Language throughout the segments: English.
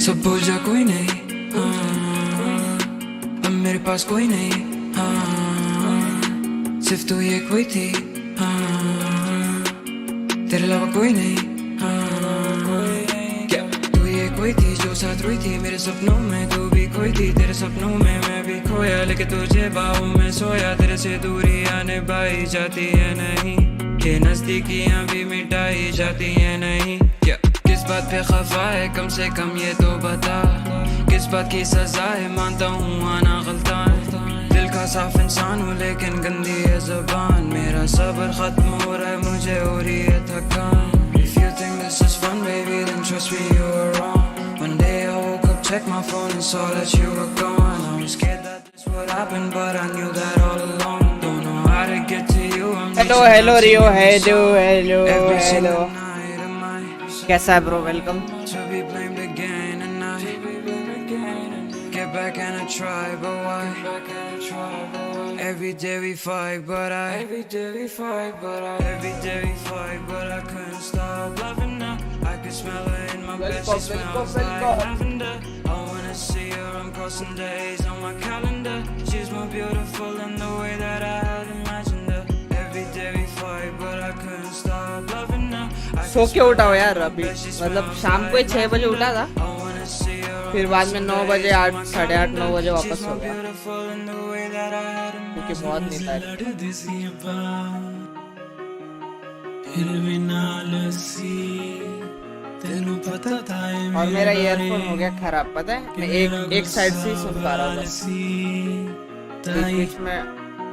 सब भूल जा कोई नहीं, अब मेरे पास कोई नहीं, सिर्फ तू ये कोई थी, तेरे अलावा कोई नहीं, क्या तू ये कोई थी जो साथ रोई थी मेरे सपनों में, तू भी कोई थी तेरे सपनों में, मैं भी खोया लेके तुझे बाहों में सोया, तेरे से दूरियां निभाई जाती है नहीं, ये नजदीकियां भी मिटाई जाती है नहीं, क्या किस बात पे खफा है कम से कम ये तो बता, किस बात की सजा है मानता हूँ आना गलता है, दिल का साफ इंसान हूँ लेकिन गंदी है ज़बान, मेरा सब्र खत्म हो रहा है मुझे हो रही है थकान, if you think this is fun baby then trust me you are wrong, one day I woke up checked my phone and saw that you were gone, I was scared that this would happen but I knew that all along, don't know how to get to you, I'm hello Rio, hello कैसा है bro, welcome. to be blamed again and I get back and I try but why every day we fight but I couldn't stop loving her, I could smell her in my bed, she smells like lavender, I wanna see her, I'm crossing days on my calendar, she's more beautiful than the way that I had imagined her, every day we fight but I couldn't stop loving her, सो के उठा हो यार अभी, मतलब शाम को 6 बजे उठा था, फिर बाद में 9 बजे 8 साढ़े 8 9 बजे वापस सो गया क्योंकि बहुत नींद आ रही। और मेरा ईयरफोन हो गया खराब, पता है मैं एक साइड से ही सुन पा रहा था, बीच में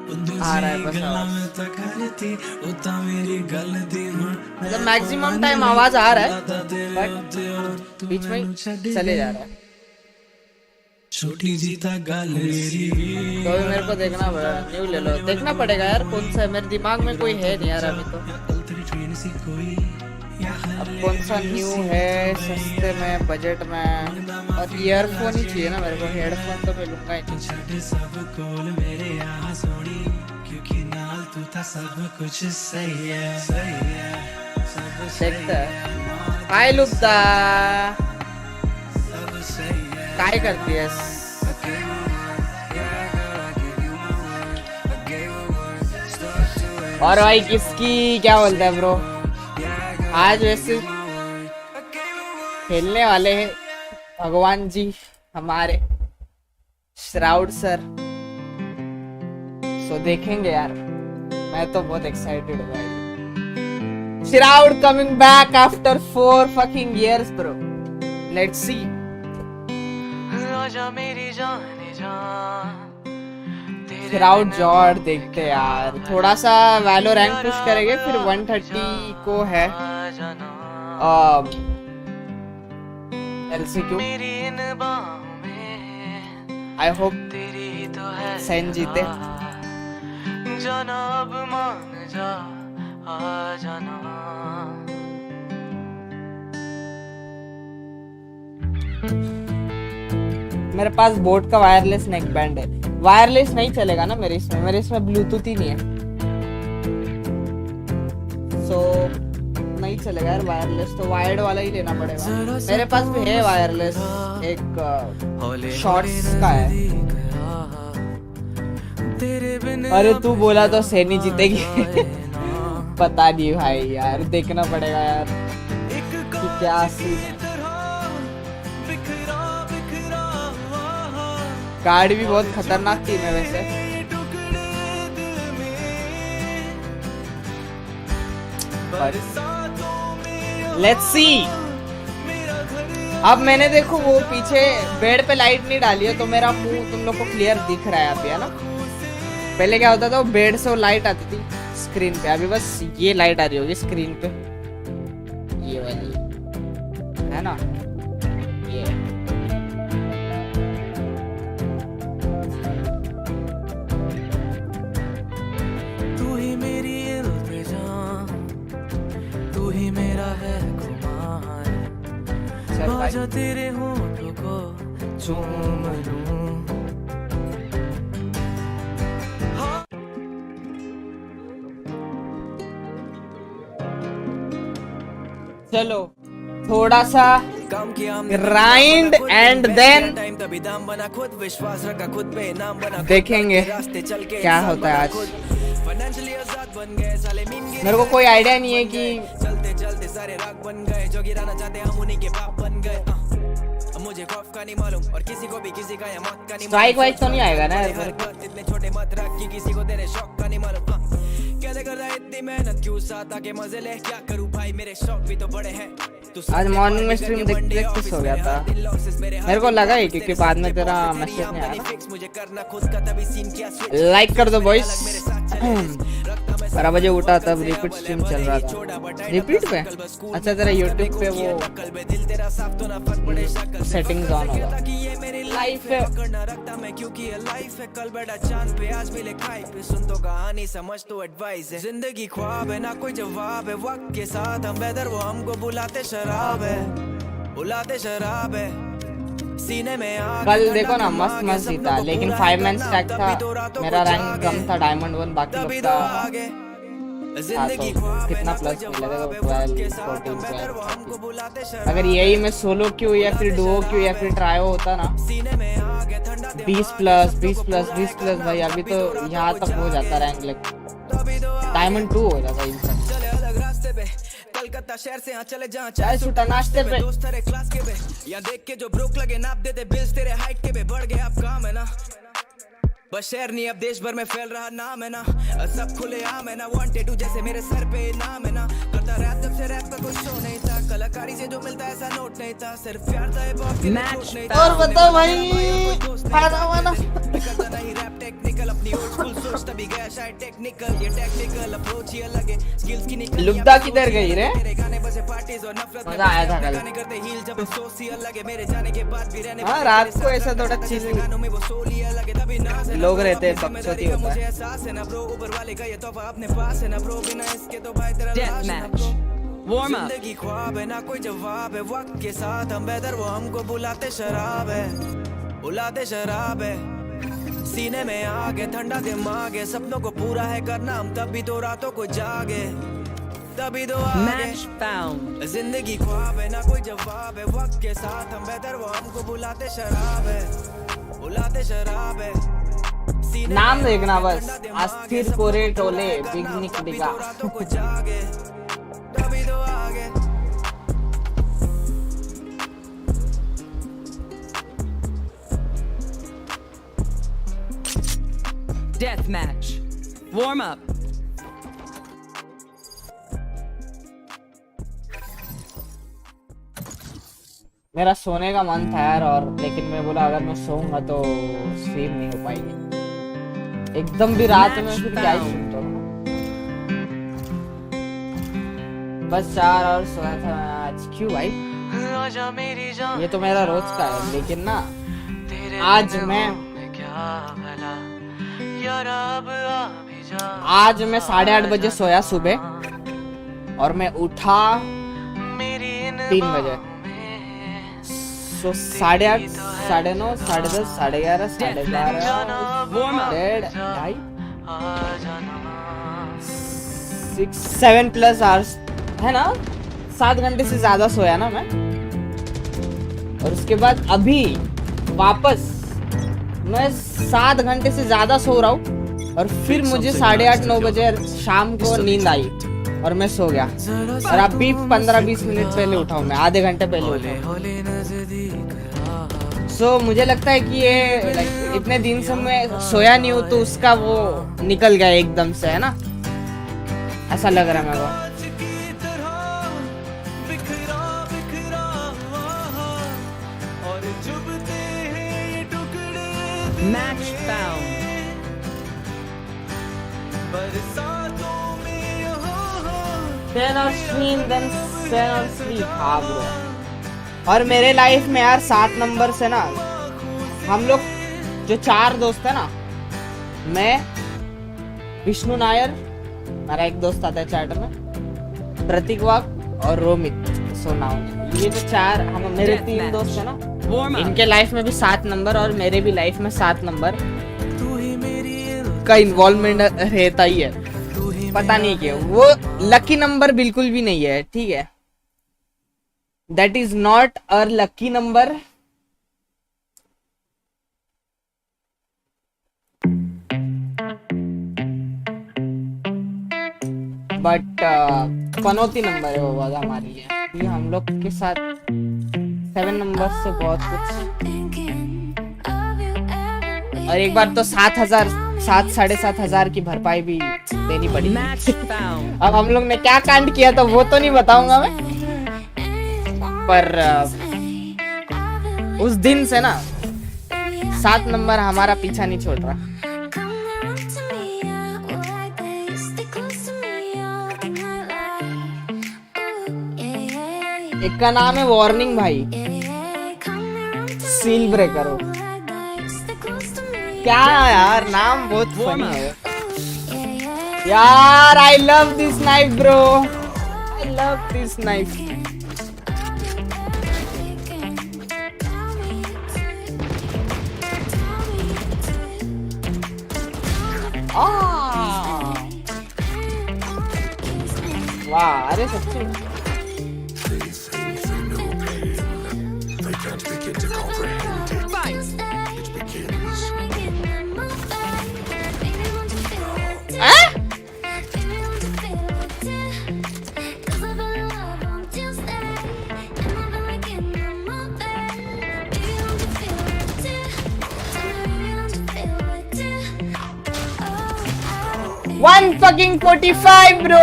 आ रहा है बस आवाज, मतलब मैक्सिमम टाइम आवाज आ रहा है बट बीच में चले जा रहा है, छोटी जीता गाल मेरी, तो अभी मेरे को देखना पड़ेगा, न्यू ले लो, देखना पड़ेगा यार कौन सा है, मेरे दिमाग में कोई है नहीं यार अभी तो, अब कौन सा न्यू है सस्ते में बजट में, और ईयरफोन ही चाहिए ना मेरे को, हेडफोन तो मैं लूंगा ही देखता है। हाय लुप्ता, काय करती है? और भाई किसकी क्या बोलता है ब्रो, आज वैसे खेलने वाले हैं भगवान जी हमारे श्राउड सर, सो देखेंगे यार, मैं तो बहुत एक्साइटेड हूँ भाई, Shroud coming back after 4 fucking years bro, let's see। Shroud जॉर्ड देखते यार, थोड़ा सा वैलो रैंक पुश करेंगे, फिर 130 को है LCQ, आई होप सैन जीते। मेरे पास बोट का वायरलेस नेक बैंड है, वायरलेस नहीं चलेगा ना मेरे इसमें ब्लूटूथ ही नहीं है, सो नहीं चलेगा यार वायरलेस, तो वायर्ड वाला ही लेना पड़ेगा, मेरे पास भी है वायरलेस, एक शॉर्ट्स का है। अरे तू बोला तो सैनी जीतेगी पता नहीं भाई यार, देखना पड़ेगा यार कि क्या सीन, कार्ड भी बहुत खतरनाक टीम है वैसे, लेट्स सी। अब मैंने देखो वो पीछे बेड पे लाइट नहीं डाली है तो मेरा मुंह तुम लोग को क्लियर दिख रहा है अभी, है ना, पहले क्या होता था वो बेड से वो लाइट आती थी स्क्रीन पे, अभी बस ये लाइट आ रही होगी स्क्रीन पे, ये वाली है ना, ये तू ही मेरी इल्तिजा, तू ही मेरा है खुमार, आजा तेरे होठों को चूम लूं। चलो थोड़ा सा काम किया ग्राइंड एंड देन टाइम तभी दाम बना खुद विश्वास रखा खुद पे नाम बना देखेंगे रास्ते चल के क्या होता है आज। फाइनेंशियली आजाद बन गए साले मीन गिरे मेरे को कोई आइडिया नहीं है कि चलते चलते सारे राग बन गए जो गिराना चाहते हम उन्हीं के बाप बन गए अब मुझे खौफ का नहीं मालूम और किसी को भी किसी का या मौत का नहीं स्ट्राइक वाइक तो नहीं आएगा ना इतने छोटे मत रख कि किसी को तेरे शौक का नहीं मालूम कैसे कर रहा है इतनी मेहनत क्यों साथ आके मजे ले क्या करूं भाई मेरे शौक भी तो बड़े हैं आज मॉर्निंग में स्ट्रीम देखते सो गया था। मेरे को लगा ही क्योंकि बाद में तेरा मैसेज नहीं आया। मुझे करना खुद का तभी सीन किया लाइक कर दो बॉयज। 12 बजे उठा तब रिपीट स्ट्रीम चल रहा था। रिपीट पे अच्छा तेरा यूट्यूब पे वो सेटिंग्स ऑन होगा। लाइफ है रखता मैं क्योंकि लाइफ है कल बड़ा चांद पे आज मिले खाई पे सुन तो कहानी समझ तो एडवाइस है जिंदगी ख्वाब है ना कोई जवाब है वक्त के साथ हम बेदर वो हमको बुलाते शराब है बुलाते शराब है सीने में आग कल देखो ना मस्त मस्त ही था लेकिन 5 मैन स्टैक था। मेरा रैंक कम था डायमंड 1 बाकी लोग का जिंदगी कितना प्लस मिलेगा 12 14 12। अगर यही मैं सोलो क्यों या फिर डुओ क्यों या फिर ट्रायो होता ना 20 प्लस 20 प्लस 20 प्लस भाई अभी तो यहाँ तक हो जाता रैंक लेकिन डायमंड 2 हो जाता इंसान। कलकत्ता शहर से यहाँ चले जहाँ चाय छूटा नाश्ते पे दोस्त तेरे क्लास के बे या देख के जो ब्रोक लगे नाप देते बिल्स तेरे हाइट के बे बढ़ गए अब काम है ना बस शहर नहीं अब देश भर में फैल रहा नाम है ना सब खुले आम है ना वांटेड जैसे मेरे सर पे नाम है ना करता रैप जब से रैप का कोई शो नहीं था कलाकारी से जो मिलता ऐसा नोट नहीं था सिर्फ प्यार था मैच और बताओ भाई खाना वाना करता नहीं रैप टेक्निकल अपनी ओल्ड स्कूल सोच तभी गया शायद टेक्निकल ये टेक्निकल अप्रोच ही अलग है स्किल्स की निकल लुब्दा किधर गई रे तेरे गाने बसे पार्टीज और नफरत मजा आया था कल गाने करते हील जब अफसोस ही अलग है मेरे जाने के बाद भी रहने हाँ रात को ऐसा थोड़ा चिल गानों में वो सोल ही अलग है तभी नाज लोग रहते हैं बकचोदी होता मुझे है। एहसास है ना ब्रो ऊपर वाले का ये तोहफा अपने पास है ना ब्रो बिना इसके तो भाई तेरा Death लाश है ना match. Bro Warm up. जिंदगी ख्वाब है ना कोई जवाब है वक्त के साथ हम बेहतर वो हमको बुलाते शराब है बुलाते शराब है सीने में आग है ठंडा दिमाग है सपनों को पूरा है करना हम तब भी तो रातों को जागे तभी तो Match found. जिंदगी ख्वाब है ना कोई जवाब है वक्त के साथ हम बेहतर वो हमको बुलाते शराब है बुलाते शराब है नाम देखना बस अस्थिर कोरे टोले पिकनिक डिगा Death match. Warm up. मेरा सोने का मन था यार और लेकिन मैं बोला अगर मैं सोऊंगा तो स्ट्रीम नहीं हो पाएगी एकदम भी रात में फिर क्या ही सुनता हूँ। बस 4 और सोया था आज क्यों भाई ये तो मेरा रोज का है लेकिन ना आज मैं 8:30 बजे सोया सुबह और मैं उठा 3 बजे तो 8:30 9:30 10:30 11:30 12:30 ढाई 6-7 प्लस आवर्स है ना 7 घंटे से ज्यादा सोया ना मैं और उसके बाद अभी वापस मैं 7 घंटे से ज्यादा सो रहा हूँ और फिर मुझे 8:30-9 बजे शाम को नींद आई और मैं सो गया और अभी 15-20 मिनट पहले उठा हूँ मैं आधे घंटे पहले उठा सो मुझे लगता है कि ये इतने दिन से मैं सोया नहीं हूँ तो उसका वो निकल गया एकदम से है ना ऐसा लग रहा है मेरे को Match found. हाँ ब्रो और मेरे लाइफ में यार 7 नंबर से ना हम लोग जो 4 दोस्त है ना मैं विष्णु नायर मेरा एक दोस्त आता है चैट में प्रतीक वाक और रोमित सोनाव ये जो 4 हम मेरे 3 दोस्त है ना Warm up. इनके लाइफ में भी 7 नंबर और मेरे भी लाइफ में 7 नंबर का इन्वॉल्वमेंट रहता ही है पता नहीं क्यों वो लकी नंबर बिल्कुल भी नहीं है ठीक है That is not a lucky number. But Panauti number है वो वाला हमारे लिए, क्योंकि हम लोग के साथ 7 नंबर से बहुत कुछ। और एक बार तो 7,000 की भरपाई भी देनी पड़ी। Match found. अब हम लोग ने क्या कांड किया तो वो तो नहीं बताऊंगा मैं, पर उस दिन से ना 7 नंबर हमारा पीछा नहीं छोड़ रहा। एक का नाम है वार्निंग भाई, सील ब्रेकर हो क्या यार, नाम बहुत फनी है यार। I love this knife bro, I love this knife. वाह, अरे सच्ची One fucking 45 bro.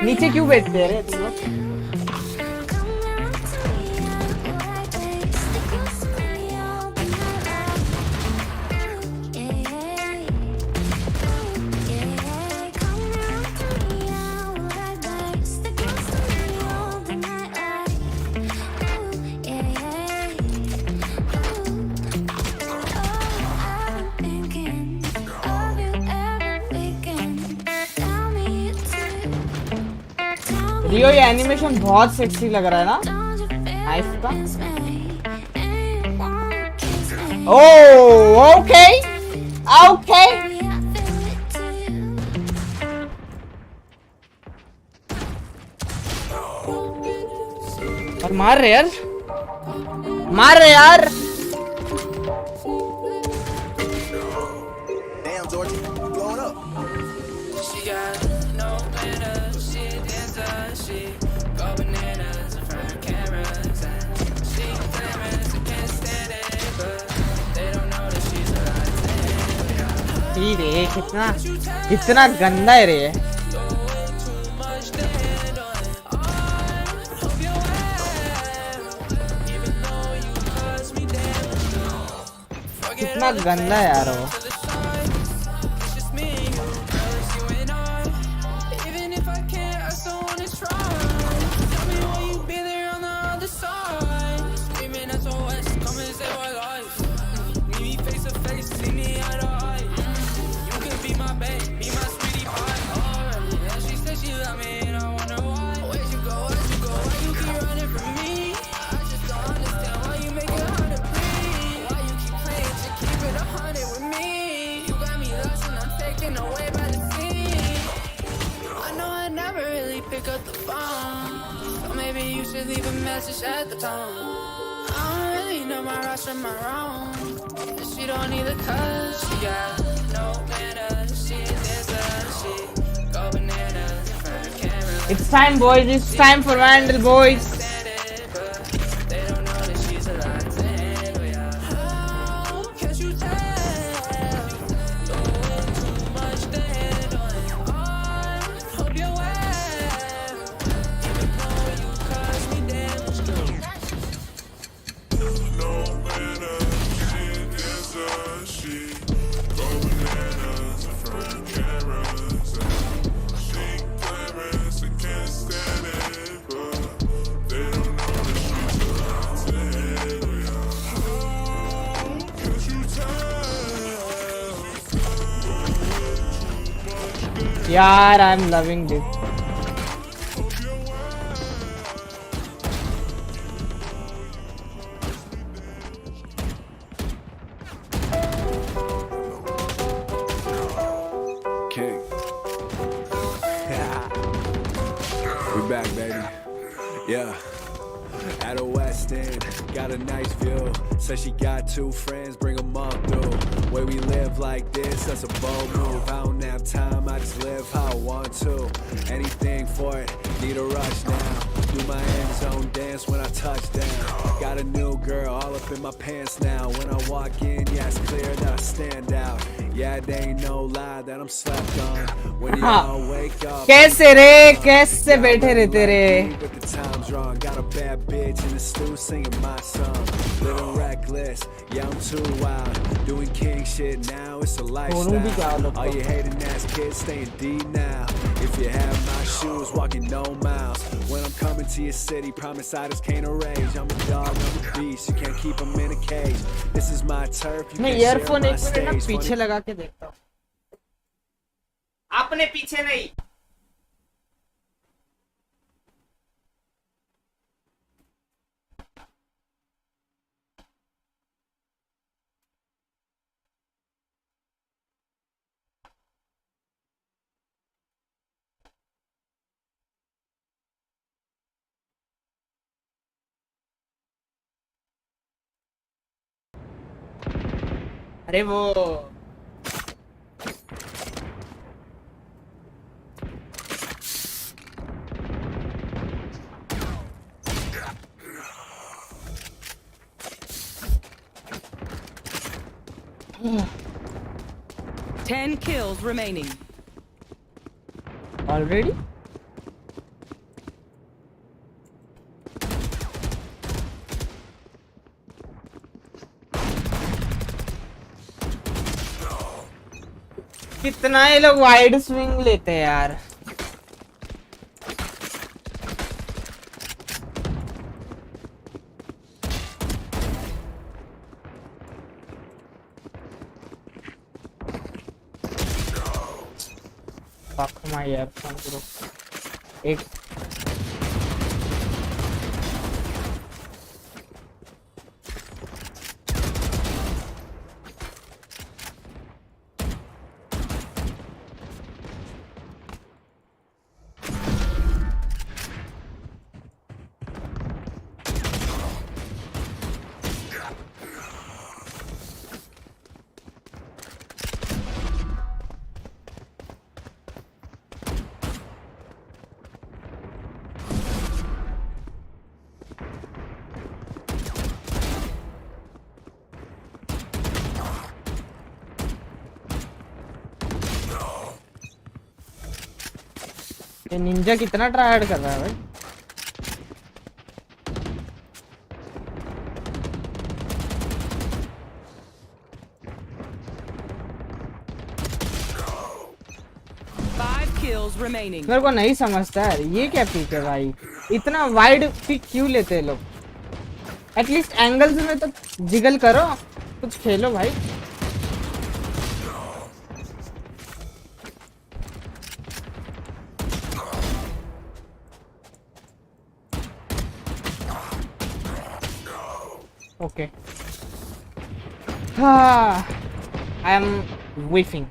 नीचे क्यों बैठते हैं तुम लोग? रियो, ये एनिमेशन बहुत सेक्सी लग रहा है ना नाइफ का। ओह ओके ओके, और मार रहे यार, मार रहे यार। रे कितना कितना गंदा है रे। कितना गंदा है यार वो। Leave a message at the tone. I don't really know my right from my wrong. And she don't either, cause she got no manners. She a dancer, she go bananas in front of cameras. It's time boys, it's time for Vandal boys. They don't know that she's a lot to handle, yeah. How can you tell? Doing too much to handle. I hope you're well. Even though you caused me damage, no matter, she a dancer, she go bananas in front of cameras. She glamorous, I can't stand it, but they don't know that she's a lot to handle, yeah. How can you tell? यार I'm loving this. got a nice view. Says she got 2 friends, bring them all through. Way we live like this, that's a bold move. I don't have time, I just live how I want to. Anything for it, need a rush now. Do my end zone dance when I touch down. Got a new girl all up in my pants now. When I walk in, yeah, it's clear that I stand out. Yeah, it ain't no lie that I'm slept on. When you all wake up, कैसे रे कैसे बैठे रहते रे but the time's wrong. Got a bad bitch in the stew singing my song. Living reckless, yeah, I'm too wild. Doing king shit now, it's a lifestyle. All you hating ass kids staying deep now. If you have my shoes, walking no miles. When I'm coming to your city, promise I just can't arrange. I'm a dog, I'm a beast, you can't keep them in a cage. This is my turf, you मैं can't share earphone my एक minute ना stage. पीछे लगा के देखता हूँ अपने पीछे नहीं अरे वो Ten kills remaining. ऑलरेडी कितना ये लोग वाइड स्विंग लेते हैं यार Fuck my earphone bro एक ये निंजा कितना ट्राई कर रहा है भाई Five kills remaining. मेरे को नहीं समझता है ये क्या पिक है भाई इतना वाइड पिक क्यों लेते हैं लोग एटलीस्ट एंगल्स में तो जिगल करो कुछ खेलो भाई Okay. I am whiffing.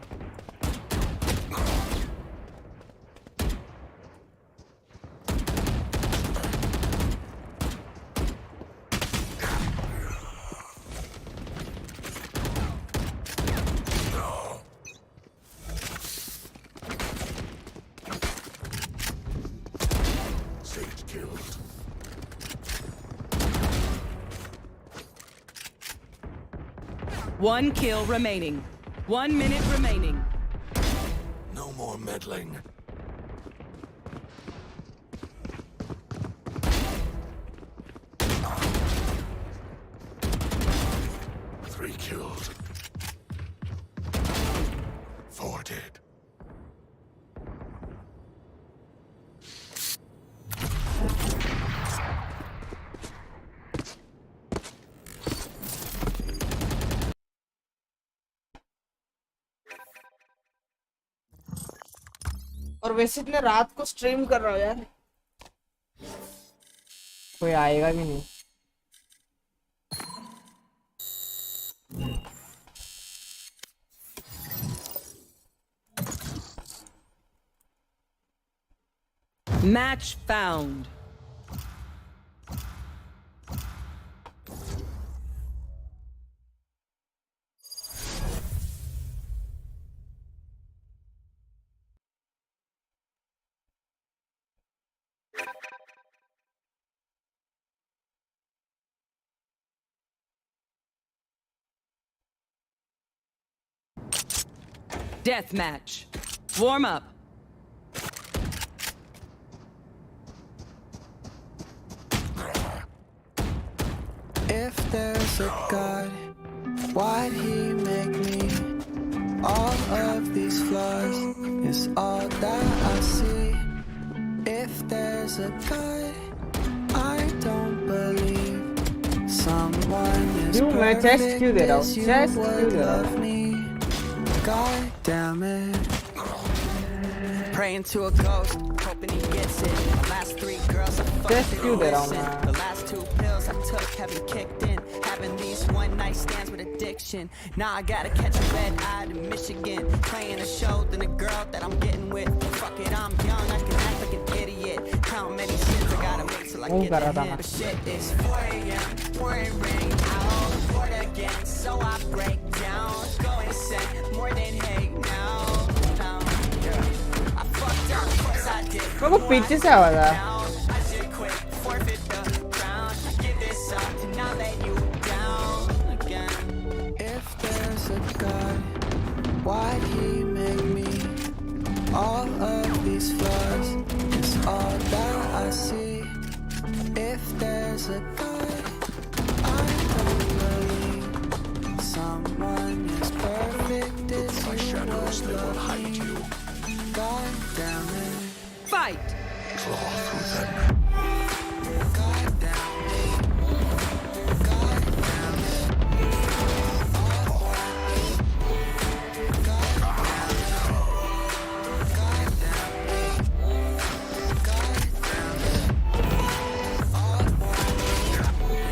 One kill remaining. 1 minute remaining. No more meddling. Three killed. 4 dead. और वैसे इतने रात को स्ट्रीम कर रहा हूँ यार कोई आएगा भी नहीं Match found. Death match. Warm up. If there's a God, why'd he make me? All of these flaws is all that I see. If there's a God, I don't believe someone is क्यों मैं chest क्यों दे रहा हूँ? perfect as you Chest क्यों would दे रहा हूँ? love me. God damn it. Praying to a ghost, hoping he gets it. The last 3 girls I fucked Chest didn't क्यों दे रहा हूँ listen. मैं? The last 2 pills I took haven't kicked in. Having these one night stands with addiction. Now I gotta catch a red eye to Michigan. Playing a show than a girl that I'm getting with. Fuck it, I'm young, I can act like an idiot. Count many sins I gotta make till I Oh, get कर रहा था it. मैं. But shit, it's 4 a.m. Pouring rain out, bored again, so I break down. Go insane, more than hate now. I fucked up, of course I did. मेरे को पीछे से आवाज आया. I should quit, forfeit the crown. Give this up to not let you down again. If there's a God, why'd he make me? All of these flaws is all that I see. If there's a God, I don't believe someone as perfect as you would love me. God damn it. Fight.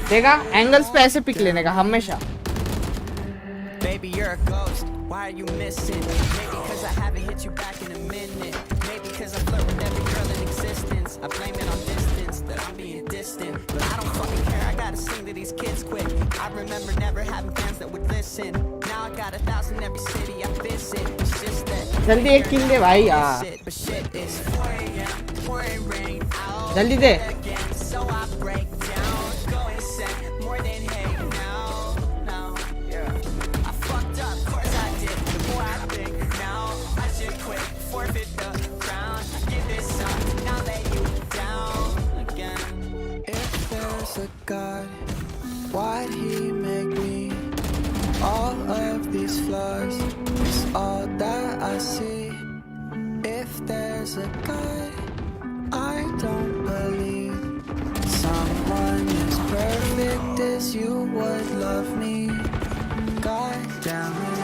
देखा angles पे ऐसे pick लेने का हमेशा. Baby, you're a ghost. Why are you missing? Maybe because I haven't hit you back in a minute. Maybe because I flirt with every girl in existence. I blame it on distance, that I'm being distant. But I don't fucking care, I gotta sing to these kids quick. I remember never having fans that would listen. Now I got 1,000 every city I visit. It's just that जल्दी एक किल दे भाई यार. But shit is 4 a.m. pouring rain out जल्दी दे. again, so I break down. Go insane, more than hate now. I fucked up, of course I did. The more I think now, I should quit, forfeit the crown. Give this up, now let you down again. If there's a God, why'd he make me? All of these flaws is all that I see. If there's a God, I don't believe someone as perfect as you would love me. God damn it.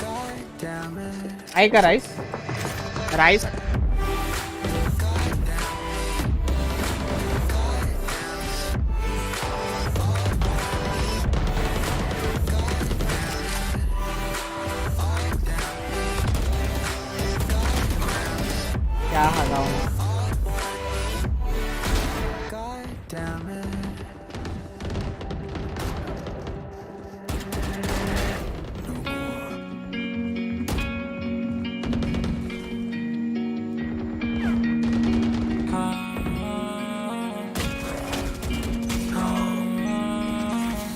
God damn it. आई का rice. Rice. क्या हगाऊं? God damn it.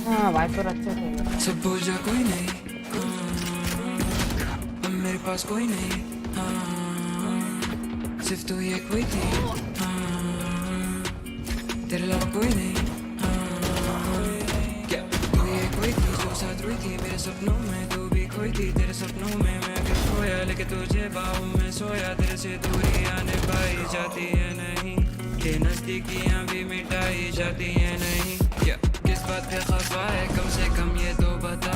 हाँ wiper अच्छा खेल. सब बोझा कोई नहीं, अब मेरे पास कोई नहीं, सिर्फ तू ये कोई थी, तेरे अलावा कोई नहीं, क्या तू ये कोई थी जो साथ रोई थी मेरे सपनों में. तू भी खोई थी तेरे सपनों में, मैं भी खोया लेके तुझे बाहों में सोया. तेरे से दूरियां निभाई जाती है नहीं, ये नजदीकियां भी मिटाई जाती है नहीं. क्या किस बात पे खफा है, कम से कम ये तो बता.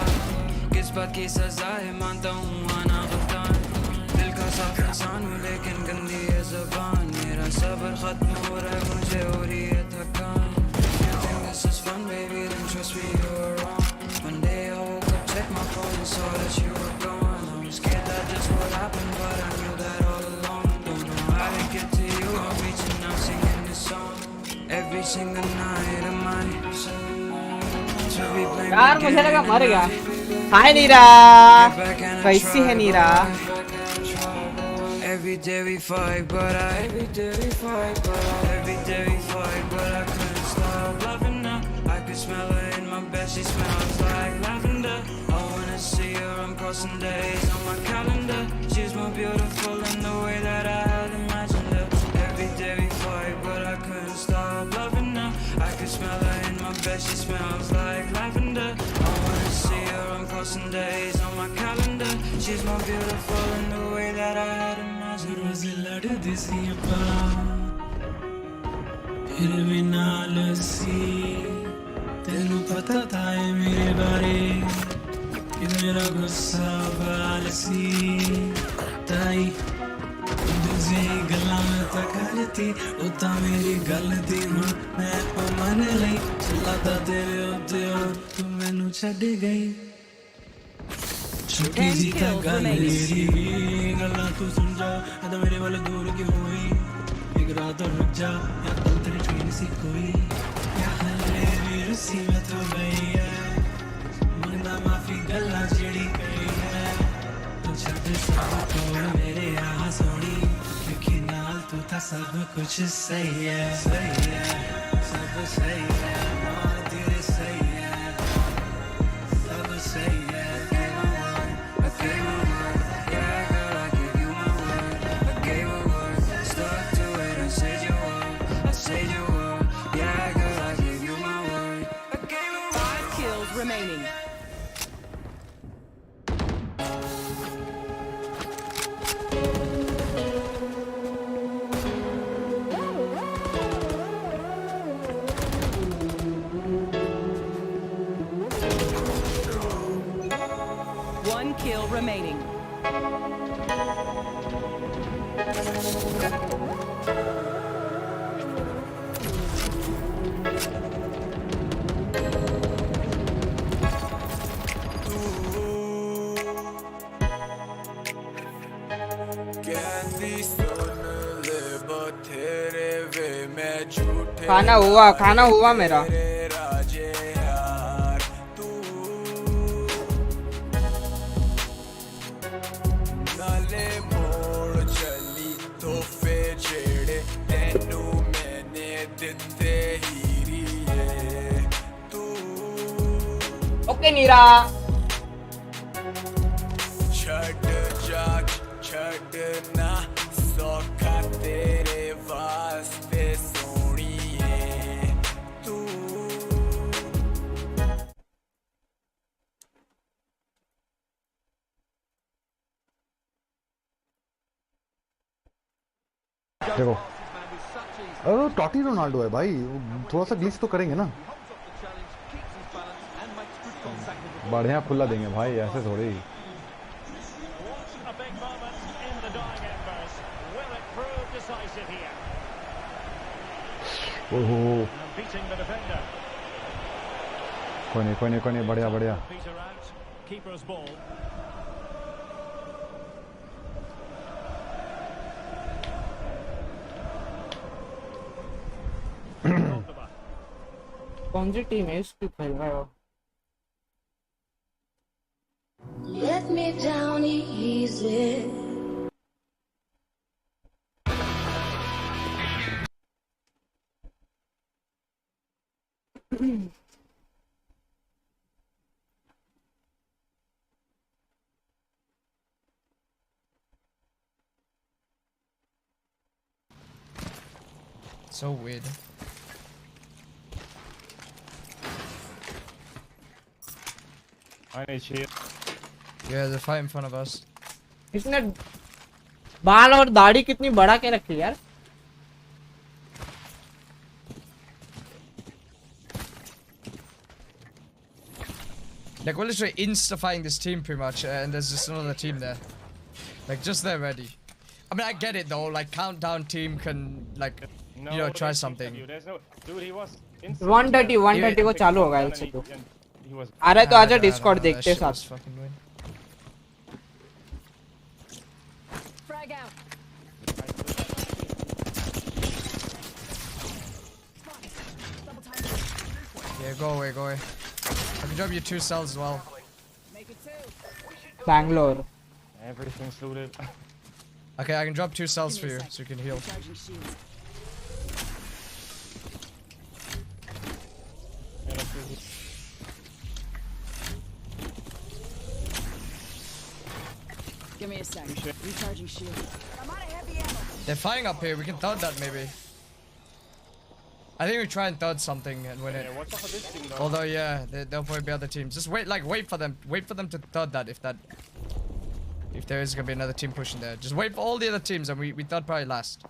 किस बात की सजा है, मानता हूँ आना गलतान. दिल का साफ इंसान हूँ लेकिन गंदी है ज़बान. मेरा सब्र खत्म हो रहा है, मुझे हो रही है थकान. You think this is fun, baby? Then trust me, you're wrong. One day I woke up, checked my phone and saw that you were gone. I was scared that this would happen, but I knew that all along. Don't know how to get to you, I'm reaching out, singing this song. Every single night of mine. यार मुझे लगा मर गया. हाय नीरा, कैसी है नीरा? Every day we fight, but I couldn't stop loving her. I could smell her in my bed, she smells like lavender. I wanna see her, I'm crossing days on my calendar. She's more beautiful in the way that I had imagined her. Every day we fight, but I couldn't stop loving her. I could smell her in my bed, she smells like lavender. I wanna see her, I'm crossing days on my calendar. She's more beautiful in the way that I had imagined. रोज लड़दी सी फिर भी नाल सी तेनू पता था है मेरे बारे कि मेरा गुस्सा बाल सी ताई तुझे गला में तकलती उता मेरी गलती हूँ मैं ओ मन लई चलाता तेरे उत्ते और तू मैनू छड़ गई छोटी जी का गल मेरी गल्ला तू सुन जा अदा मेरे वाले दूर की हुई एक रात और रुक जा या कल तेरी ट्रेन सी कोई या हले वीर सी मैं तो गई है मंगना माफी गल्ला जेड़ी गई है तू छड़ सब तोड़ मेरे यहाँ सोनी क्योंकि नाल तू था सब कुछ सही है सब सही है नाल तेरे सही है सब सही है Remaining. One kill remaining. खाना हुआ मेरा ओके नीरा छड़ना सौखा तेरे वास्ते देखो अरे टॉटी रोनाल्डो है भाई थोड़ा सा ग्लिच तो करेंगे ना बढ़िया खुला देंगे भाई ऐसे थोड़ी ओहो कोई नहीं बढ़िया कौन सी टीम है इसकी खेल रहा है Let me down easy. So weird. I need shield. Yeah, there's a fight in front of us. इसने बाल और दाढ़ी कितनी बड़ा के रखी यार Like we're literally insta-fighting this team pretty much, and there's just another team there. Like just there ready. I mean I get it though, like countdown team can like No, you know try there's something. there's no, dude, he was 130 को चालू होगा LCQ आ रहा है तो आजा Discord देखते हैं साथ Frag out. Yeah, go away. I can drop you 2 cells as well. Make Bangalore. Everything's looted. Okay, I can drop 2 cells for you so you can heal. Give me a sec. Recharging shield. They're fighting up here. We can third that maybe. I think we try and third something and win it. Yeah, watch out for this thing though. Although yeah, there'll probably be other teams. Just wait for them. Wait for them to third that if there is gonna be another team pushing there. Just wait for all the other teams and we third probably last.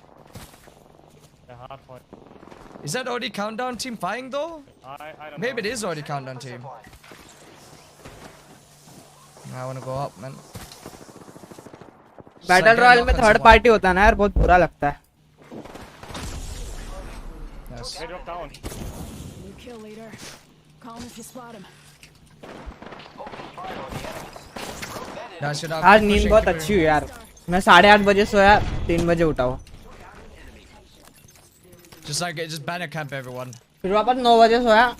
Yeah, hard point. Is that already countdown team fighting though? I don't Maybe know. it is already countdown team. I wanna go up, man. Battle royal में third party होता है ना यार, बहुत बुरा लगता है. Yes. They drop down. New kill leader. Call him if you spot him. आज नींद बहुत अच्छी हुई यार. मैं 8:30 बजे सोया, 3 बजे उठा हूँ. Just banner camp everyone. फिर वापस 9 बजे सोया.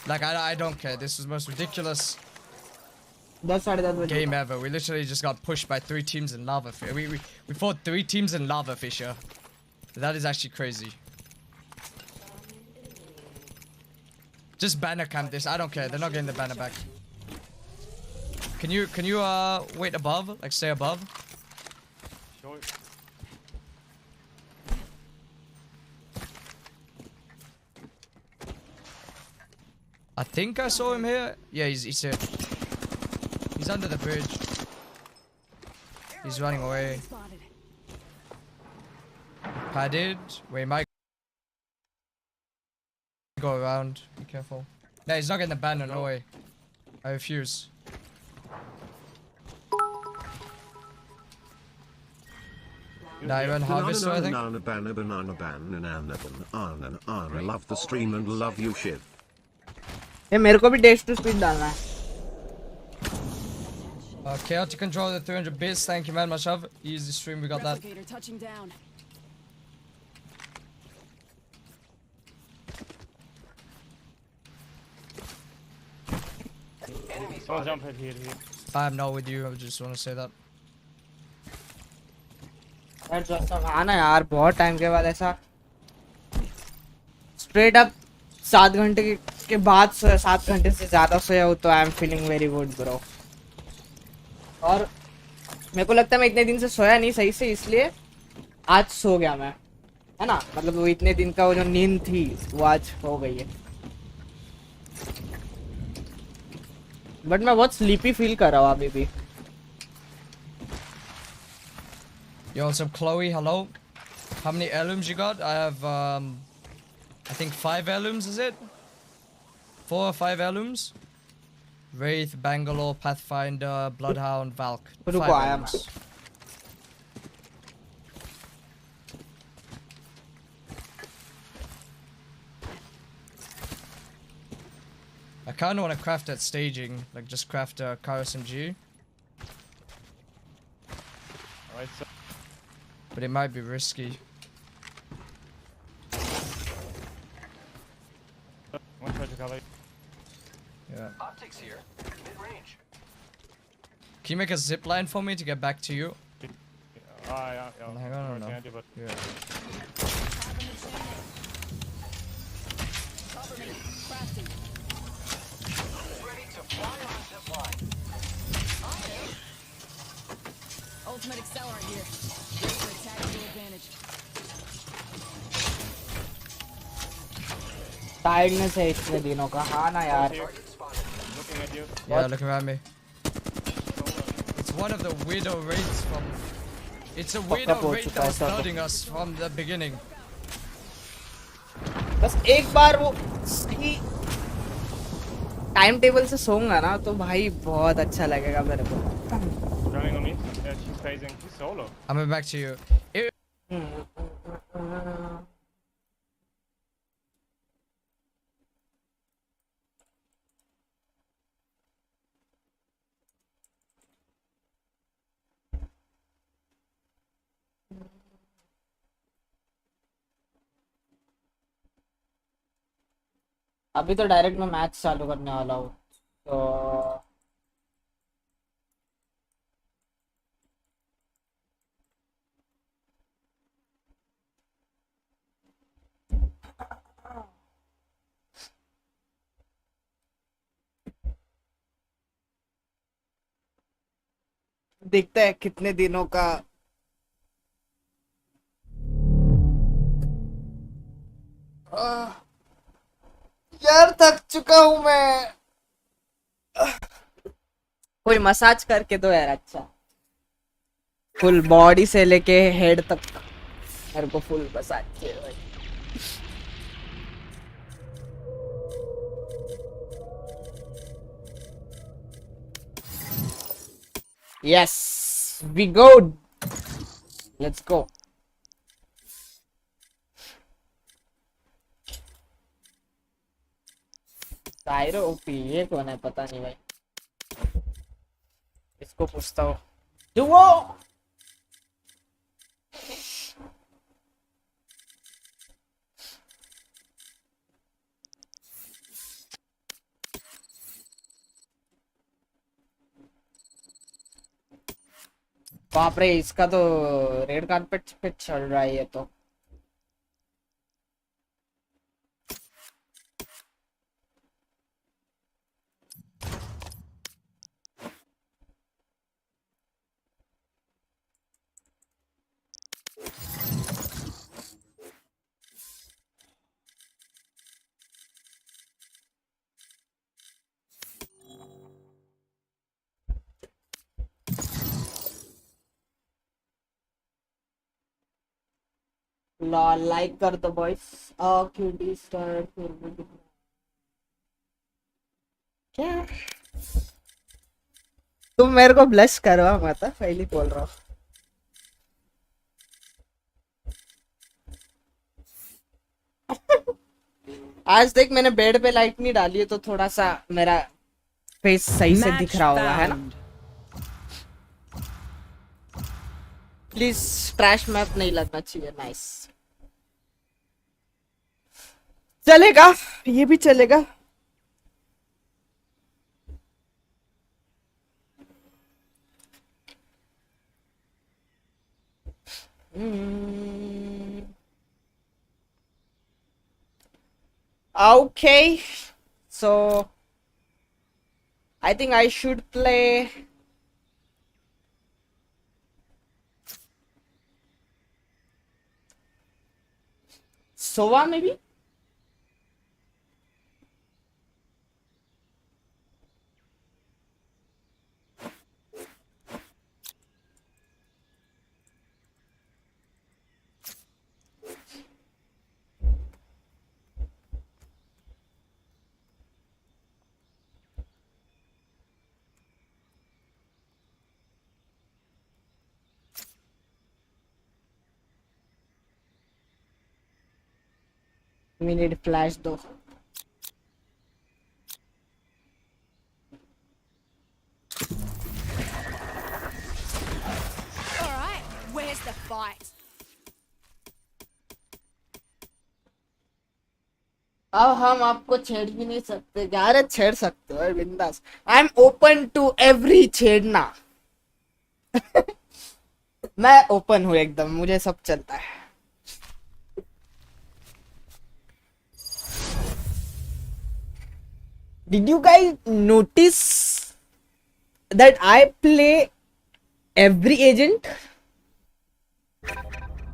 Like I don't care. This is the most ridiculous 10 10:30 बजे. game ever. We literally just got pushed by 3 teams in lava. We fought 3 teams in lava, Fisher. That is actually crazy. Just banner camp this. I don't care. They're not getting the banner back. Can you wait above? Like stay above? Sure. I think I saw him here. Yeah, he's here. He's under the bridge. He's running away. Padded. Wait, might go around. Be careful. No, he's not getting the banner. No way. I refuse. Nah, he went harvester, I think. Love the stream and love you, Shiv. ये मेरे को भी dash to speed डालना है. Chaotic control the 300 bits. Thank you, man. Much love. Easy stream. We got that. Replicator touching down. Someone jump head here. I'm not with you. I just want to say that. यार जैसा खाना यार, बहुत time के बाद ऐसा straight up 7 घंटे के बाद सोया, 7 घंटे से ज्यादा सोया हूँ, तो I am feeling very good bro. और मेरे को लगता है मैं इतने दिन से सोया नहीं सही से, इसलिए आज सो गया मैं, है ना. मतलब वो इतने दिन का वो जो नींद थी वो आज हो गई है. बट मैं बहुत स्लीपी फील कर रहा हूँ अभी भी. Yo, what's up, Chloe? Hello. How many heirlooms you got? I have, I think 5 heirlooms, is it? 4 or 5 heirlooms? Wraith, Bangalore, Pathfinder, Bloodhound, Valk. 5 रुको आया मैं. heirlooms. I kind of want to craft that staging, like just craft a car SMG. Alright, so But it might be risky. one try to cover. Yeah. Optics here. Mid-range. Can you make a zip line for me to get back to you? Yeah. Hang on, no. Can't do, but Yeah. Ready to fly on zip line. Ultimate accelerant here. Great for tactical advantage. Tiredness है इतने दिनों का. हाँ ना यार. looking at you. Yeah, look around me. It's one of the weirdo raids from... It's a weirdo हो raid चुका that है was सब. starting us from the beginning. बस एक बार वो सही टाइम टेबल से सोऊंगा ना, तो भाई बहुत अच्छा लगेगा मेरे को. Running on me. Yeah, she's phasing. She's solo. I'm coming back to you. अभी तो डायरेक्ट मैं मैच चालू करने वाला हूँ, तो देखते हैं कितने दिनों का यार थक चुका हूं मैं। कोई मसाज करके दो यार अच्छा, फुल बॉडी से लेके हेड तक मेरे को फुल मसाज चाहिए भाई। Yes we go, let's go. साइरो ओपी ये कौन है पता नहीं भाई, इसको पूछता हूँ जो वो बाप रे, इसका तो रेड कार्पेट पे चल रहा है ये तो। लाइक कर दो बॉयस। क्यूटी स्टार क्या तुम मेरे को ब्लश करवा मत, पहले बोल रहा हूँ। आज देख मैंने बेड पे लाइट नहीं डाली है तो थोड़ा सा मेरा फेस सही से दिख रहा होगा है ना। प्लीज ट्रैश मैप नहीं लगना चाहिए। नाइस चलेगा, ये भी चलेगा। Okay, so I think I should play Sova maybe. We need flash though. Alright, where's the fight? अब हम आपको छेड़ भी नहीं सकते, अरे छेड़ सकते हो बिंदास। I am open to every छेड़ना। मैं ओपन हूँ एकदम, मुझे सब चलता है। Did you guys notice that I play every agent?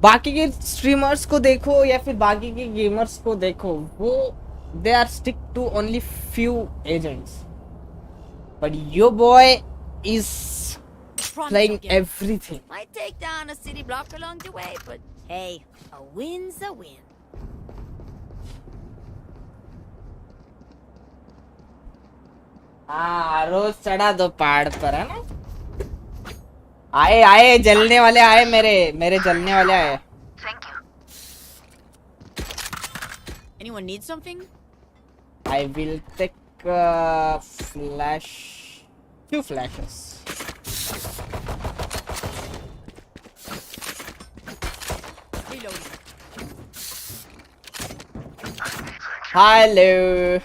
बाकी के स्ट्रीमर्स को देखो या फिर बाकी के गेमर्स को देखो, वो they are stick to only few agents, but your boy is playing everything. Might take down a city block along the way, but hey, a win's a win. हाँ रोज चढ़ा दो पहाड़ पर है ना। आए आए जलने वाले आए, मेरे जलने वाले आए। Anyone need something? I will take flash, few flashes. Reloading. Hello.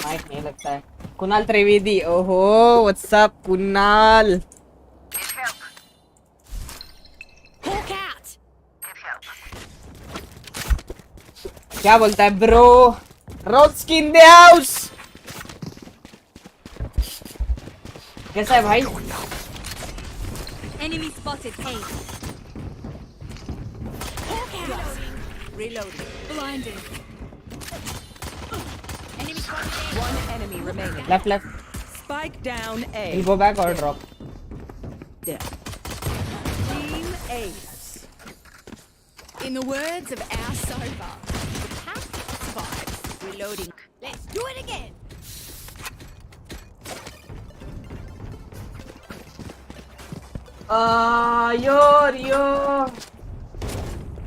Mic नहीं लगता है। कुणाल त्रिवेदी, ओहो what's up Kunal. Hawk out. क्या बोलता है ब्रो? रोज स्किन दे हाउस। कैसा है भाई? Enemy spotted. Hey. Reloading. Blinding. Enemy spotted. One enemy remaining. Left. Spike down A. He'll go back or drop. Team Ace. In the words of our sofa, the path survives. Reloading. Let's do it again.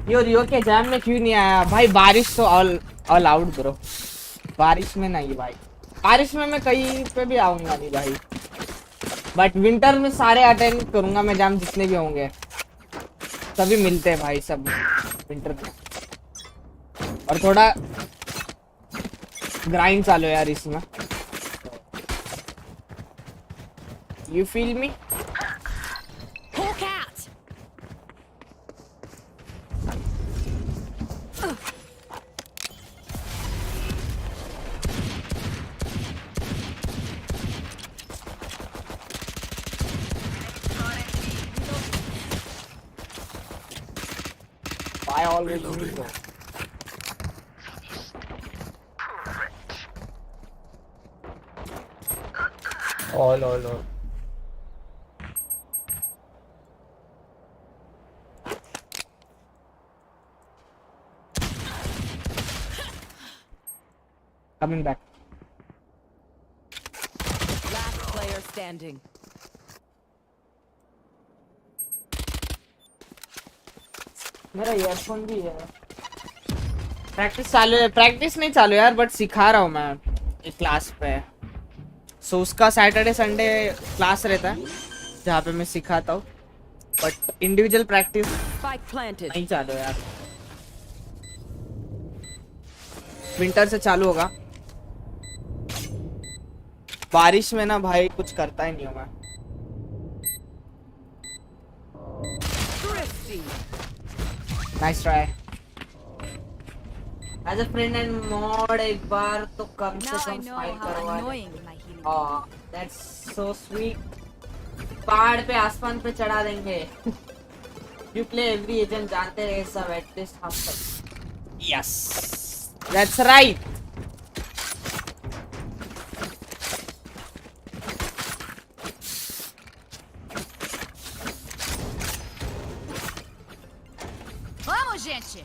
यो रियो के jam में क्यों नहीं आया भाई? बारिश तो all out bro. बारिश में नहीं भाई, बारिश में मैं कहीं पे भी आऊंगा नहीं भाई, बट विंटर में सारे अटेंड करूंगा मैं जैम जितने भी होंगे, सभी मिलते हैं भाई सब विंटर में। और थोड़ा ग्राइंड चालू यार इसमें, you feel me? Hawk out. I always do so. All. Coming back. Last player standing. मेरा ईयरफोन भी है। प्रैक्टिस चालू है, प्रैक्टिस नहीं चालू यार, बट सिखा रहा हूँ मैं एक क्लास पे। सो उसका सैटरडे संडे क्लास रहता है जहाँ पे मैं सिखाता हूँ, बट इंडिविजुअल प्रैक्टिस नहीं चालू यार। विंटर से चालू होगा। बारिश में ना भाई कुछ करता ही नहीं हूँ मैं। Nice try. As a friend and mod एक बार तो कम से कम स्माइल करवा। Oh that's so sweet. पहाड़ पे आसमान पे चढ़ा देंगे। यू प्ले एवरी एजेंट, जानते रहे सब एटलीस्ट हम सब। Yes that's right. Vamos, gente.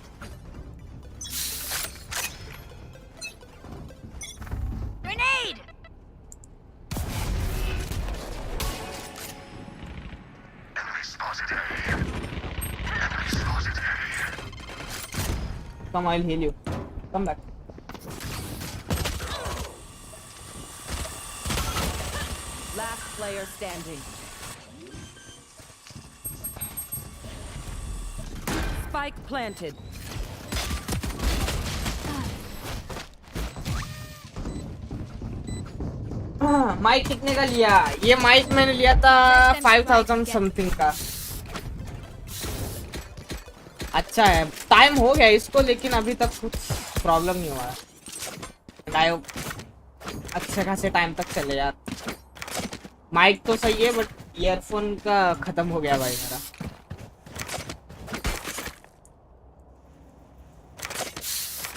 Grenade. Come, I'll heal you. Come back. Last player standing. Spike planted. Mic कितने का लिया? ये माइक मैंने लिया था 5000 समथिंग का। अच्छा है, टाइम हो गया इसको, लेकिन अभी तक कुछ प्रॉब्लम नहीं हुआ है। अच्छे खासे टाइम तक चले यार। माइक तो सही है, बट ईयरफोन का खत्म हो गया भाई मेरा।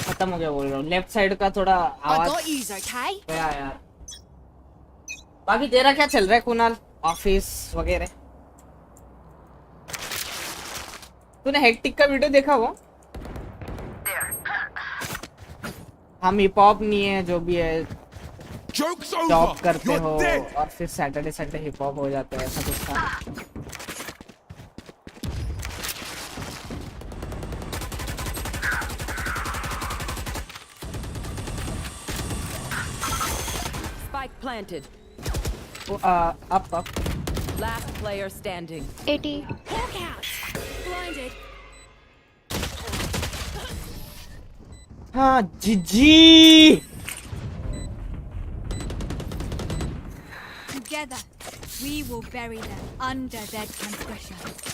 खत्म हो गया बोल रहा हूँ। लेफ्ट साइड का थोड़ा आवाज गया यार। बाकी तेरा क्या चल रहा है कुणाल? ऑफिस वगैरह? तूने हेक्टिक का वीडियो देखा वो? हम हिप हॉप नहीं है, जो भी है जॉब करते हो और फिर सैटरडे संडे हिप हॉप हो जाता है, ऐसा कुछ था। Spike planted. Up. Last player standing. 80. Hawk out. Blinded. हाँ जीजी। Together, we will bury them under their transgressions.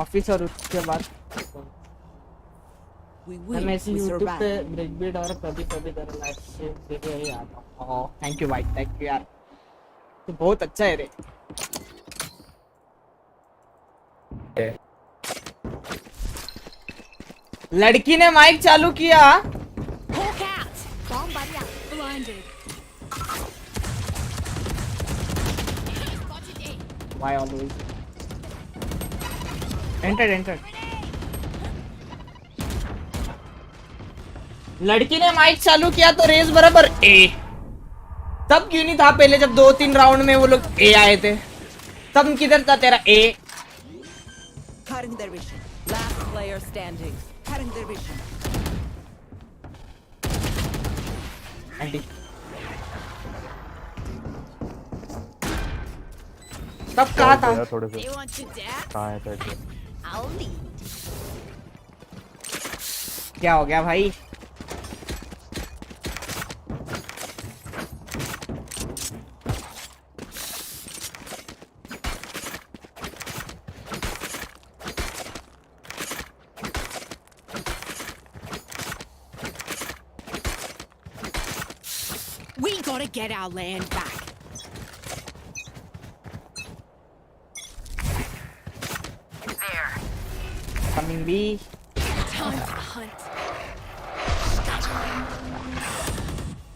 Office और उसके बाद मैं ऐसे यूट्यूब पे ब्रेकबीट और कभी कभी तेरा लाइव स्ट्रीम देखे ही आता हूँ। थैंक यू भाई, थैंक यू यार, तो बहुत अच्छा है रे। लड़की ने माइक चालू किया। Hawk out. Bomb buddy out. Blinded. Spotted A. Why always? Entered. लड़की ने माइक चालू किया तो रेस बराबर ए। तब क्यों नहीं था पहले जब 2-3 राउंड में वो लोग ए आए थे? तब किधर था तेरा ए? Last player standing. आंटी तब कहा था थोड़े से You want to dance? कहाँ है पैसे? I'll lead. क्या हो गया भाई? We gotta get our land back. Coming B. Time to hunt.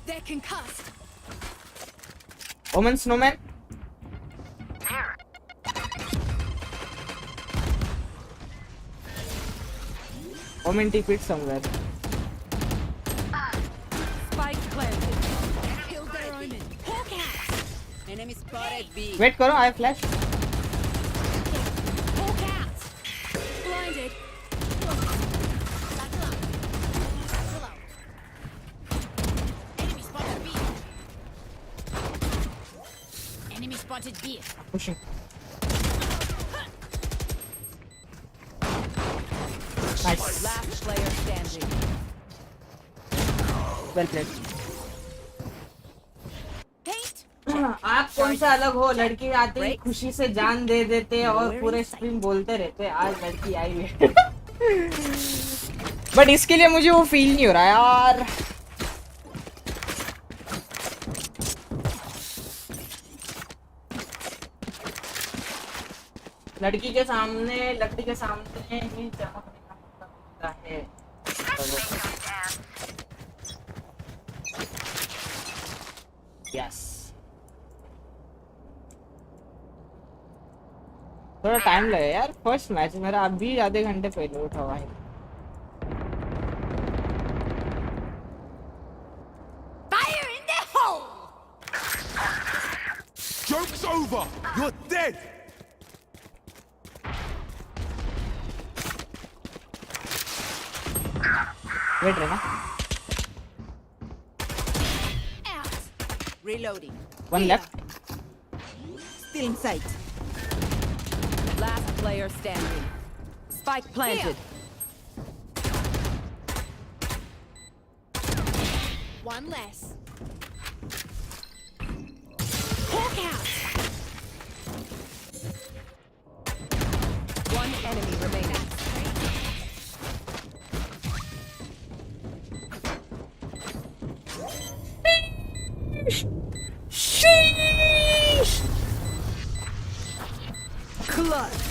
They're concussed. Omen snowman. Omen take it somewhere. Spike planted. Killed their omen. Hawk out. Enemy spotted B. Wait करो, I flash. Hawk out. Blinded. Enemy spotted B. Enemy spotted B. Pushing. Nice. Last player standing. Well played. Paint. आप कौन से अलग हो? लड़की आती ही खुशी से जान दे देते और पूरे स्ट्रीम बोलते रहते आज लड़की आई है। बट इसके लिए मुझे वो फील नहीं हो रहा यार। लड़की के सामने लकड़ी के सामने ही चमकने का मतलब होता है। यस, थोड़ा टाइम लगेगा यार। फर्स्ट मैच मेरा अभी आधे घंटे पहले उठा हुआ है। Fire in the hole. Joke's over! You're dead! Wait रहे ना। Out. Reloading. One left. Still in sight. Last player standing. Spike planted. One less. Hawk out. One enemy remaining. Clutch.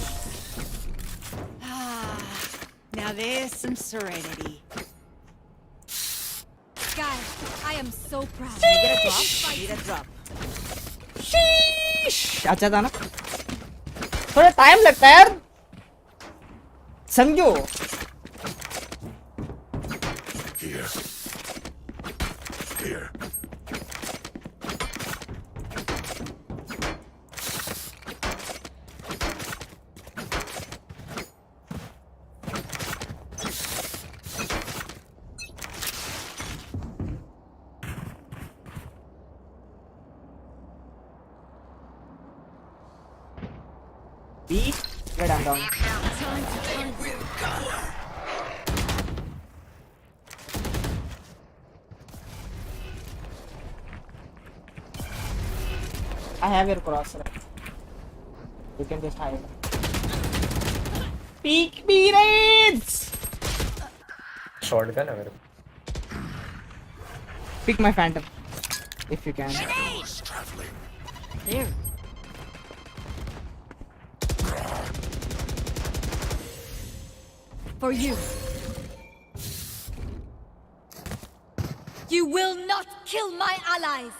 Now there's some serenity. Guys, I am so proud. Can I get a drop? Need a drop. अच्छा था ना, थोड़ा time लगता है यार, समझो। Here. B, get I'm down. Time to hunt. I have your cross. You can just hide. Peak periods. Shotgun है मेरे Pick my phantom if you can. There. For you. You will not kill my allies.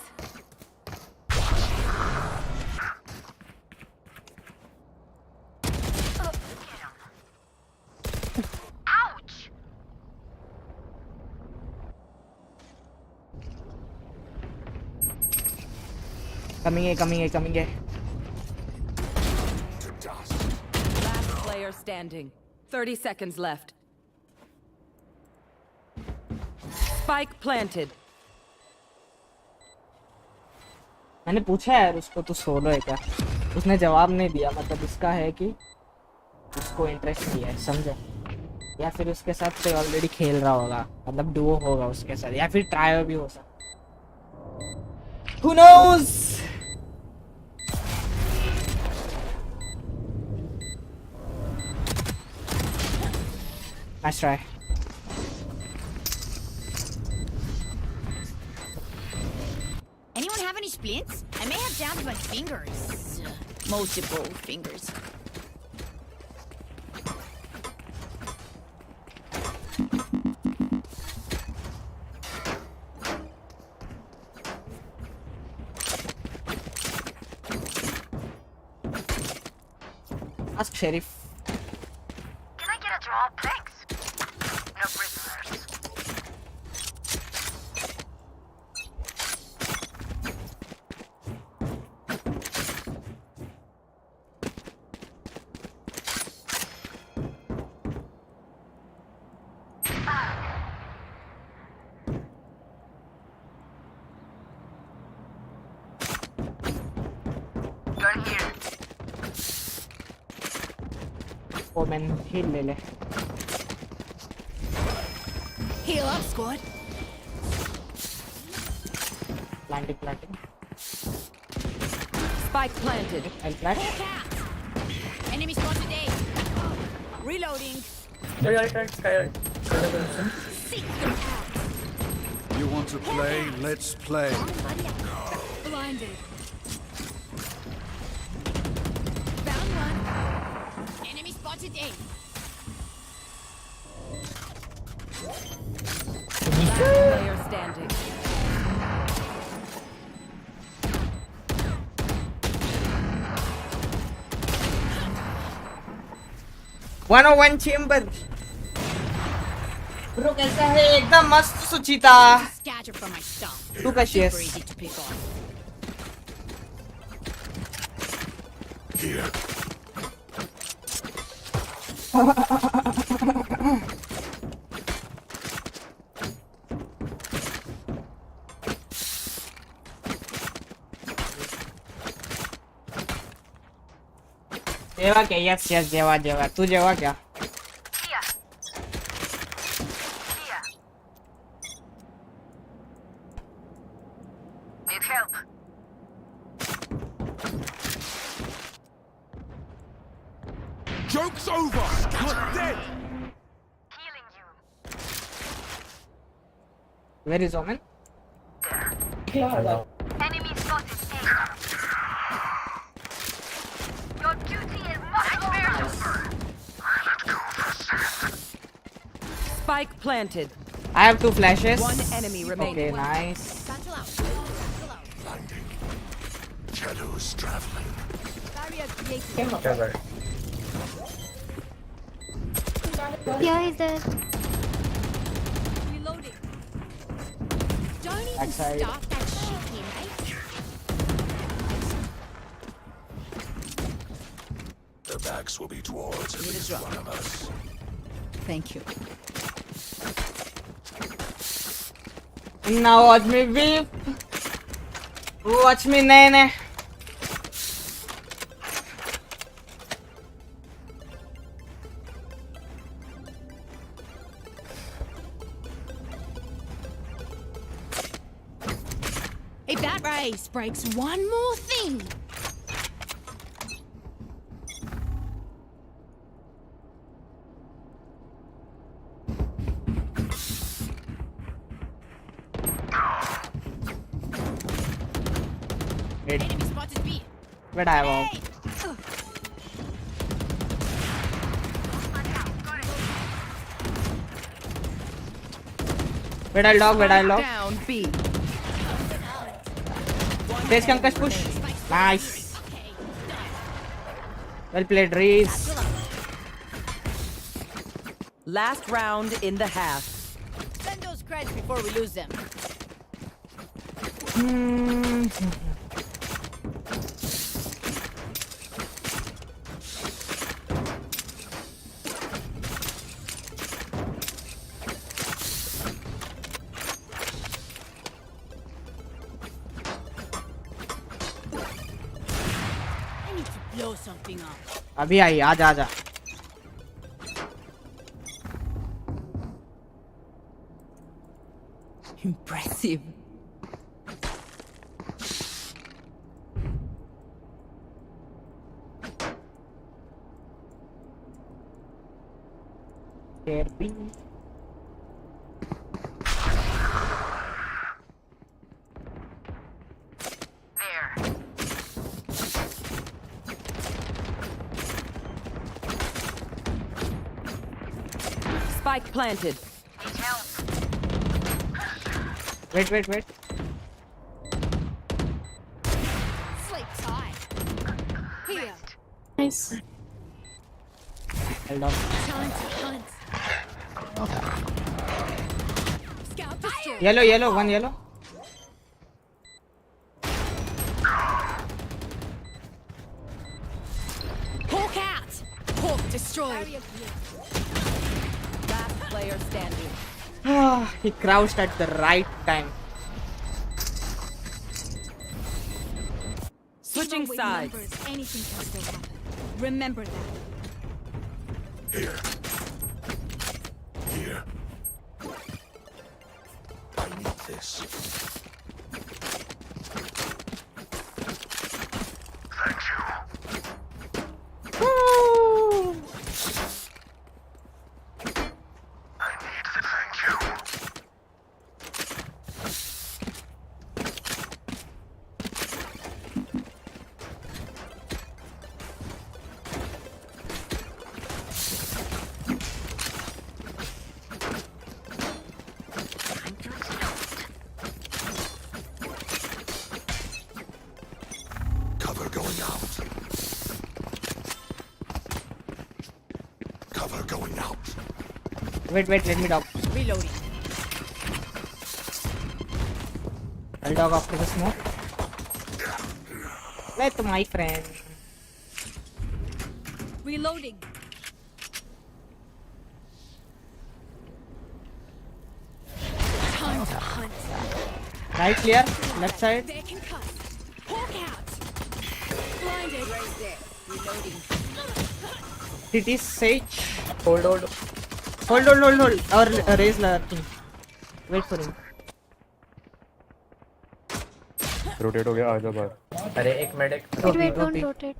Ouch! Coming here. Last player standing. 30 seconds left. Spike planted. मैंने पूछा यार उसको तू solo है क्या, उसने जवाब नहीं दिया। मतलब इसका है कि उसको इंटरेस्ट नहीं है, समझे? या फिर उसके साथ कोई ऑलरेडी खेल रहा होगा, मतलब डुओ होगा उसके साथ, या फिर ट्रायो भी हो सकता। Who knows? Nice try. Anyone have any splints? I may have down to my fingers. Multiple fingers. Ask Sheriff. Can I get a draw? Thanks. No prisoners. Gun here. Oh man, heal ले ले. Heal up, squad. Planting. Spike planted. I'll plant. Hawk out. Enemy spotted A. Reloading. Seek them out. You want to play? Let's play. Blinded. Found one. Enemy spotted A. Last player standing. One chamber. Bro कैसा है? एकदम मस्त सुचिता. Scatter from my stuff. तू कैसी है? Super easy to pick off. जेवा क्या? Yes जेवा. तू जेवा क्या? Need help. Joke's over. You're dead. Healing you. Where is Omen? Enemy spotted A. Your duty is much over. Spike planted. I have 2 flashes. One enemy remaining. Okay, nice. Battle out. Shadows traveling. Barrier created. Yeah, he's dead. Reloading. Don't even Backside. start that shit here, mate. Their backs will be towards at least one of us. Thank you. Now watch me weep. Watch me nene. If that race breaks one more thing. Dead. Enemy spotted B. Where I was. Where I log? Down B. Face concuss push. Nice. Well played, Reese. Last round in the half. Send those creds before we lose them. I need to blow something up. अभी आई आजा आजा Impressive. There. Spike planted. Need help. Wait. Sleep tight. Here. Nice. Hold on. Time to hunt. Scout destroyed. Yellow, one yellow. Hawk out. Hawk destroyed. Last player standing. He crouched at the right time. Switching Even with sides. numbers, anything can still happen. Remember that. Here. I need this. Thank you. I need the thank you. Cover going out. Cover going out. Wait, let me dog. Reloading. I'll dog after the smoke. Let my friend. Reloading. Time to hunt. Right clear, left side. They can cut. Hawk out. Blinded. Right there. Reloading. CT Sage. Hold. Or raise the thing. Wait for him. Rotate हो गया आजा बाहर. अरे एक medic. Wait, don't rotate.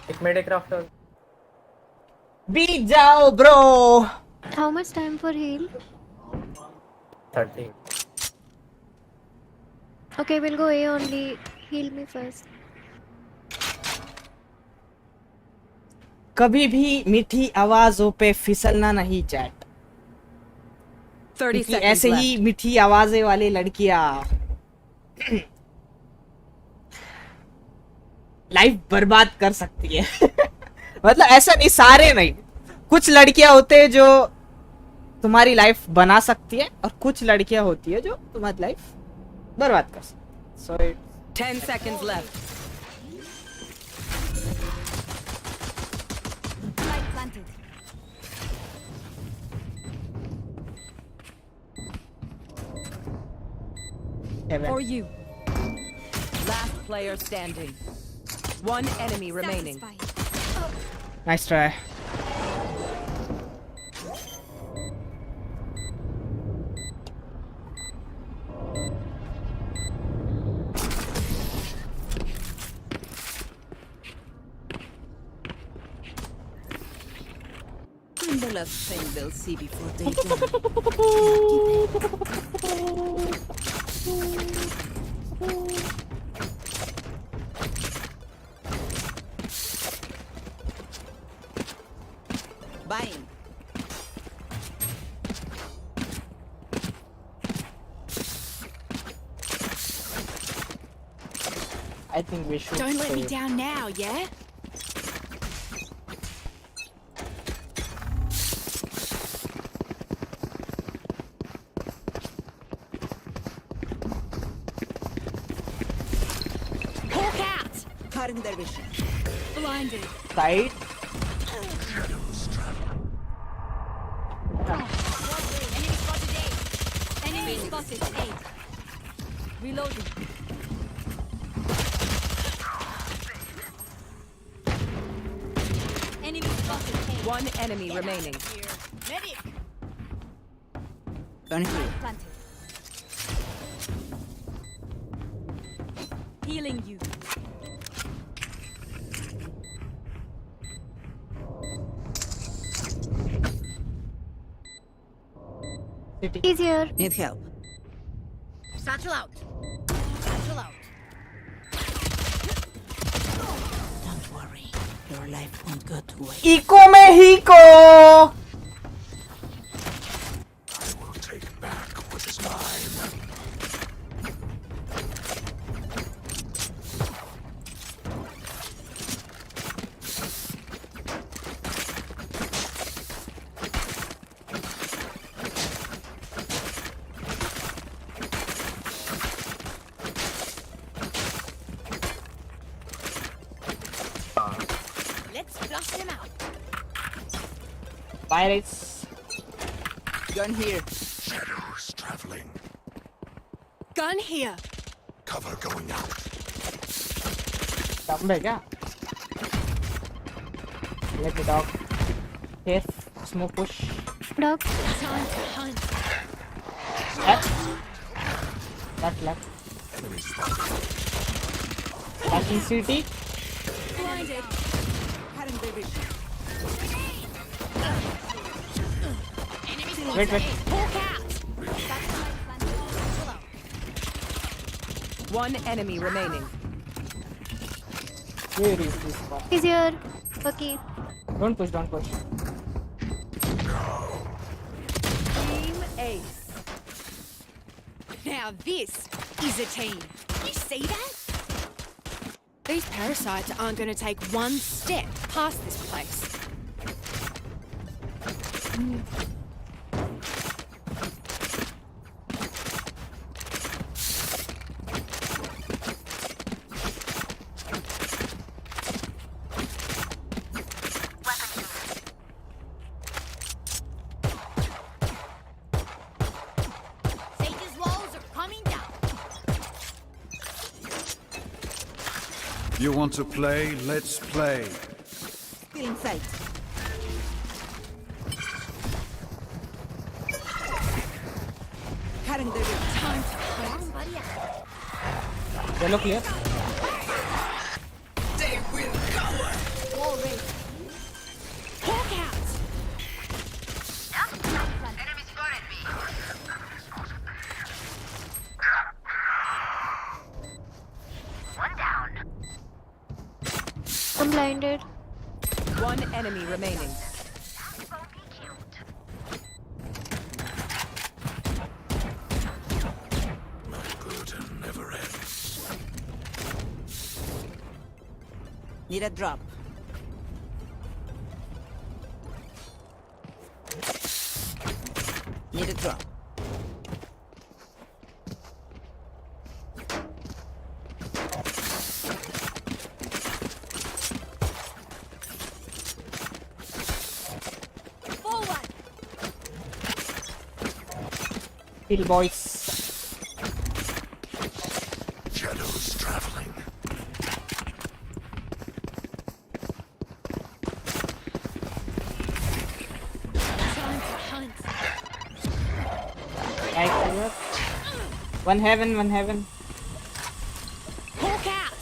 एक medic crafter. Beat जाओ bro. How much time for heal? 30. Okay, we'll go A only. Heal me first. कभी भी मीठी आवाजों पे फिसलना नहीं चैट. 30 seconds ऐसे left. ही मीठी आवाजें वाली लड़कियां लाइफ बर्बाद कर सकती है. मतलब ऐसा नहीं, सारे नहीं, कुछ लड़कियां होते हैं जो तुम्हारी लाइफ बना सकती है और कुछ लड़कियां होती है जो तुम्हारी लाइफ बर्बाद कर सकती है. So 10 seconds left. Light planted. For you. Last player standing. One enemy remaining. Satisfied. nice try. And the last thing they'll see before they die. I think we should. Don't let me save. down now, yeah? Hawk out! Cutting their vision. Blinded. Side. Enemy spotted A. Enemy spotted A. Reloading. Enemy spotted A. One enemy remaining. Medic. Gun here. Planted. Healing you. He's here. Need help. Satchel out. Satchel out. Don't worry. Your life won't go to waste. Eco Mexico. I will take back what is mine. Let's flush them out. Pirates. Gun here. Shadows traveling. Gun here. Cover going out. Dumb है क्या? Let me dog. Here. Smoke push. Dog. Time to hunt. Left. Left. Enemy spotted. Backing CT. Blinded. Cutting their vision. Enemy spotted Wait. A. Hawk out. Satchel out. One enemy remaining. Where is this one? He's here. Okay. Don't push. Team Ace. Now this is a team. You see that? These parasites aren't going to take one step past this place. Sage's walls are coming down. You want to play? Let's play. Still in sight. Cutting their vision. Time to hunt. Yellow clear. Wall ready. Hawk out. Enemy spotted me. One down. I'm blinded. One enemy remaining. My burden never ends. Need a drop. Need a drop. Forward. Kill boys. Shadows traveling. Time to hunt. Right clear. One heaven. Hawk out.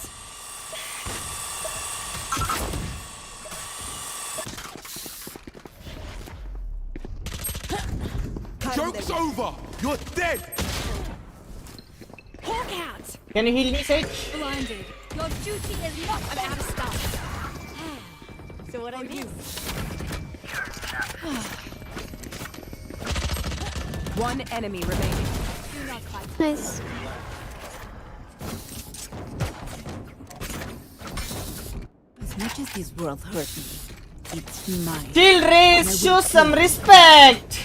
Cutting their vision. Over! You're dead! Hawk out. Can you heal me, Sage? Blinded. Your duty is not about to start. So what I do? One enemy remaining. Do not fight. Nice. much as this world hurt me, it's mine. Chill, Race. Show some respect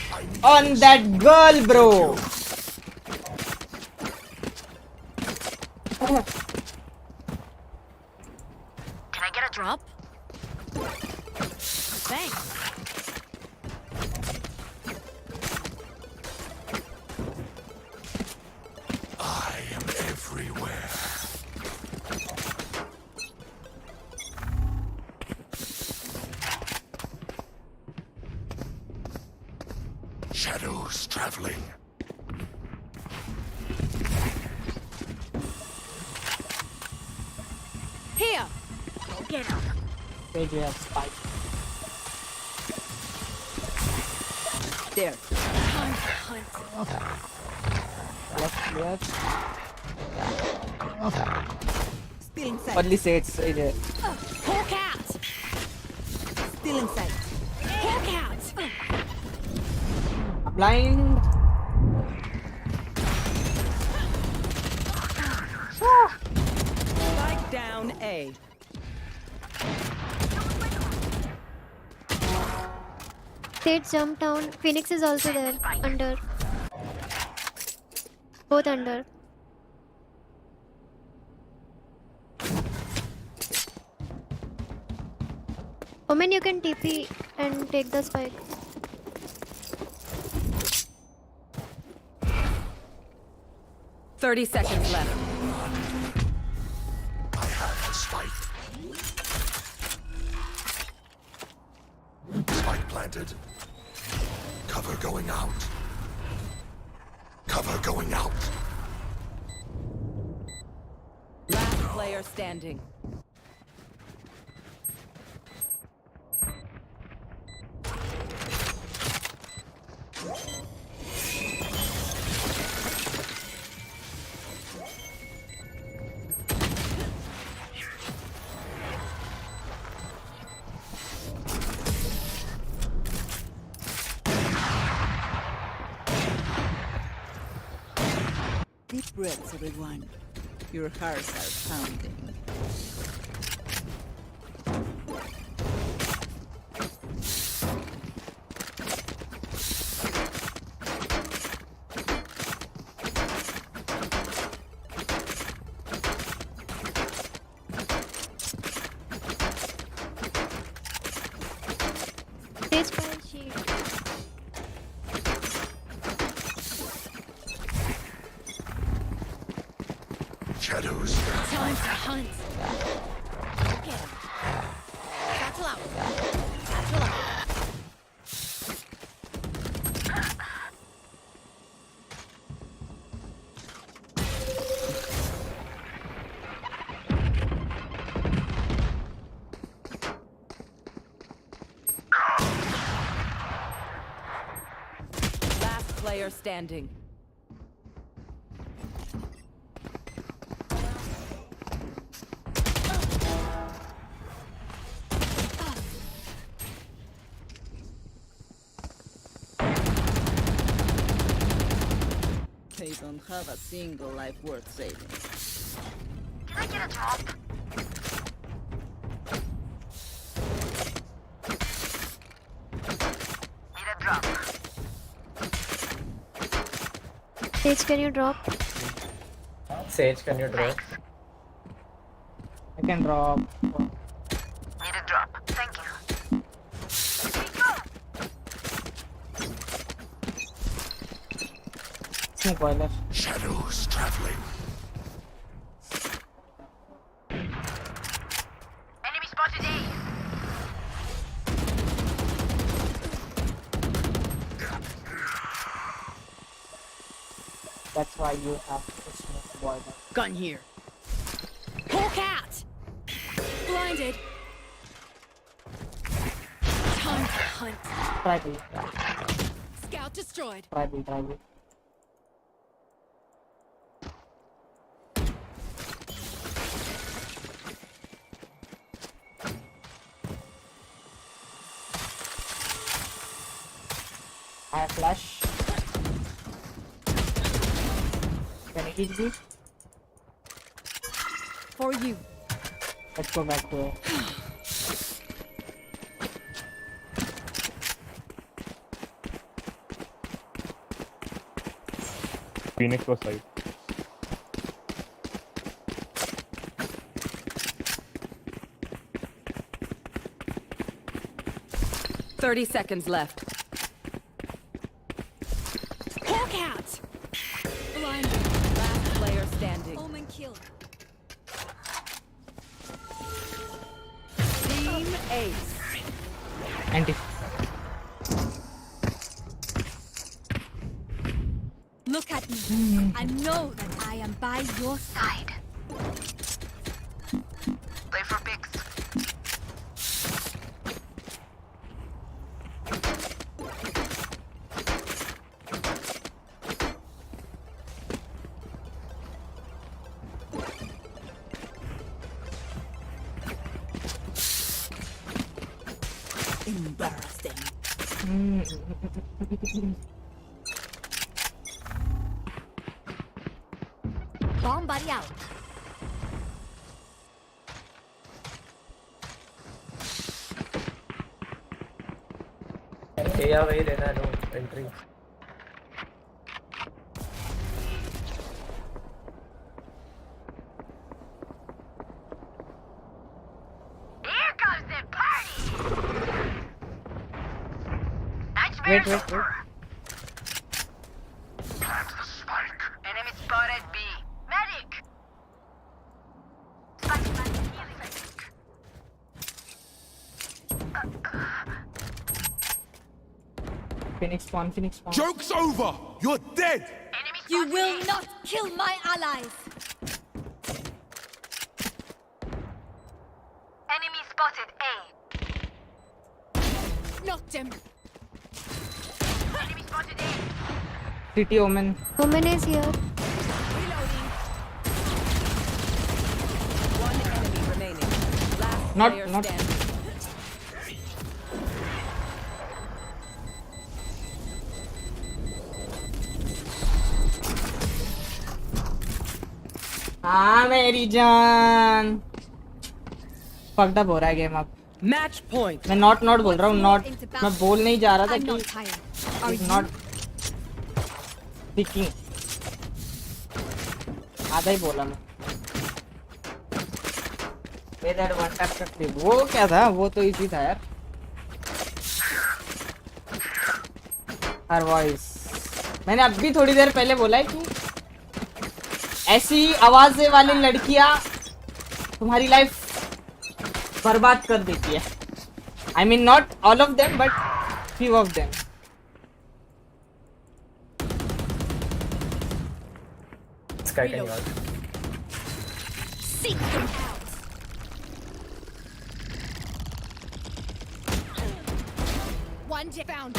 on that girl, bro. Can I get a drop? Thanks. I am everywhere. Shadows traveling. Here. Go get him. Wait, we have spike. There. Time to hunt. Left clear. Still inside. Only say it's Hawk out. Still inside. Hawk out. blind. Spike down A. Stage jump down. Phoenix is also there. Under. Both under. Omen, you can TP and take the spike. $30 seconds left. I have the spike. Spike planted. Cover going out. Cover going out. Last player standing. Deep breaths, everyone. Your hearts are pounding. Stage 5 shield. Shadows. Time to hunt. Get him. Satchel out. Satchel out. Last player standing. They don't have a single life worth saving. Can I get a drop? Need a drop. Stage, can you drop? Sage, can you draw? I can drop. Need a drop. Thank you. Here we go. Smoke boiler. Shadows traveling. Enemy spotted A. That's why you have to smoke boiler. Gun here. Hawk out. Blinded. Time to hunt. Try to. Scout destroyed. Try to. I have flash. Can you hit me? For you. Let's go back to Phoenix was side. Seconds left. Hawk out! Blind. Last player standing. Omen killed. Team Ace. Anti. Look at me. I know that I am by your side. Play for picks. Embarrassing. Bomb buddy out. Yeah, वही रहना no entry. Here comes the party. Wait. Plant the spike. Enemy spotted B. Medic. Spike healing. Phoenix spawn. Joke's over! You're dead! Enemy You spotted will A. not kill my allies. Enemy spotted A. Knocked him. Enemy spotted A. City Omen. Woman is here. Reloading. One enemy remaining. Last Not- player not- standing. हाँ मेरी जान. Fucked up हो रहा है game अब. Match point. मैं not बोल रहा हूँ. नॉट मैं बोल नहीं जा रहा था I'm कि not tired. Are is you? Not speaking. आधा ही बोला मैं. दैट वन टैप करते वो क्या था? वो तो इजी था यार. हर वॉइस मैंने अभी थोड़ी देर पहले बोला है कि ऐसी आवाज़ वाली लड़कियां तुम्हारी लाइफ बर्बाद कर देती है. I mean not all of them but few of them. Kiting out. Seek them out. One found.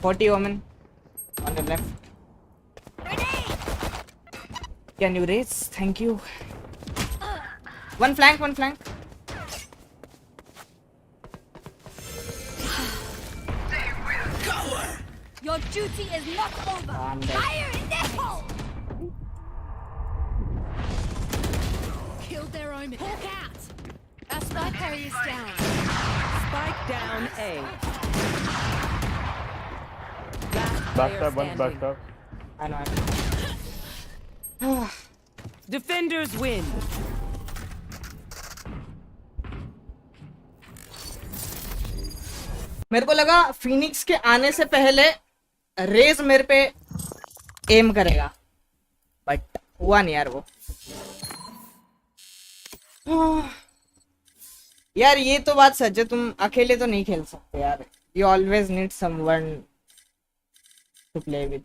40 women on the left. Can you raise? Thank you. One flank. Your duty is not over. I'm dead. Fire in the hole. Kill their own. Hawk out. Our spike carrier is down. Spike down A. Backstab, one backstab. I know. Defenders win. मेरे को लगा Phoenix के आने से पहले raise मेरे पे M करेगा बट हुआ नहीं यार वो. यार ये तो बात सच है. तुम अकेले तो नहीं खेल सकते यार. You always need someone to play with.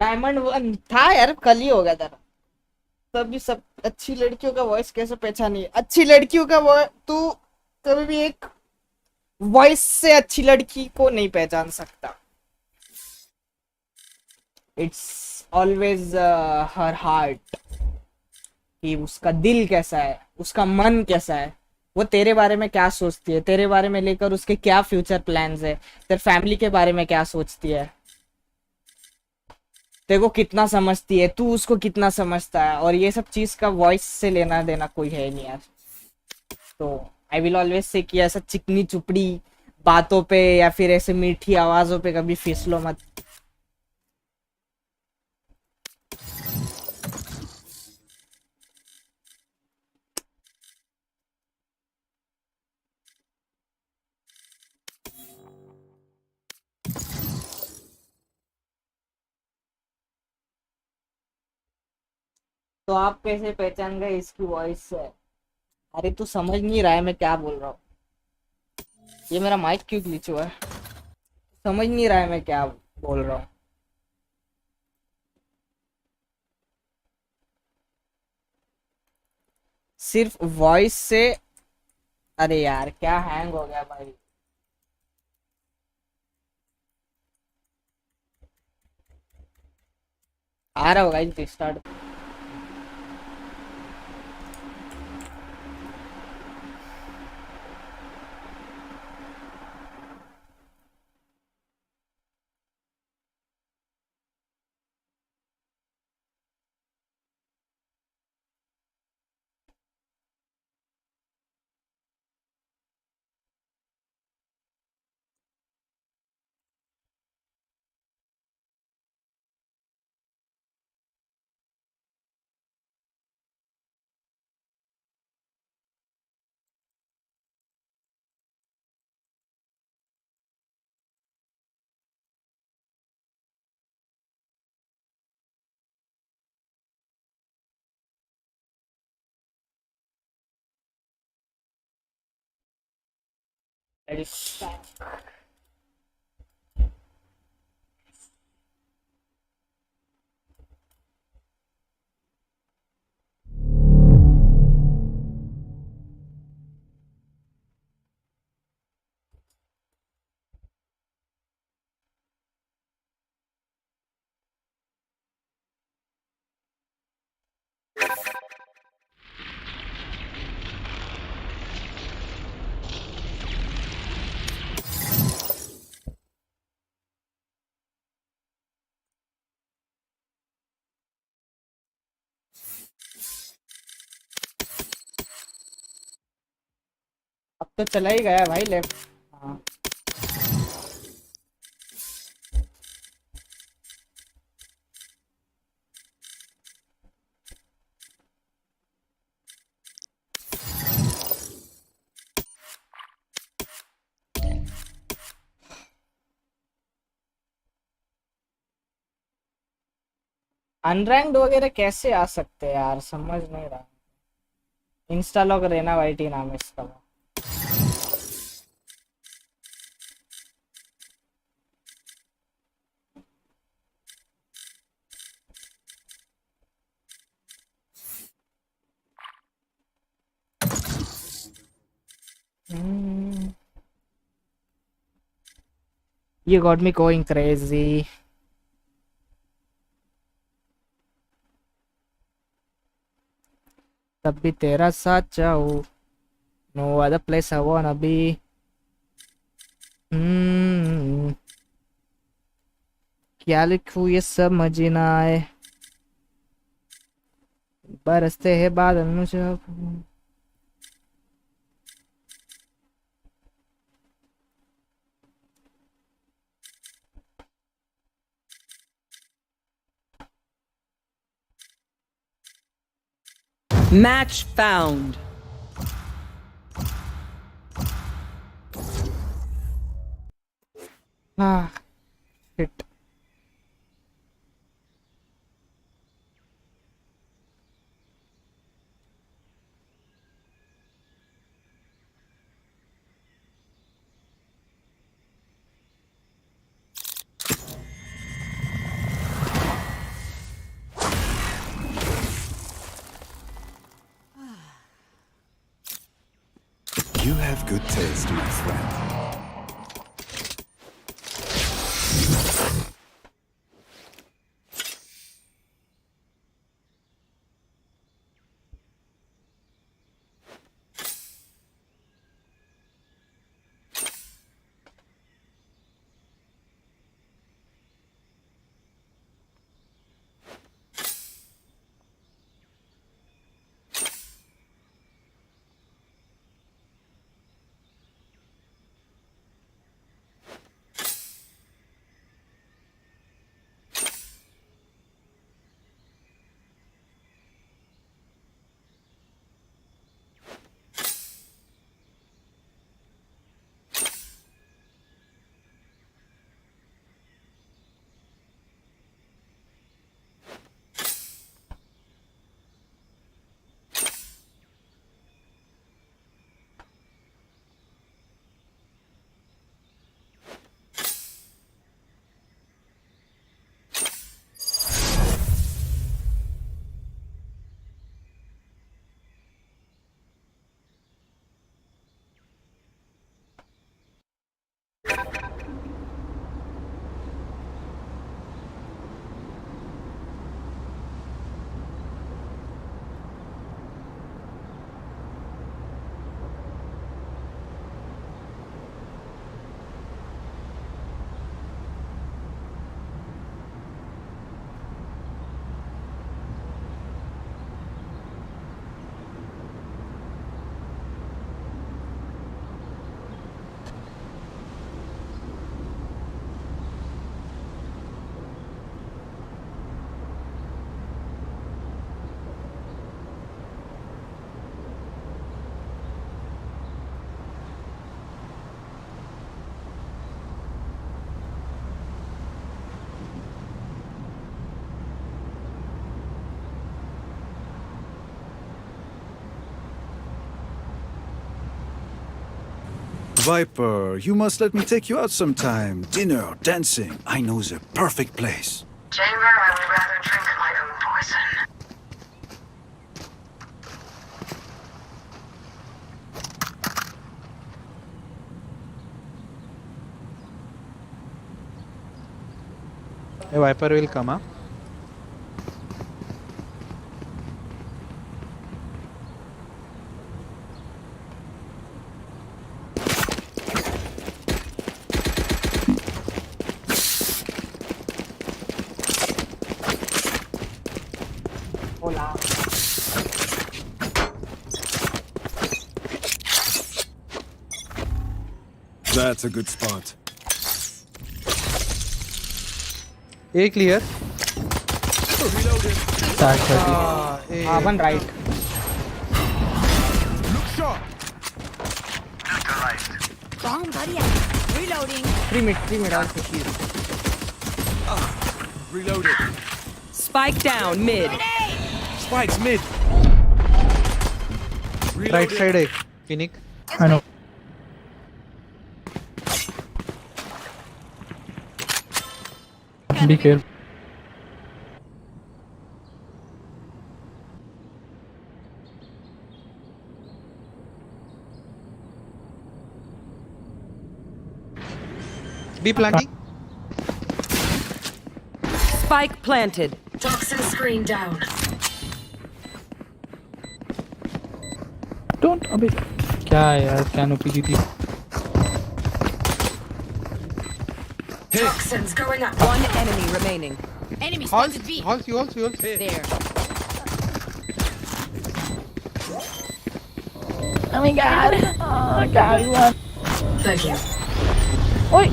Diamond 1 था यार. कल ही हो गया था. तभी सब अच्छी लड़कियों का वॉइस कैसे पहचानिए? अच्छी लड़कियों का वॉइस तू कभी भी एक वॉइस से अच्छी लड़की को नहीं पहचान सकता. इट्स ऑलवेज हर हार्ट, कि उसका दिल कैसा है, उसका मन कैसा है, वो तेरे बारे में क्या सोचती है, तेरे बारे में लेकर उसके क्या फ्यूचर प्लान्स है, तेरे फैमिली के बारे में क्या सोचती है, तेरे को कितना समझती है, तू उसको कितना समझता है, और ये सब चीज का वॉइस से लेना देना कोई है नहीं यार. तो आई विल ऑलवेज से कि ऐसा चिकनी चुपड़ी बातों पे या फिर ऐसे मीठी आवाजों पे कभी फिसलो मत. तो आप कैसे पहचान गए इसकी वॉइस से? अरे तू समझ नहीं रहा है मैं क्या बोल रहा हूँ. ये मेरा माइक क्यों ग्लिच हुआ है? समझ नहीं रहा है मैं क्या बोल रहा हूँ. सिर्फ वॉइस से. अरे यार क्या हैंग हो गया भाई. आ रहा होगा स्टार्ट. अब तो चला ही गया भाई लेफ्ट. हाँ अनरैंक्ड वगैरह कैसे आ सकते हैं यार, समझ नहीं रहा. इंस्टा लॉग रेना वाइटी नाम है इसका. You got me going crazy. तब भी तेरा साथ चाहूँ. No other place I wanna be. क्या लिखूँ ये समझ ना आए. बरसते हैं बादल मुझे. Match found. हाँ shit. You have good taste, my friend. Viper, you must let me take you out sometime. Dinner, dancing. I know the perfect place. Chamber, I would rather drink my own poison. A Viper will come, huh? Hola. That's a good spot. A clear. Start 30. One right. Look sharp. Wrong, buddy. Reloading. 3 mid also. Reloaded. Spike down mid. Spikes mid. Right side A. Phoenix. I know. Be careful. Be planting. Spike planted. Toxin screen down. Don't अबे क्या है यार canopy दी थी Toxins going up. One enemy remaining. Enemy spotted B. Halt, you also. There. Oh my god. Oh god, one. Thank you. ओए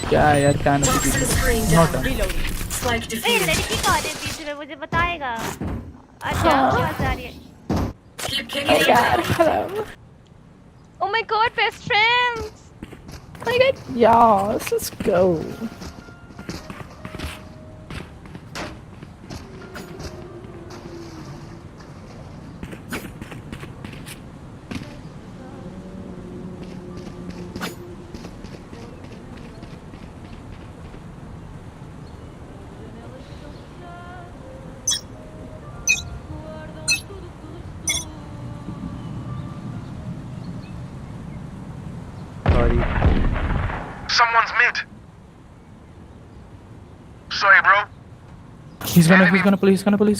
क्या है यार canopy the Toxin screen Not down. Reloading. Spike A defused. लड़की कौन है पीछे में मुझे बताएगा अच्छा आवाज आ रही है Keep kicking it down. hello Oh my god best friends oh my god yeah let's go Someone's mid. Sorry, bro. He's gonna pull.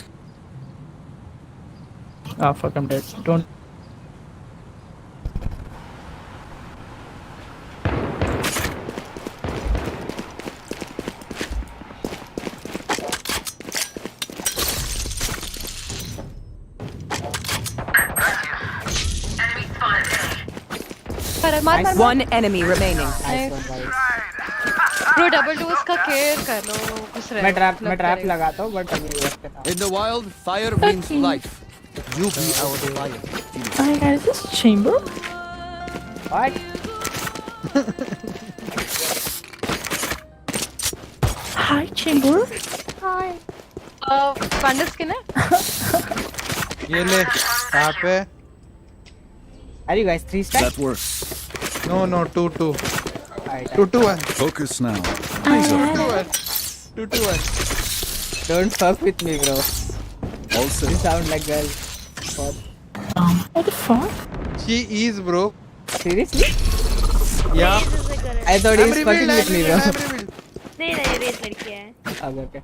Ah, fuck, I'm dead. Don't. One enemy remaining. Bro, double dose का care कर लो. घुस रहे. मैं trap लगाता हूँ but अभी वक्त था. In the wild, fire means life. You be our fire. Hi guys, this is Chamber. What? Hi Chamber. Hi. Panda skin है? ये ले कहाँ पे? Are you guys 3 stacks? That works. No, 2-2. 2-1. Focus now. 2-1. Don't fuck with me, bro. Also, You sound like girl. What the fuck? She is, bro. Seriously? Yeah. I thought he was fucking with me, bro. नहीं नहीं race लड़की है. Okay.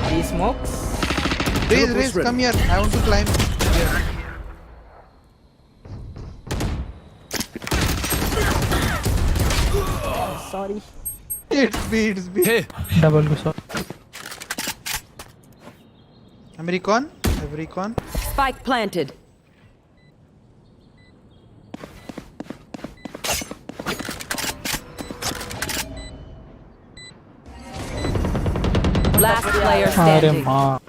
He smokes. Raise, come here. I want to climb. Here. Sorry. It's B. Hey. Double go shot. Recon. Spike planted. Last player अरे standing. माँ.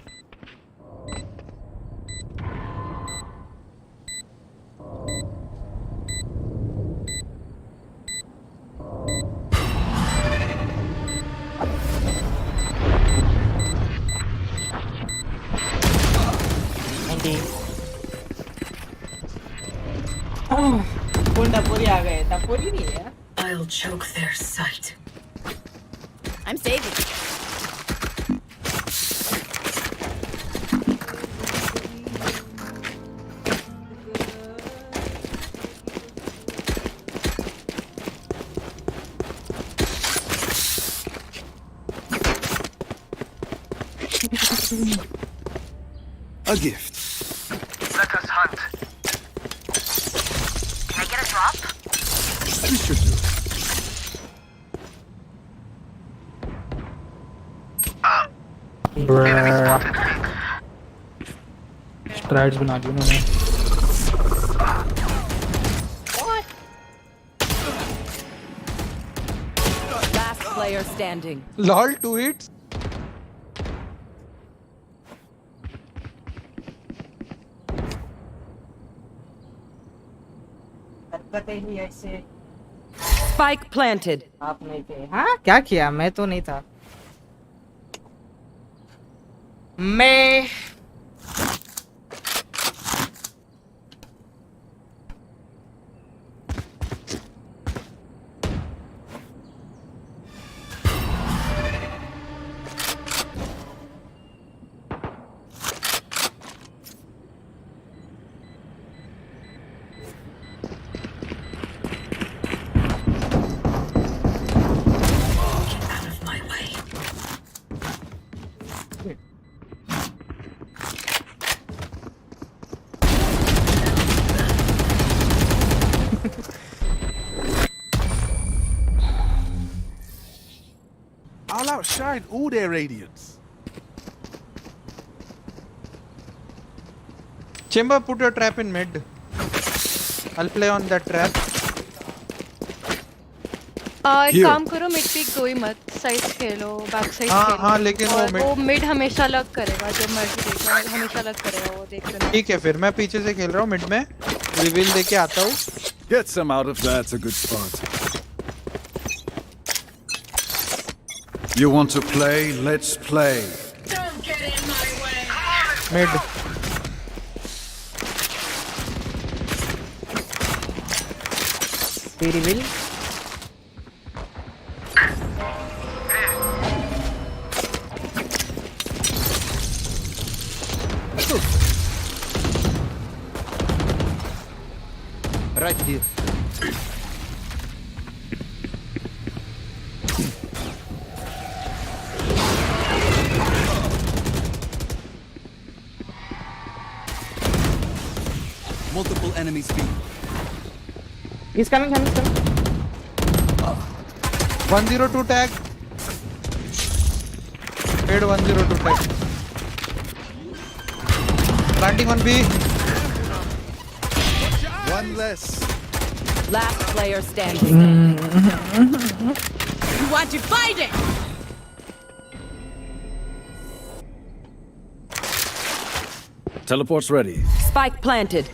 टपोरी आ गए. टपोरी नहीं है. I'll choke their sight. I'm saving. a gift. Let us hunt. Can I get a drop? We should do. Strides बना दी उन्होंने. Last player standing. LOL 2 hits. ही ऐसे. Spike planted. आप नहीं थे. हाँ क्या किया? मैं तो नहीं था. मैं I'll outshine all their radiance. Chamber, put your trap in mid. I'll play on that trap. एक काम करो, मिड पिक दो ही मत, साइड खेलो, बैक साइड खेलो. हाँ लेकिन वो मिड हमेशा लग करेगा, जब मर्जी देखो हमेशा लग करेगा, वो देख लेना. ठीक है, फिर मैं पीछे से खेल रहा हूँ, मिड में रिवील देके आता हूँ. Get some out of that's a good spot. You want to play? Let's play. Don't get in my way. Mid. reveal. Multiple enemies B. He's coming. 102 tag. Paid 102 tag. Planting on B. One less. Last player standing. You want to fight it? Teleport's ready. Spike planted.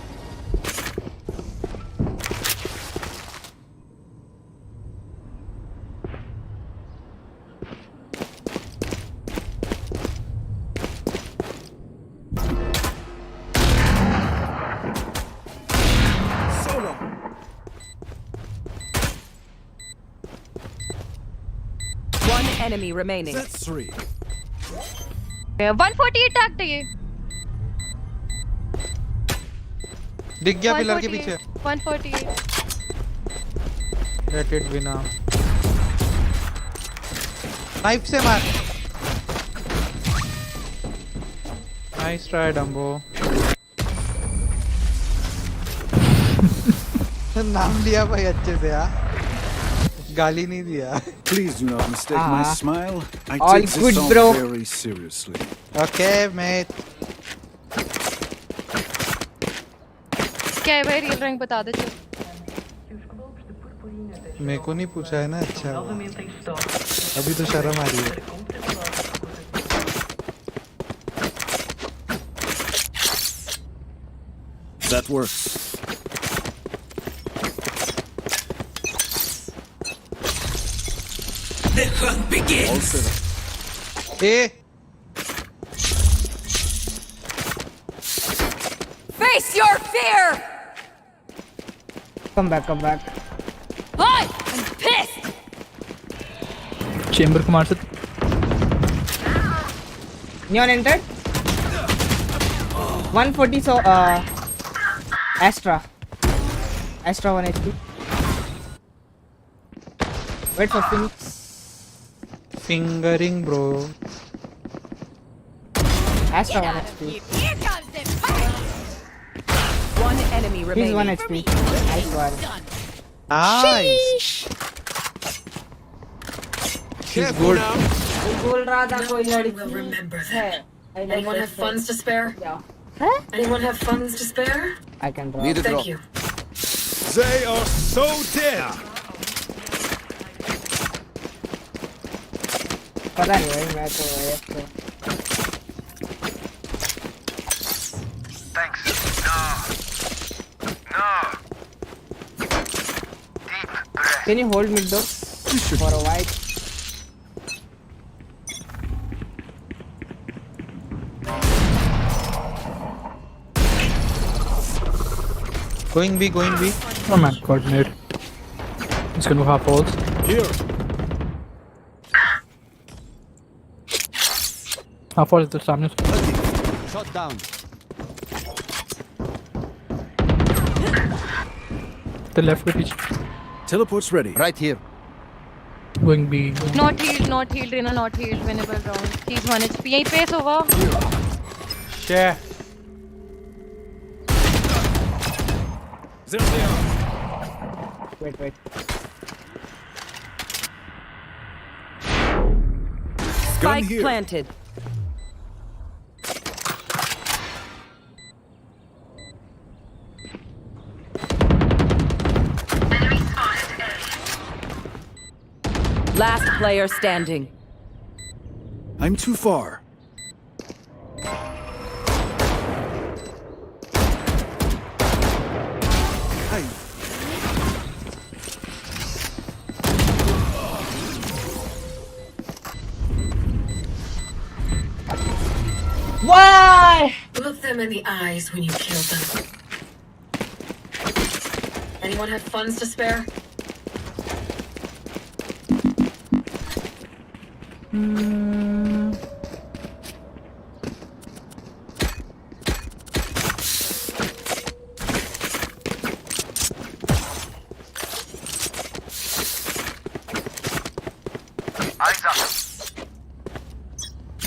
One enemy remaining. That's 3. 148 tag थे ये. दिख गया pillar के पीछे. 148. Let it be now. Knife से मार. Nice try, Dumbo. नाम लिया भाई अच्छे से यार. गाली नहीं दिया. Please do not mistake my smile. I All take good, this all bro. very seriously. Okay, mate. क्या है भाई रियल रैंक बता दे चल. मेरे को नहीं पूछा है ना. अच्छा अभी तो शर्म आ रही है. That works. The hunt begins. All set up. Hey. Face your fear! Come back. I'm pissed! Chamber को मार सकते. Neon entered. 140 so Astra 1 HP. Wait for Phoenix. Fingering, bro. Astra 1 HP. Here comes the One enemy He's remaining. 1 HP. Nice one. Nice. He's good. बोल रहा था कोई लड़की है. Anyone have funds to spare? Anyone have funds to spare? I can draw. Need a Thank drop. you. They are so dead. पता नहीं भाई मैं तो Thanks. No. Deep breath. Can you hold mid door for a while? Going B. Oh man, god mid. He's gonna go half walls. Here. Half wall is the सामने. Shot down. The left के पीछे. Teleport's ready. Right here. Going B. Not healed, Rina, not healed. Winnable round. He's 1 HP. यहीं पे होगा. Yeah. There they are. Wait. Spike here. planted. Last player standing. I'm too far. Why? Look them in the eyes when you kill them. Anyone have funds to spare?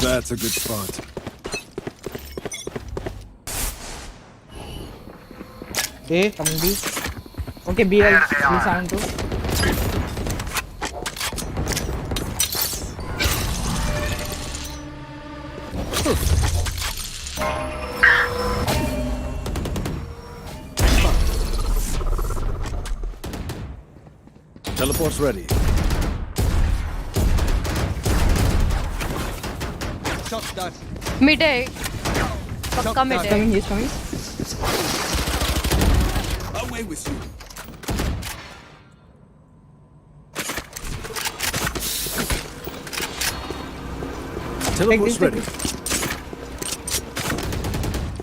That's a good spot. A from B. Okay, B sound too. Teleport's ready. Mid है पक्का mid है He's coming. Away with you. Teleport's ready.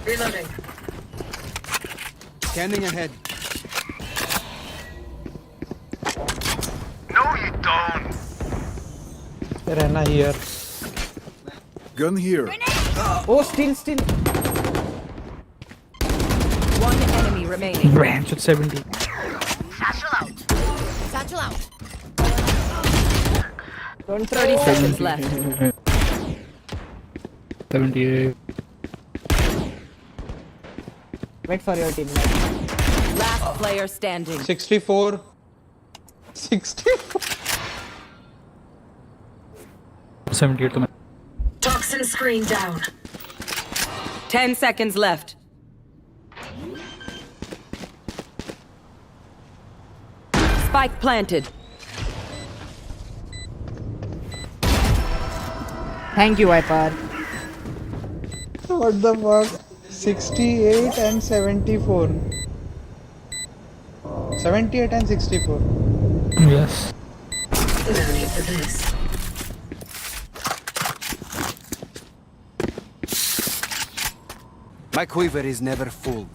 Reloading. Scanning ahead. No, you don't. रहना here. Gun here. Oh, still. One enemy remaining. Branch at 70. Satchel out. Don't 30 seconds left. 78. Wait for your team. Last player standing. 64. 64. 78 to Toxin screen down. 10 seconds left. Spike planted. Thank you, Viper. What the fuck? 68 and 74. 78 and 64. Yes. No need for this. My quiver is never full.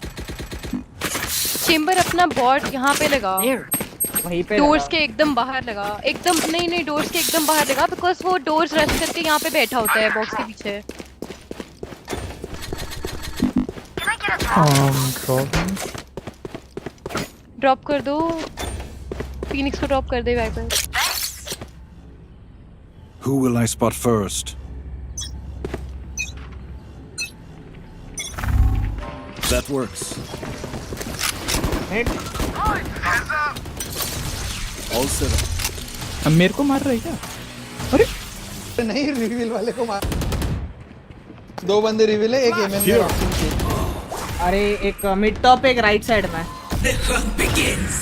Chamber अपना bot यहाँ पे लगा वहीं पे doors के एकदम बाहर लगा एकदम नहीं डोर्स के एकदम बाहर लगा बिकॉज वो डोर्स रश करके यहाँ पे बैठा होता है बॉक्स के पीछे ड्रॉप कर दो फीनिक्स को ड्रॉप कर दे wiper Who will I spot first? That works. All set up. अब मेरे को मार रहा है क्या? अरे नहीं रिवील वाले को मार. दो बंदे रिवील है एक एमएन में. अरे एक मिड टॉप एक राइट साइड में. The hunt begins.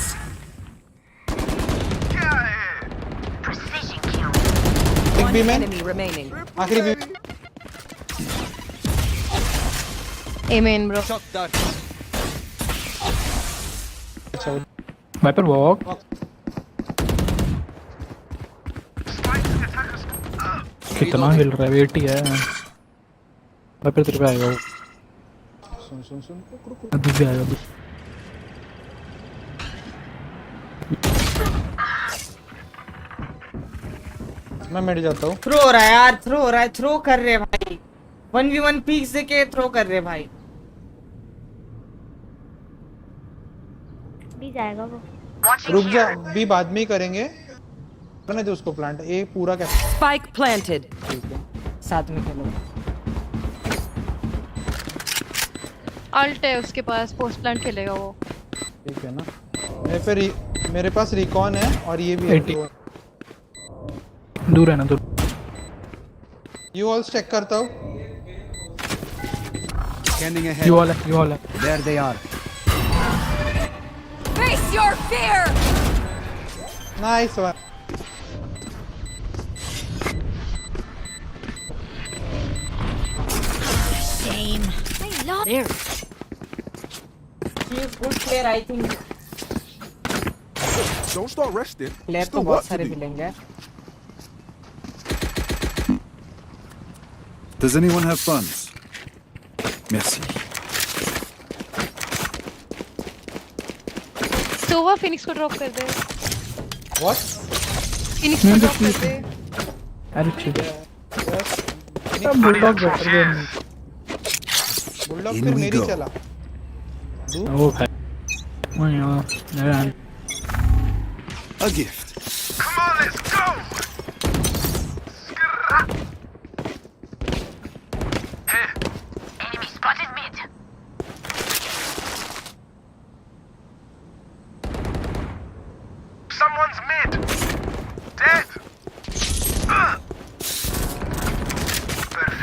एक भी मैन. Enemy remaining. आखिरी भी. एमेन ब्रो वाइपर वॉक. कितना हिल रहा है 80 है. वाइपर तेरे पे आएगा वो. सुन अभी भी आएगा. मैं मिट जाता हूँ. थ्रो हो रहा है यार थ्रो कर रहे भाई 1v1 पीक्स देके थ्रो कर रहे भाई. भी जाएगा वो रुक जा भी बाद में ही करेंगे. करने दे उसको प्लांट. ए पूरा क्या Spike planted. साथ में खेलो. अल्ट है उसके पास पोस्ट प्लांट खेलेगा वो. ठीक है ना. मेरे पास रिकॉन है और ये भी है. दूर है ना दूर. यू ऑल चेक करता हूँ. Scanning ahead. You all है. There they are. Face your fear. Nice one. Shame. I love there. She is good player I think. Don't start resting. Player तो बहुत सारे मिलेंगे. Does anyone have funds? Merci. Sova Phoenix को drop कर दे. What? Phoenix को drop कर दे. अरे ठीक है. Bulldog better than. बुलडॉग फिर मेरी चला. ओ भाई. A gift. Come on, let's go. Someone's mid. Dead.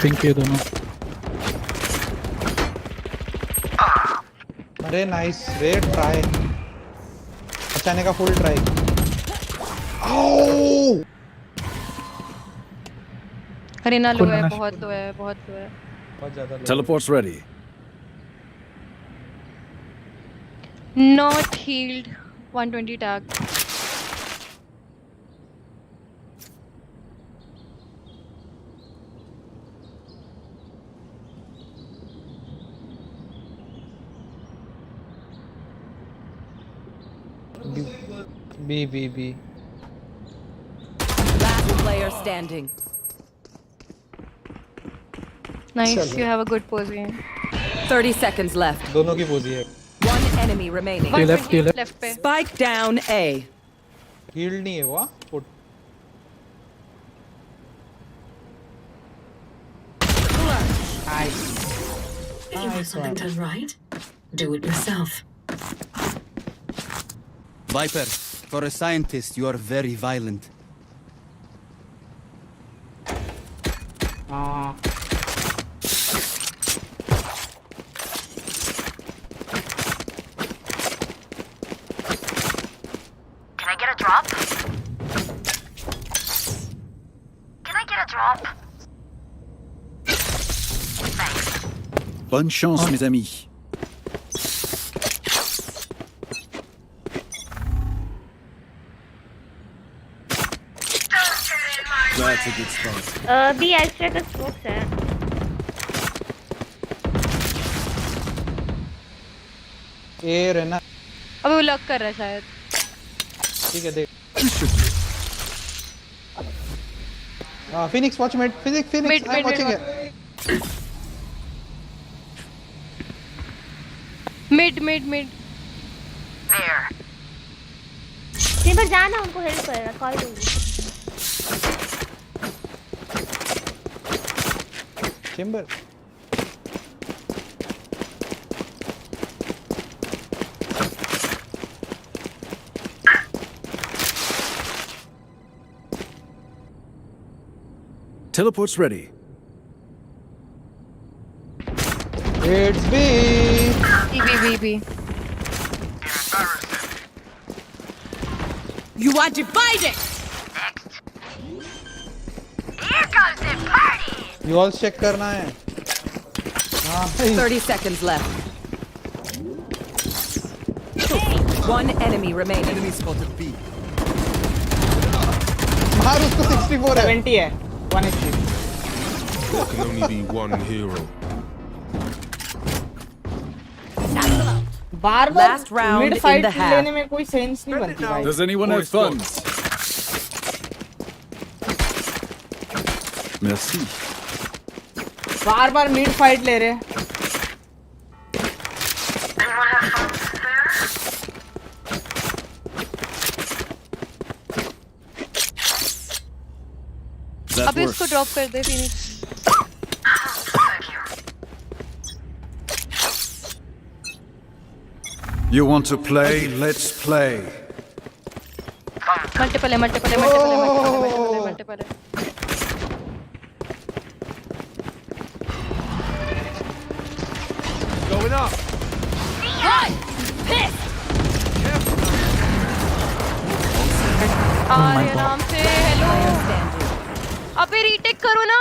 Pink ये दोनों अरे नाइस रे ट्राई बचाने का फुल ट्राई करीना लो है, बहुत लो है, बहुत लो है, बहुत ज्यादा Teleport's ready. not healed 120 tag. B. Last player standing. Nice, you have a good pose game. 30 seconds left. दोनों की पोजी है. One enemy remaining. left पे. Spike down A. हील्ड नहीं है वो. Put. You want something done right? Do it yourself. Viper, for a scientist, you are very violent. Can I get a drop? Can I get a drop? Thanks. Bonne chance, mes amis. That's a good spot. B extra का smokes है. A रहना. अबे वो lock कर रहा है शायद. ठीक है देख. Phoenix watch mid. Phoenix. I'm watching it. Mid. There. सिंबर जाना, उनको हेल्प करेगा, कॉल दूंगी. Chamber. Teleport's ready. It's B. B. You are divided. Here comes the party. You all check करना है. 30 seconds left. One enemy remaining. Enemy spotted B. मार उसको 64 है. 70 है. 1 HP. There can only be one hero. Bar Last round mid in fight the half. लेने में कोई sense नहीं बनती भाई. Does anyone have funds? Merci. Bar mid fight ले रहे. Anyone have phones there? That अबे इसको works. ड्रॉप कर दे Phoenix. Thank you. You want to play? Let's play. Multiple है. Going up. आराम से. हेलो. अबे रीटेक करो ना.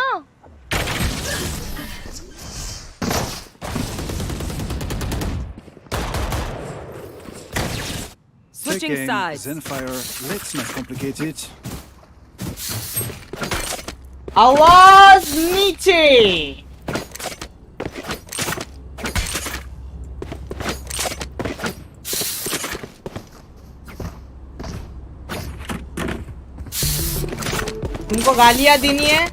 Switching sides. Zenfire, let's not complicate it. आवाज नीचे. तुमको गालियां देनी है.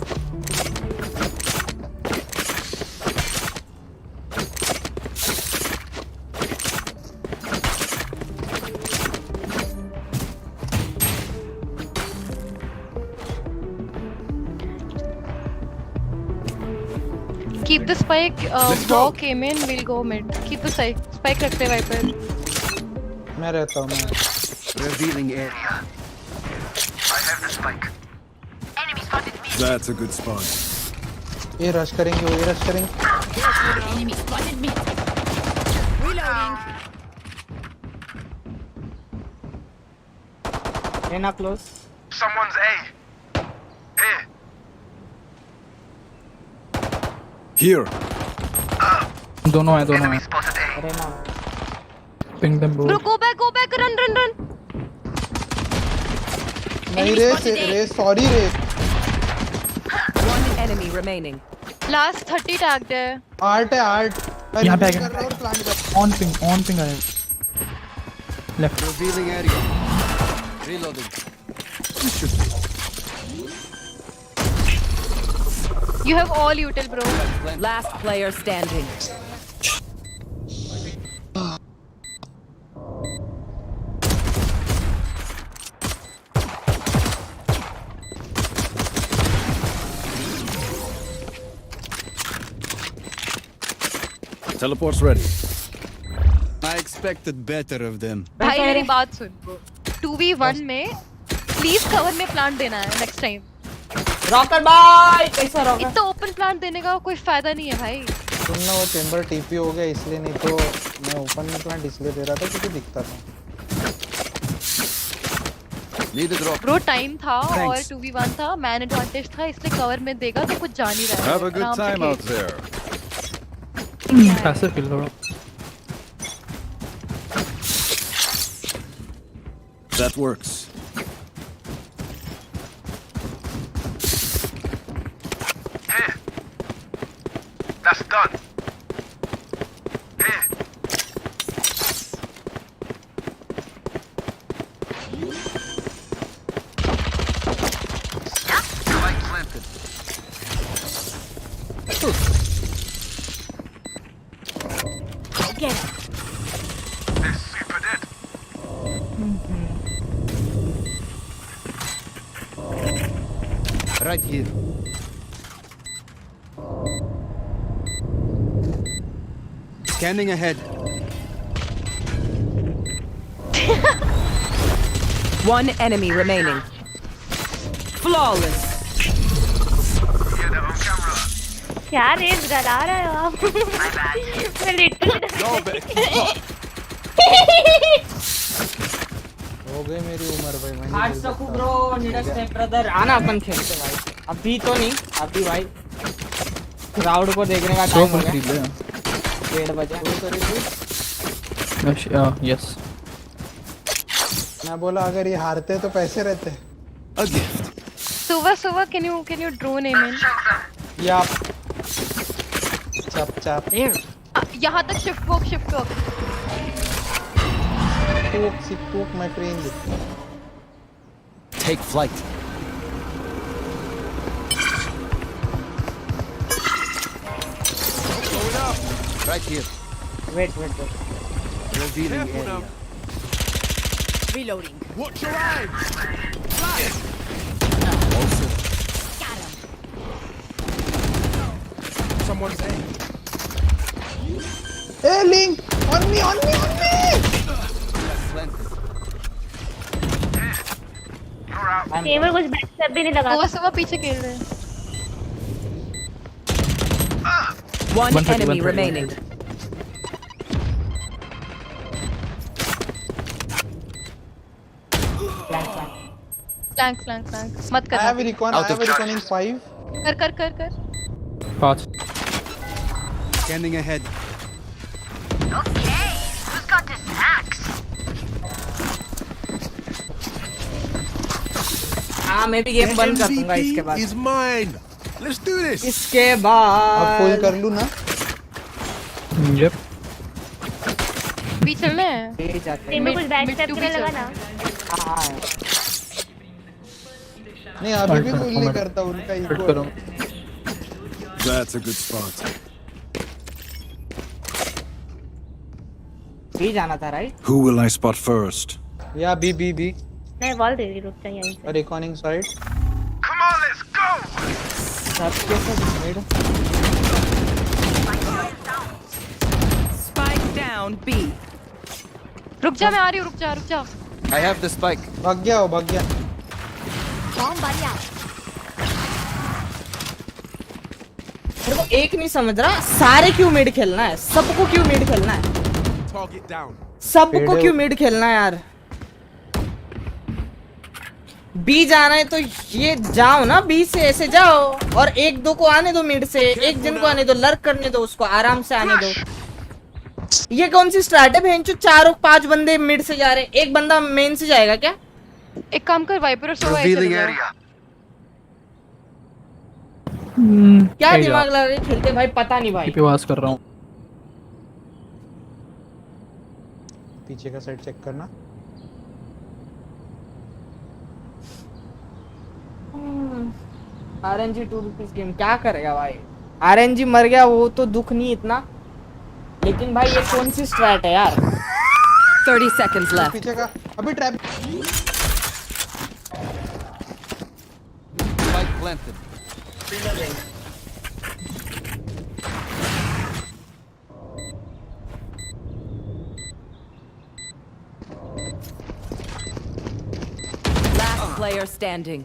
Keep the spike. Walk came in. We'll go mid. Keep the spike. Spike रखते Viper. मैं रहता हूँ मैं. Revealing area. I have the spike. Enemy spotted me. That's a good spot. ये रश करेंगे, ये रश करेंगे. Enemy spotted me. Reloading. Reyna close. Someone's A. Here. Here. दोनों है, दोनों है. Spotted A. Reyna. Ping them both. Bro, go back, run. नहीं रे, सॉरी रे. One enemy remaining. Last 30 tagged है. आर्ट है, आर्ट. यहाँ पे आ गया. कर रहा हूँ और प्लान कर. On ping आया. Left. Revealing area. Reloading. You have all util, bro. Last player standing. Teleport's ready. I expected better of them. भाई मेरी बात सुन. 2v1 में प्लीज कवर में प्लांट देना है नेक्स्ट टाइम. रॉकर भाई कैसा रॉकर? इतना ओपन प्लांट देने का कोई फायदा नहीं है भाई. सुनना, वो चेंबर टीपी हो गया इसलिए, नहीं तो मैं ओपन में प्लांट इसलिए दे रहा था क्योंकि दिखता था. Need a drop. Bro time था और 2v1 था, मैन एडवांटेज था, इसलिए कवर में देगा तो कुछ जान ही रहा है. Have a good time out there. पैसे किल करो. That works. Here. That's done. Here. Spike planted. Get it. They're super dead. Right here. Scanning ahead. One enemy remaining. Flawless. You're the on camera. क्या race गला रहे हो आप? मैं हो गई मेरी उम्र भाई. मैं हार्ट सकू ब्रो, नीडस टेप ब्रदर. आना अपन खेलते भाई. अभी तो नहीं, अभी भाई क्राउड को देखने का टाइम हो गया. 1:30 बजे. Yes. मैं बोला अगर ये हारते तो पैसे रहते. A gift. सुबह can you drone aim in? या चप. यहाँ तक shift walk. Took my friend. Take flight. Going up. Right here. Wait. Revealing area. Reloading. Watch your eyes. Got him. Someone's aim. Hey, Link! On me! Gamer कुछ back step भी नहीं लगा. सुबह पीछे खेल रहे हैं. One enemy remaining. Flank. मत कर. I have recon in 5. कर. Pass. Scanning ahead. Okay. Who's got this axe? हाँ मैं भी गेम बंद कर दूंगा इसके बाद. Is mine. Let's do this. इसके बाद अब फुल कर लूँ ना. Yep. भी चलने हैं. जाते में कुछ बैक स्टेप करने लगा ना. नहीं अभी भी फुल नहीं करता उनका eco. That's a good spot. भी जाना था right. Who will I spot first? या बी. मैं वॉल दे रही रुक जा यहीं से. Reconning side. Come on, let's go. Spike down B. रुक जा मैं आ रही हूँ. रुक जा. I have the spike. भाग गया वो, भाग गया. Bomb buddy out. मेरे को एक नहीं समझ रहा, सारे क्यों मिड खेलना है? सबको क्यों मिड खेलना है? Target down. सबको क्यों मिड खेलना है यार? बी जाना है तो ये जाओ ना, बी से ऐसे जाओ और एक दो को आने दो मिड से, एक जन को आने दो, लर्क करने दो उसको, आराम से आने दो. ये कौन सी स्ट्रैट है? भेंचो 4-5 बंदे मिड से जा रहे हैं, एक बंदा मेन से जाएगा क्या? एक काम कर, वाइपर और सोवा ऐसे चले जाओ. क्या दिमाग लगा के खेलते भाई, पता नहीं भाई. आवाज कर रहा हूँ. पीछे का साइड चेक करना. RNG 2 रुपीस गेम क्या करेगा भाई? RNG मर गया वो तो दुख नहीं इतना, लेकिन भाई ये कौन सी स्ट्रैट है यार? 30 seconds left. पीछे का अभी trap. Spike planted. Reloading. Last player standing.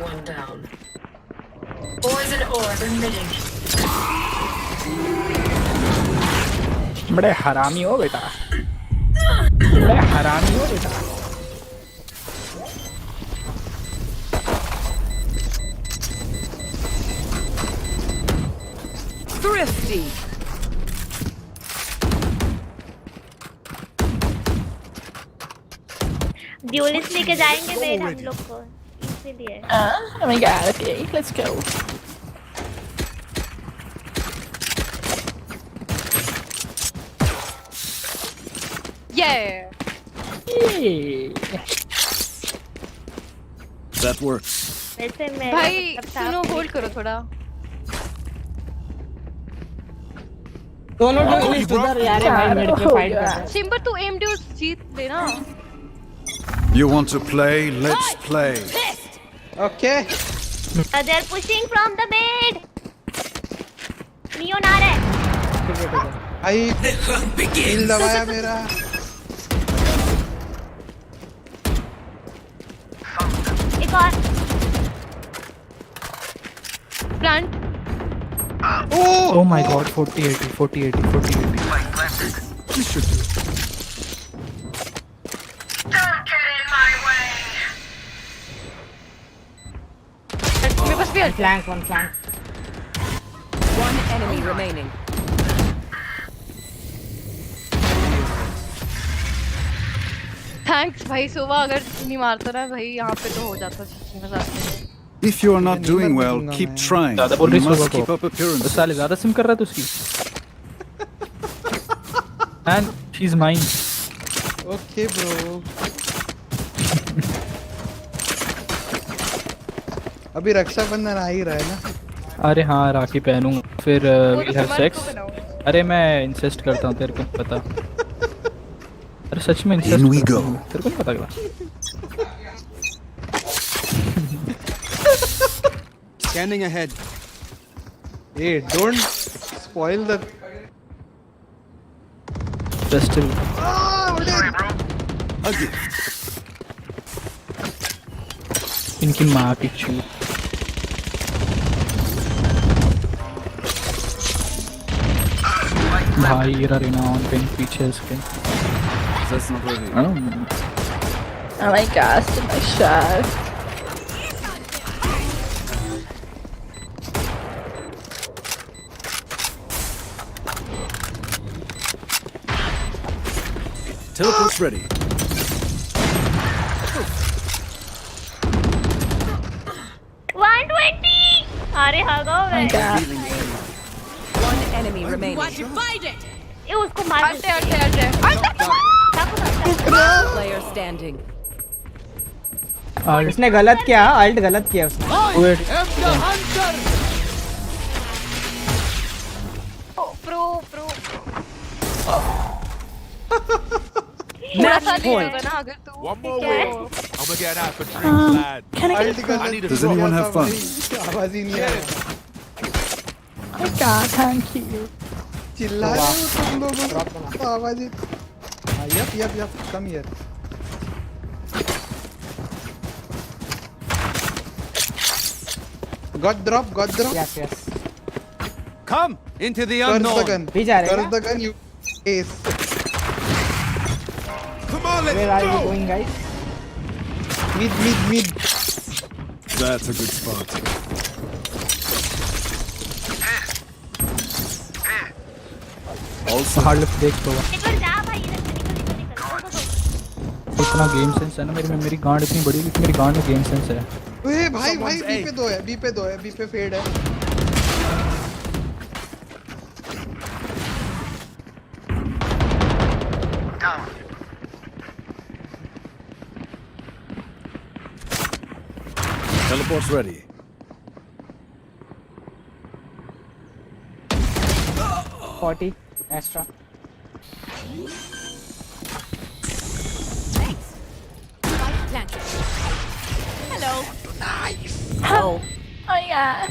One down. Poison orb emitting. बड़े हरामी हो बेटा, बड़े हरामी हो बेटा. Thrifty. ड्यूलिस्ट लेके जाएंगे वेट हम लोग को, इसीलिए. Oh my god, okay, let's go. Yeah. That works. वैसे मैं भाई सुनो, होल्ड करो थोड़ा. दोनों ड्यूलिस्ट उधर यार भाई मिड पे फाइट कर रहे हैं. सिंबर तू एम ड्यूस जीत लेना. You want to play? Let's play. Okay. They are pushing from the mid. Neon आ रहा है. आई हिल दबाया मेरा. एक और. Plant. Oh my god, 40-80, 40-80, 40-80. This should do it. Don't get in my way. मेरे पास भी है. Flank, one flank. One enemy remaining. Thanks भाई. सोवा अगर नहीं मारता ना भाई यहाँ पे तो हो जाता सच्ची में साथ. If you are not doing well, keep trying. ज़्यादा बोल You रही must सोवा keep को. up appearances. साले ज़्यादा सिम कर रहा है तो उसकी. And she's mine. Okay bro. अभी रक्षाबंधन आ ही रहा है ना. अरे हाँ, राखी पहनूंगा फिर we have sex. अरे मैं इंसेस्ट करता हूँ, तेरे को पता. अरे सच में इंसेस्ट. In we go. तेरे को नहीं पता क्या? Scanning ahead. Hey, don't spoil the. Pistol. A gift. इनकी माँ की चूत. भाई ये रेनाउन पे पीछे इसके. That's not worthy. Oh my gosh, my shot. Teleport's ready. 120. अरे भागो मैं. One enemy remaining. ये उसको मार. अल्टे. Last player standing. उसने गलत किया, अल्ट गलत किया उसने. Wait. Pro. Match point. One more win. I'm gonna get out for drinks, lad. I need a Does drop. anyone have fun? आवाज ही नहीं आ रहा. Oh my god, thank you. चिल्ला रहे हो तुम लोगों को आवाज ही yup come here got drop Yes. Come into the curse unknown. the gun भी जा रहे curse हैं the gun you ace Come on, let's Where are you go. going, guys? mid That's a good spot. Also hard lift देख तो निकल जा भाई इधर से निकल इतना गेम सेंस है ना मेरी गांड इतनी बड़ी है कि मेरी गांड में गेम सेंस है। ओए भाई बी पे दो है बी पे फेड है Teleport's ready. $40 extra. Hello. Nice. Oh yeah.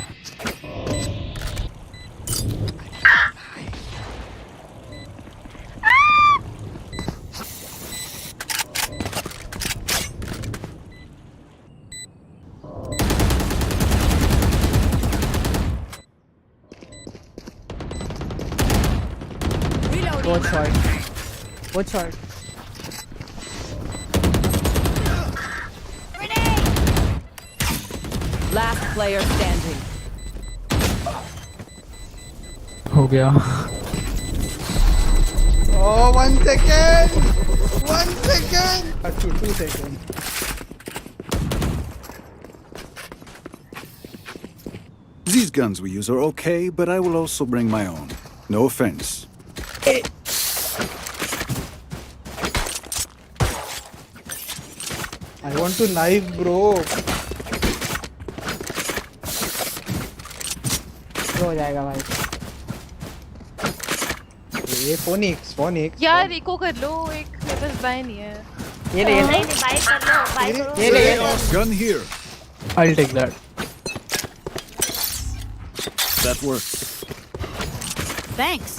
Both short. Last player standing. हो गया। Oh 1 second 2 seconds These guns we use are okay, but I will also bring my own. No offense. I want to live bro हो जाएगा भाई ये phoenix यार eco कर लो एक मेरे पास बाय नहीं है ये ले नहीं बाय कर लो बाय करो ये ले Gun here. I'll take that. That works. Thanks.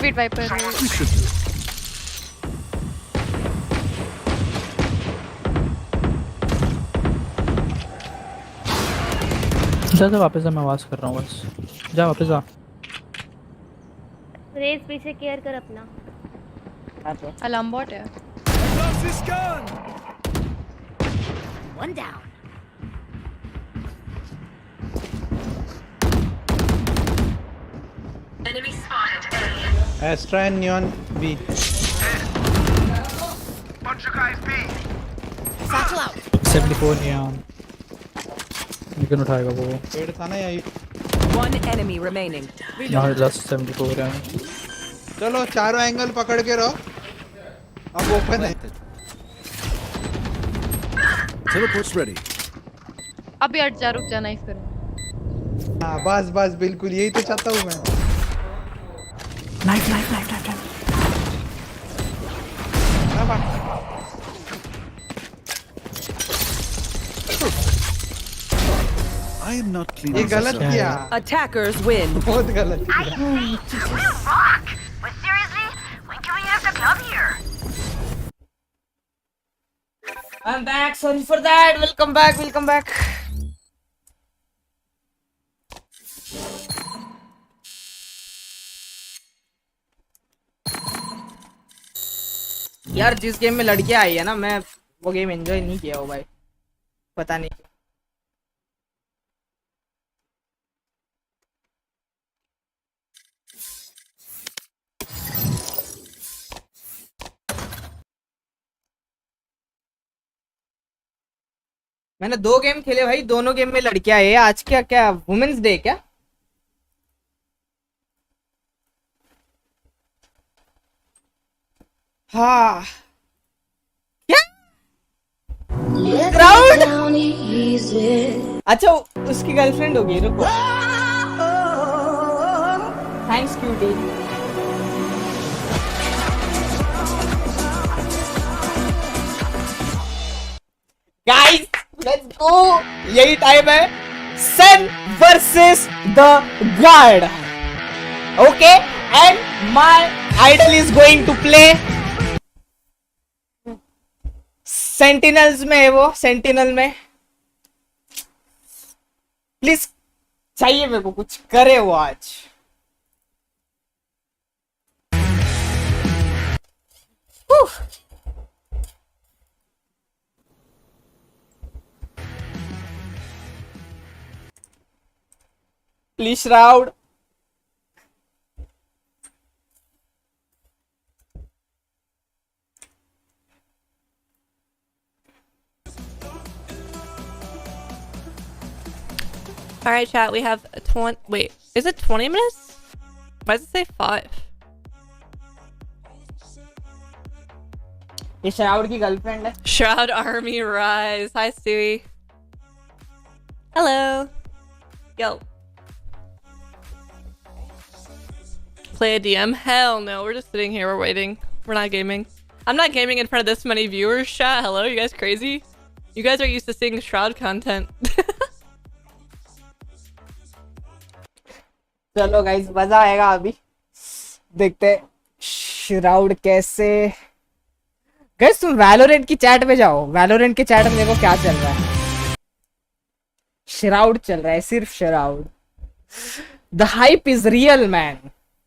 Wait Viper. We should do. जा वापस जा मैं आवाज कर रहा हूँ बस जा वापस जा रेस पीछे केयर कर अपना अलार्म बॉट है Lost this gun. One down. Enemy spotted. Astra and Neon B Bunch of guys B. Satchel out. 74 neon लेकिन उठाएगा वो पेड़ था ना यही One enemy remaining. यहाँ लास्ट 74 है चलो चारों एंगल पकड़ के रहो अब ओपन है Teleport's ready. अभी हट जा रुक जा नाइफ करो हाँ बस बिल्कुल यही तो चाहता हूँ मैं knife I am not clean. ये गलत किया Attackers win. बहुत गलत I किया will rock. But seriously, when can we have the club here? I'm back. Sorry for that. Welcome back. यार जिस गेम में लड़कियां आई है ना मैं वो गेम एंजॉय नहीं किया हो भाई पता नहीं मैंने 2 गेम खेले भाई दोनों गेम में लड़कियां आई है आज क्या वुमेन्स डे क्या हाँ क्या क्राउड अच्छा उसकी गर्लफ्रेंड होगी रुको thanks cutie guys let's go, यही टाइम है Sen versus the Guard. Okay and my idol is going to play. Sentinels में है वो, सेंटिनल में. प्लीज चाहिए मेरे को कुछ करे वो आज. Please, Shroud. All right, chat. We have 20. Wait, is it 20 minutes? Why does it say 5? ये Shroud की गर्लफ्रेंड है. Shroud Army Rise. Hi, Stewie. Hello. Yo. Play a DM? Hell no. We're just sitting here. We're waiting. We're not gaming. I'm not gaming in front of this many viewers. Chat. Hello. You guys crazy? You guys are used to seeing Shroud content. चलो guys मजा आएगा अभी. देखते हैं Shroud कैसे. Guys तुम Valorant की chat पे जाओ. वैलोरेंट के चैट में देखो क्या चल रहा है. Shroud चल रहा है, सिर्फ Shroud. The hype is real, man.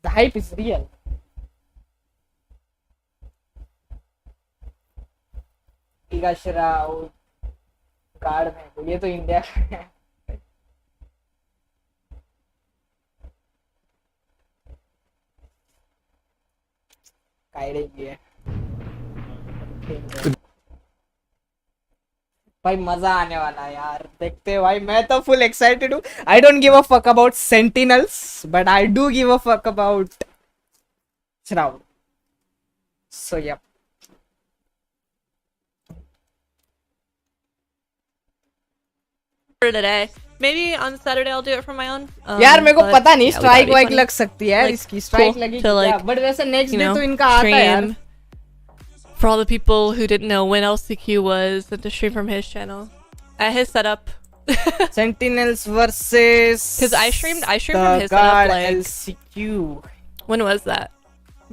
The hype is real. Shroud card में ये तो इंडिया है. भाई मजा आने वाला है यार. देखते हैं भाई. मैं तो फुल एक्साइटेड हूँ. I don't give a fuck about sentinels but I do give a fuck about Shroud. So yeah. For today. Maybe on Saturday I'll do it for my own. यार मेरे को पता नहीं स्ट्राइक वाइक funny. लग सकती है Like, इसकी. स्ट्राइक cool लगी to, like, बट वैसे नेक्स्ट you डे know, तो इनका आता है यार. stream for all the people who didn't know when LCQ was, and to stream from his channel at his setup. Sentinels versus Because I streamed from his setup like LCQ. When was that?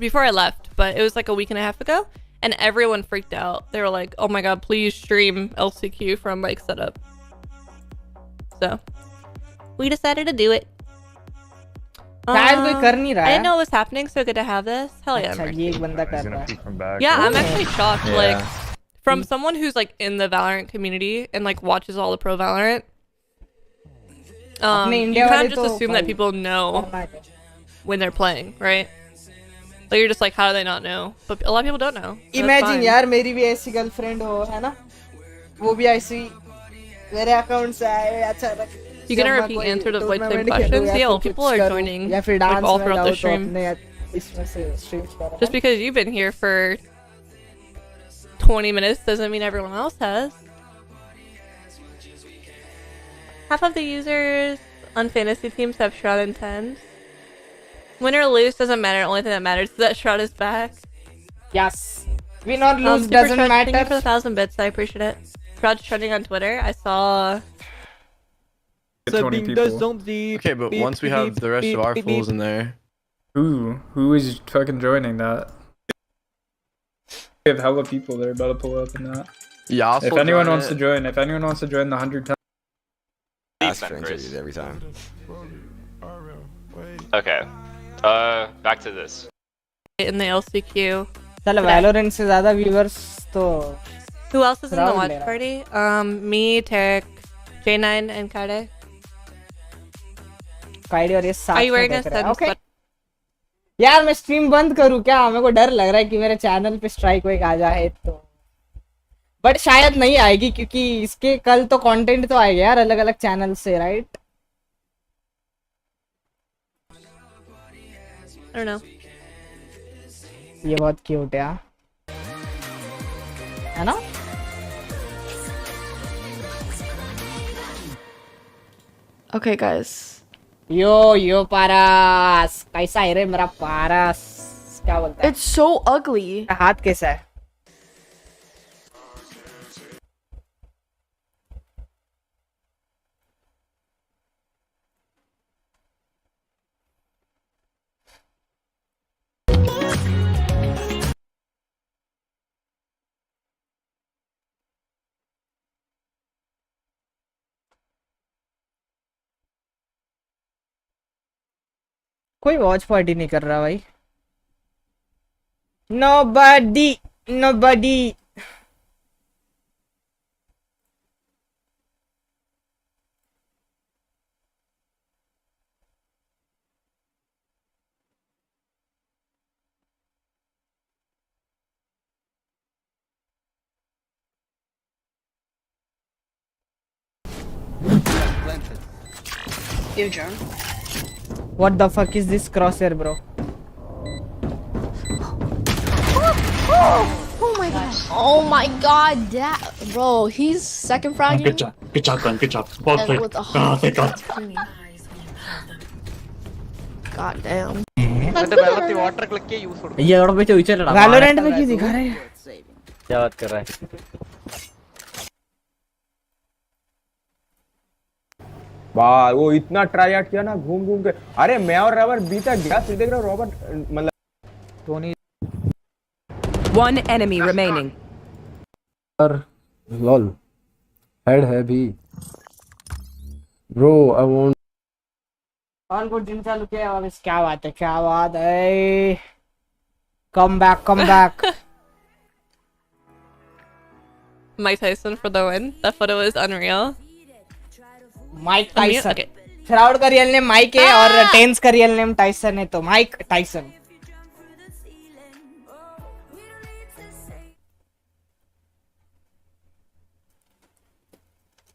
Before I left, but it was like a week and a half ago, and everyone freaked out. They were like, "Oh my god, please stream LCQ from Mike's setup." So we decided to do it. शायद कोई कर नहीं रहा I है. didn't know it was happening, so good to have this. Hell yeah. अच्छा ये एक बंदा कर रहा है. Yeah, I'm actually shocked. Yeah. Like, from someone who's like in the Valorant community and like watches all the pro Valorant, अपने you India kind वाले of just तो assume that people know when they're playing, right? Like you're just like, how do they not know? But a lot of people don't know. So that's Imagine fine. यार मेरी भी ऐसी girlfriend हो, है ना? वो भी ऐसी मेरे अकाउंट से आए. अच्छा लग. You gonna repeat answer to avoid same questions? Yeah, well, people are joining या फिर like डांस all में throughout जाओ the तो stream. अपने इसमें से स्ट्रीम करो. Just because you've been here for 20 minutes doesn't mean everyone else has. Half of the users on fantasy teams have Shroud and 10. Win or lose doesn't matter. The only thing that matters is that Shroud is back. Yes. Win or lose Super doesn't Shroud, matter. Thank you for the 1,000 bits. I appreciate it. Shroud's trending on Twitter. I saw. 20 people. Okay, but once we have the rest of our fools in there. Who is fucking joining that? We have hella people that are about to pull up in that. Yeah, if anyone wants to join, if anyone wants to join the 100 times. Ask for interviews every time. Okay. Back to this. In the LCQ. चलो Valorant से ज़्यादा viewers तो. Who else is in the Shroud watch ले रहा. party? Me, Tarek, J9, and Kade. Kaide और ये साथ Are you में wearing a देख रहे हैं. sudden Okay. sweater? यार मैं स्ट्रीम बंद करूँ क्या? मेरे को डर लग रहा है कि मेरे चैनल पे स्ट्राइक वेक आ जाए तो. बट शायद नहीं आएगी क्योंकि इसके कल तो कंटेंट तो आएगा यार अलग अलग चैनल से, राइट? I don't know. ये बहुत क्यूट है, है ना? Okay, guys. यो पारस कैसा है रे मेरा पारस? क्या बोलता है? It's so ugly. हाथ कैसा है? कोई वॉच पार्टी नहीं कर रहा भाई. Nobody. You John. What the fuck is this crosshair, bro? Oh my gosh. Oh my god, bro, he's second fragging. Good job, man. Good job. Well And played. with a Ah, thank God. God damn. ये और पे चोई चल रहा. Valorant में क्यों दिखा रहे हैं? क्या बात कर रहा है? वाह वो इतना ट्राई आउट किया ना घूम घूम के. अरे मैं और रॉबर्ट बी तक गया फिर देख रहा हूँ रॉबर्ट मतलब Tony. One enemy remaining. Lol. Head heavy. Bro, I want. कौन को जिम चालू किया अब क्या बात है. Come back. Mike Tyson for the win. That photo is unreal. Mike Tyson. Okay. Shroud का रियल नेम माइक है और टेंस का रियल नेम टाइसन है तो Mike Tyson.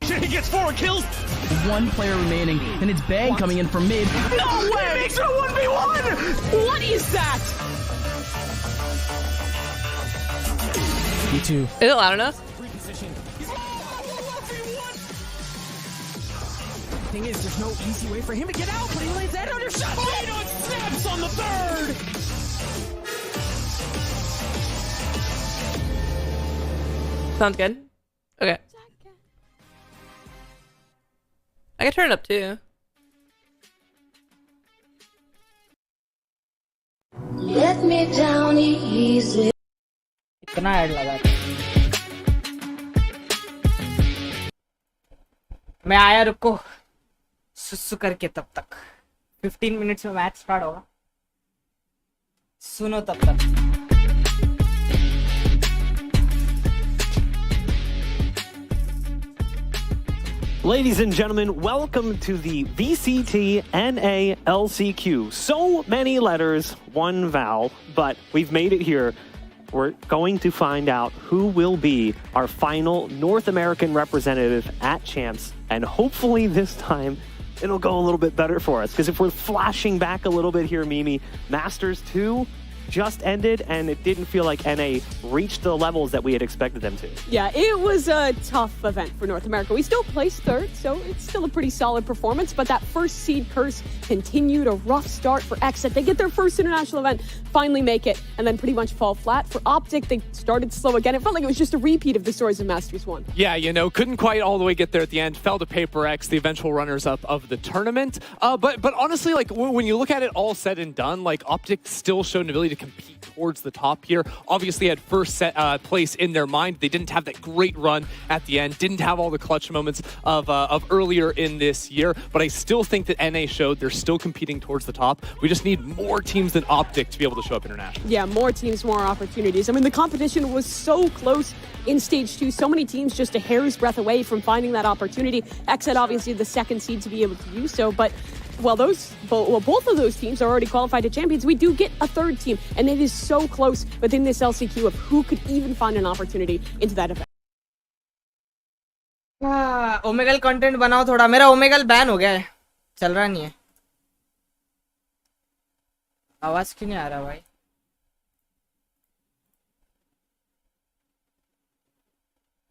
He gets 4 kills. One player remaining, and it's Bang coming in from mid. No way! Makes it a 1v1. What is that? Me too. Is it loud enough? Thing is, there's no easy way for him to get out, but he lays that under shot. Oh, no, it snaps on the third. Sounds good. Okay. I can turn it up too. Let me down easy. इतना add लगा. मैं आया रुको सुसु करके तब तक 15 minutes में मैच स्टार्ट होगा. सुनो तब तक. Ladies and gentlemen, welcome to the VCT NA LCQ. So many letters, one vowel, but we've made it here. We're going to find out who will be our final North American representative at Champs, and hopefully this time it'll go a little bit better for us. Because if we're flashing back a little bit here, Mimi, Masters 2 just ended, and it didn't feel like NA reached the levels that we had expected them to. Yeah, it was a tough event for North America. We still placed third, so it's still a pretty solid performance, but that first seed curse continued. A rough start for Exit. They get their first international event, finally make it, and then pretty much fall flat. For Optic, they started slow again. It felt like it was just a repeat of the stories of Masters 1. Yeah, you know, couldn't quite all the way get there at the end. Fell to Paper X, the eventual runners-up of the tournament. But honestly, like, when you look at it all said and done, like, Optic still showed an ability to compete towards the top here. Obviously had first place in their mind. They didn't have that great run at the end. Didn't have all the clutch moments of earlier in this year. But I still think that NA showed they're still competing towards the top. We just need more teams than Optic to be able to show up internationally. Yeah, more teams, more opportunities. I mean, the competition was so close in Stage 2. So many teams just a hair's breadth away from finding that opportunity. Exit, obviously, the second seed to be able to do so. But well, both of those teams are already qualified to champions. We do get a third team, and it is so close within this LCQ of who could even find an opportunity into that event. Omegle content बनाओ थोड़ा. मेरा Omegle ban हो गया है, चल रहा नहीं है. आवाज क्यों नहीं आ रहा भाई?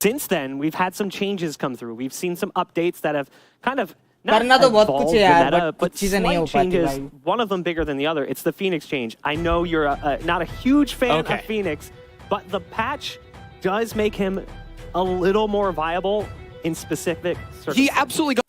Since then, we've had some changes come through. We've seen some updates that have kind of करना तो बहुत कुछ है यार, but चीजें नहीं हो पाती भाई. One of them bigger than the other. It's the Phoenix change. I know you're not a huge fan of Phoenix, but the patch does make him a little more viable in specific circumstances. He absolutely got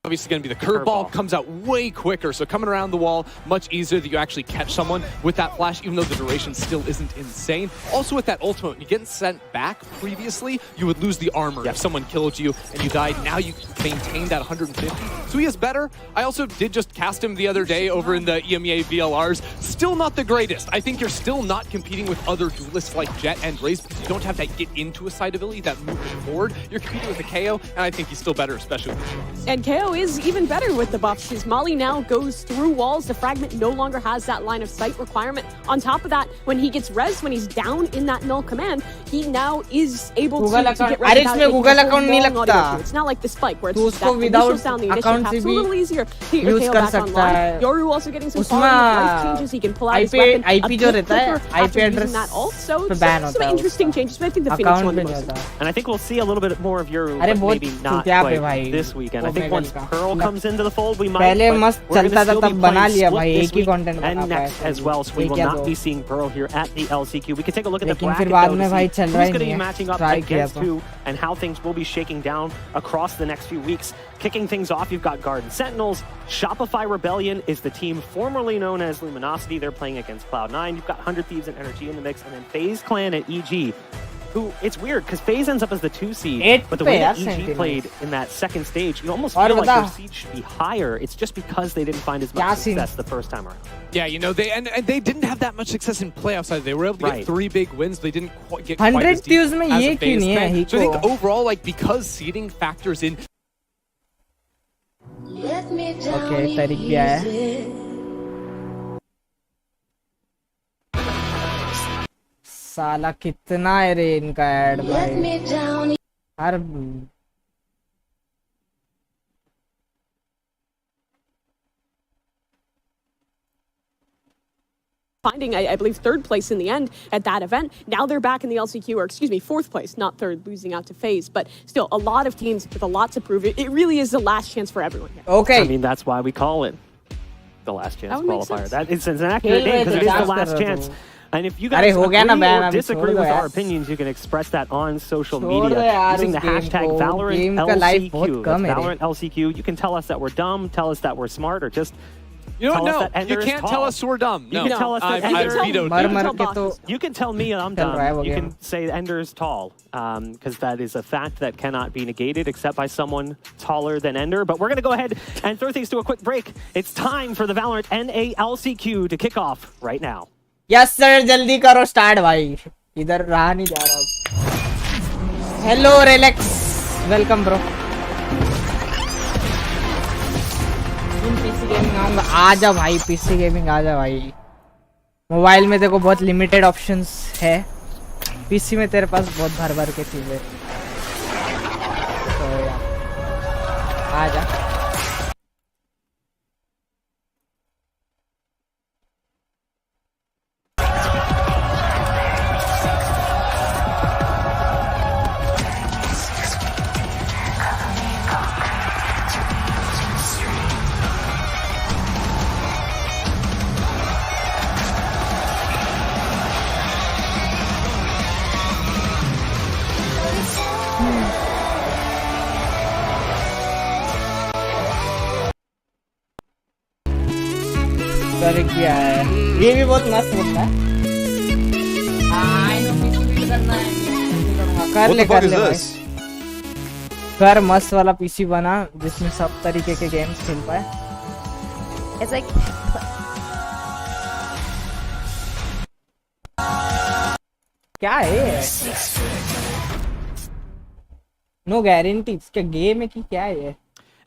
obviously going to be the curveball, comes out way quicker. So coming around the wall, much easier that you actually catch someone with that flash, even though the duration still isn't insane. Also with that ultimate, when you get sent back previously, you would lose the armor if someone killed you and you died. Now you maintain that 150. So he is better. I also did just cast him the other day over in the EMEA VLRs. Still not the greatest. I think you're still not competing with other duelists like Jet and Raze because you don't have that get into a side ability, that movement forward. You're competing with the KO, and I think he's still better, especially with the shots. And KO is even better with the buffs, because Molly now goes through walls. The fragment no longer has that line of sight requirement. On top of that, when he gets res, when he's down in that null command, he now is able to get res without Google account नहीं लगता. It's not like the spike where it's तो just that initial sound, the initial tap. It's a little easier to get your KO back online. Yoru also getting some quality of life changes. He can pull out his weapon a bit quicker after using that ult. So some interesting changes, but I think the finish one the most. And I think we'll see a little bit more of Yoru, but maybe not quite this weekend. I think once Pearl comes into the fold, we might. पहले मस्त चलता था तब बना लिया भाई एक ही content and next as well, so we will not be seeing Pearl here at the LCQ. We can take a look at the bracket बाद में though भाई to see चल who's रहा ही going to be नहीं matching up Try against किया who and how things will be shaking down across the next few weeks. Kicking things off, you've got Garden Sentinels. Shopify Rebellion is the team formerly known as Luminosity. They're playing against Cloud9. You've got 100 Thieves and Energy in the mix, and then FaZe Clan at EG. Who, it's weird because FaZe ends up as the 2 seed, but the way that EG played in that second stage, you almost feel like their seed should be higher. It's just because they didn't find as much success the first time around. Yeah, you know, they didn't have that much success in playoffs either. They were able to get 3 big wins. They didn't get quite as deep as a FaZe Clan. So I think overall, like, because seeding factors in. Okay, Tariq भी आया है. साला कितना है रे इनका add भाई हर finding, I believe, 3rd place in the end at that event. Now they're back in the LCQ, or excuse me, 4th place, not 3rd, losing out to FaZe. But still, a lot of teams with a lot to prove. It really is the last chance for everyone here. Okay. I mean, that's why we call it the last chance qualifier. That is an accurate name because it is the last chance. And if you guys agree or disagree with our opinions, you can express that on social media using the hashtag ValorantLCQ. Valorant LCQ. You can tell us that we're dumb, tell us that we're smart, or just you don't know. You can't tell us we're dumb. No. You can tell us that you can tell me I'm dumb. You can say Ender's tall, because that is a fact that cannot be negated except by someone taller than Ender. But we're going to go ahead and throw things to a quick break. It's time for the Valorant NA LCQ to kick off right now. Yes sir, जल्दी करो start भाई. इधर रहा नहीं जा रहा. Hello Relax, welcome bro. PC gaming आऊंगा. आजा भाई पीसी गेमिंग आजा भाई. मोबाइल में देखो बहुत लिमिटेड ऑप्शंस है. पीसी में तेरे पास बहुत भर भर के चीजें. तो यार आजा. किया है. ये भी बहुत मस्त होता है. कर ले भाई. कर मस्त वाला पीसी बना जिसमें सब तरीके के गेम्स खेल पाए. It's like क्या है? No guarantee. इसके गेम है कि क्या है?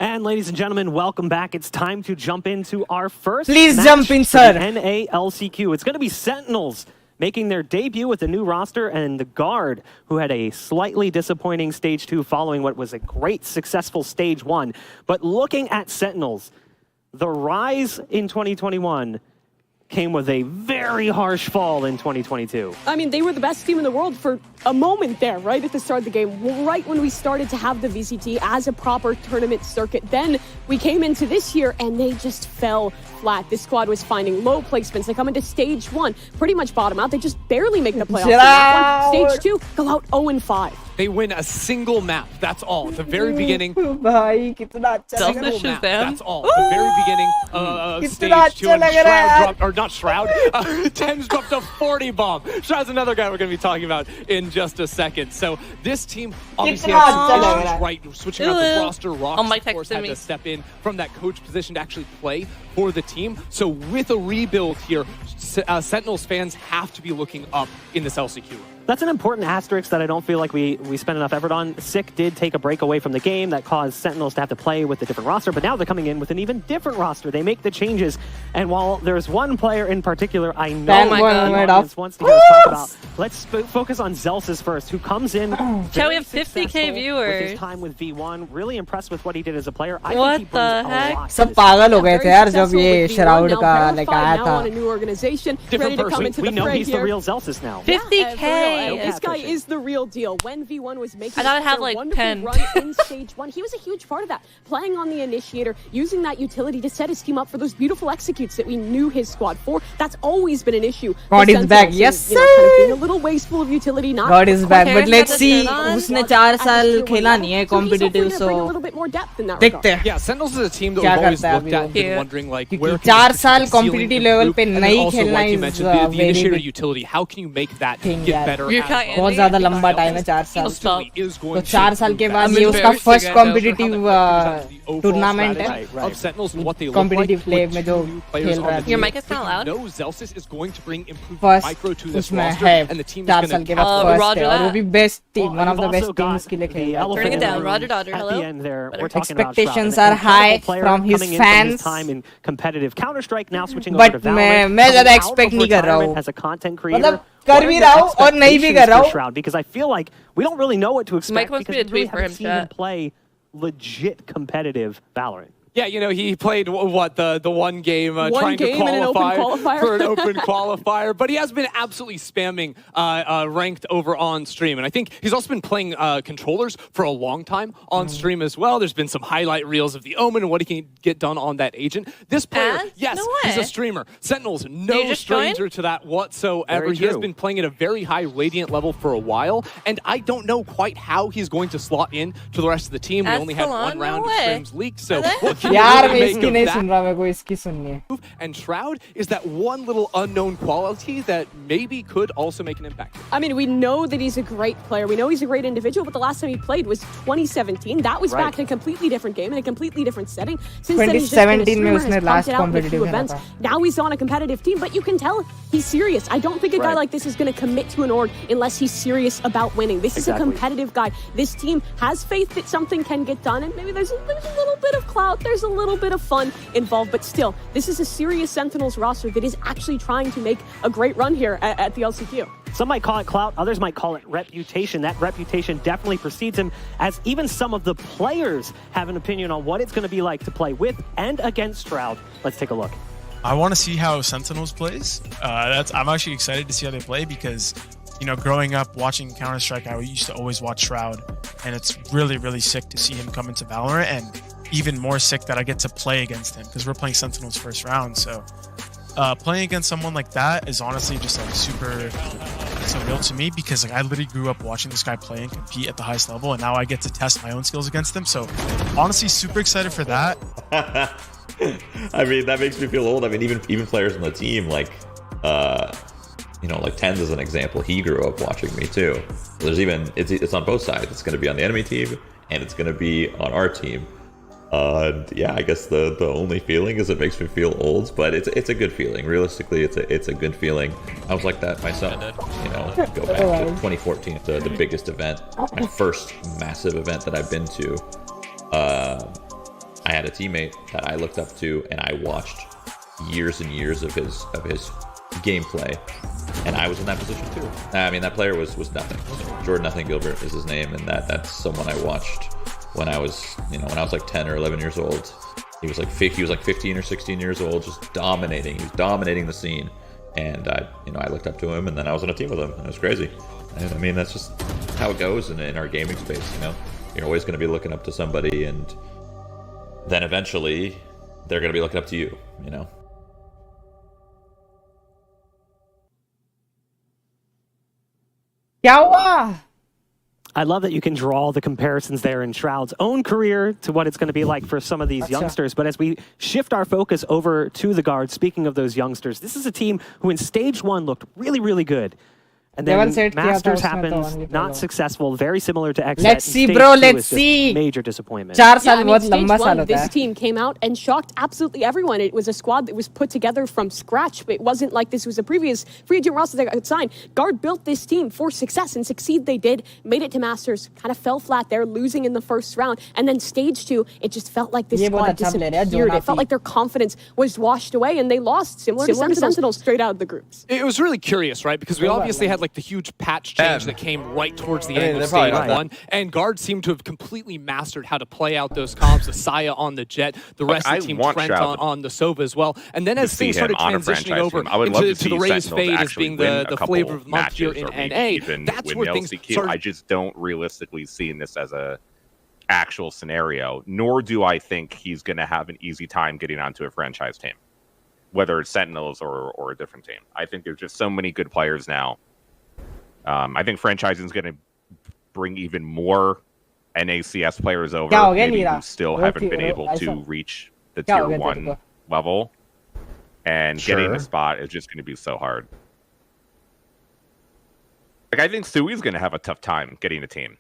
And ladies and gentlemen, welcome back. It's time to jump into our first Please match jump in, sir. NA LCQ. It's going to be Sentinels making their debut with a new roster, and the Guard, who had a slightly disappointing Stage 2 following what was a great, successful Stage 1. But looking at Sentinels, the rise in 2021 came with a very harsh fall in 2022. I mean, they were the best team in the world for a moment there, right at the start of the game, right when we started to have the VCT as a proper tournament circuit. Then we came into this year and they just fell flat. This squad was finding low placements. They come into stage 1, pretty much bottom out. They just barely make the playoffs. In that one. Stage 2, go out 0-5. They win a single map. That's all. At the very beginning. Selfish map. them. That's all. At the very beginning of stage 2. And Shroud dropped, or not Shroud. Tens dropped a 40 bomb. Shroud's another guy we're going to be talking about in just a second. So this team obviously has some issues, right? Switching out the roster. Rox, of course, had to step in from that coach position to actually play for the team. So with a rebuild here, Sentinels fans have to be looking up in this LCQ. That's an important asterisk that I don't feel like we spent enough effort on. Sick did take a break away from the game that caused Sentinels to have to play with a different roster, but now they're coming in with an even different roster. They make the changes, and while there's one player in particular I know the audience wants to hear us talk about, let's focus on Zelsis first, who comes in. Chat, we have 50K viewers. With his time with V1, really impressed with what he did as a player. I what think he the brings heck? a lot सब पागल हो गए थे यार जब ये Shroud का like आया था. On a new organization, different ready to come into we the know fray he's here. the real Zelsis now. 50K. This guy is the real deal. When V1 was making I thought I'd have their like wonderful 10. run in stage 1, he was a huge part of that. Playing on the initiator, using that utility to set his team up for those beautiful executes that we knew his squad for. That's always been an issue. God is back, yes sir. Kind of being a little wasteful of utility. Not God is back, but let's see. उसने 4 साल खेला नहीं है competitive, so a little bit more depth in that देखते हैं. Yeah, Sentinels is a team that we've always looked at and been wondering like where 4 साल competitive level पे नहीं खेलना like you is mentioned, the initiator utility. How can you make that get better? बहुत ज़्यादा लंबा time है 4 साल. तो 4 साल के बाद ये उसका first competitive tournament है. Competitive play में जो खेल रहा है. Your mic is kind of loud. No, Zelsis is going to bring improved First micro to this उसमें roster, है and the team 4 is साल going के to बाद first है और वो भी best team, one of the best teams के लिए खेल रहा है. Turning it down, Roger Dodger, hello. Expectations are high from his fans. In competitive Counter-Strike, now switching over to But Valorant, मैं ज़्यादा expect नहीं कर रहा हूँ. as a content creator. मतलब कर भी रहा हूँ और नहीं भी कर रहा हूँ. Shroud, because I feel like we don't really know what to expect. Mike wants me to because we really tweet for haven't him, seen him chat. play legit competitive Valorant. Yeah, you know, he played what the one game trying to qualify for an open qualifier, but he has been absolutely spamming ranked over on stream, and I think he's also been playing controllers for a long time on stream as well. There's been some highlight reels of the Omen and what he can get done on that agent. This player, yes, No he's way. a streamer. Sentinels, no just stranger to that whatsoever. Very He has true. been playing at a very high Radiant level for a while, and I don't know quite how he's going to slot in to the rest of the team. We only had one round of scrims leaked, so what can you यार really मैं make इसकी of नहीं that? सुन रहा, मेरे को इसकी सुननी है. And Shroud is that one little unknown quality that maybe could also make an impact. I mean, we know that he's a great player. We know he's a great individual, but the last time he played was 2017. That was back in a completely different game, in a completely different setting. Since then, he's just been a 2017 में streamer, उसने has last pumped it out in a few competitive events. खेला था. Now he's on a competitive team, but you can tell he's serious. I don't think a guy like this is going to commit to an org unless he's serious about winning. This is a competitive guy. This team has faith that something can get done, and maybe there's a little bit of clout, there's a little bit of fun involved, but still, this is a serious Sentinels roster that is actually trying to make a great run here at the LCQ. Some might call it clout, others might call it reputation. That reputation definitely precedes him, as even some of the players have an opinion on what it's going to be like to play with and against Shroud. Let's take a look. I want to see how Sentinels plays. I'm actually excited to see how they play because, you know, growing up watching Counter-Strike, I used to always watch Shroud, and it's really, really sick to see him come into Valorant, and even more sick that I get to play against him because we're playing Sentinels first round. So playing against someone like that is honestly just like super surreal to me because like I literally grew up watching this guy play and compete at the highest level, and now I get to test my own skills against him. So honestly, super excited for that. I mean, that makes me feel old. I mean, even players on the team, like you know, like Tens as an example, he grew up watching me too. There's even it's on both sides. It's going to be on the enemy team and it's going to be on our team. Yeah, I guess the only feeling is it makes me feel old, but it's a good feeling. Realistically, it's a good feeling. I was like that myself. You know, go back to 2014, the biggest event, my first massive event that I've been to. I had a teammate that I looked up to, and I watched years and years of his gameplay, and I was in that position too. I mean, that player was nothing. Jordan Nothing Gilbert is his name, and that's someone I watched when I was like 10 or 11 years old. He was like 15 or 16 years old, just dominating. He was dominating the scene, and I looked up to him, and then I was on a team with him, and it was crazy. And I mean, that's just how it goes in our gaming space. You're always going to be looking up to somebody, and then eventually they're going to be looking up to you. I love that you can draw the comparisons there in Shroud's own career to what it's going to be like for some of these youngsters. But as we shift our focus over to the Guards, speaking of those youngsters, this is a team who in stage 1 looked really, really good. And then Masters happens, not successful, very similar to XZ. Let's see, bro, let's see. Major disappointment. This team came out and shocked absolutely everyone. It was a squad that was put together from scratch. It wasn't like this was a previous free agent roster that got signed. Guard built this team for success, and succeed they did. Made it to Masters, kind of fell flat there, losing in the first round. And then stage 2, it just felt like this squad disappeared. It felt like their confidence was washed away, and they lost, similar to Sentinels, straight out of the groups. It was really curious, right? Because we obviously had like the huge patch change that came right towards the end of stage 1, and Guard seemed to have completely mastered how to play out those comps, the Saya on the Jet, the rest of the team, Trent on the Sova as well. And then as things started transitioning over into the Raze Fade as being the flavor of the month here in NA, that's where things started. I just don't realistically see this as a actual scenario, nor do I think he's going to have an easy time getting onto a franchise team, whether it's Sentinels or a different team. I think there's just so many good players now. I think franchising is going to bring even more NACS players over who still haven't been able to reach the tier 1 level, and getting a spot is just going to be so hard. Like, I think Sui's going to have a tough time getting a team,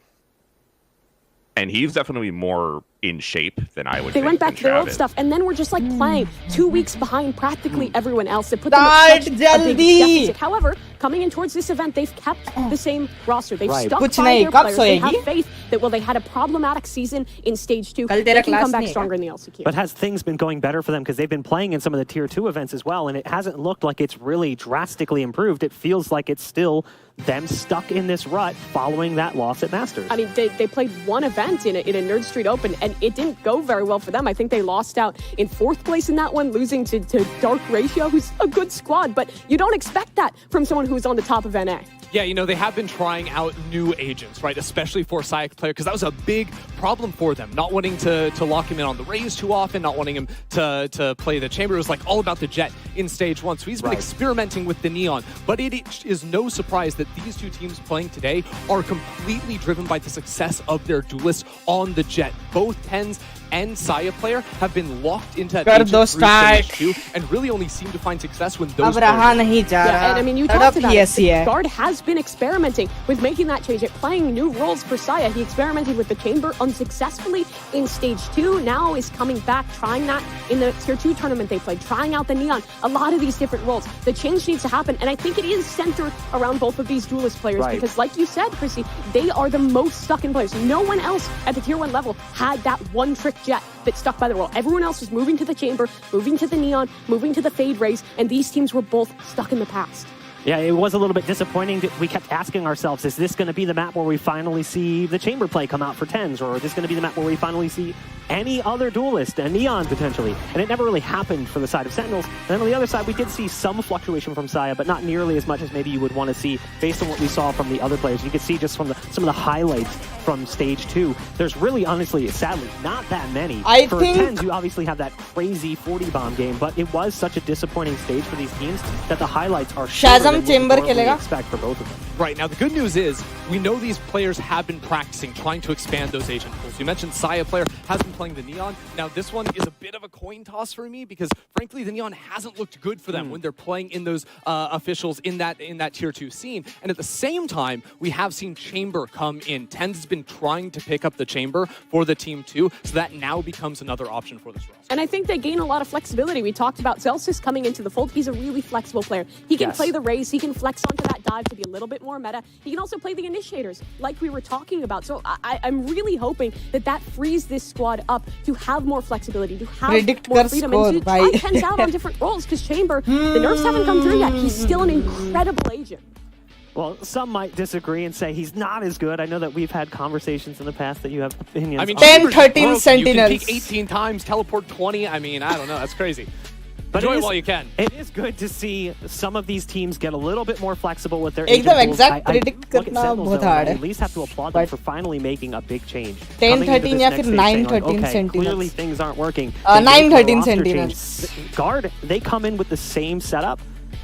and he's definitely more in shape than I would think. They went back to their old stuff, and then we're just like playing 2 weeks behind practically everyone else. It put them at such a big deficit. However, coming in towards this event, they've kept the same roster. They've stuck by their players. They have faith that while they had a problematic season in stage 2, they can come back stronger in the LCQ. But has things been going better for them? Because they've been playing in some of the tier 2 events as well, and it hasn't looked like it's really drastically improved. It feels like it's still them stuck in this rut following that loss at Masters. I mean, they played one event in a Nerd Street Open, and it didn't go very well for them. I think they lost out in 4th place in that one, losing to Dark Ratio, who's a good squad, but you don't expect that from someone who's on the top of NA. Yeah, they have been trying out new agents, right? Especially for Sayak player, because that was a big problem for them. Not wanting to lock him in on the Raze too often, not wanting him to play the Chamber. It was like all about the Jet in stage 1. So he's been experimenting with the Neon. But it is no surprise that these two teams playing today are completely driven by the success of their duelists on the Jet. Both Tens and Saya player have been locked into that stage 2 and really only seem to find success when those and I mean, you talked about it. Guard has been experimenting with making that change, playing new roles for Saya. He experimented with the Chamber unsuccessfully in stage 2, now is coming back, trying that in the tier 2 tournament they played, trying out the Neon, a lot of these different roles. The change needs to happen, and I think it is centered around both of these duelist players, because like you said, Chrissy, they are the most stuck-in players. No one else at the tier 1 level had that one-trick Jet that stuck by the wall. Everyone else was moving to the Chamber, moving to the Neon, moving to the Fade Raze, and these teams were both stuck in the past. Yeah, it was a little bit disappointing that we kept asking ourselves, is this going to be the map where we finally see the Chamber play come out for Tens, or is this going to be the map where we finally see any other duelist, a Neon potentially? And it never really happened for the side of Sentinels. And then on the other side, we did see some fluctuation from Saya, but not nearly as much as maybe you would want to see based on what we saw from the other players. You could see just from some of the highlights from stage 2. There's really, honestly, sadly, not that many. For Tens, you obviously have that crazy 40-bomb game, but it was such a disappointing stage for these teams that the highlights are Chamber expect for both of them. Right, now the good news is we know these players have been practicing, trying to expand those agent pools. You mentioned Saya player has been playing the Neon. Now this one is a bit of a coin toss for me because frankly the Neon hasn't looked good for them when they're playing in those officials in that tier 2 scene. And at the same time, we have seen Chamber come in. Tens has been trying to pick up the Chamber for the team 2, so that now becomes another option for this roster. And I think they gain a lot of flexibility. We talked about Celsius coming into the fold. He's a really flexible player. He can play the Raze, he can flex onto that dive to be a little bit more meta. He can also play the initiators, like we were talking about. So I'm really hoping that frees this squad up to have more flexibility, to have more freedom, and to try Tens out on different roles, because Chamber, the nerfs haven't come through yet. He's still an incredible agent. Well, some might disagree and say he's not as good. I know that we've had conversations in the past that you have opinions. I mean, 10, 13 You sentinels. can peek 18 times, teleport 20. I mean, I don't know. That's crazy. But Enjoy it while you can. It is good to see some of these teams get a little bit more flexible with their एकदम agent pools. exact I predict look at करना Sentinels, बहुत though, hard I है. at least have to applaud them for finally making a big change. 10, Coming into 13 this या next फिर stage 9, saying, like, 13 okay, sentinels. clearly things aren't working. 9, They make a 13 roster sentinels. change. Guard, they come in with the same setup.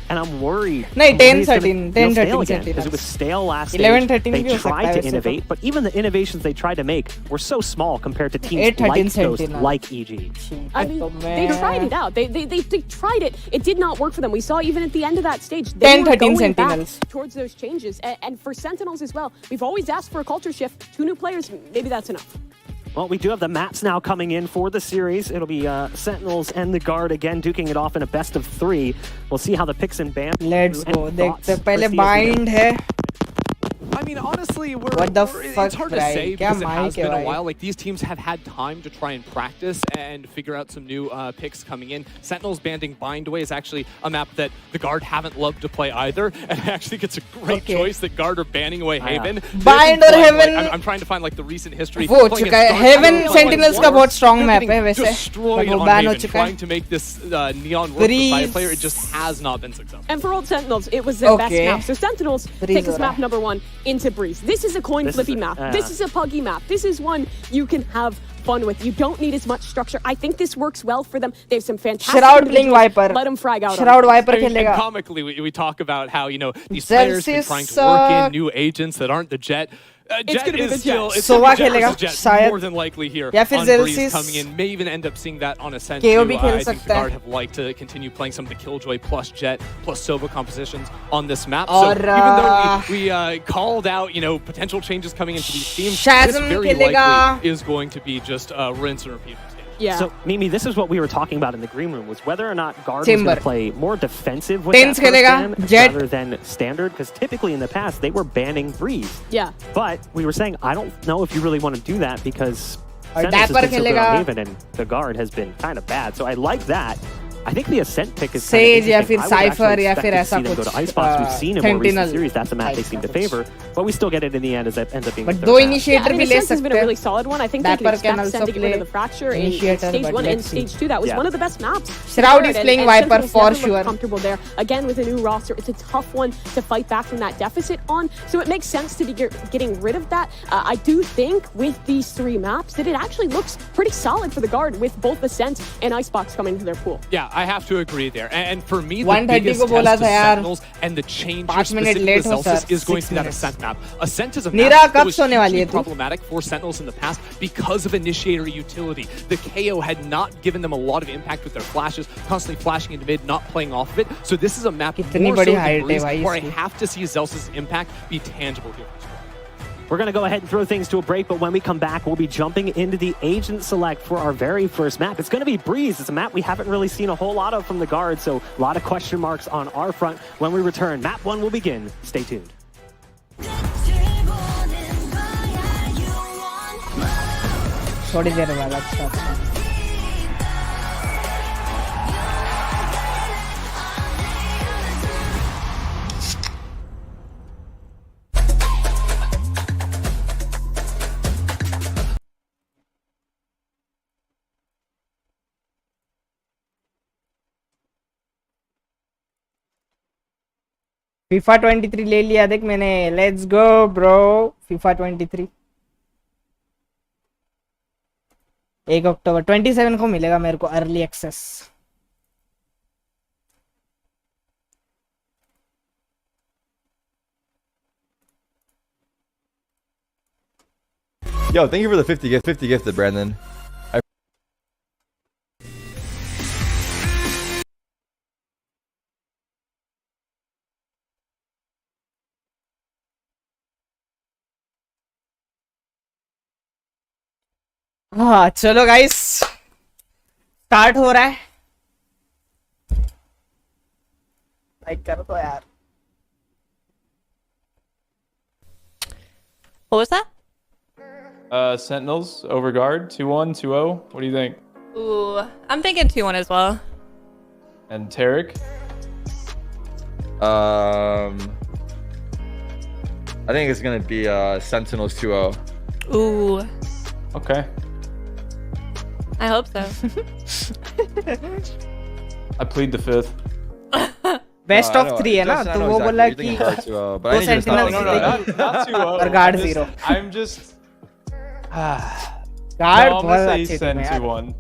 And I'm worried. नहीं, 10, 13, 10, 13 because sentinels. it was stale last 11, stage. 13 They भी हो सकता है tried to वैसे तो. innovate, but even the innovations they tried to make were so small compared to teams 8, 13 like Ghost, sentinels. like EG. I mean, they tried it out. They tried it. It did not work for them. We saw even at the end of that stage, they 10, were 13 going sentinels. back towards those changes. And for Sentinels as well, we've always asked for a culture shift. 2 new players, maybe that's enough. Well, we do have the maps now coming in for the series. It'll be Sentinels and the Guard again duking it off in a best of 3. We'll see how the picks and bans. Let's do. go. Any देखते thoughts? पहले Christy, as we bind है. I mean, honestly, What the fuck, it's hard to भाई? say क्या because it mic has है been a भाई? while. Like, these teams have had time to try and practice and figure out some new picks coming in. Sentinels banding Bind Away is actually a map that the Guard haven't loved to play either, and I actually think it's a great choice that Guard are banning away Haven. Bind or Heaven? I'm trying to find like the recent history. वो हो चुका है. Heaven Sentinels का बहुत strong map है वैसे. Destroyed वो on ban हो Haven, चुका trying है. to make this Neon work with Fire Player. It just has not been successful. And for old Sentinels, it was their best Okay. map. So Sentinels Breeze take this हो रहा map number 1 into Breeze. This is a coin This is flippy a- map. This is a puggy map. This is one you can have fun with. You don't need as much structure. I think this works well for them. They have some fantastic Shroud playing individuals. Viper. Let them frag out. Shroud on it. Viper I mean, and खेलेगा. comically, we talk about how, you know, these players been trying to work in new agents that aren't the Jet. Jet gonna be is the still, Jet. it's Sova gonna be Jet खेलेगा, versus Jet, शायद. more than likely here या फिर on Breeze Xelsis. coming in. May even end up seeing that on Ascent KO too. भी खेल I think सकता the है. Guard have liked to continue playing some of the Killjoy plus Jet plus Sova compositions on this map. और, So even though we called out, you know, potential changes coming into these teams, this Shazam very खेलेगा. likely is going to be just rinse and repeat. Yeah. So, Mimi, this is what we were talking about in the green room, was whether or not Guard was Timber. going to play more defensive with Tens that first खेलेगा, ban Jet. rather than standard, because typically in the past, they were banning Breeze. Yeah. But we were saying, I don't know if you really want to do that, because और Sentinels has Dapper been so good खेलेगा. on Haven, and the Guard has been kind of bad. So I like that. I think the Ascent pick is Sage kind या of फिर interesting. I would Cypher actually या expect फिर to ऐसा see them go कुछ, to Icebox. We've seen in more recent Sentinel series, that's a map they seem to favor, but we still get it in the end as it ends up being But the दो third map. initiator I भी mean, ले Ascent has been a सकते really हैं. solid one. I think they Dapper can can expect also Ascent to get rid of play the fracture in initiator, stage but 1 and let's see. stage 2. That was Yeah. one of the best maps. Shroud for is it, playing and Viper Sentinels for never looked sure. comfortable there. Again, with a new roster, it's a tough one to fight back from that deficit on. So it makes sense to be getting rid of that. I do think with these 3 maps that it actually looks pretty solid for the Guard with both Ascent and Icebox coming to their pool. Yeah, I have to agree there. And for me, the 130 biggest को बोला test था of यार. Sentinels and the change 5 minute specific late to हो, Xelsis sir. is going 6 to be that minutes. Ascent map. Ascent is a Neera, map कब that was सोने वाली है hugely तू? problematic for Sentinels in the past because of initiator utility. The KO had not given them a lot of impact with their flashes, constantly flashing into mid, not playing off of it. So this is a map कितनी more so बड़ी than height है Breeze, भाई where I इसकी. have to see Xelsis' impact be tangible here. We're going to go ahead and throw things to a break, but when we come back, we'll be jumping into the agent select for our very first map. It's going to be Breeze. It's a map we haven't really seen a whole lot of from the Guard, so a lot of question marks on our front. When we return, map 1 will begin. Stay tuned. थोड़ी देर बाद अच्छा. FIFA 23 ले लिया देख मैंने. Let's go bro. FIFA 23 1 अक्टूबर 27 को मिलेगा मेरे को early access. Yo, thank you for the 50 gifted, Brandon. हाँ चलो गाइस स्टार्ट हो रहा है. लाइक कर दो यार. What was that? Sentinels over Guard 2-1, 2-0. What do you think? Ooh, I'm thinking 2-1 as well. And Tarek? I think it's gonna be Sentinels 2-0. Ooh. Okay. I hope so. I plead the fifth. Best of 3 है ना, तो वो बोला कि 2 Sentinels और guard 0. I'm just. Guard no, I'm बहुत gonna अच्छे say team है यार. 2-1.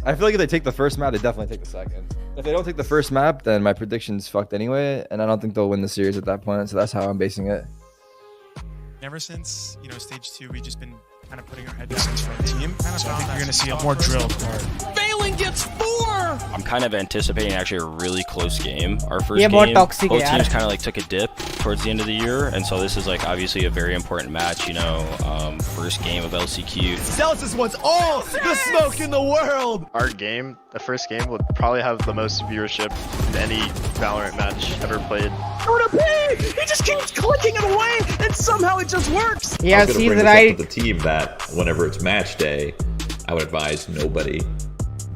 I feel like if they take the first map, they definitely take the second. If they don't take the first map, then my prediction's fucked anyway, and I don't think they'll win the series at that point. So that's how I'm basing it. Ever since, you know, stage 2, we've just been kind of putting our head down for the team. So I think you're going to see a more drilled card. Valen gets 4! I'm kind of anticipating actually a really close game. Our first Yeah, game, toxic both teams kind of like took a dip towards the end of the year, and so this is like obviously a very important match. You know, first game of LCQ. Celsius wants all the smoke in the world. Our game, the first game, will probably have the most viewership in any Valorant match ever played. He just keeps clicking it away, and somehow it just works. Yes, he's right. The team that whenever it's match day, I would advise nobody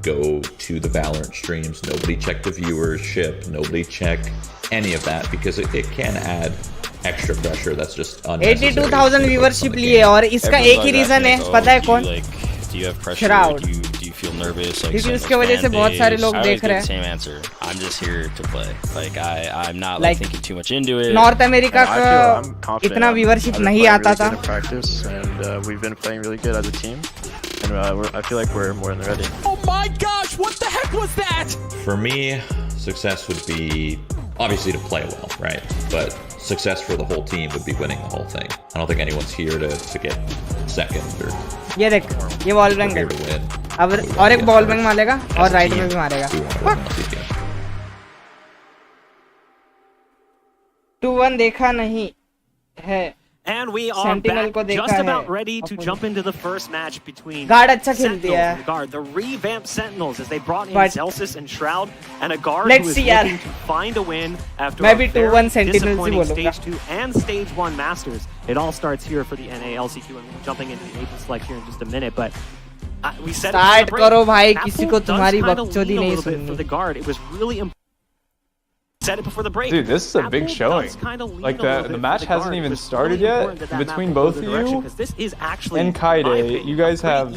go to the Valorant streams. Nobody check the viewership. Nobody check any of that because it can add extra pressure. That's just unnecessary. 82,000 viewership लिए और इसका एक ही reason है, पता है कौन? Do you have pressure? Shroud. Do you feel nervous? Like, क्योंकि उसके वजह से बहुत सारे लोग देख रहे हैं. Same answer. I'm just here to play. Like I'm not like thinking too much into it. North America का इतना viewership नहीं आता था. Practice and we've been playing really good as a team. And I feel like we're more than ready. Oh my gosh, what the heck was that? For me, success would be obviously to play well, right? But success for the whole team would be winning the whole thing. I don't think anyone's here to get second or. ये देख, ये ball blank है. अब और एक ball blank मारेगा और right में भी मारेगा. 2-1 देखा नहीं है. And we are back, just about ready to jump into the first match between Guard अच्छा खेल दिया है. Guard, the revamped Sentinels, as they brought in Celsius and Shroud, and a Guard Let's who is see, looking to find a win after मैं a भी very 2-1 Sentinels ही disappointing बोलूँगा. Stage 2 and Stage 1 Masters. It all starts here for the NA LCQ, and we're jumping into the agent select here in just a minute, but we said Start करो भाई, किसी को तुम्हारी बकचोदी नहीं सुननी. For the Guard, it was really important. Said it before the break. Dude, this is a big showing. Like the match hasn't even started yet. Between both of you and Kaide, you guys have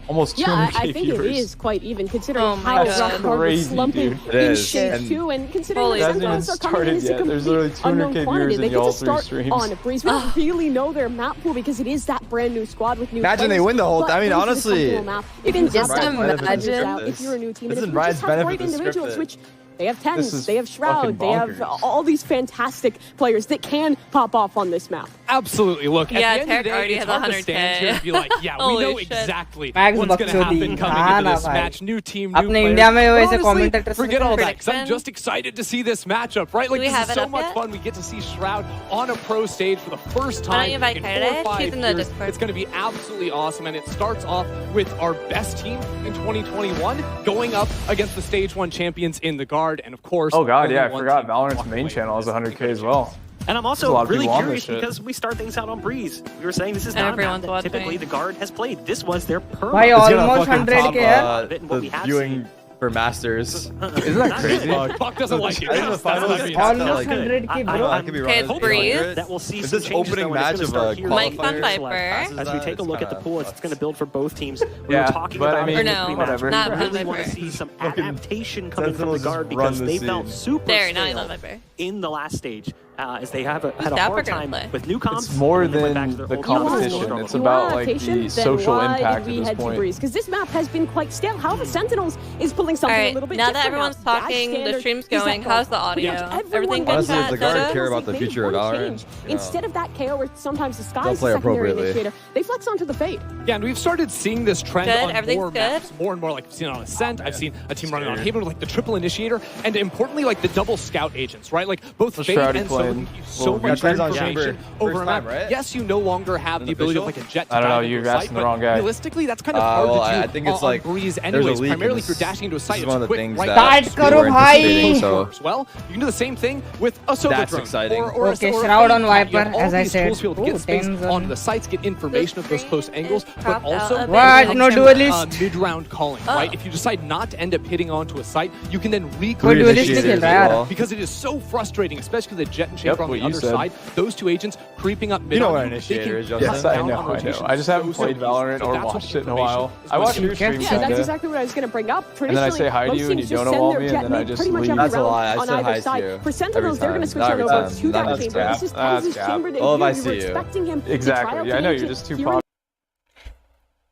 almost 200K Yeah, I think viewers. it is quite even considering how Rockport was slumping in Stage 2 and considering the Sentinels are coming in as a complete unknown quantity. They get to start on Breeze. We don't really know their map pool because it is that brand new squad with new Imagine they win the whole. I mean, honestly, even just imagine if you're a new team. This is and if you Brian's just have benefit great to individuals, script it. which they have Tens, they have Shroud, fucking they have all these fantastic players that can pop off on this map. Absolutely. Look, Yeah, at the end of the Tarek day, already it's has hard to stand 100K. here and be like, yeah, we Holy know shit. exactly Max what's going to बकचोदी. happen coming हाँ into ना this भाई. match. New team, new अपने players. India में But वैसे honestly, commentators forget all that, because I'm prediction. just excited to see this matchup, right? Like, Do we this have is it so up much yet? fun. We get to see Shroud on a pro stage for the first Why don't time you invite in Kaide? 4 or 5 She's in the years. Discord. It's going to be absolutely awesome, and it starts off with our best team in 2021 going up against the Stage 1 champions in the Guard, and of course... Oh god, yeah, I only one forgot team Valorant's walking main away channel from has this 100K as well. And I'm There's a also lot of really people on curious this shit. because we start things out on Breeze. We were saying this is not a map Everyone's that watching. typically the Guard has played. This was their perma. भाई It's gonna almost fucking 100K top, यार. the viewing for Masters. Isn't that crazy? Buck doesn't like it. I think the finals That's is what I capped at Almost like 100K, bro. I could be wrong. Okay, It's it's Breeze. That we'll see It's some this changes, opening though, and match it's of gonna a start here. Mike's on qualifier. Viper. As we take a look at the pool, it's going to build for both teams. We Yeah, were talking but about I mean, Or it in no, the whatever. pre-match. not We really want to Viper. see some adaptation coming from the Sentinels Guard just run because the they felt scene. super There, now you stale know Viper. in the last stage. As they had a Dapper hard gonna time play. with new comps. It's more and then went back than to their the old comps and competition. struggled. It's about like Patient, the then social why impact did we at this head to point. Breeze? Because this map has been quite stale. However, Sentinels is pulling something Alright, a little bit now that different everyone's out. Badge talking, the standard stream's is that going, goal. how's the Pretty much audio? everyone Everything wants good, Honestly, if chat? the Guard Dodo? care about the They future of want Valorant, change. Instead of that KO where sometimes the sky They'll is the play secondary appropriately. initiator, they flex onto the fade. Yeah, and we've started seeing this trend Good, on everything's more good. maps, more and more. Like, I've seen it on Ascent, I've seen a team running on Haven with like the triple initiator, and importantly, like the double scout agents, right? Like both What's Fade Shroud and playing? Soda can use so Well, much Shroud's on information Chamber. over First a map. time, right? Yes, you no longer have the ability of like a jet to I don't know, dive into you're a site, asking the but wrong guy. realistically, that's kind of Well, hard to do I think it's on like Breeze there's a anyways, leak primarily in if you're this- dashing into a site, this is it's one of the quick, things right? that That's Start we करो were भाई. anticipating, so as well. You can do the same thing with a Soda That's drone. exciting. Or Okay, a Shroud on Fade. You have Viper, all as I these said. tools to be able to Ooh, get space 10s on- onto the sites, get information of those close angles, but cropped out also a bit. What? No duelist? mid-round calling, Oh. right? If you decide not to end up hitting onto a site, you can then कोई duelist नहीं खेल रहा है यार. because it is so frustrating, especially because the Jet and chamber on the other side. Those two agents creeping up mid. You know what an initiator is, Justin? Yes, I know. I just haven't played Valorant or watched it in a while. I watched your stream. Yeah, that's exactly what I was going to bring up. And then I say hi to you and you don't know me, and then I just leave. That's a lie. I said hi to you. For Sentinels, they're going to switch on over to that chamber. This is Tenz's chamber that if I you see were you. expecting him to Exactly. I know you're just too popular.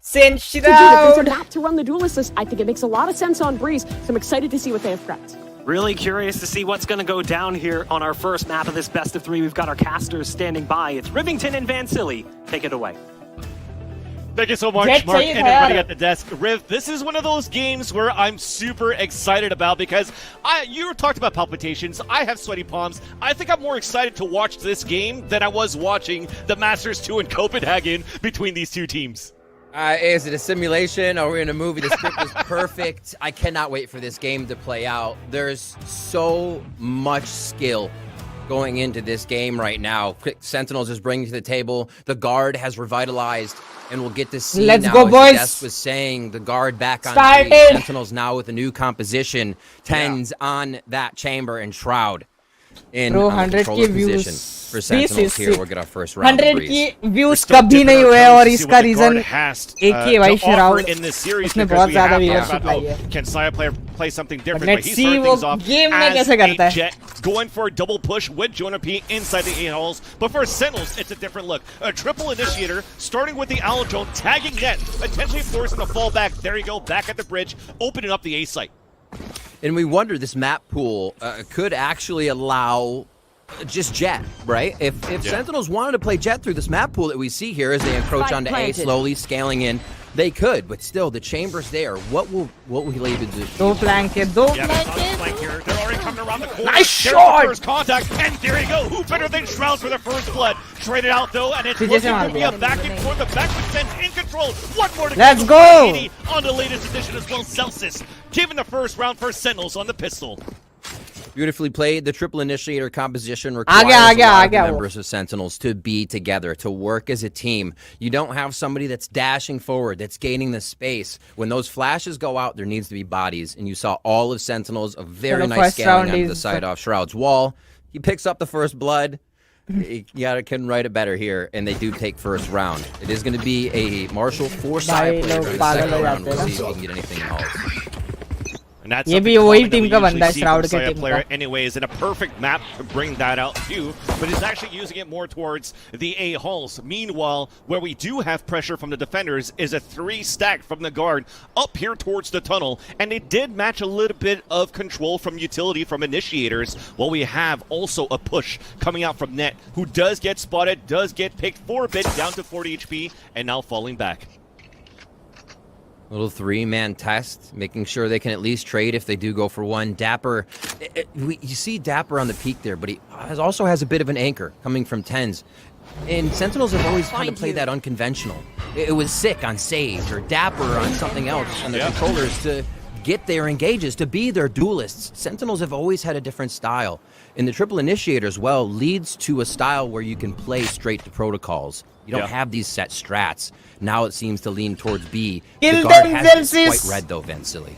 Sin Shroud. There's a map to run the duelist list. I think it makes a lot of sense on Breeze, so I'm excited to see what they have prepped. Really curious to see what's going to go down here on our first map of this best of 3. We've got our casters standing by. It's Rivington and Van Silly. Take it away. Thank you so much, Mark, and everybody at the desk. Riv, this is one of those games where I'm super excited about because you talked about palpitations. I have sweaty palms. I think I'm more excited to watch this game than I was watching the Masters 2 in Copenhagen between these two teams. Is it a simulation? Are we in a movie? The script is perfect. I cannot wait for this game to play out. There's so much skill going into this game right now. Sentinels is bringing to the table. The Guard has revitalized, and we'll get to see Let's now, go, as boys. the desk was saying, the Guard back on Started. stage. Sentinels now with a new composition. Tens on that chamber and Shroud in 100K views. position. For Sentinels here, we'll get our first round. 100K views कभी नहीं हुए और इसका reason एक ही भाई Shroud in this series उसने because बहुत we ज़्यादा have viewers talked lie about, है. can Saya player play something different? Let's But he's see starting वो things off game में as कैसे करता a है. Jet, going for a double push with Jonah P inside the 8 halls. But for Sentinels, it's a different look. A triple initiator, starting with the Owl Drone, tagging net, potentially forcing the fall back. There you go, back at the bridge, opening up the A site. And we wonder, this map pool could actually allow just Jet, right? If Sentinels wanted to play Jet through this map pool that we see here as they encroach onto A, slowly scaling in, they could. But still, the chamber's there. What will he even do? दो flank है, दो Flank here. They're already coming around the corner. Nice There's shot! the first contact, and there you go. Who better than Shroud for the first blood? Traded out though, and it's looking to be a back and forth. The back with Sense in control. One more to go. Let's go! On the latest edition as well. Celsius giving the first round for Sentinels on the pistol. Beautifully played. The triple initiator composition requires a lot of members of Sentinels to be together, to work as a team. You don't have somebody that's dashing forward, that's gaining the space. When those flashes go out, there needs to be bodies. And you saw all of Sentinels, a very nice scaling onto the side off Shroud's wall. He picks up the first blood. You couldn't write it better here, and they do take first round. It is going to be a Marshall 4 side player in the second round. We'll see if we can get anything else. And that's ये भी वही team का बंदा है Shroud के team का. Anyways, in a perfect map to bring that out too, but he's actually using it more towards the A halls. Meanwhile, where we do have pressure from the defenders is a 3 stack from the Guard up here towards the tunnel, and it did match a little bit of control from utility from initiators. While we have also a push coming out from Net, who does get spotted, does get picked for a bit, down to 40 HP, and now falling back. Little 3-man test, making sure they can at least trade if they do go for one. Dapper, you see Dapper on the peak there, but he also has a bit of an anchor coming from Tens. And Sentinels have always kind of played that unconventional. It was Sick on Sage or Dapper on something else on the controllers to get their engages, to be their duelists. Sentinels have always had a different style. And the triple initiator as well leads to a style where you can play straight to protocols. You don't have these set strats. Now it seems to lean towards B. The Guard has been quite red though, Vansili.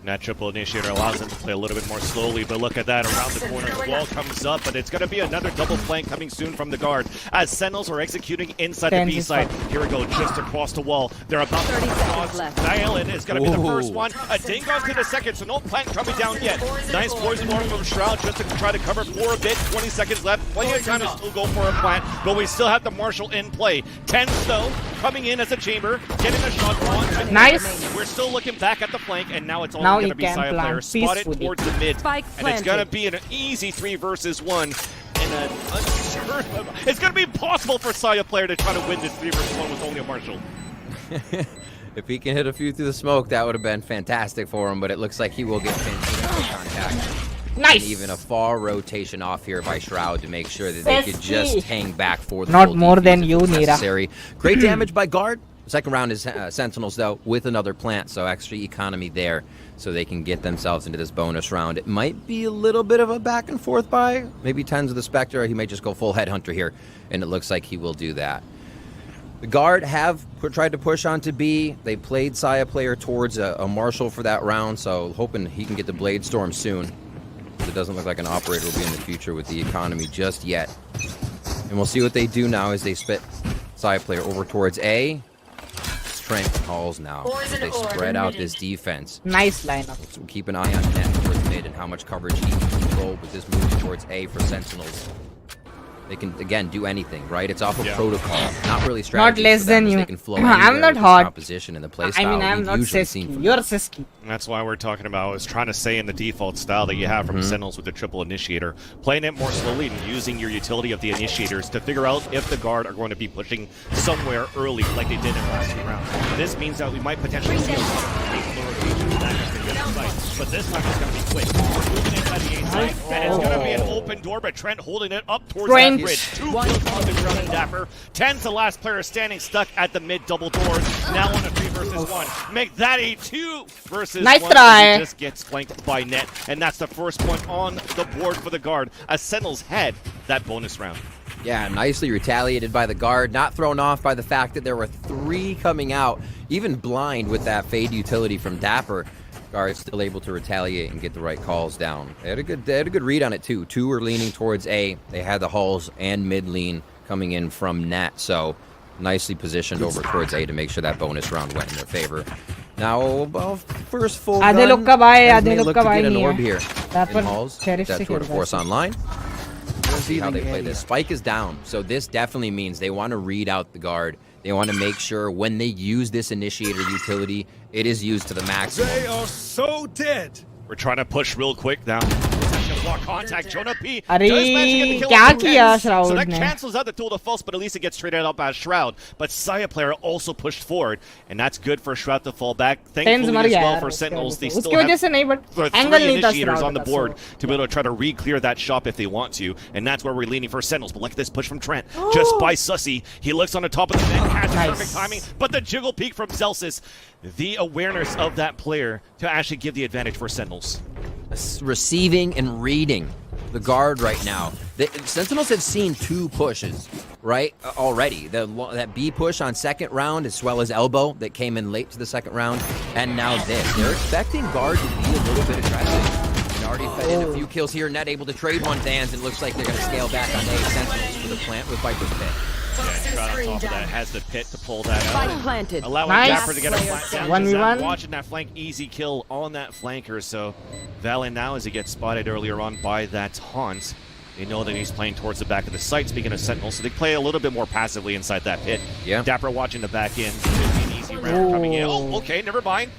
That triple initiator allows them to play a little bit more slowly, but look at that, around the corner, the wall comes up, but it's going to be another double flank coming soon from the Guard, as Sentinels are executing inside the B side. Here we go, just across the wall. They're about to cross. Dial-in is going to be the first one. A Dingo's to the second, so no plant coming down yet. Nice poison storm from Shroud just to try to cover for a bit. 20 seconds left. Plenty of time to still go for a plant, but we still have the Marshal in play. 10 though, coming in as a chamber, getting a shot on. Nice. We're still looking back at the flank, and now it's all going to be Saya player spotted towards the mid, and it's going to be an easy 3 versus 1. And it's going to be impossible for Saya player to try to win this 3 versus 1 with only a Marshal. If he can hit a few through the smoke, that would have been fantastic for him, but it looks like he will get contact. Nice. And even a far rotation off here by Shroud to make sure that they could just hang back for the Not more than you, necessary. Great damage by Guard. Second round is Sentinels, though, with another plant, so extra economy there, so they can get themselves into this bonus round. It might be a little bit of a back and forth buy. Maybe Tens of the Spectre. He may just go full Headhunter here, and it looks like he will do that. The Guard have tried to push onto B. They played Saya player towards a Marshal for that round, so hoping he can get the Blade Storm soon. It doesn't look like an operator will be in the future with the economy just yet. And we'll see what they do now as they spit side player over towards A. Trent calls now. As they spread out this defense. Nice lineup. So we'll keep an eye on net towards mid and how much coverage he can control with this move towards A for Sentinels. They can, again, do anything, right? It's off of protocol. Not really strategy. Not less than you. They can flow I'm not hot. Composition in the play I mean, style I'm not Sisky. You're Sisky. And that's why we're talking about is trying to stay in the default style that you have from Sentinels with the triple initiator, playing it more slowly and using your utility of the initiators to figure out if the guard are going to be pushing somewhere early like they did in the last two rounds. This means that we might potentially see a lot of lower features that has been good site, but this time it's going to be quick. We're moving inside the A side, and it's going to be an open door, but Trent holding it up towards that bridge. 2 kills on the ground and Dapper. 10's the last player standing stuck at the mid double doors. Now on a 3 versus 1. Make that a 2 versus 1. Try. He just gets flanked by net, and that's the first point on the board for the guard. As Sentinels head that bonus round. Yeah, nicely retaliated by the guard, not thrown off by the fact that there were 3 coming out, even blind with that fade utility from Dapper. Guard still able to retaliate and get the right calls down. They had a good read on it too. 2 were leaning towards A. They had the hulls and mid lean coming in from net, so nicely positioned over towards A to make sure that bonus round went in their favor. Now, well, first full gun. May look to get an orb here in halls. That tour de force online. We'll see how they play this. Spike is down, so this definitely means they want to read out the guard. They want to make sure when they use this initiator utility, it is used to the maximum. They are so dead. We're trying to push real quick now. Block contact. Jonah P does manage to get the kill on the Shroud, so that cancels out the tool to false, but at least it gets traded up as Shroud. But Saya player also pushed forward, and that's good for Shroud to fall back. Thankfully as well for Sentinels, they still have 3 initiators on the board to be able to try to re-clear that shop if they want to, and that's where we're leaning for Sentinels. But look at this push from Trent, just by Sussy. He looks on the top of the mid, catches perfect timing, but the jiggle peek from Zelsis, the awareness of that player to actually give the advantage for Sentinels. Receiving and reading the guard right now. The Sentinels have seen 2 pushes, right, already. That B push on second round, as well as elbow that came in late to the second round, and now this. They're expecting guard to be a little bit aggressive. And already fed in a few kills here. Net able to trade one Dan's. It looks like they're going to scale back on A. Sentinels for the plant with Viper's Pit. Yeah, Shroud on top of that has the pit to pull that out. Planted. Allowing Dapper to get a flank down. 1v1. Watching that flank, easy kill on that flanker. So Valen now, as he gets spotted earlier on by that taunt, they know that he's playing towards the back of the site. Speaking of Sentinels, so they play a little bit more passively inside that pit. Yeah. Dapper watching the back end. 15 easy round coming in. Oh, okay, never mind.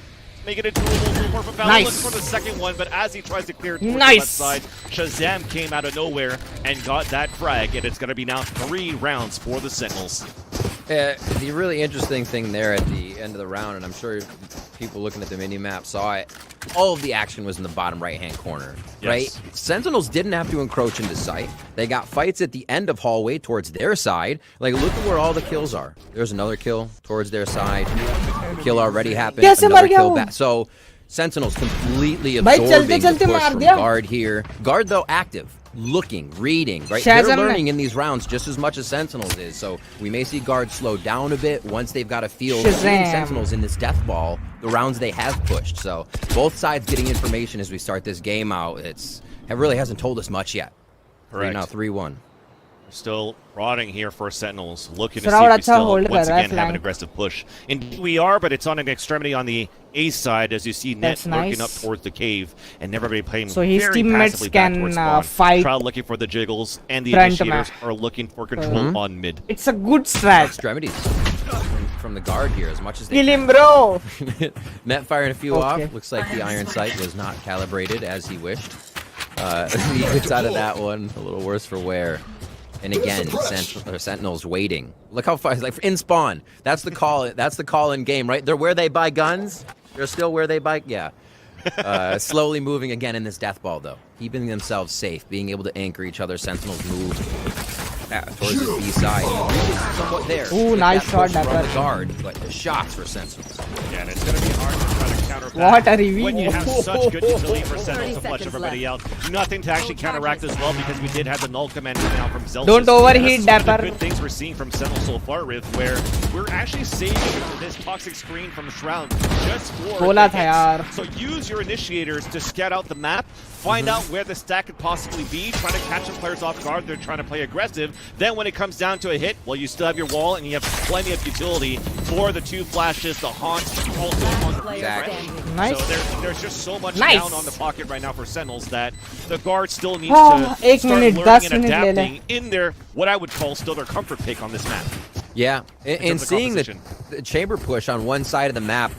Make it a doable more from Valen. Looking for the second one, but as he tries to clear towards the left side, Shazam came out of nowhere and got that frag, and it's going to be now 3 rounds for the Sentinels. The really interesting thing there at the end of the round, and I'm sure people looking at the mini-map saw it, all of the action was in the bottom right-hand corner, right? Sentinels didn't have to encroach into sight. They got fights at the end of hallway towards their side. Like, look at where all the kills are. There's another kill towards their side. The kill already happened. Another kill back. So, Sentinels completely absorbing the push from guard here. Guard, though, active. Looking, reading, right? They're learning in these rounds just as much as Sentinels is. So we may see guards slow down a bit once they've got a feel of seeing Sentinels in this death ball, the rounds they have pushed. So both sides getting information as we start this game out. It really hasn't told us much yet. Correct. Now 3-1. Still rotting here for Sentinels, looking to see if we still once again have an aggressive push. Indeed we are, but it's on an extremity on the A side as you see Net lurking up towards the cave and everybody playing very passively back towards spawn. Fight. Shroud looking for the jiggles and the initiators are looking for control on mid. It's a good strat. Extremities from the guard here as much as they kill him, bro. Net firing a few off. Looks like the iron sight was not calibrated as he wished. He gets out of that one a little worse for wear. And again, Sentinels waiting. Look how far, like in spawn. That's the call. That's the call in game, right? They're where they buy guns. They're still where they buy. Yeah. Slowly moving again in this death ball, though, keeping themselves safe, being able to anchor each other. Sentinels move towards the B side. Somewhat there. Ooh, nice shot, from the guard, but the shots for Sentinels. Yeah, and it's going to be hard to try to counter back. What a reveal. When you have such good utility for Sentinels to flush everybody out. Nothing to actually counteract as well because we did have the null command coming out from Zelsis. Don't overheat, Dapper. Good things we're seeing from Sentinels so far, Riv, where we're actually saving this toxic screen from Shroud just for बोला the था यार. hits. So use your initiators to scout out the map, find out where the stack could possibly be, trying to catch some players off guard. They're trying to play aggressive. Then when it comes down to a hit, well, you still have your wall and you have plenty of utility for the 2 flashes, the haunt, also on the refresh. Nice. So there's just so much Nice. down on the pocket right now for Sentinels that the guard still needs Oh, to 1 start minute, learning 10 and minute ले ले. adapting in their, what I would call still their comfort pick on this map. Yeah, and terms of seeing the composition. chamber push on one side of the map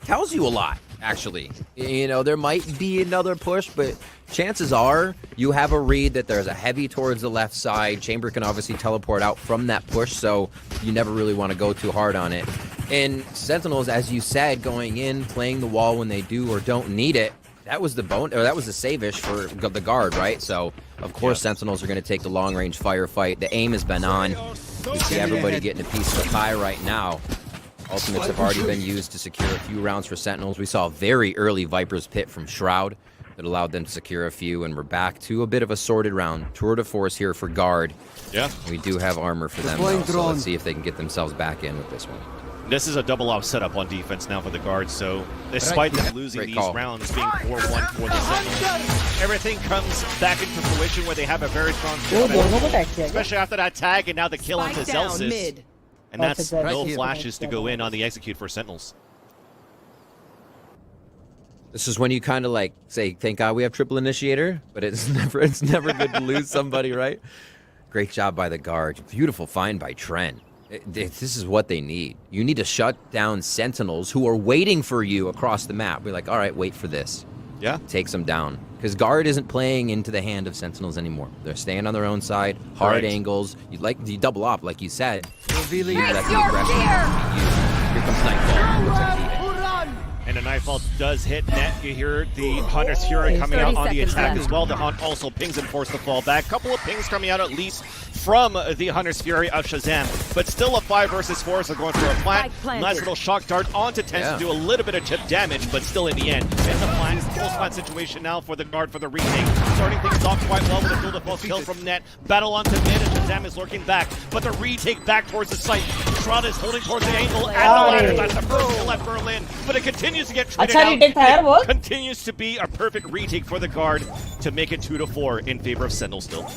tells you a lot, actually. You know, there might be another push, but chances are you have a read that there's a heavy towards the left side. Chamber can obviously teleport out from that push, so you never really want to go too hard on it. And Sentinels, as you said, going in, playing the wall when they do or don't need it, that was the that was the save-ish for the guard, right? So, of course, Sentinels are going to take the long-range firefight. The aim has been on. We see everybody getting a piece of the pie right now. Ultimates have already been used to secure a few rounds for Sentinels. We saw a very early Viper's Pit from Shroud that allowed them to secure a few, and we're back to a bit of a sorted round. Tour de force here for guard. Yeah. We do have armor for them, though, so let's see if they can get themselves back in with this one. This is a double off setup on defense now for the guards, so despite them losing these rounds, being 4-1 for the Sentinels, everything comes back into fruition where they have a very strong especially after that tag and now the kill onto Zelsis. And that's no flashes to go in on the execute for Sentinels. This is when you kind of like say, thank God we have triple initiator, but it's never good to lose somebody, right? Great job by the guard. Beautiful find by Trent. This is what they need. You need to shut down Sentinels who are waiting for you across the map. We're like, all right, wait for this. Yeah. Takes them down. Because guard isn't playing into the hand of Sentinels anymore. They're staying on their own side, hard angles. You double up, like you said. Really, that's the aggression. Here comes Nightfall. Looks like he hit. And the Nightfall does hit net. You hear the Hunter's Fury coming out on the attack as well. The Hunt also pings and forces the fall back. Couple of pings coming out at least from the Hunter's Fury of Shazam. But still a 5 versus 4, so going for a plant. Nice little shock dart onto Tense to do a little bit of chip damage, but still in the end. It's a plant, full plant situation now for the guard for the retake. Starting things off quite well with a build-up false kill from net. Battle onto mid, and Shazam is lurking back. But the retake back towards the site. Shroud is holding towards the angle and the ladder. That's the first kill at Berlin. But it continues to get traded out. It continues to be a perfect retake for the guard to make it 2-4 in favor of Sentinel still.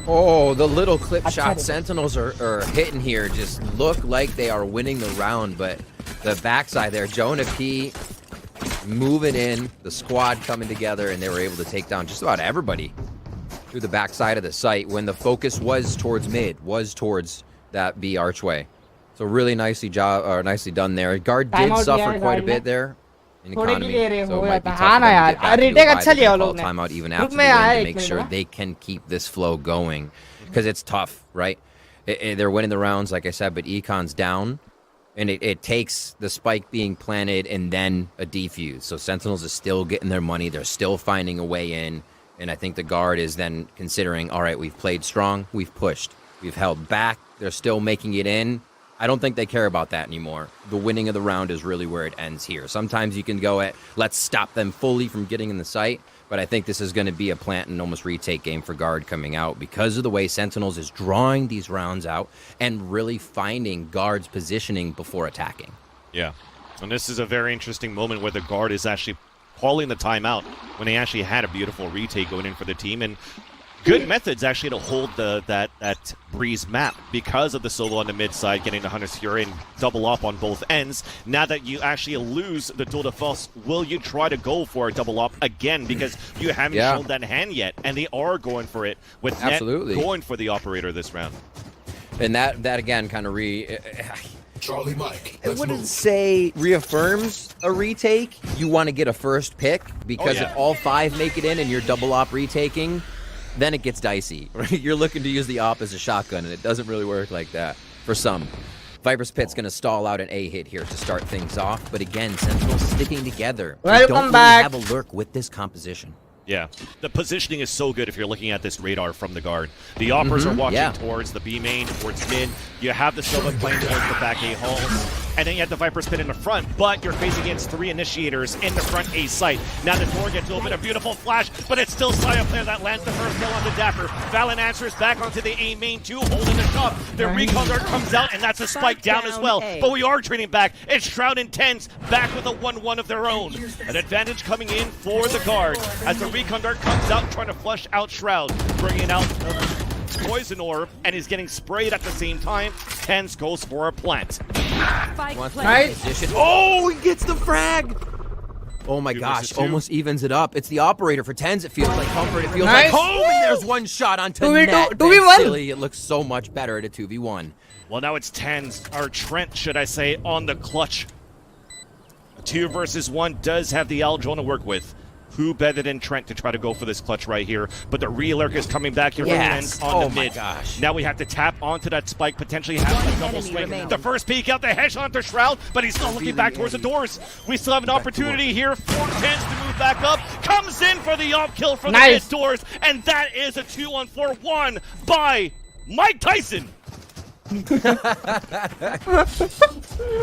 Oh, the little clip shot Sentinels are hitting here just look like they are winning the round, but the backside there, Jonah P moving in, the squad coming together, and they were able to take down just about everybody through the backside of the site when the focus was towards mid, was towards that B archway. So really nicely done there. Guard did suffer quite a bit there in economy, so it might be tough for them to get back to the timeout even after the win to make sure they can keep this flow going, because it's tough, right? They're winning the rounds, like I said, but Econ's down, and it takes the spike being planted and then a defuse. So Sentinels is still getting their money. They're still finding a way in, and I think the guard is then considering, all right, we've played strong, we've pushed, we've held back, they're still making it in. I don't think they care about that anymore. The winning of the round is really where it ends here. Sometimes you can go at, let's stop them fully from getting in the site, but I think this is going to be a plant and almost retake game for guard coming out because of the way Sentinels is drawing these rounds out and really finding guard's positioning before attacking. Yeah, and this is a very interesting moment where the guard is actually calling the timeout when they actually had a beautiful retake going in for the team, and good methods actually to hold that Breeze map because of the solo on the mid side, getting the Hunter's Fury and double up on both ends. Now that you actually lose the duel de force, will you try to go for a double up again? Because you haven't shown that hand yet, and they are going for it with net going for the operator this round. And that again kind of Charlie Mike. I wouldn't say reaffirms a retake. You want to get a first pick because if all 5 make it in and you're double op retaking, then it gets dicey. Right? You're looking to use the op as a shotgun, and it doesn't really work like that for some. Viper's Pit's going to stall out an A hit here to start things off, but again, Sentinels sticking together. They don't really have a lurk with this composition. Yeah, the positioning is so good if you're looking at this radar from the guard. The operas are walking towards the B main, towards mid. You have the Silva playing towards the back A halls. and then you have the Viper spin in the front, but you're facing against 3 initiators in the front A site. Now the door gets open, a beautiful flash, but it's still Saya player that lands the first kill on the Dapper. Valen answers back onto the A main 2, holding the top. The recon dart comes out, and that's a spike down as well. But we are trading back. It's Shroud and Tens back with a 1-1 of their own. An advantage coming in for the guard as the recon dart comes out, trying to flush out Shroud, bringing out poison orb, and is getting sprayed at the same time. Tens goes for a plant. Nice. Oh, he gets the frag. Oh my gosh, almost evens it up. It's the operator for Tens. It feels like comfort. It feels like home, and there's one shot onto net. 2v1. It looks so much better at a 2v1. Well, now it's Tens, or Trent, should I say, on the clutch. A 2 versus 1 does have the Aldrone to work with. Who better than Trent to try to go for this clutch right here? But the re-lurk is coming back here on the mid. Gosh. Now we have to tap onto that spike, potentially have a double swing. The first peek out, the headshot onto Shroud, but he's still looking back towards the doors. We still have an opportunity here for Tens to move back up. Comes in for the op kill from the mid doors, and that is a 2-on-4-1 by Mike Tyson.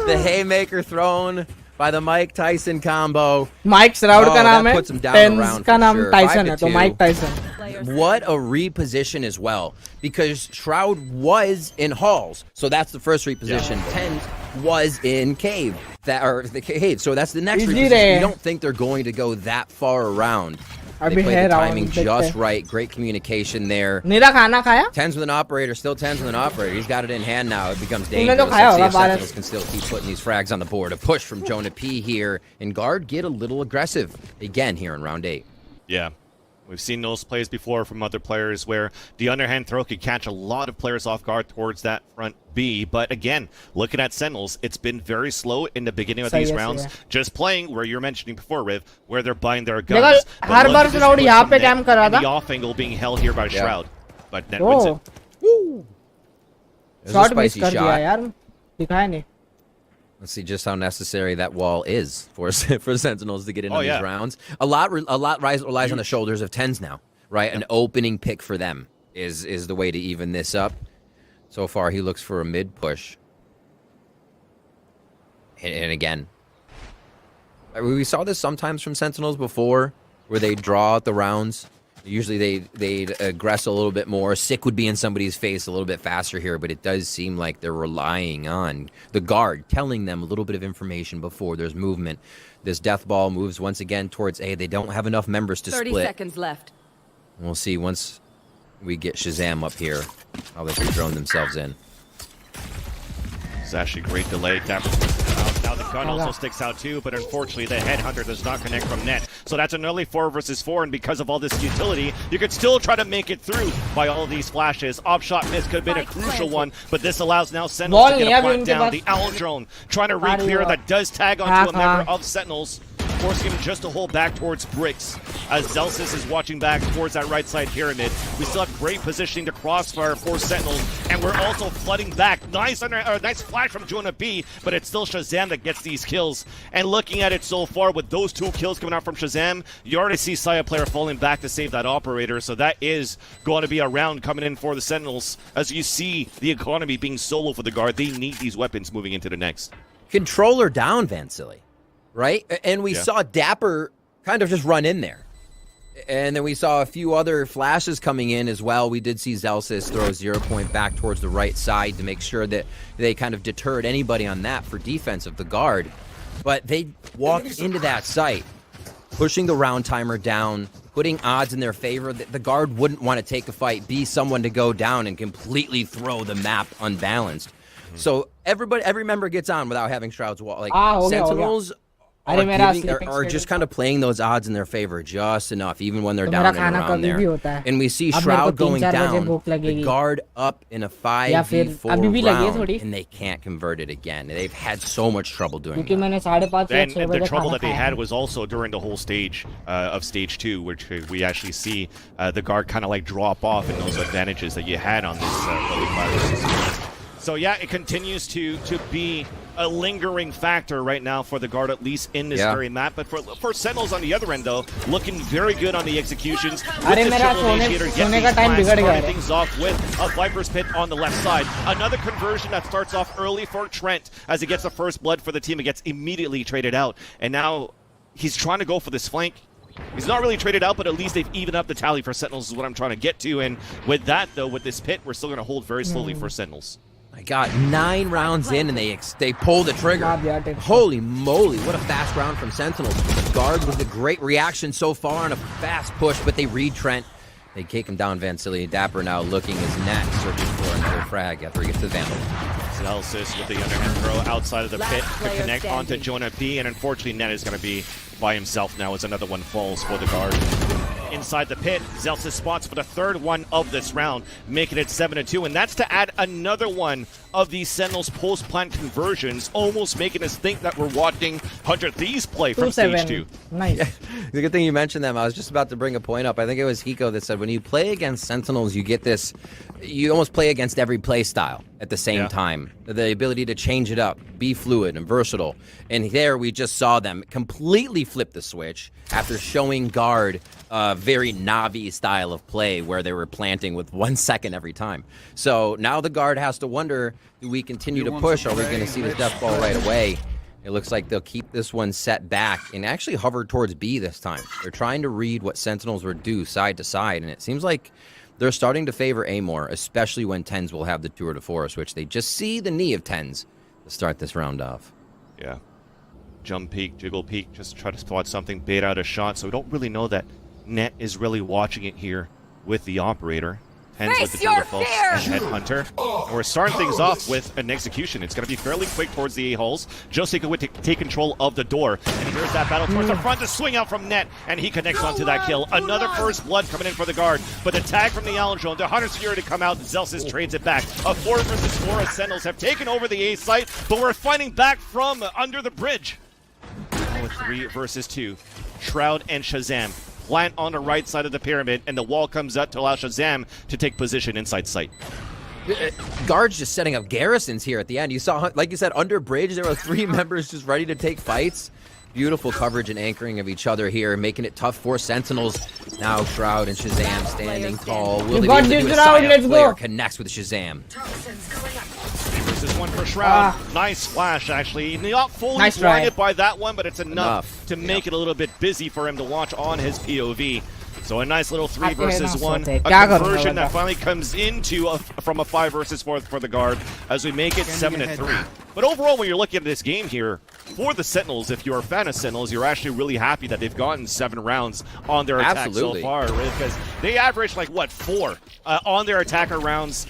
The haymaker thrown by the Mike Tyson combo. Mike Shroud का नाम है, puts him down Tens around का for नाम sure. Tyson है, तो 5-2. Mike Tyson. What a reposition as well, because Shroud was in halls, so that's the first reposition. Tens was in cave, the cave, so that's the next reposition. You don't think they're going to go that far around. They played the timing just right. Great communication there. नीरा खाना खाया? Tens with an operator, still Tens with an operator. He's got it in hand now. It becomes dangerous. Let's see if Sentinels can still keep putting these frags on the board. A push from Jonah P here, and guard get a little aggressive again here in round 8. Yeah. We've seen those plays before from other players where the underhand throw could catch a lot of players off guard towards that front B. But again, looking at Sentinels, it's been very slow in the beginning of these rounds. Just playing where you're mentioning before, Riv, where they're buying their guns. Her bar Shroud यहाँ पे cam कर रहा था. The off angle being held here by Shroud, but Net wins it. Shot miss कर दिया यार. दिखाया नहीं. Let's see just how necessary that wall is for Sentinels to get into these rounds. A lot relies on the shoulders of Tens now, right? An opening pick for them is the way to even this up. So far, he looks for a mid push. And again, we saw this sometimes from Sentinels before, where they draw out the rounds. Usually they'd aggress a little bit more. Sick would be in somebody's face a little bit faster here, but it does seem like they're relying on the guard telling them a little bit of information before there's movement. This death ball moves once again towards A. They don't have enough members to 30 split. seconds left. We'll see once we get Shazam up here how they can drone themselves in. It's actually a great delay. Dapper sticks out. Now the gun also sticks out too, but unfortunately the headhunter does not connect from net. So that's an early 4 versus 4, and because of all this utility, you could still try to make it through by all of these flashes. Op shot miss could have been a crucial one, but this allows now Sentinels to get a front down. The Owl drone trying to re-clear. That does tag onto a member of Sentinels, forcing him just to hold back towards bricks. As Zelsis is watching back towards that right side pyramid. We still have great positioning to crossfire for Sentinels, and we're also flooding back. Nice flash from Jonah B, but it's still Shazam that gets these kills. And looking at it so far, with those 2 kills coming out from Shazam, you already see Saya player falling back to save that operator, so that is going to be a round coming in for the Sentinels. As you see the economy being solo for the guard, they need these weapons moving into the next. Controller down, Vansili, right? And we saw Dapper kind of just run in there. And then we saw a few other flashes coming in as well. We did see Zelsis throw 0 point back towards the right side to make sure that they kind of deterred anybody on that for defense of the guard. But they walked into that site, pushing the round timer down, putting odds in their favor. The guard wouldn't want to take a fight, be someone to go down and completely throw the map unbalanced. So every member gets on without having Shroud's wall. Like Sentinels are just kind of playing those odds in their favor just enough, even when they're down and around there. And we see Shroud going down, the guard up in a 5v4 round, and they can't convert it again. They've had so much trouble doing that. And the trouble that they had was also during the whole stage of stage 2, which we actually see the guard kind of like drop off in those advantages that you had on this early 5 versus 4. So yeah, it continues to be a lingering factor right now for the guard, at least in this very map. But for Sentinels on the other end, though, looking very good on the executions. With the triple initiator, get these plans, starting things off with a Viper's Pit on the left side. Another conversion that starts off early for Trent as he gets the first blood for the team. It gets immediately traded out. And now he's trying to go for this flank. He's not really traded out, but at least they've evened up the tally for Sentinels is what I'm trying to get to. And with that, though, with this pit, we're still going to hold very slowly for Sentinels. I got 9 rounds in, and they pulled the trigger. Holy moly, what a fast round from Sentinels. The guard with a great reaction so far on a fast push, but they read Trent. They take him down, Vancilia. Dapper now looking his net, searching for another frag after he gets to Vandal. Zelsis with the underhand throw outside of the pit to connect onto Jonah P, and unfortunately Net is going to be by himself now as another one falls for the guard. Inside the pit, Zelsis spots for the third one of this round, making it 7-2, and that's to add another one of these Sentinels post-plant conversions, almost making us think that we're watching 100 Thieves play from stage 2. Nice. Yeah, the good thing you mentioned them. I was just about to bring a point up. I think it was Hiko that said when you play against Sentinels, you get this, you almost play against every play style at the same time. The ability to change it up, be fluid and versatile. And there we just saw them completely flip the switch after showing guard a very Navi style of play where they were planting with 1 second every time. So now the guard has to wonder, do we continue to push? Are we going to see this death ball right away? It looks like they'll keep this one set back and actually hover towards B this time. They're trying to read what Sentinels would do side to side, and it seems like they're starting to favor A more, especially when 10s will have the tour de force, which they just see the knee of 10s to start this round off. Yeah. Jump peek, jiggle peek, just try to spot something, bait out a shot, so we don't really know that Net is really watching it here with the operator. Hens with the Timberfalls and Headhunter. And we're starting things off with an execution. It's going to be fairly quick towards the A-holes. Josika would take control of the door. And here's that battle towards the front. The swing out from Net. And he connects onto that kill. Another first blood coming in for the guard. But the tag from the Allen drone. The Hunter Security come out. Zelsis trades it back. A 4 versus 4 as Sentinels have taken over the A site. But we're fighting back from under the bridge. Now with 3 versus 2. Shroud and Shazam plant on the right side of the pyramid, and the wall comes up to allow Shazam to take position inside sight. Guards just setting up garrisons here at the end. You saw, like you said, under bridge, there were 3 members just ready to take fights. Beautiful coverage and anchoring of each other here, making it tough for Sentinels. Now Shroud and Shazam standing tall. Will they be able to do a side-up player connects with Shazam? Versus 1 for Shroud. Nice flash, actually. Not fully blinded by that one, but it's enough to make it a little bit busy for him to watch on his POV. So a nice little 3 versus 1. A conversion that finally comes into from a 5 versus 4 for the guard as we make it 7-3. But overall, when you're looking at this game here, for the Sentinels, if you're a fan of Sentinels, you're actually really happy that they've gotten 7 rounds on their attack so far, right? Because they averaged like, what, 4 on their attacker rounds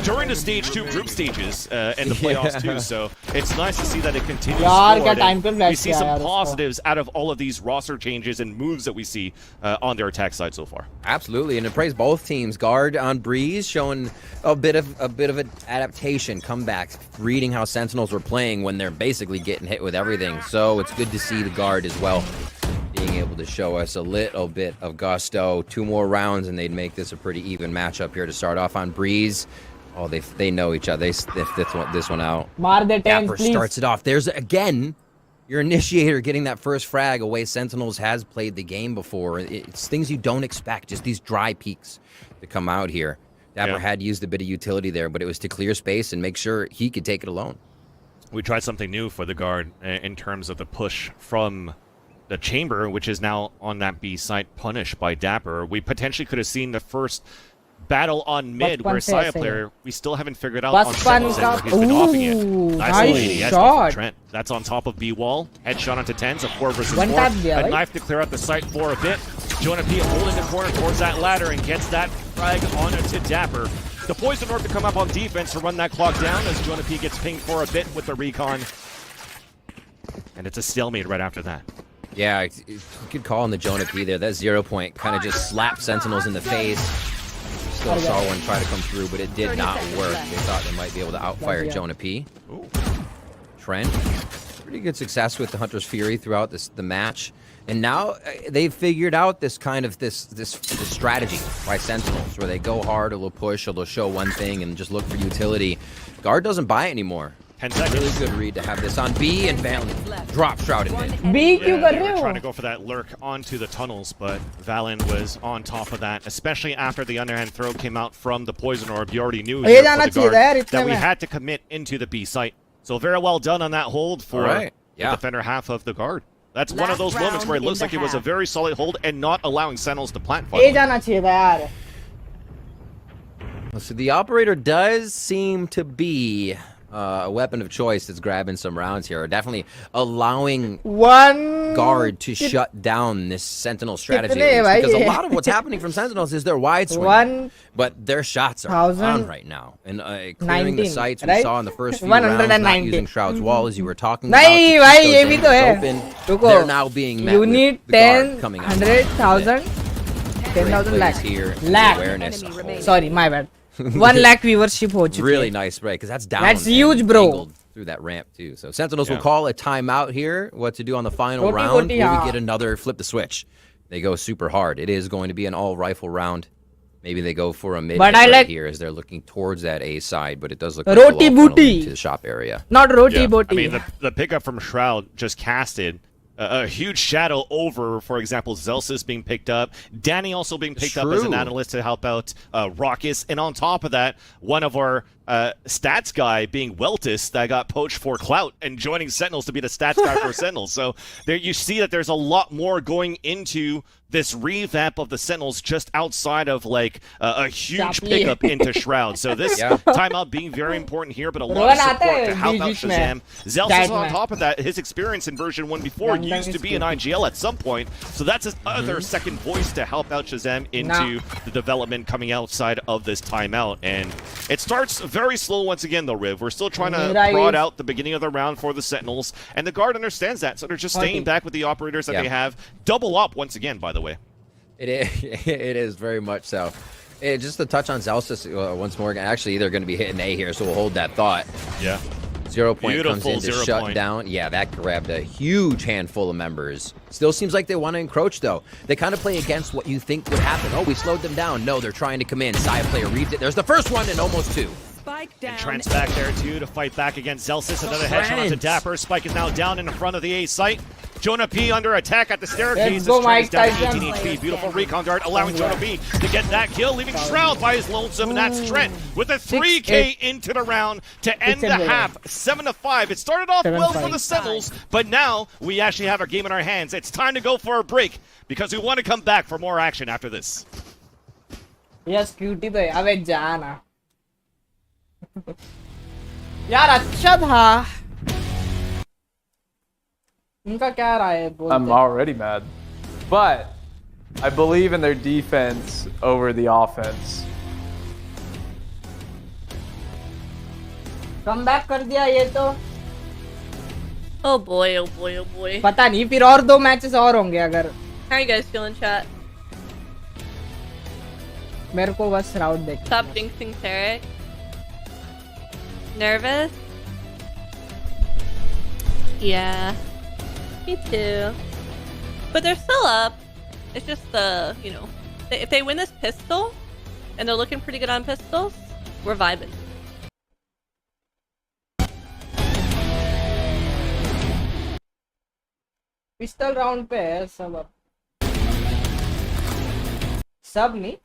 during the stage 2 group stages and the playoffs too. So it's nice to see that it continues forward. We see some positives out of all of these roster changes and moves that we see on their attack side so far. Absolutely, and to praise both teams. Guard on Breeze showing a bit of an adaptation, comeback, reading how Sentinels were playing when they're basically getting hit with everything. So it's good to see the guard as well being able to show us a little bit of gusto. 2 more rounds and they'd make this a pretty even matchup here to start off on Breeze. Oh, they know each other. They sniff this one out. Dapper starts it off. There's, again, your initiator getting that first frag away. Sentinels has played the game before. It's things you don't expect, just these dry peaks to come out here. Dapper had used a bit of utility there, but it was to clear space and make sure he could take it alone. We tried something new for the guard in terms of the push from the chamber, which is now on that B site, punished by Dapper. We potentially could have seen the first battle on mid where Saya player, we still haven't figured out on Sentinels where he's been offing it. Nice shot. Trent. That's on top of B wall. Headshot onto 10s, a 4 versus 4. A knife to clear out the site for a bit. Jonah P holding the corner towards that ladder and gets that frag onto Dapper. The Poison Orb to come up on defense to run that clock down as Jonah P gets pinged for a bit with the recon. And it's a stalemate right after that. Yeah, good call on the Jonah P there. That 0 point kind of just slapped Sentinels in the face. Still saw one try to come through, but it did not work. They thought they might be able to outfire Jonah P. Trent, pretty good success with the Hunter's Fury throughout the match. And now they've figured out this kind of this strategy by Sentinels, where they go hard, or they'll push, or they'll show one thing and just look for utility. Guard doesn't buy it anymore. 10 seconds. Really good read to have this on B, and Valen drop Shroud in mid. B क्यों कर They रहे were हो? trying to go for that lurk onto the tunnels, but Valen was on top of that, especially after the underhand throw came out from the Poison Orb. You already knew here for the guard that we had to commit into the B site. So very well done on that hold for the defender half of the guard. That's one of those moments where it looks like it was a very solid hold and not allowing Sentinels to plant A जाना चाहिए था यार. So the operator does seem to be a weapon of choice that's grabbing some rounds here. Definitely allowing guard to shut down this Sentinel strategy. Because a lot of what's happening from Sentinels is their wide swing. But their shots are on right now. And clearing the sites we saw in the first few rounds, not using Shroud's wall as you were talking about. They're now being met with the guard coming up. 100,000 10,000 lakh. Awareness. Sorry, my bad. 1 lakh viewership ho chuki Really nice break, because that's down. That's huge, bro. Angled through that ramp too. So Sentinels will call a timeout here. What to do on the final round? Will we get another flip the switch? They go super hard. It is going to be an all rifle round. Maybe they go for a mid right here as they're looking towards that A side, but it does look like roti booty to the shop area. Not roti booty. I mean, the pickup from Shroud just casted a huge shadow over, for example, Zelsis being picked up, Danny also being picked up as an analyst to help out Raucus, and on top of that, one of our stats guy being Weltis that got poached for clout and joining Sentinels to be the stats guy for Sentinels. So there you see that there's a lot more going into this revamp of the Sentinels just outside of like a huge pickup into Shroud. So this timeout being very important here, but a lot of support to help out Shazam. Zelsis on top of that, his experience in version 1 before used to be an IGL at some point. So that's his other second voice to help out Shazam into the development coming outside of this timeout. And it starts very slow once again though, Riv. We're still trying to prod out the beginning of the round for the Sentinels, and the guard understands that, so they're just staying back with the operators that they have. Double up once again, by the way. It is very much so. Just to touch on Zelsis once more, actually they're going to be hitting A here, so we'll hold that thought. Yeah. 0 Point comes in to shut down. Yeah, that grabbed a huge handful of members. Still seems like they want to encroach, though. They kind of play against what you think would happen. Oh, we slowed them down. No, they're trying to come in. Saya player reads it. There's the first one and almost 2. Spike down. And Trent's back there, too, to fight back against Zelsis. Another headshot onto Dapper. Spike is now down in front of the A site. Jonah P under attack at the staircase. Trent is down 18 HP. Beautiful recon dart, allowing Jonah P to get that kill, leaving Shroud by his lonesome. And that's Trent with a 3K into the round to end the half. 7-5. It started off well for the Sentinels, but now we actually have our game in our hands. It's time to go for a break because we want to come back for more action after this. Yes, cutie तो अबे जाना यार अच्छा था उनका क्या राय है बोलते I'm already mad, but I believe in their defense over the offense. Comeback कर दिया ये तो Oh boy, oh boy, oh boy. पता नहीं फिर और 2 मैचेस और होंगे अगर How are you guys feeling, chat? मेरे को बस Shroud देख Stop jinxing Tarek. Nervous? Yeah. Me too. But they're still up. It's just the, you know, if they win this pistol, and they're looking pretty good on pistols, we're vibing. Pistol round पे है सब अब सब नहीं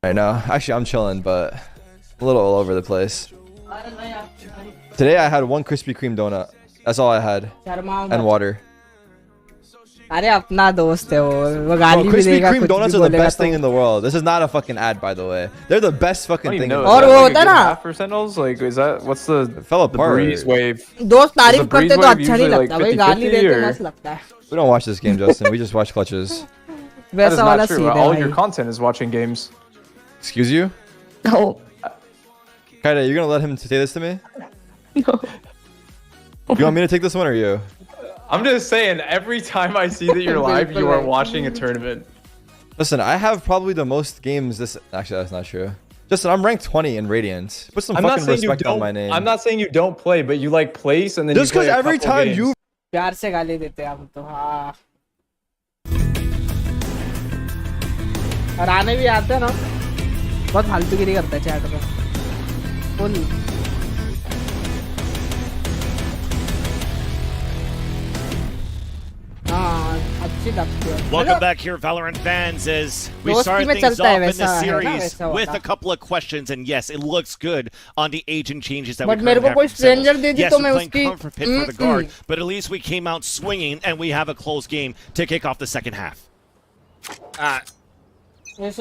Right now, actually, I'm chilling, but a little all over the place. Today, I had 1 Krispy Kreme donut. That's all I had, and water. अरे अपना दोस्त है वो गाली भी Krispy देगा Kreme कुछ donuts भी are the बोलेगा best thing in the world. This is not a fucking ad, by the way. They're the best fucking thing. और वो होता ना For Sentinels, like, is that what's the fell apart. breeze wave? दोस्त तारीफ करते तो अच्छा नहीं लगता भाई गाली देते मस्त लगता है We don't watch this game, Justin. We just watch clutches. That is वैसा वाला not true. सीन है All भाई your content is watching games. Excuse you? No. Kaida, you're gonna let him say this to me? No. You want me to take this one or you? I'm just saying, every time I see that you're live, you are watching a tournament. Listen, I have probably the most games this... Actually, that's not true. Justin, I'm ranked 20 in Radiant. Put some fucking respect on my name. I'm not saying you don't play, but you like place and then just you play because a every couple time games. you... प्यार से गाली देते हैं हम तो हाँ और आने भी आते हैं ना बहुत फालतूगिरी करता है चैट में फुल अच्छी लगती है. Welcome back here, Valorant fans, as we दोस्ती start में things चलता है off in वैसा, the है ना, series वैसा with वाला. a couple of questions, and yes, it looks good on the agent changes that But we मेरे currently को कोई have from Sentinels. stranger they the Yes, तो we're मैं playing उसकी comfort pit for the guard, but at least we came out swinging, and we have a close game to kick off the second half.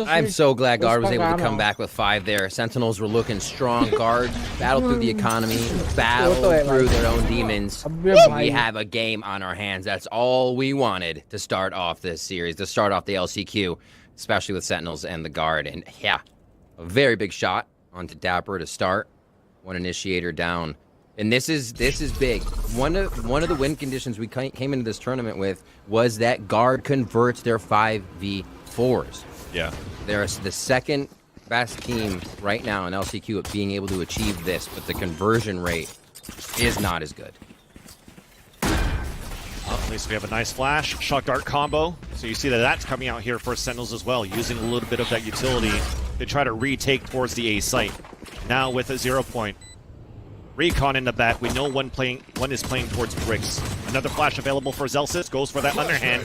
I'm so glad Guard was able to come back with 5 there. Sentinels were looking strong. Guard battled through the economy, battled through their own demons. We have a game on our hands. That's all we wanted to start off this series, to start off the LCQ, especially with Sentinels and the Guard. And yeah, a very big shot onto Dapper to start. One initiator down. And this is big. One of the win conditions we came into this tournament with was that Guard converts their 5v4s. Yeah. They're the second best team right now in LCQ at being able to achieve this, but the conversion rate is not as good. Well, at least we have a nice flash, shock dart combo. So you see that that's coming out here for Sentinels as well, using a little bit of that utility to try to retake towards the A site. Now with a 0 point. Recon in the back. We know one is playing towards bricks. Another flash available for Zelsis. Goes for that underhand.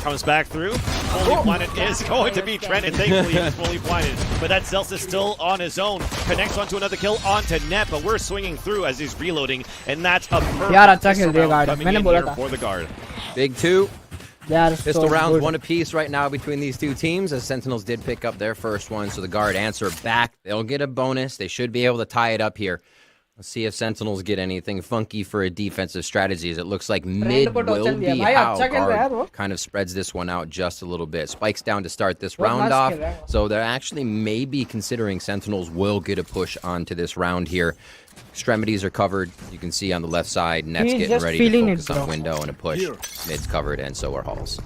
Comes back through. Fully blinded is going to be Trent, and thankfully he's fully blinded. But that Zelsis still on his own. Connects onto another kill onto Net, but we're swinging through as he's reloading, and that's a perfect pistol round coming in here for the Guard. Big 2. Pistol so rounds, good. one apiece right now between these two teams, as Sentinels did pick up their first one, so the Guard answer back. They'll get a bonus. They should be able to tie it up here. Let's see if Sentinels get anything funky for a defensive strategy, as it looks like mid will be how Guard kind of spreads this one out just a little bit. Spikes down to start this round off, so they're actually maybe considering Sentinels will get a push onto this round here. Extremities are covered. You can see on the left side, Net's getting ready to focus on window and a push. Mid's covered, and so are Halls.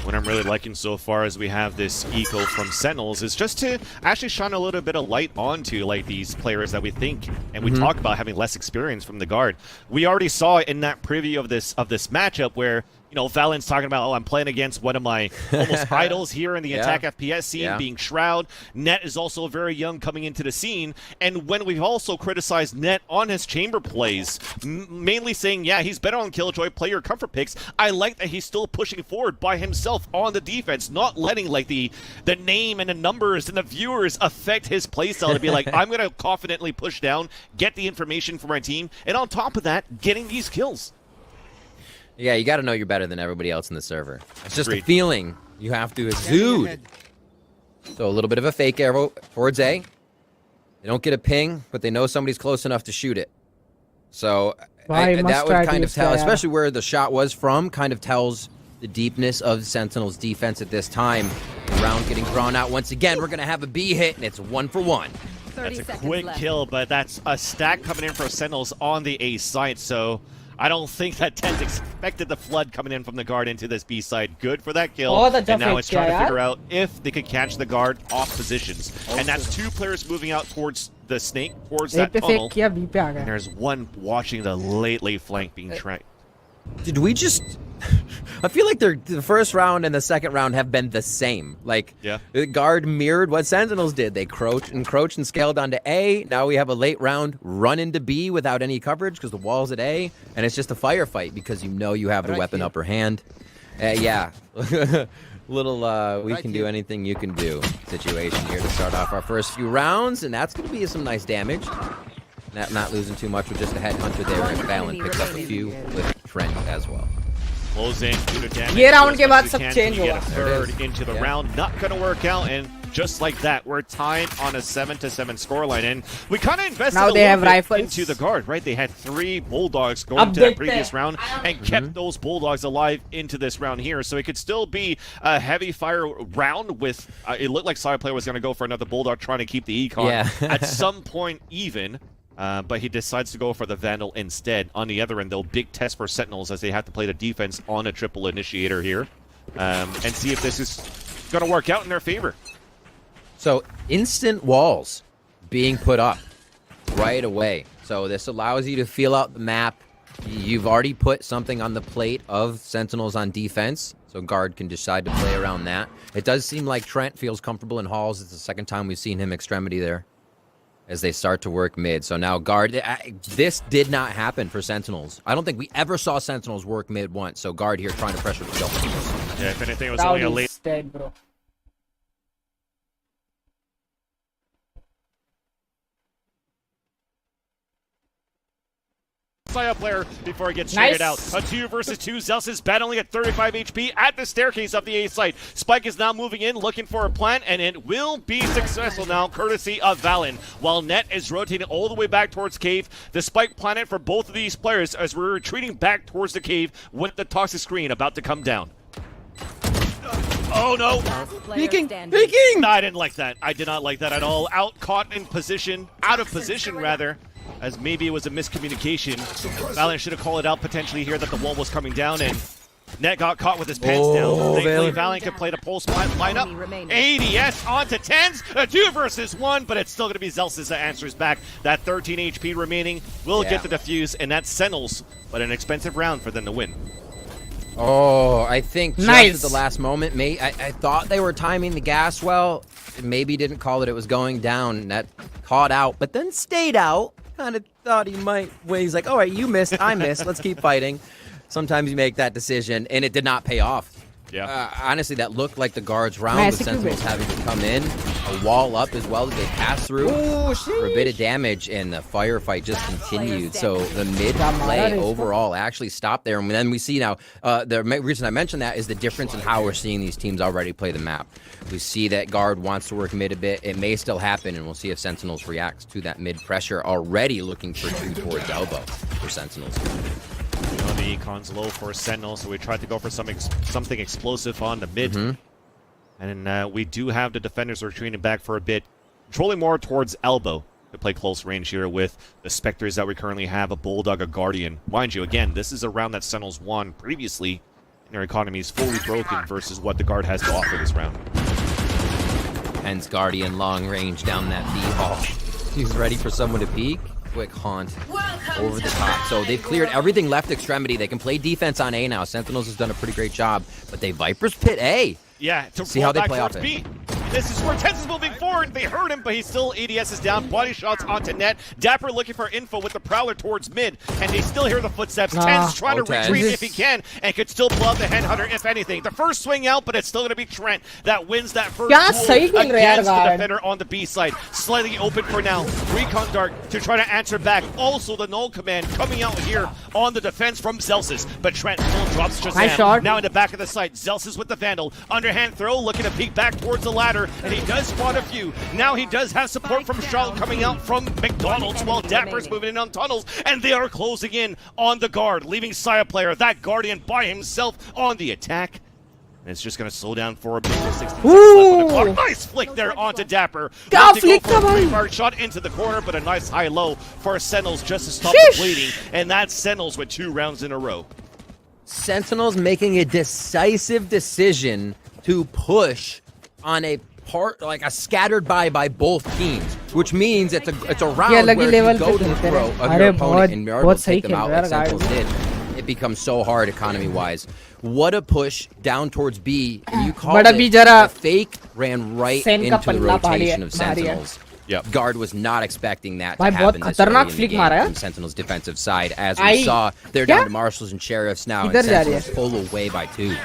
What I'm really liking so far as we have this eco from Sentinels is just to actually shine a little bit of light onto like these players that we think and we talk about having less experience from the Guard. We already saw it in that preview of this matchup where, you know, Valen's talking about, oh, I'm playing against one of my almost idols here in the attack FPS scene, being Shroud. Net is also very young coming into the scene. And when we've also criticized Net on his chamber plays, mainly saying, yeah, he's better on Killjoy, player comfort picks, I like that he's still pushing forward by himself on the defense, not letting like the name and the numbers and the viewers affect his playstyle to be like, I'm going to confidently push down, get the information for my team, and on top of that, getting these kills. Yeah, you got to know you're better than everybody else in the server. It's just a feeling you have to exude. So a little bit of a fake arrow towards A. They don't get a ping, but they know somebody's close enough to shoot it. So that would kind of tell, especially where the shot was from, kind of tells the deepness of Sentinel's defense at this time. The round getting drawn out once again. We're going to have a B hit, and it's 1 for 1. That's a quick kill, but that's a stack coming in for Sentinels on the A site, so I don't think that Tens expected the flood coming in from the Guard into this B side. Good for that kill, and now it's trying to figure out if they could catch the Guard off positions. And that's 2 players moving out towards the snake, towards that tunnel. And there's one watching the late flank being tried. Did we just... I feel like the first round and the second round have been the same. Like, the Guard mirrored what Sentinels did. They encroached and scaled onto A. Now we have a late round run into B without any coverage because the wall's at A. And it's just a firefight because you know you have the weapon upper hand. Yeah. Little we can do anything you can do situation here to start off our first few rounds. And that's going to be some nice damage. Not losing too much with just a headhunter there. And Valen picks up a few with Trent as well. Close in, do the damage. ये round के बाद सब change get a होगा. third into the round, not going to work out, and just like that, we're tied on a 7-7 scoreline, and we kind of invested a little bit into the Guard, right? They had 3 Bulldogs going to that previous round and kept those Bulldogs alive into this round here, so it could still be a heavy fire round with, it looked like Side Player was going to go for another Bulldog trying to keep the Econ at some point even. But he decides to go for the Vandal instead. On the other end, though, big test for Sentinels as they have to play the defense on a triple initiator here. And see if this is going to work out in their favor. So, instant walls being put up right away. So this allows you to feel out the map, You've already put something on the plate of Sentinels on defense, so Guard can decide to play around that. It does seem like Trent feels comfortable in halls. It's the second time we've seen him extremity there as they start to work mid. So now Guard, this did not happen for Sentinels. I don't think we ever saw Sentinels work mid once, so Guard here trying to pressure the kill. Yeah, if anything, it was only a late... dead, bro. Saya player before he gets traded out. A 2 versus 2. Zeus is battling at 35 HP at the staircase of the A site. Spike is now moving in, looking for a plant, and it will be successful now, courtesy of Valen. While Net is rotating all the way back towards cave, the Spike planet for both of these players as we're retreating back towards the cave with the toxic screen about to come down. Oh no! Peeking! Peeking! No, I didn't like that. I did not like that at all. Caught in position, out of position rather, as maybe it was a miscommunication. Valen should have called it out potentially here that the wall was coming down, and Net got caught with his pants down. Thankfully, Valen can play the pulse lineup. ADS onto 10s, a 2 versus 1, but it's still going to be Zelsis that answers back. That 13 HP remaining will get the defuse, and that's Sentinels, but an expensive round for them to win. Oh, I think just at the last moment, I thought they were timing the gas well. Maybe didn't call it was going down. Net caught out, but then stayed out. Kind of thought he might win. He's like, all right, you missed, I missed. Let's keep fighting. Sometimes you make that decision, and it did not pay off. Yeah. Honestly, that looked like the Guards round with Sentinels having to come in, a wall up as well as they pass through for a bit of damage, and the firefight just continued. So the mid play overall actually stopped there, and then we see now, the reason I mentioned that is the difference in how we're seeing these teams already play the map. We see that Guard wants to work mid a bit. It may still happen, and we'll see if Sentinels reacts to that mid pressure, already looking for 2 towards elbow for Sentinels. You know, the econ's low for Sentinel, so we tried to go for something explosive on the mid. And we do have the defenders retreating back for a bit, controlling more towards elbow to play close range here with the Spectres that we currently have, a Bulldog, a Guardian. Mind you, again, this is a round that Sentinels won previously, and their economy is fully broken versus what the Guard has to offer this round. Hence Guardian long range down that B-hall. He's ready for someone to peek. Quick haunt over the top. So they've cleared everything left extremity. They can play defense on A now. Sentinels has done a pretty great job, but they Vipers pit A. Yeah, to see how they play off B. This is where Tense is moving forward. They heard him, but he still ADS is down. Body shots onto Net. Dapper looking for info with the Prowler towards mid, and they still hear the footsteps. Tense trying to retreat if he can, and could still pull out the Headhunter if anything. The first swing out, but it's still going to be Trent that wins that first duel against the defender on the B side. Slightly open for now. Recon Dart to try to answer back. Also the Null Command coming out here on the defense from Zelsis, but Trent still drops Shazam. Now in the back of the site, Zelsis with the Vandal. Underhand throw, looking to peek back towards the ladder, and he does spot a few. Now he does have support from Shroud coming out from McDonald's, while Dapper's moving in on tunnels, and they are closing in on the Guard, leaving Saya player, that Guardian by himself on the attack. And it's just going to slow down for a bit. 16 seconds left on the clock. Nice flick there onto Dapper. Go for a three-part shot into the corner, but a nice high-low for Sentinels just to stop the bleeding. And that's Sentinels with 2 rounds in a row. Sentinels making a decisive decision to push on a part, like a scattered by both teams, which means it's a round where if you go to the throat of your opponent and you're able to take them out like Sentinels did, it becomes so hard economy-wise. What a push down towards B, and you called it. The fake ran right into the rotation of Sentinels. Yep. Guard was not expecting that to happen this early in the game from Sentinel's defensive side. As we saw, they're down to Marshals and Sheriffs now, and Sentinels pull away by 2.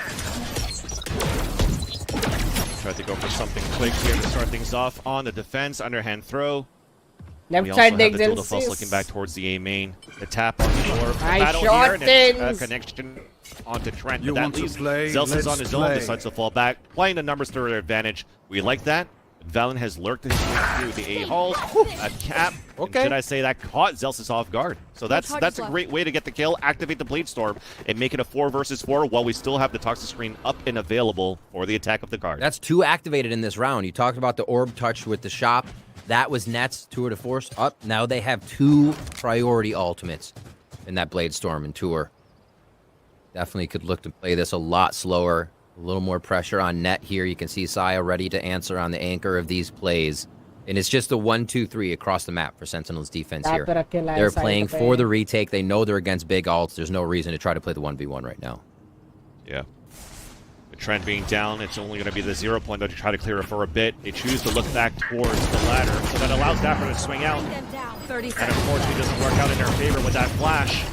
Tried to go for something quick here to start things off on the defense. Underhand throw. Left side the Dildo looking back towards the A main. The tap on the floor. Battle here, and it's a connection onto Trent. But that leaves Zelsis on his own, decides to fall back. Playing the numbers to their advantage. We like that. Valen has lurked through the A halls. A cap. Should I say that caught Zelsis off guard? So that's a great way to get the kill. Activate the Blade Storm and make it a 4 versus 4 while we still have the Toxic Screen up and available for the attack of the Guard. That's 2 activated in this round. You talked about the orb touch with the shop. That was Nets, Tour de Force up. Now they have 2 priority ultimates in that Blade Storm and Tour. Definitely could look to play this a lot slower. A little more pressure on Net here. You can see Saya ready to answer on the anchor of these plays. And it's just a 1-2-3 across the map for Sentinel's defense here. Tap पे रखे They're side playing पे. for the retake. They know they're against big alts. There's no reason to try to play the 1v1 right now. Yeah. The trend being down, it's only going to be the 0 point though to try to clear it for a bit. They choose to look back towards the ladder, so that allows Dapper to swing out. And unfortunately, doesn't work out in their favor with that flash.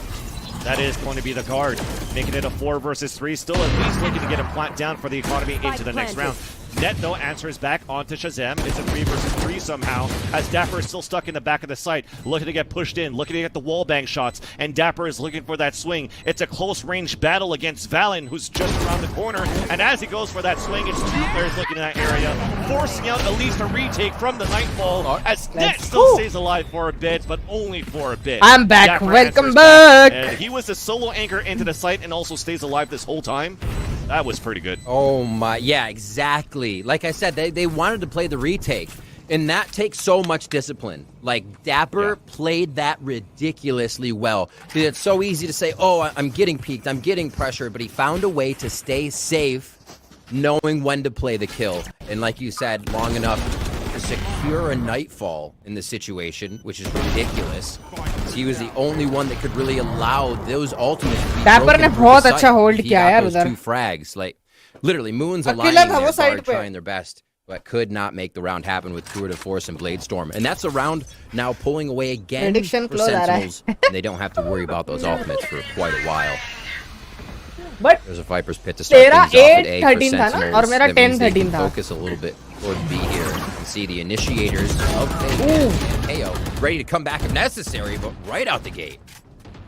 That is going to be the guard, making it a 4 versus 3. Still at least looking to get a plant down for the economy into the next round. Net, though, answers back onto Shazam. It's a 3 versus 3 somehow, as Dapper is still stuck in the back of the site, looking to get pushed in, looking to get the wall bang shots, and Dapper is looking for that swing. It's a close-range battle against Valen, who's just around the corner, and as he goes for that swing, it's 2 players looking in that area, forcing out at least a retake from the Nightfall, as Net still stays alive for a bit, but only for a bit. I'm back. Dapper Welcome back. back. And he was the solo anchor into the site and also stays alive this whole time. That was pretty good. Oh my, yeah, exactly. Like I said, they wanted to play the retake, and that takes so much discipline. Like, Dapper played that ridiculously well. It's so easy to say, oh, I'm getting peaked, I'm getting pressure, but he found a way to stay safe, knowing when to play the kill. And like you said, long enough to secure a Nightfall in the situation, which is ridiculous. He was the only one that could really allow those ultimates to be Dapper ने बहुत अच्छा hold He किया got यार those उधर. 2 frags. Like, literally, Moon's अकेला aligning था वो their side guard, पे. trying their best, but could not make the round happen with Curative Force and Blade Storm. And that's a round now pulling away again Prediction for close आ रहा Sentinels, है. and they don't have to worry about those ultimates for quite a while. But There's a Viper's Pit to start तेरा things off at A for 8-13 था ना Sentinels. और मेरा That means they 10-13 can था. focus a little bit toward B here. You can see the initiators of KO ready to come back if necessary, but right out the gate.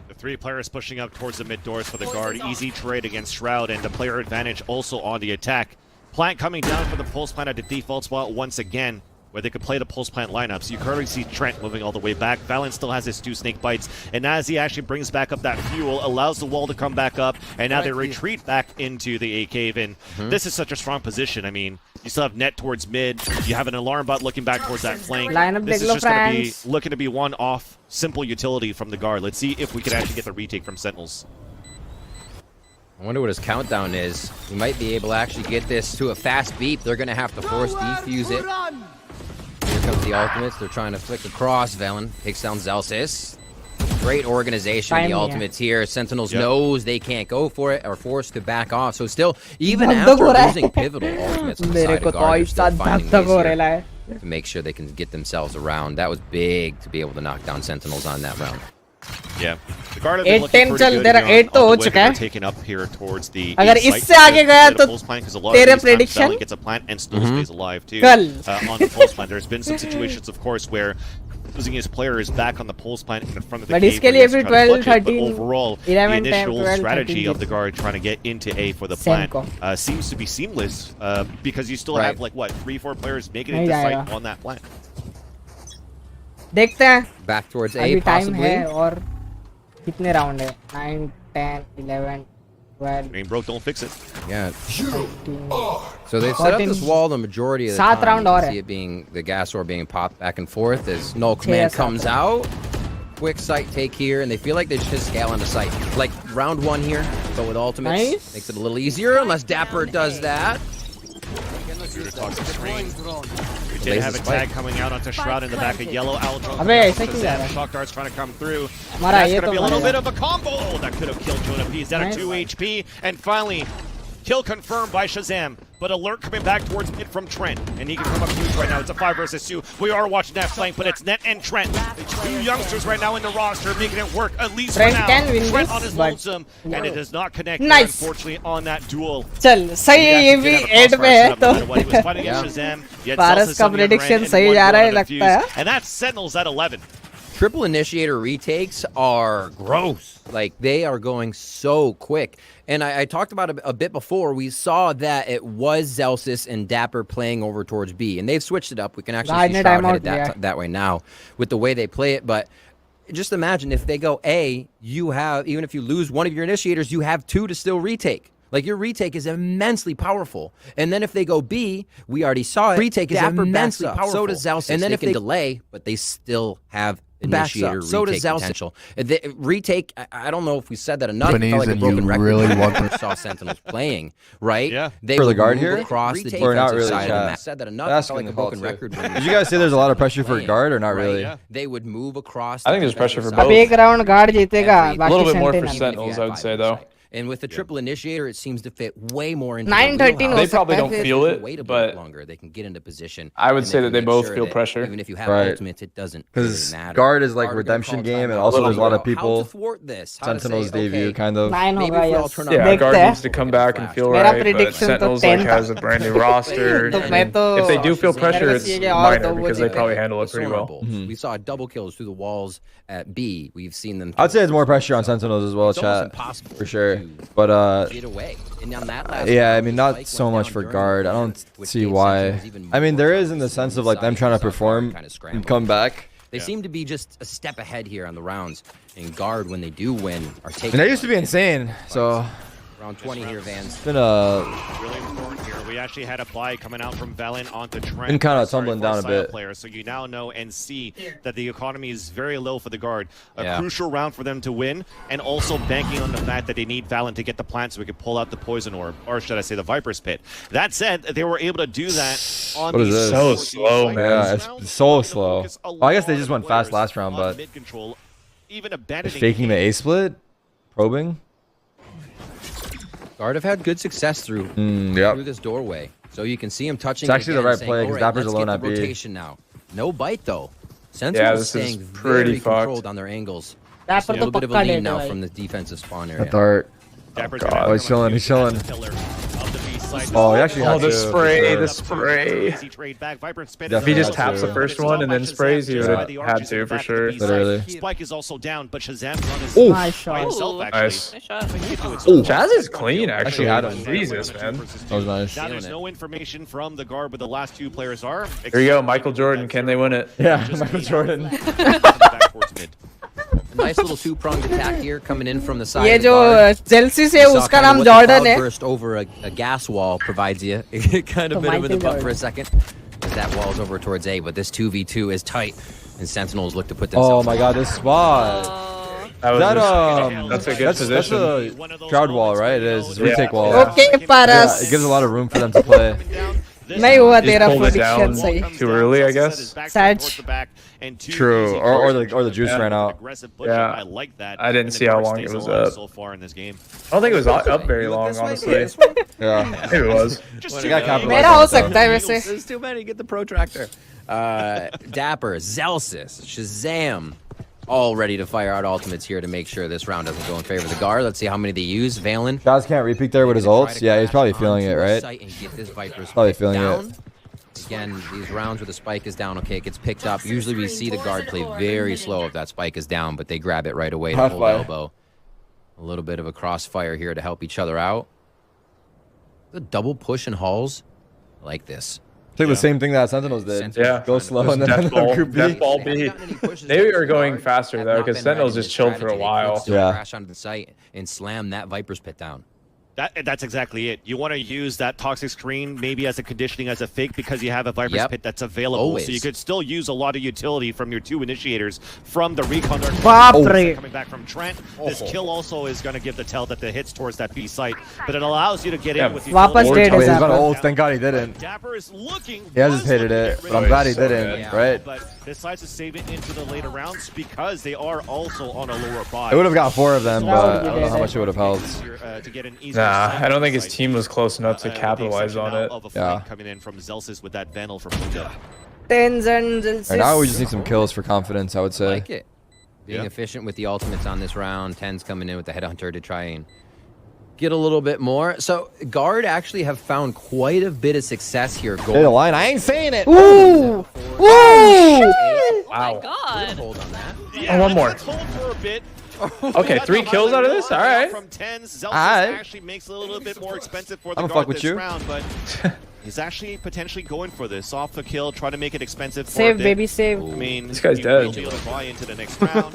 The 3 players pushing up towards the mid doors for the guard. Easy trade against Shroud, and the player advantage also on the attack. Plant coming down for the pulse plant at the default spot once again, where they could play the pulse plant lineup. So you currently see Trent moving all the way back. Valen still has his 2 snake bites, and as he actually brings back up that fuel, allows the wall to come back up, and now they retreat back into the A cave. And this is such a strong position. I mean, you still have Net towards mid. You have an alarm bot looking back towards that flank. Lineup This is देख लो just going to be friends. looking to be one off simple utility from the guard. Let's see if we can actually get the retake from Sentinels. I wonder what his countdown is. We might be able to actually get this to a fast beep. They're going to have to force defuse it. Here comes the ultimates. They're trying to flick across. Velen takes down Zelsis. Great organization. Time, The yeah. ultimates here. Sentinels Yep. knows they can't go for it, or forced to back off. So still, even धक-धक after हो रहा है. losing pivotal ultimates on the मेरे side को of तो guard, they're इस still साथ finding धक-धक ways हो here रहा है. to make sure they can get themselves around. That was big to be able to knock down Sentinels on that round. Yeah. The guard have been 8-10 looking चल, pretty good तेरा here 8 तो on हो the way चुका that है. they're taking up here towards the अगर A इससे site. आगे गया Play the तो pulse plant, 'cause a lot of तेरे these times prediction? Valen gets a plant and still stays alive too. कल. On the pulse plant. There's been some situations, of course, where losing his player is back on the pulse plant in front of the But cave इसके where he लिए has to फिर try to 12, clutch it, but 13, overall, 11, the 10, initial 12, strategy 13 of the guard trying to get into A for the Same plant seems to be seamless because you still Right. have, like, what, 3-4 players making it नहीं to जाएगा. site on that plant. देखते हैं. Back towards A, अभी time possibly. है और कितने round है? 9, 10, 11, 12. Ain't broke, don't fix it. Yeah. 13. So they set up 14. this wall the majority of the सात time. round You और can है. see it being the gas ore being popped back and forth as null command सात. comes out. Quick sight take here, and they feel like they just scale into sight. Like round 1 here, but with ultimates. Nice. Makes it a little easier unless Dapper does that. Shooter talks to screen. We did Lays have a his tag spike. coming out onto Shroud in the back of yellow. Aldro. अबे ऐसे क्यों जा रहा है? Shock darts trying to come through. हमारा That's ये going to तो be a little मरेगा. bit of a combo. That could have killed Jonah P. He's down at Nice. 2 HP. And finally, kill confirmed by Shazam. But alert coming back towards mid from Trent. And he can come up huge right now. It's a 5 versus 2. We are watching that flank, but it's Net and Trent. The 2 youngsters right now in the roster making it work, at least Trent for now. can win Trent this, on his but- lonesome. And it does not connect there, Nice. unfortunately, on that duel. चल सही है ये भी 8 पे है तो पारस का prediction सही जा रहा है लगता है. And that's Sentinels at 11. Triple initiator retakes are gross. Like, they are going so quick. And I talked about it a bit before. We saw that it was Zelsis and Dapper playing over towards B. And they've switched it up. We can actually see Shroud headed that way now with the way they play it. But just imagine if they go A, you have, even if you lose one of your initiators, you have 2 to still retake. Like, your retake is immensely powerful. And then if they go B, we already saw it. Retake is immensely powerful. So does Zelsis. And then if they delay, but they still have initiator So does retake potential. The retake, I don't know if we said that enough. It felt like a and broken you record really when want we saw Sentinels playing, right? Yeah. They For the would guard move here? across the Or not defensive really, side of the chat? map. Said that enough. That's It felt like a broken record. when we Did you guys say there's a lot of pressure for playing, guard or not right? really? They would move across. I think there's pressure for both. अब एक round guard जीतेगा A little बाकी bit more for Sentinel. Sentinels, I would say, though. And with the triple initiator, it seems to fit way more into 9-13 the They probably don't feel it, wait a bit but longer. They can get into position. I would and say that can they make both sure feel that pressure. Even if you have Right. ultimates, it doesn't Because really matter. guard is like Guard are gonna redemption call game, and timeout. also there's a lot of How to people. thwart this? How to Sentinels say, debut, okay, kind of. 9 maybe होगा we all yes. turn on Yeah, देखते guard हैं. needs to come back and feel मेरा right, but prediction तो Sentinels 10 like has a brand new roster. तो मैं तो If they do feel pressure, मेरे it's को चाहिए कि और minor दो वो because they जीते. probably handle it pretty Sonar well. Bulls. We saw double kills through the walls at B. We've seen them. I'd say it's more pressure on Sentinels as well, It's almost chat, impossible for sure. to But get away. And on that last yeah, I round, mean, the not spike so went much down for during guard. the I third, don't which see gave why. Sentinels even I mean, more there confidence is in the on sense of the like them side. trying to We saw Guard perform kinda and scramble. come back. They seem to be just a step ahead here on the rounds. And guard, when they do win, are taking. And they used to be insane. So around 20 here, Vans. it's been a Really important here. We actually had a buy coming out from Valen onto Trent. Been kinda Sorry, tumbling for down a Silo bit. Player. So you now know and see that the economy is very low for the guard. A Yeah. crucial round for them to win, and also banking on the fact that they need Valen to get the plant so we can pull out the poison orb, or should I say the Viper's Pit. That said, they were able to do that on What the is this? So slow, man. Yeah, it's so slow. Well, I guess they just went fast last round, but mid-control, even they're abandoning faking the A split, probing. Guard have had good success through Yep. through this doorway. So you can see him touching. It's actually again the right and saying, play, "All 'cause right, Dapper's let's alone get the at B." rotation now. No bite though. Yeah, Sentinels this is staying pretty very fucked. controlled on their angles. Dapper A तो little bit of a पक्का lead ले now भाई. from the defensive spawn That area. dart. Dapper's God. gonna have Oh, he's to chilling, run he's chilling. as the pillar of the B side. Oh, he actually Oh, had the to, for spray, sure. the spray. Easy trade back. Viper spin If If he is just also taps the there. first one and then sprays, he would have had to for sure. Literally. Spike is also down, but Shazam's on his Oof. Nice by shot. himself, Ooh. actually. Nice. Nice shot. Ooh. Chaz is clean, actually. had him. Jesus, man. That was nice. Now there's no information from the guard, but the last two players are. Here you go, Michael Jordan. Can they win it? Yeah, Michael Jordan. Back towards mid. A nice little two-pronged attack here coming in from the side. ये of the जो guard. जेल्सी से You saw उसका kinda नाम what the Jordan cloud है. burst over a gas wall provides you kind of So bit of in the Michael butt for Jordan. a second. As that wall's over towards A, but this 2v2 is tight, and Sentinels look to put Oh themselves. my God, this spot. That was That that's a good that's position. a Shroud wall, right? It is. It's a retake wall. Okay, Yeah, Paras. it gives a lot of room for them to play. नहीं हुआ Just तेरा pulled it prediction down सही. too early, I guess. Saj. True. Or the juice ran out. Yeah. I like that. I didn't And the see how guard long stays it was alive up. so far in this game. I don't think it was up very long, honestly. Yeah. Maybe it was. They got capitalized मेरा on हो it, though. सकता है वैसे. There's too many. Get the protractor. Dapper, Zelsis, Shazam, all ready to fire out ultimates here to make sure this round doesn't go in favor of the guard. Let's see how many they use. Valen. Chaz can't repeat there with his ults. Yeah, he's probably feeling it, right? Probably feeling it. Again, these rounds where the spike is down, okay, it gets picked up. Usually we see the guard play very slow if that spike is down, but they grab it right away to hold elbow. A little bit of a crossfire here to help each other out. The double push in halls. I like this. I think the same thing that Sentinels did. Yeah. Go slow Just and then death ball, group B. death ball B. They are going faster though, because Sentinels just chilled for a while. Yeah. Crash onto the site and slam that Viper's Pit down. That's exactly it. You want to use that toxic screen maybe as a conditioning, as a fake, because you have a Viper's Pit that's available. Always. So you could still use a lot of utility from your two initiators from the recon. Baapre. Coming back from Trent. This kill also is going to give the tell that the hits towards that B site, but it allows you to get in with Wapas utility. dead is He's got Dapper. ults. Thank God he didn't. Dapper is looking. He hesitated it, but I'm glad he didn't, right? But decides to save it into the later rounds because they are also on a lower buy. It would have got 4 of them, but I don't know how much it would have helped. Nah, I don't think his team was close enough to capitalize on it. Yeah. Coming in from Zelsis with that Vandal from Mundo. Tens and Zelsis. And now we just need some kills for confidence, I would say. Like it. Being efficient with the ultimates on this round. 10's coming in with the Headhunter to try and get a little bit more. So guard actually have found quite a bit of success here. Hey, the line, I ain't saying it. Ooh! Ooh! Wow. God. Hold on that. Oh, one more. Hold for a bit. Okay, 3 kills out of this? All right. From 10s, Zelsis Alright. actually makes it a little bit more expensive for the I'ma guard fuck with this you. round, but he's actually potentially going for this off the kill, trying to make it expensive for a Save, bit. baby, save. I mean, This guy's he dead. will be able to buy into the next round.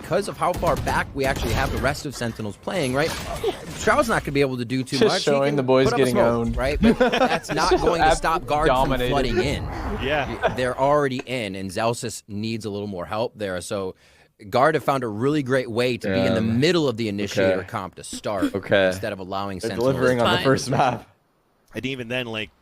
because of how far back we actually have the rest of Sentinels playing, right? Shroud's not going to be able to do too Just much. showing the boys put up a getting smoke, owned. right? But that's not going to stop guard dominated. from flooding in. Yeah. They're already in, and Zelsis needs a little more help there. So guard have found a really great way to be in the middle of the initiator comp to start instead of allowing They're Sentinels. delivering on the first map. And even then, like,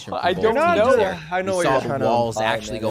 communication. From I both don't teams know. there. I know We what saw you're the trying to walls imply, actually man.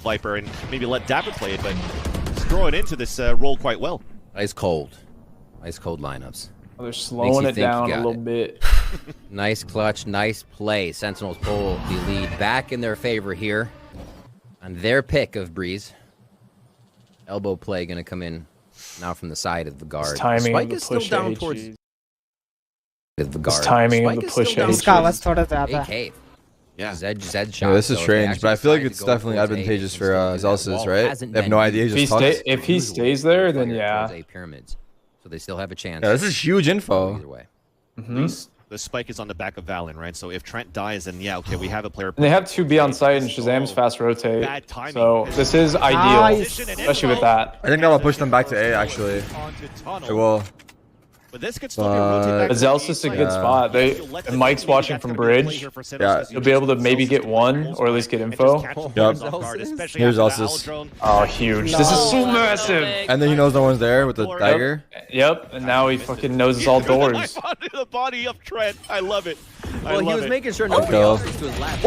Viper and maybe let Dapper play it, but he's throwing into this role quite well. Ice cold lineups. Oh, they're slowing it down a little bit. Nice clutch, nice play. Sentinels pull the lead back in their favor here on their pick of Breeze. Elbow play going to come in now from the side of the guard. timing Spike of the is still push down AG. towards the This guard. timing of Spike the is still push down AG. इसका आवाज थोड़ा ज्यादा है. AK. Yeah. Zed Yeah, shot. this is so if they strange, but I actually feel like decide it's to go definitely towards A, advantageous for instead of that Zelsis, wall right? hasn't They have been no idea. He used. just talks. If he stays there, then yeah. Towards A pyramids. So they still have a chance. Yeah, this is huge info. Either way. The spike is on the back of Valen, right? So if Trent dies, then yeah, okay, we have a player. And they have 2B on site and Shazam's fast rotate. Bad timing. So this is ideal, especially with that. I think that'll push them back to A, actually. It will. But this could still be rotated back. But Zelsis a good spot. And Mike's watching from bridge. Yeah. He'll be able to maybe get one or at least get info. Yep. Here's Zelsis. Oh, huge. This is so massive. And then he knows no one's there with the dagger. Yep. And now he fucking knows it's all doors. The body of Trent. I love it. Well, he was making sure nobody Go. else was to his left.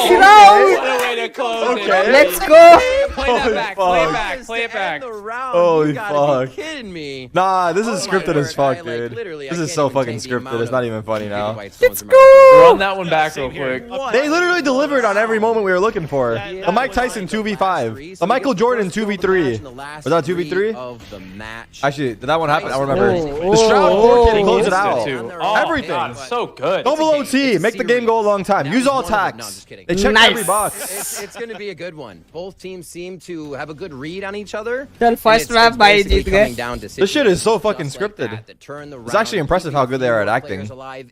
Shroud! What a way to close it. Let's go. Play that back. Play it back. Play it back. Holy You gotta fuck. be kidding me. Nah, this is scripted as fuck, Like, dude. literally, I This is can't so even fucking take the scripted. amount It's not of even funny now. Let's Run that one back real quick. They literally delivered on every moment we were looking for. The Mike Tyson 2v5. The Michael Jordan 2v3. Was that 2v3? Of the match. Actually, did that one happen? I don't remember. Oh, The Shroud 4 kid closed it out. Oh, Everything. God, so good. Double OT. Make the game go a long time. Use all attacks. They checked every box. It's going to be a good one. Both teams seem to have a good read on each other. चल first map भाई जीत गए. This shit is so fucking scripted. It's actually impressive how good they are at acting.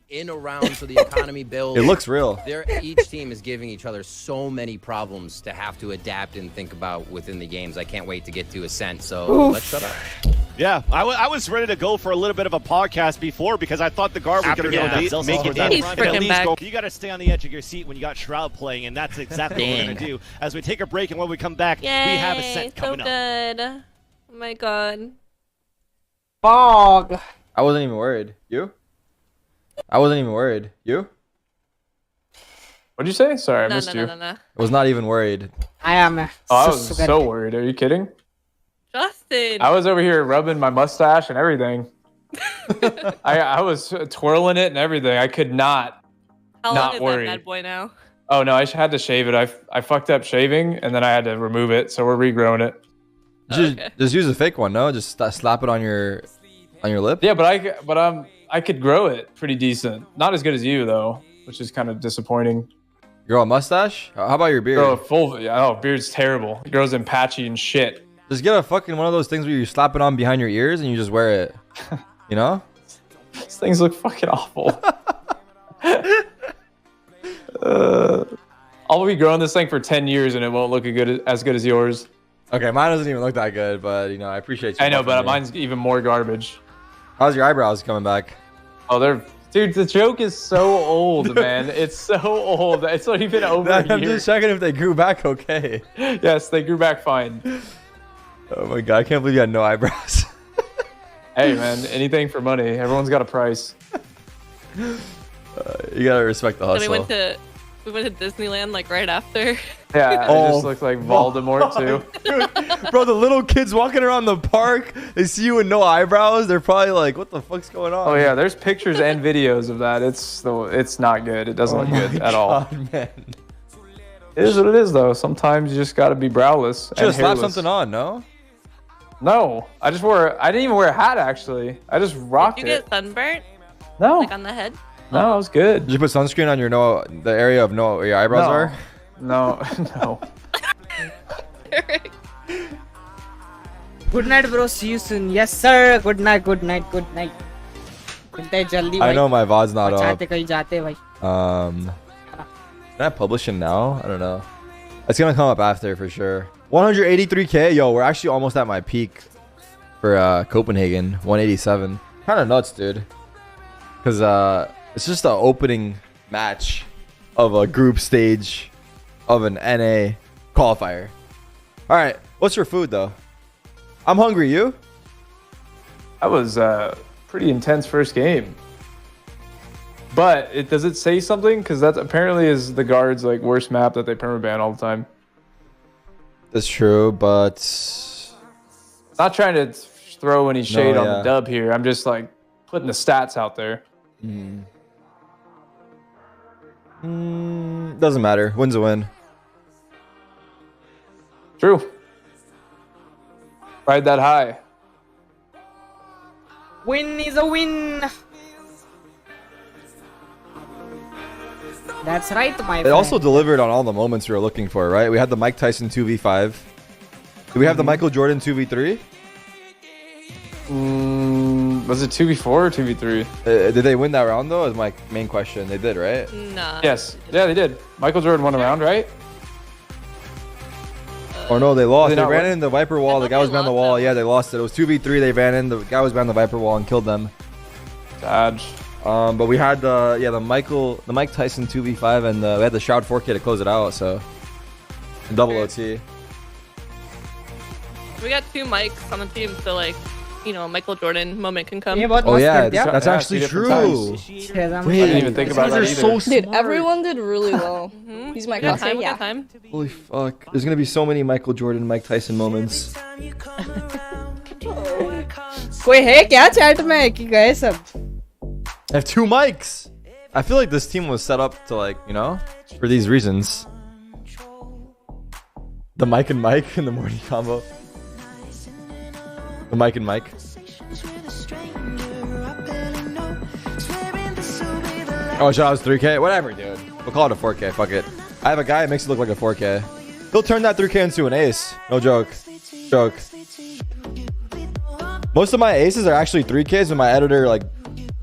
In around so the economy builds. It looks real. Each team is giving each other so many problems to have to adapt and think about within the games. I can't wait to get to Ascent. So let's shut up. Yeah, I was ready to go for a little bit of a podcast before because I thought the guard was going to make it in. He's freaking back. You got to stay on the edge of your seat when you got Shroud playing, and that's exactly what we're going to do. As we take a break and when we come back, we have Ascent coming so good. Oh my god. Fog. I wasn't even worried. You? I wasn't even worried. You? What'd you say? Sorry, I No, missed no, you. no, no, no. I was not even worried. I am. Oh, I was so worried. Are you kidding? Justin. I was over here rubbing my mustache and everything. I was twirling it and everything. I could not How long not is worry. that bad boy now? Oh no, I had to shave it. I fucked up shaving and then I had to remove it, so we're regrowing it. Just use a fake one, no? Just slap it on your lip. Yeah, but I could grow it pretty decent. Not as good as you though, which is kind of disappointing. Grow a mustache? How about your beard? Grow a full. Oh, beard's terrible. It grows in patchy and shit. Just get a fucking one of those things where you slap it on behind your ears and you just wear it. You know? These things look fucking awful. I'll be growing this thing for 10 years and it won't look as good as yours. Okay, mine doesn't even look that good, but you know, I appreciate you. I know, but mine's even more garbage. How's your eyebrows coming back? Oh, dude, the joke is so old, man. It's so old. It's not even over a I'm year. just checking if they grew back okay. Yes, they grew back fine. Oh my god, I can't believe you had no eyebrows. Hey, man, anything for money. Everyone's got a price. You gotta respect the So hustle. we went to Disneyland like right after. Yeah, I just look like Voldemort too. Dude, bro, the little kids walking around the park, they see you with no eyebrows, they're probably like, what the fuck's going on? Oh yeah, there's pictures and videos of that. It's not good. It doesn't look good at all. Man. It is what it is though. Sometimes you just gotta be browless. Should have and slapped hairless. something on, no? No, I didn't even wear a hat actually. I just rocked Did you it. get sunburnt? No. Like on the head? No, it was good. Did you put sunscreen on the area of where your eyebrows No. are? No, no. Good night, bro. See you soon. Yes, sir. Good night. Good night. Good night. मिलते हैं जल्दी भाई. I know my VOD's not up. जाते कहीं जाते भाई. Can I publish him now? I don't know. It's gonna come up after for sure. 183k, yo, we're actually almost at my peak for Copenhagen. 187. Kind of nuts, dude. Cause it's just the opening match of a group stage of an NA qualifier. All right, what's your food though? I'm hungry. You? That was pretty intense first game. But does it say something? Because that apparently is the guard's like worst map that they permaban all the time. That's true, but not trying to throw any shade on yeah. the dub here. I'm just like putting the stats out there. Doesn't matter. Win's a win. True. Ride that high. Win is a win. That's right, my friend. It also delivered on all the moments we were looking for, right? We had the Mike Tyson 2v5. Do we have the Michael Jordan 2v3? Was it 2v4 or 2v3? Did they win that round though? Is my main question. They did, right? Nah. Yes. Yeah, they did. Michael Jordan won a round, right? Or no, they lost. Did they They not ran win? in the Viper wall. The guy was behind the wall. Yeah, they lost it. It was 2v3. They ran in. The guy was behind the Viper wall and killed them. Dodge. But we had the Mike Tyson 2v5 and we had the Shroud 4K to close it out. So double OT. We got 2 mics on the team, so like, you know, Michael Jordan moment can come. Oh yeah, that's actually true. I didn't even think about that either. So Dude, smart. everyone did really well. He's my Good cousin. time. Holy fuck! There's gonna be so many Michael Jordan, Mike Tyson moments. कोई है क्या chat में कि गए सब? I have 2 mics. I feel like this team was set up to, like, you know, for these reasons. The Mike and Mike in the morning combo. The Mike and Mike. Oh, so I was 3K? Whatever, dude. We'll call it a 4K. Fuck it. I have a guy that makes it look like a 4K. He'll turn that 3K into an ace. No joke. Joke. Most of my aces are actually 3Ks, and my editor, like,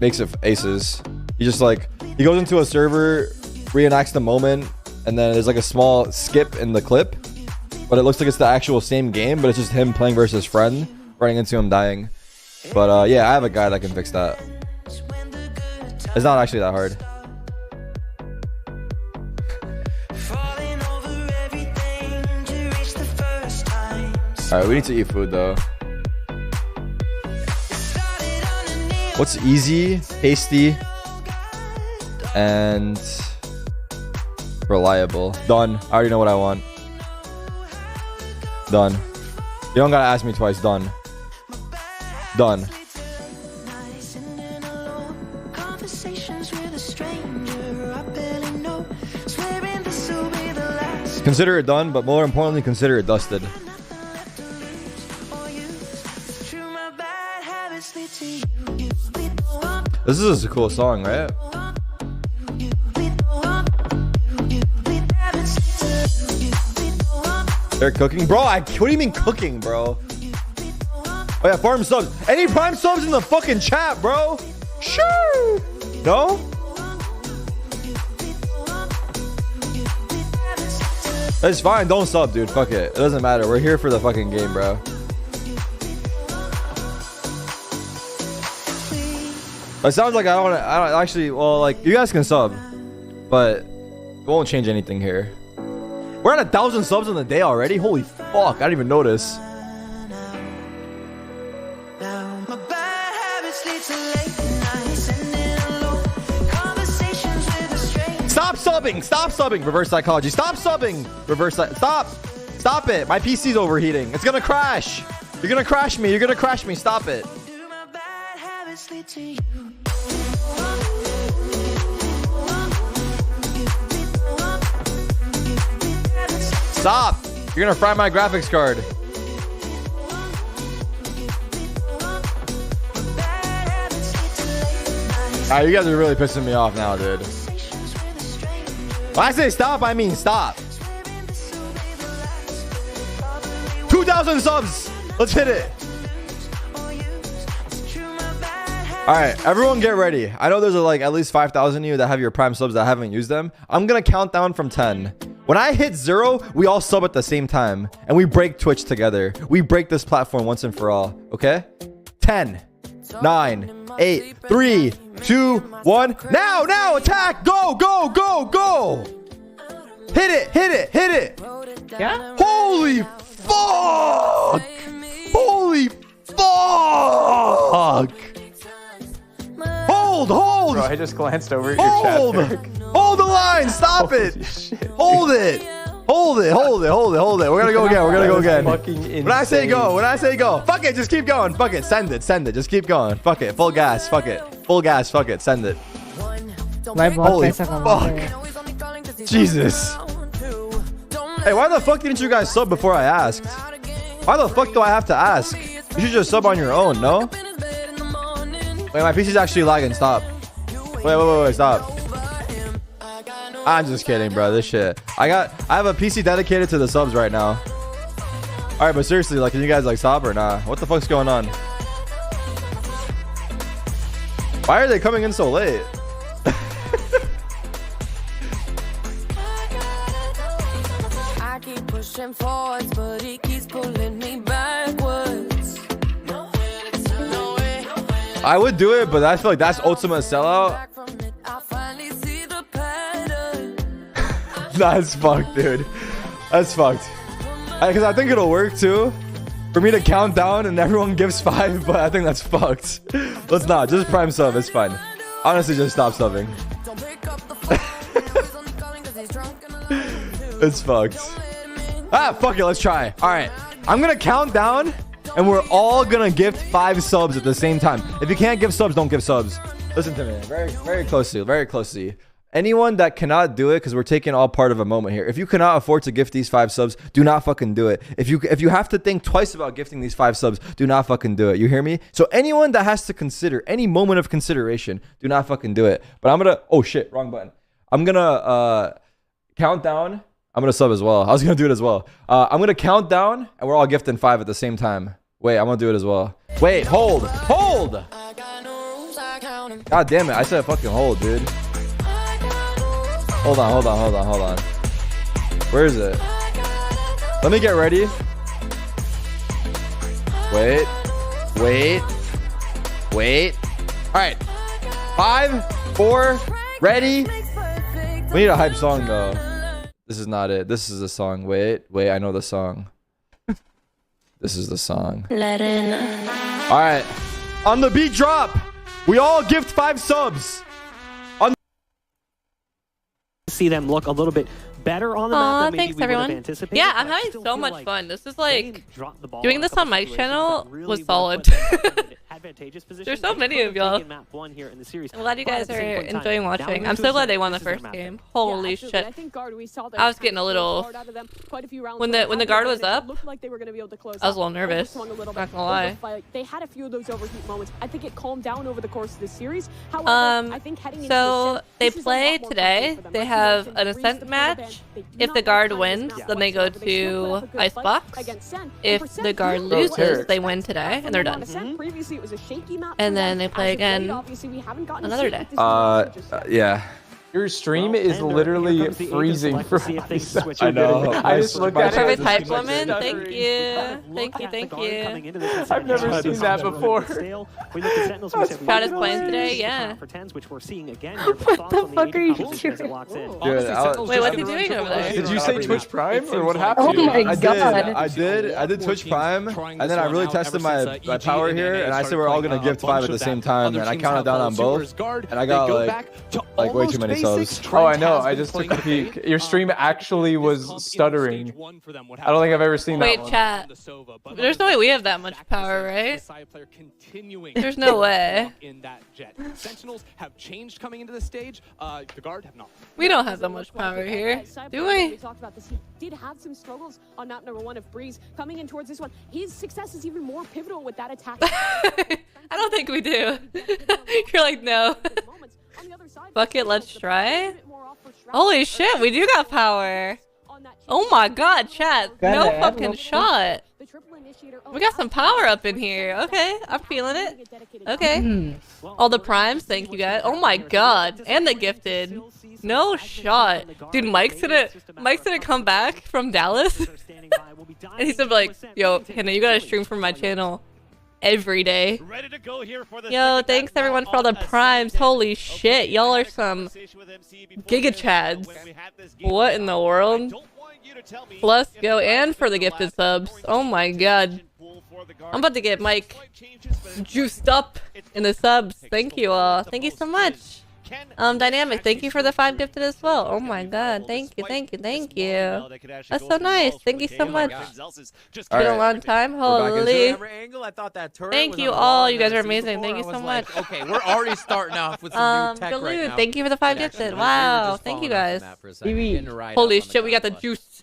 makes it aces. He just, like, he goes into a server, reenacts the moment, and then there's, like, a small skip in the clip. But it looks like it's the actual same game, but it's just him playing versus his friend, running into him dying. But, yeah, I have a guy that can fix that. It's not actually that hard. Alright, we need to eat food though. What's easy, tasty, and reliable? Done. I already know what I want. Done. You don't gotta ask me twice. Done. Done. Consider it done, but more importantly, consider it dusted. This is a cool song, right? They're cooking? Bro, what do you mean cooking, bro? Oh yeah, farm subs. Any prime subs in the fucking chat, bro? Sure. No? It's fine. Don't sub, dude. Fuck it. It doesn't matter. We're here for the fucking game, bro. It sounds like I don't actually, well, like, you guys can sub, but it won't change anything here. We're at 1,000 subs in the day already? Holy fuck, I didn't even notice. Stop subbing! Stop subbing! Reverse psychology. Stop subbing! Reverse stop! Stop it! My PC's overheating. It's gonna crash! You're gonna crash me. You're gonna crash me. Stop it. Stop! You're gonna fry my graphics card. Alright, you guys are really pissing me off now, dude. When I say stop, I mean stop. 2,000 subs! Let's hit it! Alright, everyone get ready. I know there's like at least 5,000 of you that have your prime subs that haven't used them. I'm gonna count down from 10. When I hit 0, we all sub at the same time. And we break Twitch together. We break this platform once and for all. Okay? 10, 9, 8, 3, 2, 1. Now, attack! Go, go, go, go! Hit it, hit it, hit it! Yeah? Holy fuck! Holy fuck! Hold! Bro, I just glanced over at Hold! your chat. Hold the line! Stop it! Hold it! Hold it! Hold it! Hold it! Hold it! We're gonna go again. We're gonna go again. When I say go. Fuck it. Just keep going. Fuck it. Send it. Just keep going. Fuck it. Full gas. Fuck it. Full gas. Fuck it. Send it. Holy fuck! Jesus! Hey, why the fuck didn't you guys sub before I asked? Why the fuck do I have to ask? You should just sub on your own, no? Wait, my PC's actually lagging. Stop. Wait, stop. I'm just kidding, bro. This shit. I have a PC dedicated to the subs right now. All right, but seriously, like, can you guys like stop or nah? What the fuck's going on? Why are they coming in so late? I keep pushing forwards, but he keeps pulling me backwards. I would do it, but I feel like that's ultimate sellout. That's fucked, dude. That's fucked. Because I think it'll work too. For me to count down and everyone gives 5, but I think that's fucked. Let's not. Just prime sub. It's fine. Honestly, just stop subbing. It's fucked. Ah, fuck it. Let's try. All right. I'm going to count down and we're all going to gift 5 subs at the same time. If you can't give subs, don't give subs. Listen to me. Very, very closely. Very closely. Anyone that cannot do it, because we're taking all part of a moment here. If you cannot afford to gift these 5 subs, do not fucking do it. If you have to think twice about gifting these 5 subs, do not fucking do it. You hear me? So anyone that has to consider any moment of consideration, do not fucking do it. But I'm gonna, oh shit, wrong button. I'm gonna count down. I'm gonna sub as well. I was gonna do it as well. I'm gonna count down, and we're all gifting 5 at the same time. Wait, I'm gonna do it as well. Wait, hold. God damn it! I said fucking hold, dude. Hold on. Where is it? Let me get ready. Wait. All right. 5, 4, ready. We need a hype song though. This is not it. This is the song. Wait. I know the song. This is the song. Let in. All right. On the beat drop, we all gift 5 subs. See them look a little bit better on the map than maybe thanks we would have everyone. anticipated. Yeah, I'm but I having still so feel much like fun. This is like dropped the ball doing on a this couple on my situations channel that really was would solid. put them in an advantageous position. There's so They many could of have y'all. taken map 1 here in the series. I'm glad you But at guys the are same point in time, enjoying down watching. to I'm a so glad they set, won the this is their first map game. pick. Holy I shit. think guard, we saw I was getting a little when the guard was up. Like they were going to be able to close I was a little out. nervous. Overswung a little Not bit. gonna lie. Overfight. They had a few of those overheat moments. I think it calmed down over the course of the series. However, I think heading into the So set, they this is a play lot more today. confident for them. They Like you have mentioned, an Breeze ascent to the match. band, they did If not the guard like wins, this then they go whatsoever. They still put up to a good fight Icebox. against Sen. If And for the Sen, guard we loses, learned they win today from and they're them on done. Ascent. Previously, it was a shaky map And for then them. they play As of late, again obviously, we haven't gotten to another see day. what this Yeah. Your stream is literally freezing for us. I know. I just looked at it. Perfect and hype it's like woman. Thank stuttering. you. Thank you. I've never seen that before. Shroud is playing today, yeah. What the fuck are you doing? Wait, what's he doing over there? Did you say Twitch Prime or what happened? Oh my I god. did Twitch Prime, and then I really tested my power here, and I said we're all gonna gift 5 at the same time, and I counted down on both, and I got like way too many subs. Oh, I know. I just took a peek. Your stream actually was stuttering. I don't think I've ever seen that Wait, one. chat. There's no way we have that much power, right? There's no way. Sentinels have changed coming into the stage. The guard have not. We don't have that much power here, do we? We talked about this. He did have some struggles on map number 1 of Breeze. Coming in towards this one, his success is even more pivotal with that attack. I don't think we do. You're like, no. Fuck it, let's try. Holy shit, we do got power. Oh my god, chat. No fucking shot. We got some power up in here. Okay, I'm feeling it. Okay. All the primes, thank you guys. Oh my god. And the gifted. No shot. Dude, Mike's gonna come back from Dallas. And he's gonna be like, yo, Hannah, you gotta stream from my channel every day. Yo, thanks everyone for all the primes. Holy shit, y'all are some giga chads. What in the world? Let's go, and for the gifted subs. Oh my god. I'm about to get Mike juiced up in the subs. Thank you all. Thank you so much. Dynamic, thank you for the 5 gifted as well. Oh my god, thank you. That's so nice. Thank you so much. It's been a long time. Holy. Thank you all. You guys are amazing. Thank you so much. Okay, we're already starting off with some new tech right now. Thank you for the 5 gifted. Wow, thank you guys. Holy shit, we got the juice.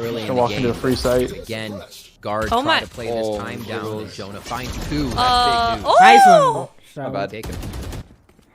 early in Can the walk game. into a free site. Again, guard Oh try my. to play this time down. And Jonah finds 2. That's big news. Oh! Nice one. Not bad. Take him.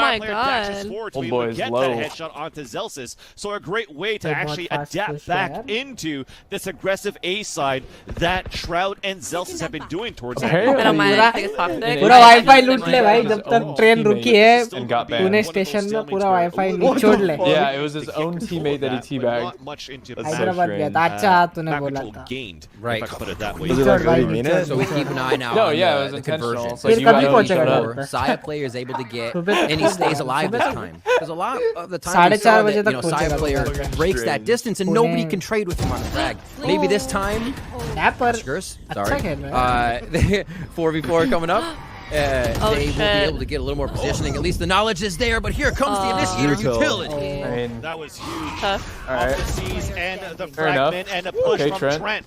Side player dashes forward to Old be able boy to is get low. that headshot onto Zelsis. So a great way to They actually bought fast adapt push back there. into this aggressive A side that Shroud and Zelsis have been doing towards that. Apparently, I don't mind. I think it's toxic. पूरा wifi लूट ले भाई जब तक own train teammate रुकी है and got तूने banned. Station में पूरा वाईफाई निचोड़ ले Yeah, it was his own teammate that he teabagged. Not much into the Hyderabad गया था अच्छा तूने back बोला control था gained, Right. if I could put it that way. Was it like really mean it? So we keep an eye now No, on yeah, it the, was the intentional. conversion. It's like फिर you कभी gotta पहुंचेगा shut घर up. पे Saya player is able to get, सुबह and he stays alive this time. Because a lot of the time we 4:30 saw that, बजे you तक know, पहुंचेगा Saya player घर पे। breaks that distance and nobody can trade with him on the frag. Maybe this time, Dapper Oscars, अच्छा sorry, खेल रहा है 4v4 coming up. Oh, they will be shit. able to get a little more positioning. At least the knowledge is there, but here comes the initiator utility. I mean, Oh. That was huge. all Off right. the seas and the Fair enough. fragment and a push Okay, from Trent. Trent.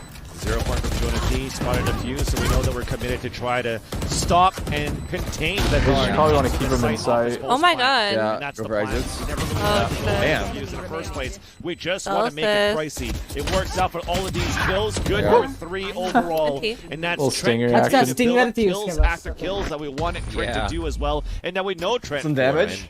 0 point from Jonah D, spotted a few, so we know that we're committed to try to stop and contain the They guard. just probably want to keep him in sight. Oh my god. Yeah, That's go the for plan. exits. We never really Oh, have shit. damn. In the first place. We just want to make it pricey. It works out for all of these kills. Good for 3 overall. And that's Little stinger action. That's stinger kills after kills that we wanted Trent to do as well. And now we know Trent. Some damage.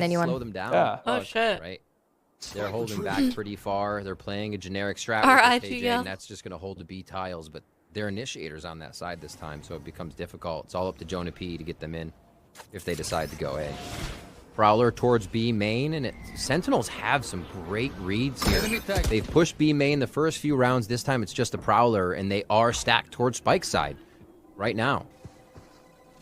anyone. Slow them down. Yeah. Oh, shit. Right. They're holding back pretty far. They're playing a generic strat with KJ, and that's just going to hold the B tiles. But they're initiators on that side this time, so it becomes difficult. It's all up to Jonah P to get them in if they decide to go A. Prowler towards B main, and Sentinels have some great reads here. They've pushed B main the first few rounds. This time it's just a Prowler, and they are stacked towards Spike side right now.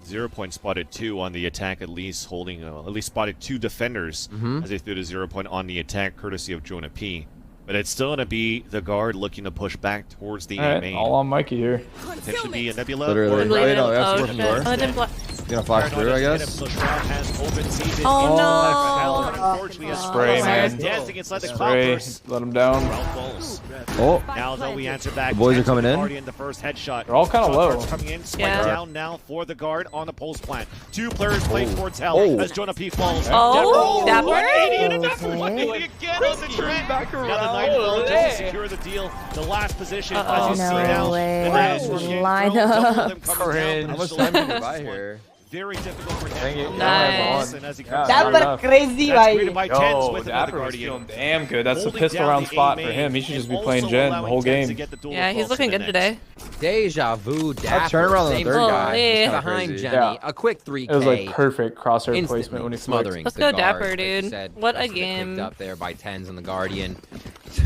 0 point spotted 2 on the attack, at least holding, at least spotted 2 defenders as they threw the 0 point on the attack, courtesy of Jonah P. But it's still going to be the guard looking to push back towards the main. All on Mikey here. Potentially be a Nebula. Literally. Gonna flash through, I guess. Oh no! Unfortunately, Spray, man. Dancing inside the Spray. Let him down. Oh. Now though we answer back. The boys are coming in. Guardian, the first headshot. They're all kind of low. Coming in, spike down now for the guard on the pulse plant. 2 players playing towards hell as Jonah P falls. Oh, Dapper. 180 and another 180 again on the trend. Now the Night Village to secure the deal. The last position as you see now. The Night Line up. How much time did you buy here? Very difficult for him. Nice. And as he comes Dapper crazy, that's greeted by Yo, Tens with another Dapper is Guardian. feeling damn good. That's the Holding pistol down round the spot A for him. He main should just and be playing also Gen the allowing whole Tens to game. get the duel Yeah, he's across looking the good net. today. Deja vu. That turnaround on the third guy. Holy. Behind crazy. Jenny. Yeah. A quick 3K. It was like perfect crosshair Instantly placement when he smothering. Let's the go guard, Dapper, like you dude. said. What a Picked game. up there by Tens and the Guardian. So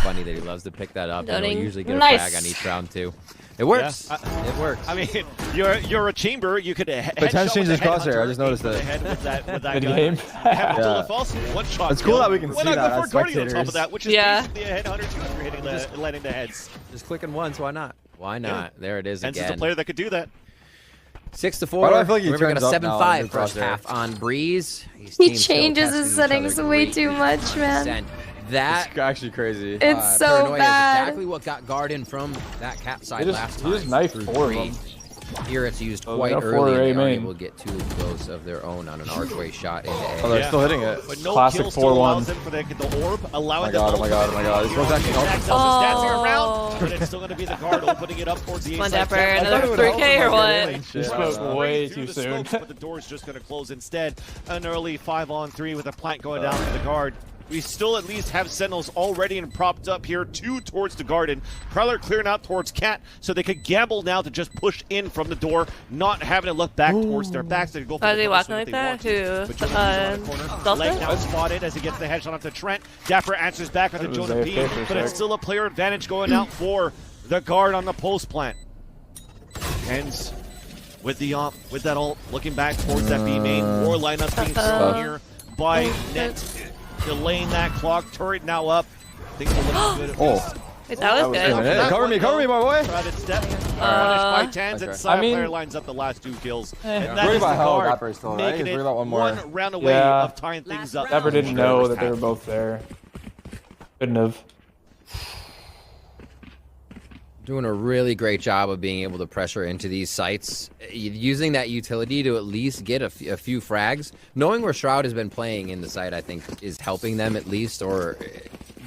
funny that he loves to pick that up. And he'll Loading. usually get a Nice. frag on each round too. It works. Yeah. It works. I mean, you're a chamber. You could But Tens changed his crosshair. I just noticed it. With that Good gun. game. Yeah. One shot. It's cool that we can Why see not that go for as Guardian on top spectators. of that, which is basically a headhunter too if you're hitting landing the heads. Just clicking once. Why not? Why not? Yeah. There it is Tens is again. the player that could do that. 6-4. Why do I feel like he We've got a turns up now on 7-5 the first crosshair? half on Breeze. These He teams still changes testing his each other settings way too greatly. much, man. That It's actually crazy. It's so Paranoia bad. is exactly what got Guardian from that cap side last time. He just knifed through 4 of 3. them. Here it's used Oh, quite they got 4 early, and A they are main. able to get 2 close of their own on an archway shot into A. Oh, they're still hitting it. But no Classic kill still 4-1. allows them for the orb, allowing them Oh my god, oh my god. This one's actually helping. dancing around, but it's still going to be the guard opening it up towards the Come on, inside. Dapper. Another 3K or what? He spoke way too soon. But the door's just going to close instead. An early 5-on-3 with a plant going down to the guard. We still at least have Sentinels already and propped up here, 2 towards the garden. Prowler clearing out towards Cat, so they could gamble now to just push in from the door, not having to look back towards their backs. They could go for Are the they double walking swing like if that? they want to. Who? But Jonah P's on the corner. Delta? Leg now spotted as he gets the headshot onto Trent. Dapper answers back onto That was Jonah P, AFK for a but it's sec. still a player advantage going out for the guard on the post plant. Hens with the with that ult, looking back towards that B main. More lineups being thrown here by Net. Delaying that clock. Turret now up. Things are looking good. At least. Wait, that was good. Hey, cover me, my boy. Crowded step. Punished by Tens, and Side player lines up the last 2 kills. And that Worry is the about how guard Dapper is still right. making He's it worried about one more. 1 round away Yeah. of tying things up. Dapper didn't know that they were both there. Couldn't have. Doing a really great job of being able to pressure into these sites, using that utility to at least get a few frags. Knowing where Shroud has been playing in the site, I think, is helping them at least, or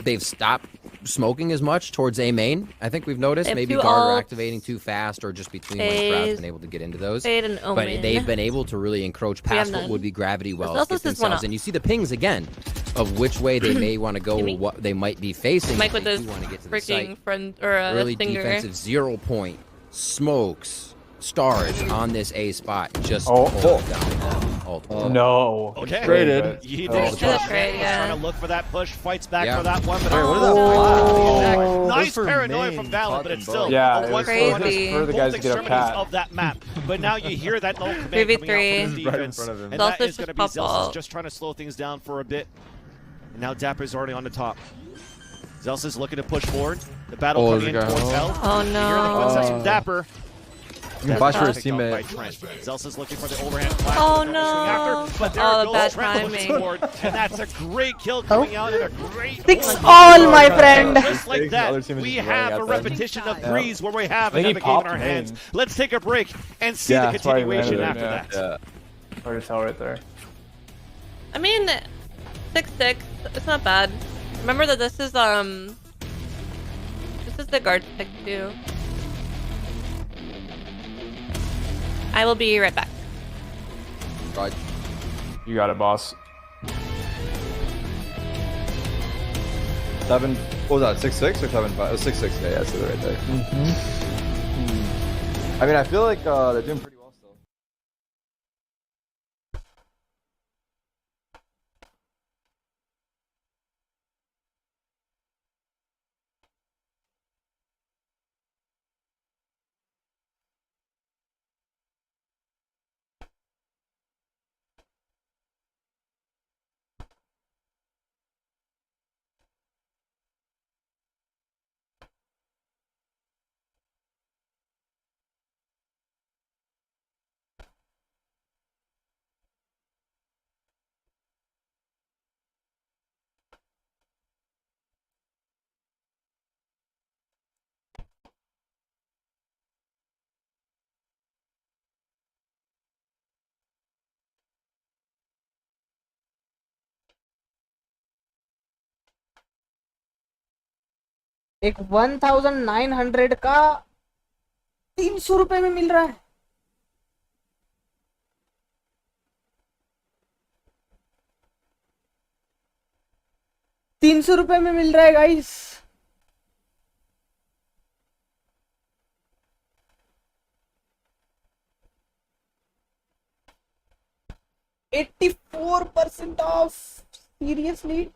they've stopped smoking as much towards A main. I think we've noticed. Maybe guard are activating too fast, or just between when Shroud's been able to get into those. But they've been able to really encroach past what would be gravity wells, get themselves, and you see the pings again of which way they may want to go or what they might be facing. Mike with They his do want to get to the freaking site. friend or Early finger. defensive 0 point smokes stars on this A spot just Oh, to hold down ultimate. No. Okay. Traded. He Oh, did That's great, yeah. trying to look for that push, fights back Yeah. for that one. But Wait, what is that? that? Nice for paranoia main, from Valen, but it's still Yeah, a it one was crazy. for the guys to get a extremities pat. of that map. But now you hear that no command 3v3. coming out from Right the in defense, front of him. and that Zelsis is going to just be pop Zelsis out. just trying to slow things down for a bit. And now Dapper's already on the top. Zelsis looking to push forward. The battle Oh, coming in there's a guy. towards Hell. Oh You hear the footsteps from Dapper. You can flash for his Picked up by teammate. Trent. Zelsis looking for the overhand flash. Oh, Swing no. after, but there Oh, goes bad Trent timing. forward, and that's a great kill coming out and a great 6 all, my friend. Just like The other that, team is we just have a running outside. repetition of Breeze where we have I think he another game in popped our main. hands. Let's take a break and see Yeah, the that's why he continuation landed after it, that. yeah. Hard to tell right there. I mean, 6-6. It's not bad. Remember that this is the guard pick too. I will be right back. Right. You got it, boss. 7. What was that? 6-6 or 7-5? It was 6-6. Yeah, I see it right there. I mean, I feel like they're doing pretty well still. एक 1900 का 300 रुपए में मिल रहा है। ₹300 में मिल रहा है guys. $84% of. Seriously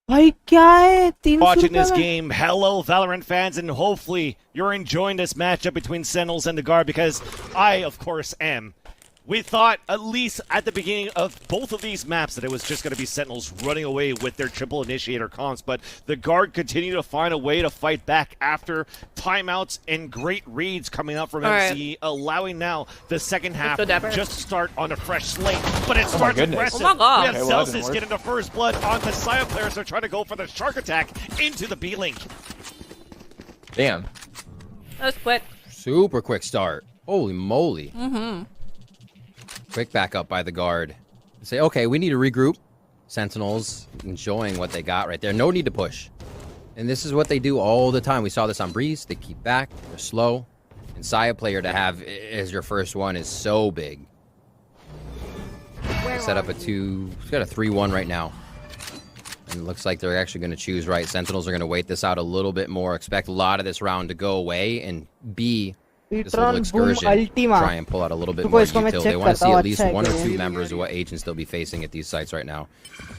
भाई क्या है 300 Watching this में? game, hello Valorant fans, and hopefully you're enjoying this matchup between Sentinels and the Guard, because I, of course, am. We thought, at least at the beginning of both of these maps, that it was just going to be Sentinels running away with their triple initiator comps, but the Guard continue to find a way to fight back after timeouts and great reads coming out from MC, allowing now the second half just to start on a fresh slate. But it starts aggressive. Oh my God. We have Celsius getting the first blood onto Saya players. They're trying to go for the shark attack into the B-Link. Damn. That was quick. Super quick start. Holy moly. Mm-hmm. Quick backup by the Guard. Say, okay, we need to regroup. Sentinels enjoying what they got right there. No need to push. And this is what they do all the time. We saw this on Breeze. They keep back. They're slow. And Saya player to have as your first one is so big. Set up a 2. He's got a 3-1 right now. And it looks like they're actually going to choose right. Sentinels are going to wait this out a little bit more. Expect a lot of this round to go away. And B, this little excursion, try and pull out a little bit more utility. They want to see at least 1 or 2 members of what agents they'll be facing at these sites right now.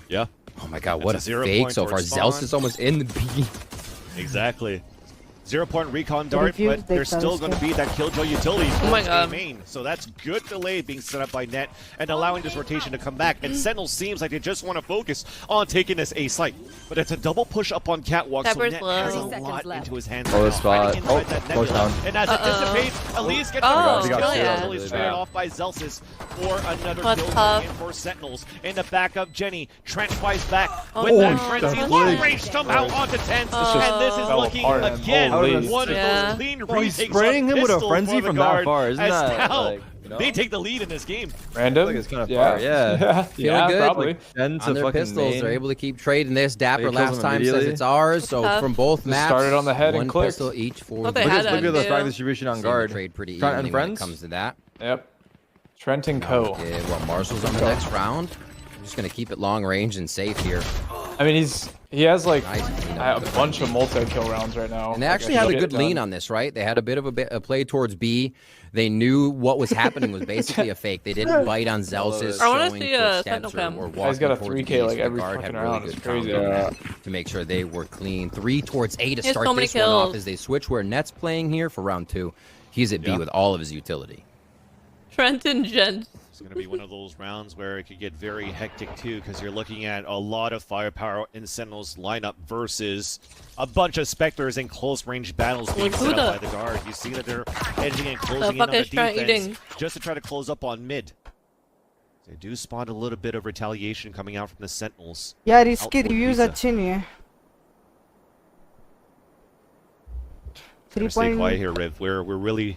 Yeah. Oh my God, what a fake so far. Zels is almost in the B. Exactly. 0-point recon dart, but there's still going to be that killjoy utility Oh my God. main. So that's good delay being set up by Net and allowing this rotation to come back. And Sentinel seems like they just want to focus on taking this A site. But it's a double push up on Catwalk, so Net has a lot into his hands. Oh, this spot. Oh, close down. And as it dissipates, Elise gets the straight off by Zelsis for another kill in for Sentinels. In the backup, Jenny, Trench-wise back with that frenzy. Long range somehow onto Tense. And this is looking again. One of those clean retakes. He's spraying him with a frenzy from that far. Isn't that like, you know? They take the lead in this game. Random? Like it's kind of far. Yeah. Feeling good. Probably. On their pistols, main. they're able to keep trading this. Dapper Kills last them time says immediately. it's ours. So from both maps, started on the head and one clicked. pistol each for Thought the they had Look at the too. frag distribution on Guard. Trade pretty Trent and evenly when it friends? comes to that. Yep. Trent and Co. Okay, well, Marshall's on the next round. I'm just going to keep it long range and safe here. I mean, he has like Nice a bunch of multi-kill rounds right now. And they actually had a good lean on this, right? They had a bit of a play towards B. They knew what was happening was basically a fake. They didn't bite on Zelsis. I wanna showing see a footsteps Sentinel cam. or He's got a walking towards 3K B, like so every the Guard fucking had really round. good It's crazy. counter to make sure they were clean. 3 towards A to He has start so many this one off kills. as they switch where Net's playing here for round 2. He's at B with all of his utility. Trenton Gent. It's going to be one of those rounds where it could get very hectic too, because you're looking at a lot of firepower in Sentinel's lineup versus a bunch of Spectres in close range battles being Like, set who up the- by the Guard. You see that they're edging and closing in fuck on the is Trent defense eating? just to try to close up on mid. They do spawn a little bit of retaliation coming out from the Sentinels. यार इसके Output reviews pizza. अच्छे नहीं है। Gonna stay quiet here, Riv. We're really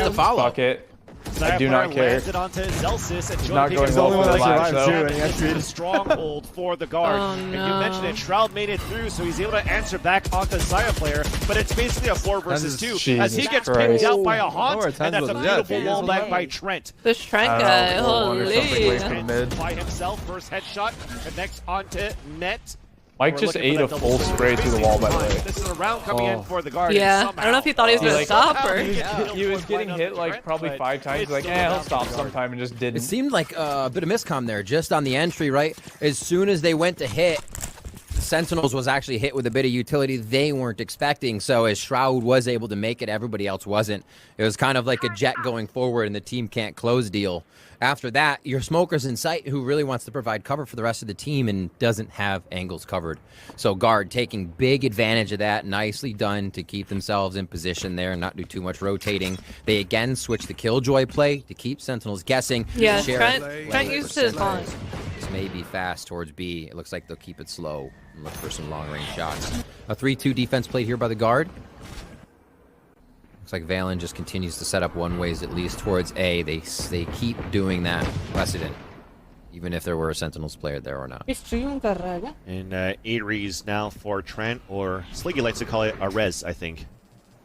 the follow. Fuck it. I do not care. Lands it onto Zelsis and Not going well for the last, though. This is a stronghold for the guard. Oh, And you no. mentioned it, Shroud made it through, so he's able to answer back onto Xayah player, but it's basically a 4 versus 2 as he gets pinned out by a Haunt, and that's a beautiful wall back by Trent. This Trent guy, holy. By himself, first headshot, connects onto net. Mike We're just looking ate for a that full double spray through the wall, by the way. This is a round coming in for the guard. Yeah, I don't know if he thought he was going to stop or... He was getting hit like probably 5 times. Like, he'll stop sometime, and just didn't. It seemed like a bit of miscom there, just on the entry, right? As soon as they went to hit, Sentinels was actually hit with a bit of utility they weren't expecting. So as Shroud was able to make it, everybody else wasn't. It was kind of like a jet going forward and the team can't close deal. After that, your smoker's in sight who really wants to provide cover for the rest of the team and doesn't have angles covered. So guard taking big advantage of that. Nicely done to keep themselves in position there and not do too much rotating. They again switch the Killjoy play to keep Sentinels guessing. Yeah, Sheriff Trent used his line. This may be fast towards B. It looks like they'll keep it slow and look for some long-range shots. A 3-2 defense played here by the guard. Looks like Valen just continues to set up one ways at least towards A. They keep doing that precedent, even if there were a Sentinels player there or not. And Ares now for Trent, or Sliggy likes to call it a res, I think.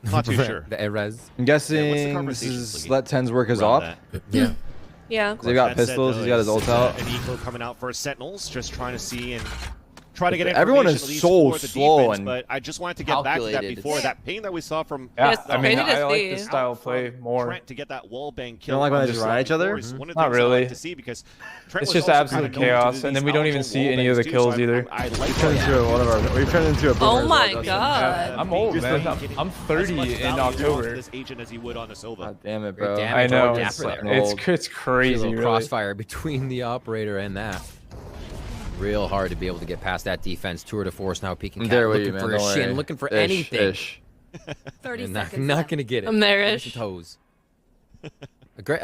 Not too sure. The Erez. I'm guessing this is let 10's work his Around op. Yeah. Yeah. They got That said, pistols. though, He's got his ult it's, out. An eco coming out for Sentinels, just trying to see and try to get Everyone information, is at so least for the slow defense, and but I just wanted to get back to that calculated. before. That ping that we saw from Yeah, It's I mean, crazy to I like see. this style of play more. Trent to get that wall bang kill. don't like when on they just the run at each other? is one of the Not things I like really. to see because Trent It's was just also absolute kinda known to chaos, do and then these we don't even outdoor see wall any of the bangs too, kills so either. I like We've turned that. into one of our. We've turned into a. Oh boomer my as well, god. I'm old, man. I'm 30 in October. This agent as he would on a Silva. God damn it, bro. Damn I it, know. Dapper It's, there. it's A crazy, little really. crossfire between the operator and that. Real hard to be able to get past that defense. Tour de force now peeking I'm cat, there with looking you, for man. a Don't shin, worry. looking for Ish, anything. ish. 30 And seconds not left. gonna get it. I'm there-ish. Nice toes.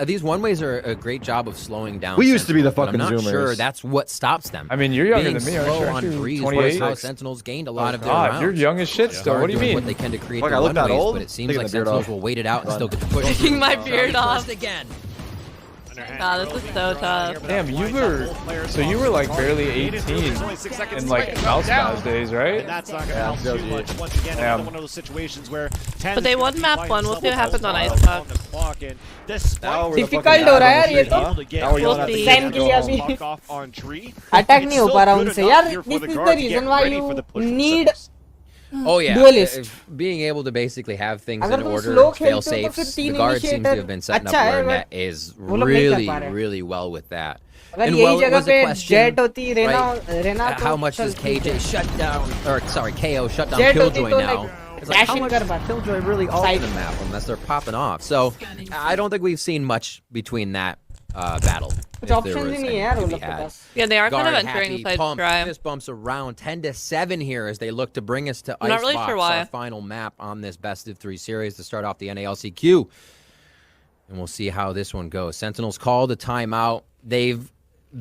These one-ways are a great job of slowing down. We used to be the Sentinels, but fucking I'm not sure Zoomers. that's what stops them. I mean, you're younger Being than me, aren't slow you? on Aren't you? breeze 28? was how Sentinels gained a lot of their God, rounds. you're young as shit still. Guard What do you doing mean? What they can to create Fuck, the I look that one-ways, old? but it seems Taking like the beard Sentinels off. will wait it out and Done. still get to push. Taking my through. beard off. Again. God, this is so tough. Damn, you were like barely 18 in like Mouse Mouse days, right? And that's not going to help too much. Once again, Damn. another one of those situations where But they won map 1. We'll see what happens on Icebox. Difficult हो रहा है यार ये तो We'll see. Zen के लिए अभी attack नहीं हो पा रहा उनसे यार. This is the reason why you need Oh yeah, duelist. Being able to basically have things अगर in तुम order, slow fail खेलते हो तो safes. फिर The तीन guard seems to initiator have been setting up अच्छा है, where but net is वो लोग नहीं कर really, पा रहे. really well with that. अगर And यही while it जगह was a पे question, Jet होती Raina right, Raina how much does KJ shut down, or sorry, KO shut down Jet होती Killjoy तो now? like It's like, how dash in much कर does पाते. Killjoy really alter Side. the map unless they're popping off? So I don't think we've seen much between that battle. कुछ if there options was ही नहीं any है यार to वो be लोग के had. Pass. Yeah, they are kind of Guard entering happy, inside pump, Shroud. fist bumps around 10-7 here as they look to bring us to I'm not really Icebox, sure why. our final map on this best of 3 series to start off the NALCQ. And we'll see how this one goes. Sentinels called a timeout. They've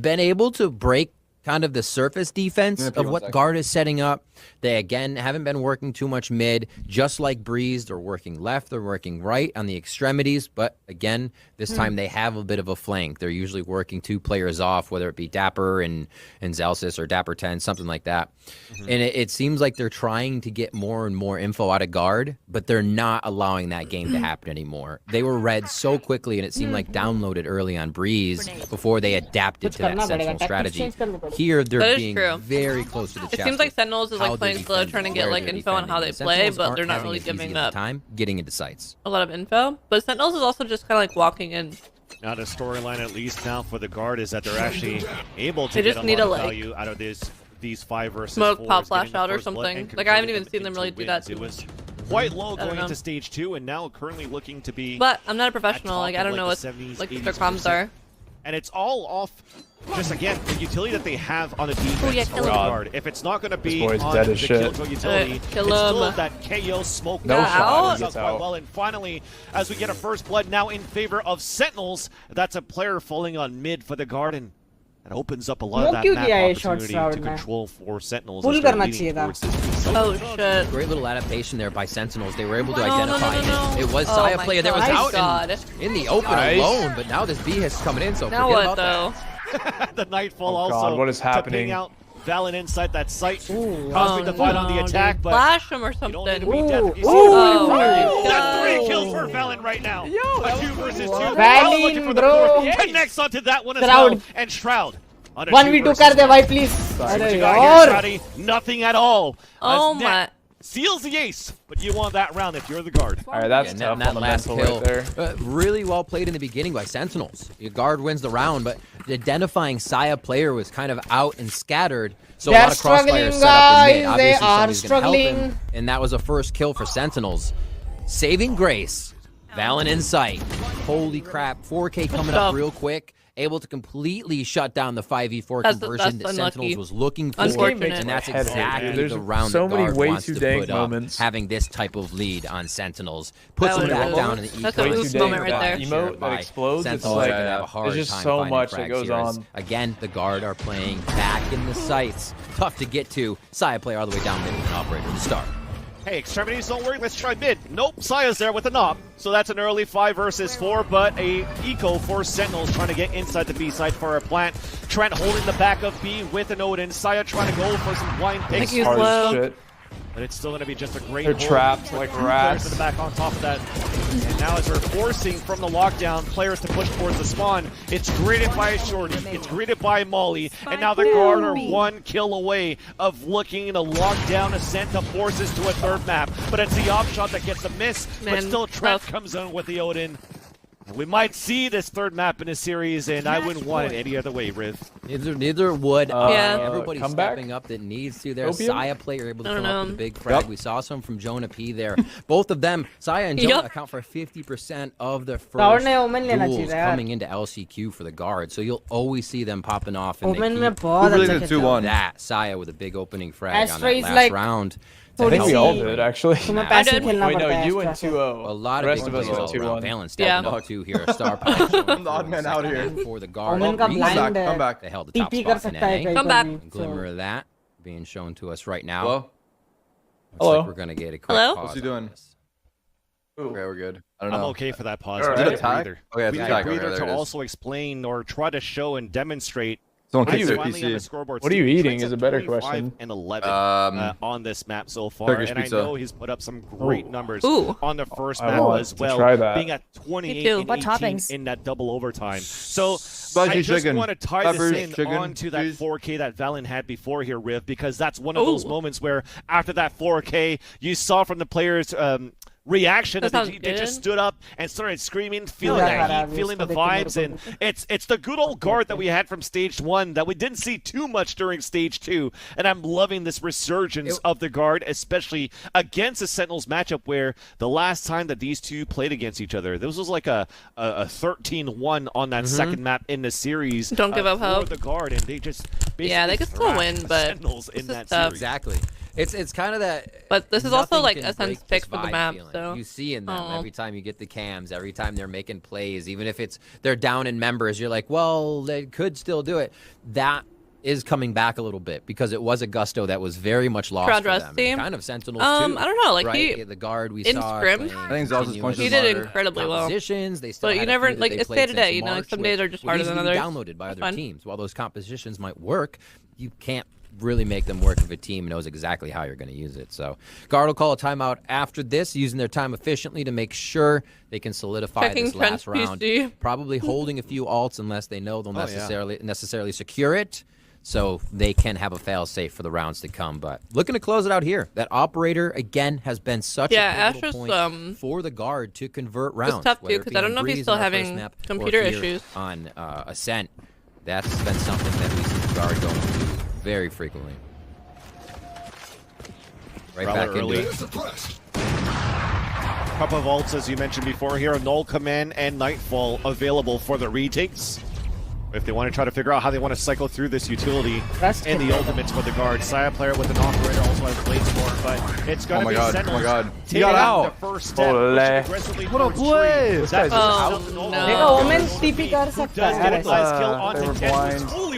been able to break kind of the surface defense of what Guard is setting up. They, again, haven't been working too much mid. Just like Breeze, they're working left, they're working right on the extremities. But, again, this time they have a bit of a flank. They're usually working 2 players off, whether it be Dapper and Zelsis or Dapper 10, something like that. And it seems like they're trying to get more and more info out of Guard, but they're not allowing that game to happen anymore. They were read so quickly, and it seemed like downloaded early on Breeze before they adapted to that Sentinel strategy. Here, they're That is being true. very close to the chest. It seems like Sentinels is how like they're playing slow, defending, trying to get where like they're info on how they defending. play, Sentinels but aren't they're not having really as easy giving of a up time getting into sights. a lot of info. But Sentinels is also just kind of like walking in. Now the storyline, at least now for the guard, is that they're actually able to They get just a need lot to, of like, value out of these 5 versus smoke, 4s, pop, getting flash the out or first blood something. and Like, I haven't converting even seen them really do that It too was much. quite low I don't going know. into stage 2, and now currently looking to be. But I'm not a professional. at Like, top I of, don't know like, what the 70s, like their 80s comms are. And it's all off, just again, the utility that they have on the defense yeah, for kill the him. guard. If it's not going to be boy's on dead the as shit. Killjoy utility, it's Kill still him. that KO smoke. No that shot. works out quite well. And finally, as we get a first blood now in favor of Sentinels, that's a player falling on mid for the Garden. That opens up a lot of that क्यों map किया ये short opportunity Shroud to में? control for Sentinels. Full as they're करना leading चाहिए था. towards this B-side. Oh shit. Great little adaptation there by Sentinels. They were able to No, no, identify no, no, no. it. It was Oh Saya my player that was God. out in the open Nice. alone, but now this B is coming in, so Now forget what about though? The Nightfall Oh, also God, what is to ping happening? out Valen inside that site, Ooh, causing the fight on the no, attack, dude. but Flash him or you don't something. need to be dead if you see Oh it. my That's God. 3 kills for Valen right now. A 2 versus 2. Valen, Valen looking for the bro. 4th. Connects onto that one as Shroud. well. And Shroud on a 1v2 versus कर दे 1. भाई please. See what अरे you got here, यार. Shroudy. Nothing at all. Oh As my. Net seals the ace, but you want that round if you're the guard. All right, that's Yeah, tough that on the last mental kill, right there. really well played in the beginning by Sentinels. Your guard wins the round, but identifying Saya player was kind of out and scattered, so a They're lot of crossfire struggling, set up in mid. guys. They Obviously, are somebody's gonna help him, struggling. and that was a first kill for Sentinels. Saving grace, Valen in sight. Holy crap, 4K coming up real quick. Able to completely shut down the 5v4 conversion that unlucky. Sentinels was looking for, Unfortunate. and that's Head exactly hit. There's the round so the many guard way wants too to dank put up, moments. having this type of lead on Sentinels. Puts That them was back good. down in the That's a econ. boost moment right there. Emote that explodes, it's Sentinels like, are gonna have a hard there's just time so finding much that frags goes here as, on. Again, the guard are playing back in the sights. Tough to get to. Saya player all the way down mid with an operator to start. Hey, extremities don't work. Let's try mid. Nope, Saya's there with a knob. So that's an early 5 versus 4, but a eco for Sentinels trying to get inside the B side for a plant. Trent holding the back of B with an Odin. Saya trying to go for some blind picks. Hard as shit. But it's still going to be just a great They're hold trapped for like two players rats. in the back on top of that. And now as they're forcing from the lockdown players to push towards the spawn, it's greeted by Shorty, it's greeted by Molly, and now the guard are 1 kill away of looking to lock down Ascent to forces to a 3rd map. But it's the off shot that gets a miss, but Man, still Trent tough. comes in with the Odin. And we might see this 3rd map in a series, and I wouldn't want it any other way, Riv. Neither would Yeah. everybody's comeback? stepping up that needs to. There, Opium? Saya player able to I don't come up with know. a big frag. Yep. We saw some from Jonah P there. Both of them, Saya and Jonah, Yup. account for 50% of the Tower first ने Omen लेना duels चाहिए यार. coming into LCQ for the guard. So you'll always see them popping off. And Omen they में keep बहुत really अच्छा good खेलता 2-1. that Saya with a big opening frag on Astra that is last like round. I think we all थोड़ी did, actually. तुम्हें I पैसे did. खेलना Wait, no, पड़ता है you went Astra से. 2-0. A lot The of rest big of us plays went all around. 2-1. Balance Yeah. stepping up too here. Star power showing I'm the odd man out here. for the guard. Omen का Reason blind come back. They held the top TP कर spot in सकता है NA. कहीं Come पर back. भी, Glimmer of that being shown to us right now. Hello? Looks Hello. like we're gonna get a quick Hello? pause What's he on doing? this. Okay, we're good. I don't I'm know. okay for that pause. All We right. need a Attack? breather. Okay, it's We need attack. a breather Okay, there to it is. also explain or try to show and demonstrate. Someone What are kicks you their finally on the PC. scoreboard? What are you Steve, eating Trent's is a at better 25 question. and 11 on this map so far, Turkish and pizza. I know he's put up some great numbers Ooh. on the first I map want as to well, try that. being at 28 Me too. and What 18 toppings? in that double overtime. So Spicy I just chicken. want to tie Peppers, this in chicken, onto that cheese. 4K that Valen had before here, Riv, because that's one of those Ooh. moments where after that 4K, you saw from the players' reaction That that sounds they just good. stood up and started screaming, feeling Yeah. that heat, feeling the vibes, and it's the good old guard that we had from stage 1 that we didn't see too much during stage 2, and I'm loving this resurgence of the guard, especially against the Sentinels matchup where the last time that these two played against each other, this was like a 13-1 on that second map in the series. Don't give up for hope. the guard, and they just Yeah, they basically could still thrashed win, the but Sentinels this in is that tough. series. Exactly. It's kind of that. But this is also nothing like can a sense break pick this for the vibe map, feeling. so. You see in them Oh. every time you get the cams, every time they're making plays, even if it's they're down in members, you're like, well, they could still do it. That is coming back a little bit because it was a Gusto that was very much lost Shroud for them. Rusty? And kind of Sentinels too. I don't know, like, right? he- The guard we in saw scrim, playing I think Zell's continuous punches He did harder. incredibly well. Compositions, they still But you had a never, few that like, they it's played day to day, since you know, March, some days which are just would harder than easily be others. downloaded by It's other fun. teams. While those compositions might work, you can't really make them work if a team knows exactly how you're going to use it. So guard will call a timeout after this, using their time efficiently to make sure they can solidify Checking this last Trent's round. PC. Probably holding a few alts unless they know they'll Oh, yeah. necessarily secure it, so they can have a fail safe for the rounds to come. But looking to close it out here. That operator again has been such Yeah, a pivotal Astra's, point for the guard to convert rounds. tough, too, whether it 'cause be I don't on know if he's Breeze still on our first having map or computer here issues. on Ascent. That's been something that we see the guard going to very frequently. Right Rather back early. into it. Couple of ults, as you mentioned before here, Null Command and Nightfall available for the retakes. If they want to try to figure out how they want to cycle through this utility and the ultimates for the guard. Saya player with an operator also has Blades for it, but it's going to be Sentinels. Oh my god. He taking got out. the first step, Ole. pushing aggressively What a towards play. Tree. This That's guy's Oh, just out to Null. no. देखो Omen TP कर सकता Does है get a ऐसा. nice kill They onto were 10, blind. who's fully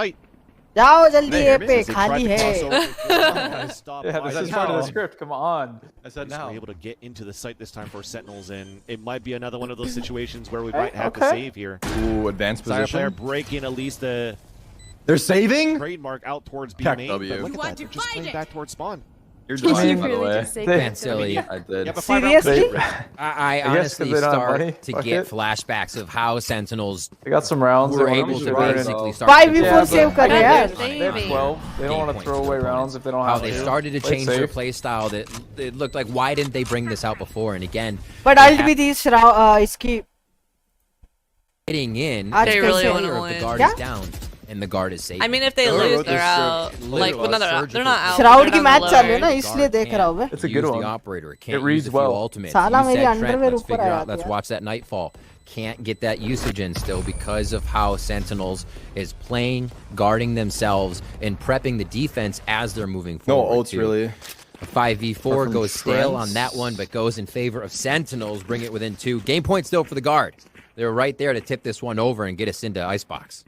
site. जाओ जल्दी Hey, ए Hermes, पे as they tried खाली to है. cross over, stop Yeah, by this is the part of the tower. script. Come on. I said Just now. were able to get into the site this time for Sentinels, and it might be another one of those situations where we might have to Okay. save here. Ooh, advanced Sire player position. breaking at least the They're saving? trademark out towards B Heck main, W. but look at that, they're just playing back towards spawn. You're I mean, dying, by the way. Man, silly. I did. Yeah, but 5 round Seriously? could be ripped. I guess 'cause honestly they don't have money. start to Fuck get it. flashbacks of how Sentinels They got some rounds. were they able want to burn in. basically start 5v4 Yeah, save but कर रहे Yeah, यार. they're They have saving. 12. They don't want to throw away rounds if they don't how have they to. started to Play change their safe. play style. That it looked like, why didn't they bring this out before? And again, But they I'll be these इसकी hitting in. आज They the really कैसे wanna pressure of the win. guard क्या? is down and the guard is safe. I mean, if they Whoever lose, wrote they're this out. script Like, well, no, they're not. They're not out. Shroud They're की down match the चल रही है lower. ना इसलिए देख रहा हूँ मैं. It's a use good the one. operator. It can't reads use a few well. ultimates. साला You मेरी said, Trent, underwear let's ऊपर figure आ out. Let's जाती है. watch that Nightfall. Can't get that usage in still because of how Sentinels is playing, guarding themselves, and prepping the defense as they're moving No forward. ults, too. really. 5v4 from goes stale on Trents. that one, but goes in favor of Sentinels. Bring it within 2. Game point still for the guard. They were right there to tip this one over and get us into Icebox.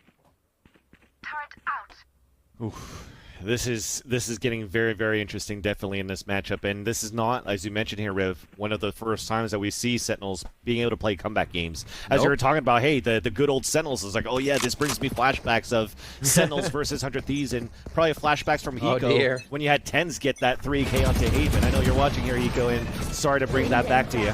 This is getting very, very interesting, definitely, in this matchup. And this is not, as you mentioned here, Riv, one of the first times that we see Sentinels being able to play comeback games. As you were talking about, hey, the good old Sentinels is like, oh yeah, this brings me flashbacks of Sentinels versus 100 Thieves, and probably flashbacks from Oh, Hiko dear. when you had Tens get that 3K onto Haven. I know you're watching here, Hiko, and sorry to bring that back to you.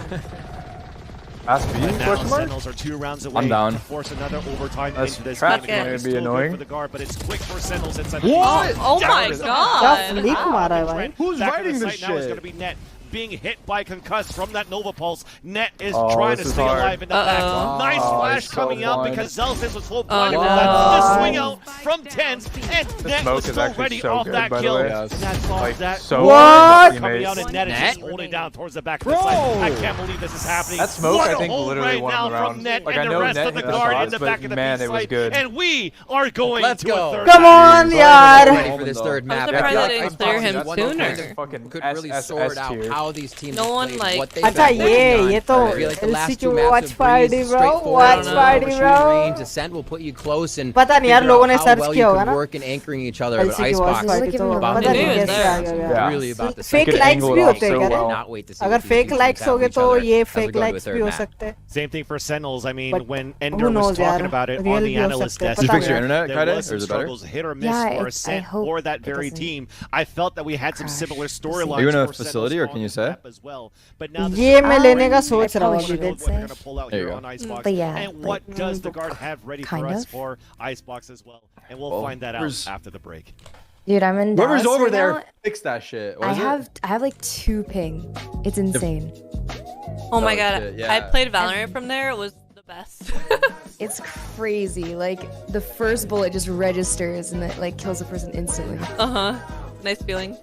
Ask me? But now Question mark? Sentinels are 2 rounds away I'm down. to force another overtime That's into this traffic game. gonna It's be still good annoying. for the guard, but it's quick for Sentinels inside What? the Oh my Down god. क्या flick मारा है भाई. Who's Back writing in the this site now is shit? going to be Net being hit by concussed from that Nova Pulse. Net is Oh, trying this to is stay hard. alive in the back. Nice Oh, flash he's so coming out blind. because Zelsis was full blinded no. from that. The swing out from Tens, and Net smoke was is still actually ready so off good, that by the kill. way. And that's all Like, that. so What? good Coming out teammates. and Net is Net? just holding down towards the back of the site. I can't believe this is happening. That smoke, what I a think, hold literally right won now the from round. Net Like, and I the know rest Net of the hit the guard in shots, the but back of the man, B it was site. good. And we are going Let's to go. a third Come match. on, We're yaar. ready for this third map. I'm I surprised feel they like didn't Icebox clear him is one sooner. of those that Fucking could really S sort out tier. how these teams No have one, played, like- what they've अच्छा been ये working ये on. तो I feel like the last LCQ two maps watch have party breezed bro, straightforward watch on party shooting bro. range. Ascent will put you close and पता नहीं यार figure लोगों out ने how search well किया you होगा can ना. work in anchoring each other. But LCQ watch Icebox, party तो about पता नहीं news कैसे there. आ गया Yeah. really about the Fake could likes angle भी it होते off हैं so क्या? well. Not wait to see अगर what these fake two likes teams have होगे with each तो other ये as we fake go to a likes third भी हो map. सकते हैं. Same thing for Sentinels. I mean, But when who Ender was knows, talking यार? about it Real on भी the हो analyst सकते हैं, desk, Did you पता fix your नहीं. internet, there Kaide? was Or some is it better? struggles, hit or miss Yeah, for I Ascent hope or that it very doesn't team. I felt that we had some similar storylines. Are you in a for facility, Sentinels or can you on say? the map as well. But now the ये मैं लेने का I सोच रहा हूँ probably अभी. should what they're say. going to pull out There you here go. on Icebox. But yeah, And what does the guard have ready for kind us of. for Icebox as well? And we'll Well, find that out where's- after the break. Dude, I'm in Whoever's Dallas over right there, now. fix that shit. What I is it? have like 2 ping. It's insane. Oh my Oh, god. shit, yeah. I played Valorant from there. It was the best. It's crazy. Like the first bullet just registers and it like kills a person instantly. Uh-huh. Nice feeling.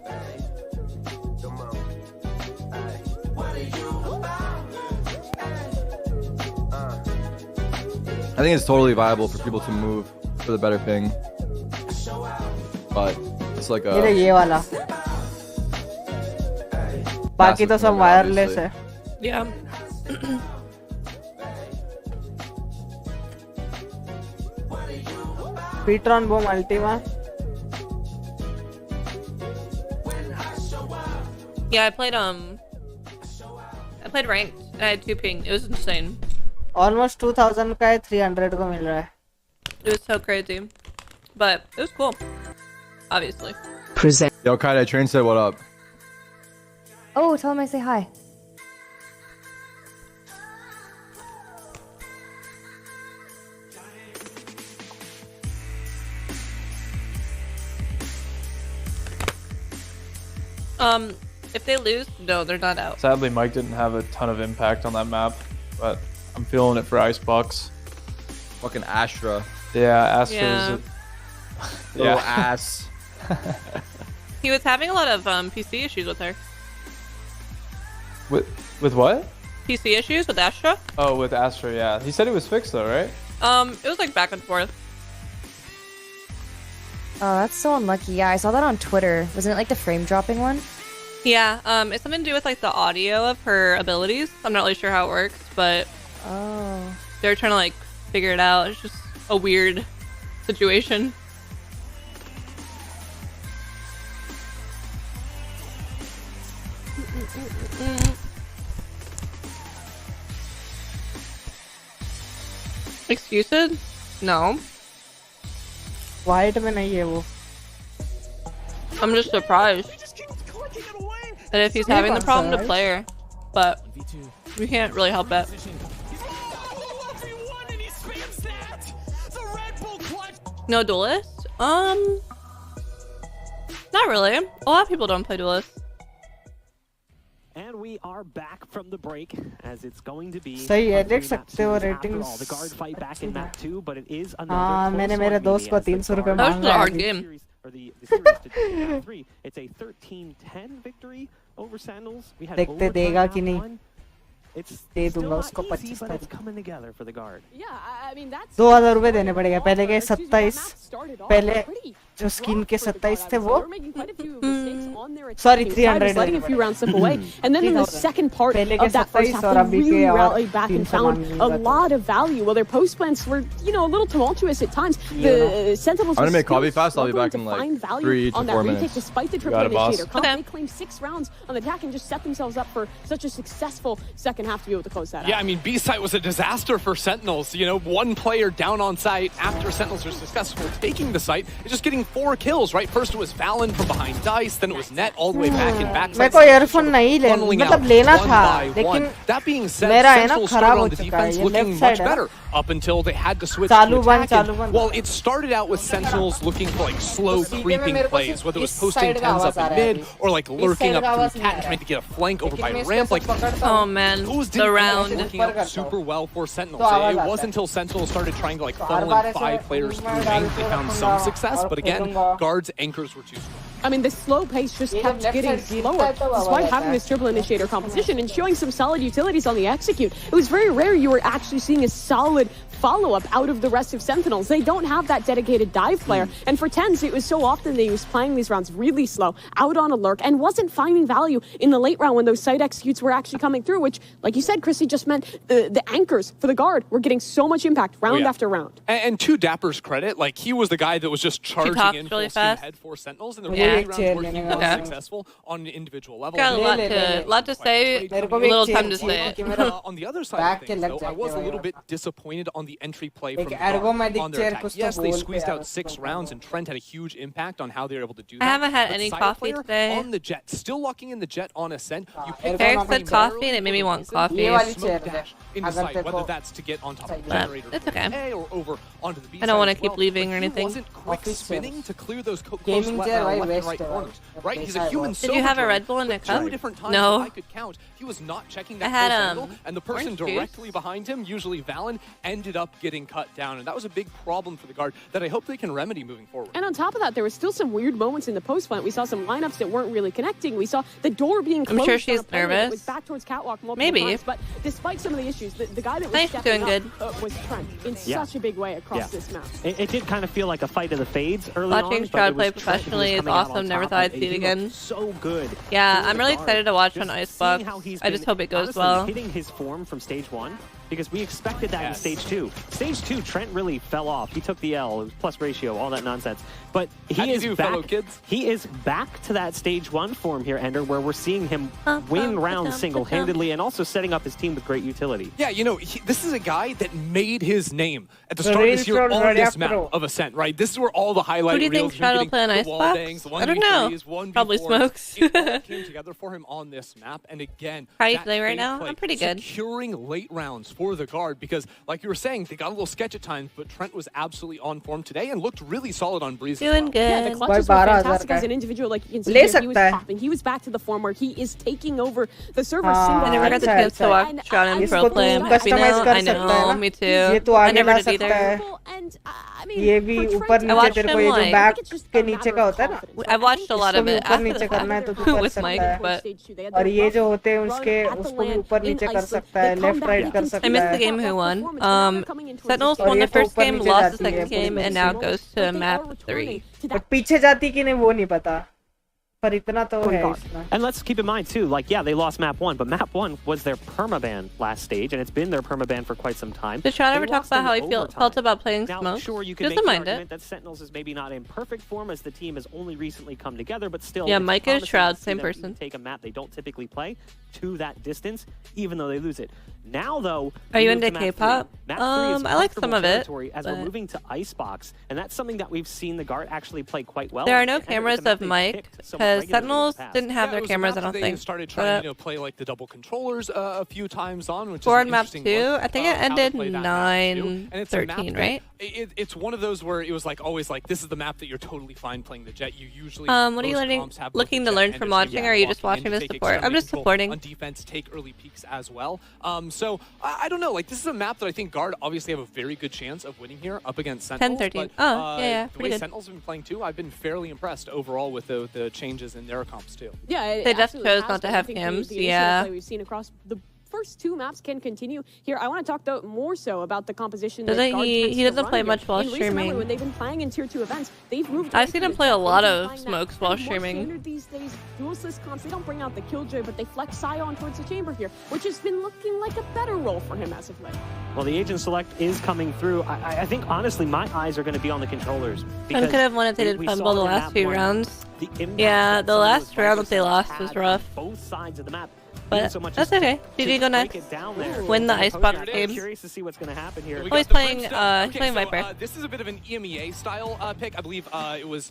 I think it's totally viable for people to move for the better ping. But it's like ये a ये वाला. बाकी तो सब wireless है. Yeah. Petron Boom Ultima. Yeah, I played ranked. I had 2 ping. It was insane. Almost 2000 का है, 300 को मिल रहा है. It was so crazy. But it was cool. Obviously. Yo, Kaide, Train said what up? Oh, tell him I say hi. If they lose, no, they're not out. Sadly, Mike didn't have a ton of impact on that map, but I'm feeling it for Icebox. Fucking Astra. Yeah, Astra's Yeah. Little ass. He was having a lot of PC issues with her. With what? PC issues with Astra. Oh, with Astra, yeah. He said it was fixed though, right? It was like back and forth. Oh, that's so unlucky. Yeah, I saw that on Twitter. Wasn't it like the frame dropping one? Yeah, it's something to do with like the audio of her abilities. I'm not really sure how it works, but they're trying to like figure it out. It's just a weird situation. Excuses? No. White में नहीं है वो. I'm just surprised that if he's having the problem to play her, but we can't really help it. No duelist? Not really. A lot of people don't play duelist. And we are back from the break as it's going to be. सही है देख सकते हो ratings. The guard fight back in map 2, but it is another. हाँ मैंने मेरे दोस्त को 300 रुपए That was मांगा. a hard game. Or the series to map 3. It's a 13-10 victory over Sandals. We had देखते देगा कि नहीं. It's दे still दूंगा not उसको easy, 25 but it's तारीख. coming together for the guard. Yeah, I mean that's 2000 रुपए देने पड़ेगा. पहले के 27. पहले जो स्किन के 27 थे वो. Sorry 300. letting a few rounds slip away, and then in the second part पहले of के that first 27 half, और they अभी के really और rallied back and 300 found a lot of value. Well, their post plants were, you know, a little tumultuous at times. The Sentinels. I'm gonna make were coffee still fast. I'll be back struggling in to like find 3 value to on 4 that retake, minutes. despite the You triple got it, boss. initiator. They claimed 6 rounds on the attack and just set themselves up for such a successful second half to be able to close that out. Yeah, I mean, B-site was a disaster for Sentinels. You know, one player down on site after Sentinels were successful taking the site and just getting 4 kills, right? First it was Valen from behind Dice, then it was Net all the way back in backside. मेरे को earphone नहीं ले मतलब लेना था लेकिन that being said, मेरा है ना Sentinels खराब started हो on the चुका है defense ये looking left much side है better up until they had to switch चालू to बंद attack. चालू बंद Well, it started out with Sentinels looking for like slow creeping plays, whether it was posting tens up in mid or like lurking up through cat and trying to get a flank over by ramp. Like, oh man, those the didn't round. working out super well for Sentinels. It wasn't until Sentinels started trying to like funnel in 5 players through main they found some success, but again, guards anchors were too strong. I mean, the slow pace just kept getting slower, despite having this triple initiator composition and showing some solid utilities on the execute. It was very rare you were actually seeing a solid follow-up out of the rest of Sentinels. They don't have that dedicated dive player. And for TenZ, it was so often that he was playing these rounds really slow, out on a lurk, and wasn't finding value in the late round when those site executes were actually coming through, which, like you said, Chrissy, just meant the anchors for the guard were getting so much impact round after round. And to Dapper's credit, like, he was the guy that was just charging in full steam ahead for Sentinels, and there were rounds where he was successful on an individual level. Got a lot to say, little time to say it. On the other side of things, though, I was a little bit disappointed on the entry play from Guard on their attack. Yes, they squeezed out 6 rounds, and Trent had a huge impact on how they were able to do that. I haven't had But any Side coffee player today. On the jet, still locking in the jet on ascent. You pick Eric up said coffee and it made me want coffee. smoke dash into sight, whether that's to get on top of the generator It's okay. or over onto the B I don't want to side as keep well. leaving But or he anything. wasn't quick spinning to clear those close Gaming left, chair, left why and waste right it? corners. Right, he's a human. Did you have a Red Bull in a cup? 2 different times No. that I could count. He was not checking that I had, first angle, and the person orange juice. directly behind him, usually Valen, ended up getting cut down, and that was a big problem for the guard that I hope they can remedy moving forward. And on top of that, there were still some weird moments in the post plant. We saw some lineups that weren't really connecting. We saw the door being closed. I'm sure on she's a player that nervous. was back towards catwalk multiple Maybe. times. But despite some of the issues, the guy that was Nice, stepping doing up was Trent in Yeah. such a big way across this map. It did kind of feel like a fight of the fades early Watching on. but Shroud it was play Trent who was professionally is coming out awesome. on Never top, thought I'd and see it he looked again. So good. Yeah, for I'm the really guard. excited to watch Just on seeing Icebox. how he's I just been, hope it goes honestly, well. hitting his form from stage 1 because we expected that in stage 2. Stage 2, Trent really fell off. He took the L, it was plus ratio, all that nonsense. But How do he you is do, back. fellow kids? He is back to that stage 1 form here, Ender, where we're seeing him win rounds single-handedly and also setting up his team with great utility. Yeah, you know, this is a guy that made his name at the The start of real this year Shroud on right this after map all. of Ascent, right? This is where all the highlight Who do you think reels of him Shroud will getting play on the wall Icebox? bangs, the I don't know. 1v3s, 1v4s. Probably smokes. It all came together for him on this map, and again, How are you that feeling right fade now? play, I'm pretty good. Securing late rounds for the guard because, like you were saying, they got a little sketch at times, but Trent was absolutely on form today and looked really solid on Breeze. as Doing well. good. Yeah, the clutches were fantastic as an individual. Like you can see ले here, he was सकता है. popping. He was back to the form where he is taking over the server हाँ, single. I never got the अच्छा, chance to अच्छा. watch Shroud and इसको Pro तू play. You customize know, कर I सकता है know, ना me too. ये तू I आगे never ला did सकता है either. And I mean, ये भी for ऊपर Trent, I नीचे watched तेरे को him, ये जो like- बैक के नीचे का होता है ना I watched a lot इसको of भी it ऊपर after नीचे the करना है तो तू कर with सकता Mike, है but और ये जो होते हैं उसके उसको भी ऊपर नीचे कर सकता है लेफ्ट राइट कर सकता I missed the है game who won. Sentinels और won ये the तो first ऊपर game, नीचे lost the जाती है second game, पूरी and now goes to map 3. But पीछे जाती कि नहीं वो नहीं पता पर इतना तो है इसमें. And let's keep in mind too, like, yeah, they lost map 1, but map 1 was their permaban last stage, and it's been their permaban for quite some time. Did Shroud ever talk about how he felt about playing now, smoke? Sure, you can make the argument that Sentinels is maybe not in perfect form as the team has only recently come together, but still, yeah, it's Mike is Shroud, to see same them person. take a map they don't typically play to that distance, even though they lose it. Now, though, are you move into to map K-pop? 3. Map 3 is I like some of it. As we're moving to Icebox, and that's something that we've seen the guard actually play quite well. There are no cameras of Mike because Sentinels didn't have their cameras. I don't think. They started trying to play like the double controllers a few times on, which Forward is map interesting 2. I think it ended 9-13, right? It's one of those where it was like always like this is the map that you're totally fine playing the Jet. You usually what are you looking to learn from watching, or are you just watching to support? I'm just supporting. On defense, take early peaks as well. So I don't know. Like this is a map that I think Guard obviously have a very good chance of winning here up against Sentinels. 10-13. But, yeah, the way Sentinels have been playing too, I've been fairly impressed overall with the changes in their comps too. Yeah, they just chose not to have cams. Yeah, we've seen across the first two maps can continue here. I want to talk though more so about the composition. He doesn't play much while streaming. When they've been playing in tier 2 events, they've moved. I've seen him play a lot of smokes while streaming. These days, duelist comps, they don't bring out the killjoy, but they flex Scion towards the chamber here, which has been looking like a better role for him as of late. Well, the agent select is coming through. I think honestly, my eyes are going to be on the controllers. I could have won if they did fumble the last few rounds. Yeah, the last round that they lost was rough. Both sides of the map. But that's okay. GG go next. Win the Icebox game. Curious to see what's going to happen here. Oh, he's playing Viper. This is a bit of an EMEA style pick. I believe it was.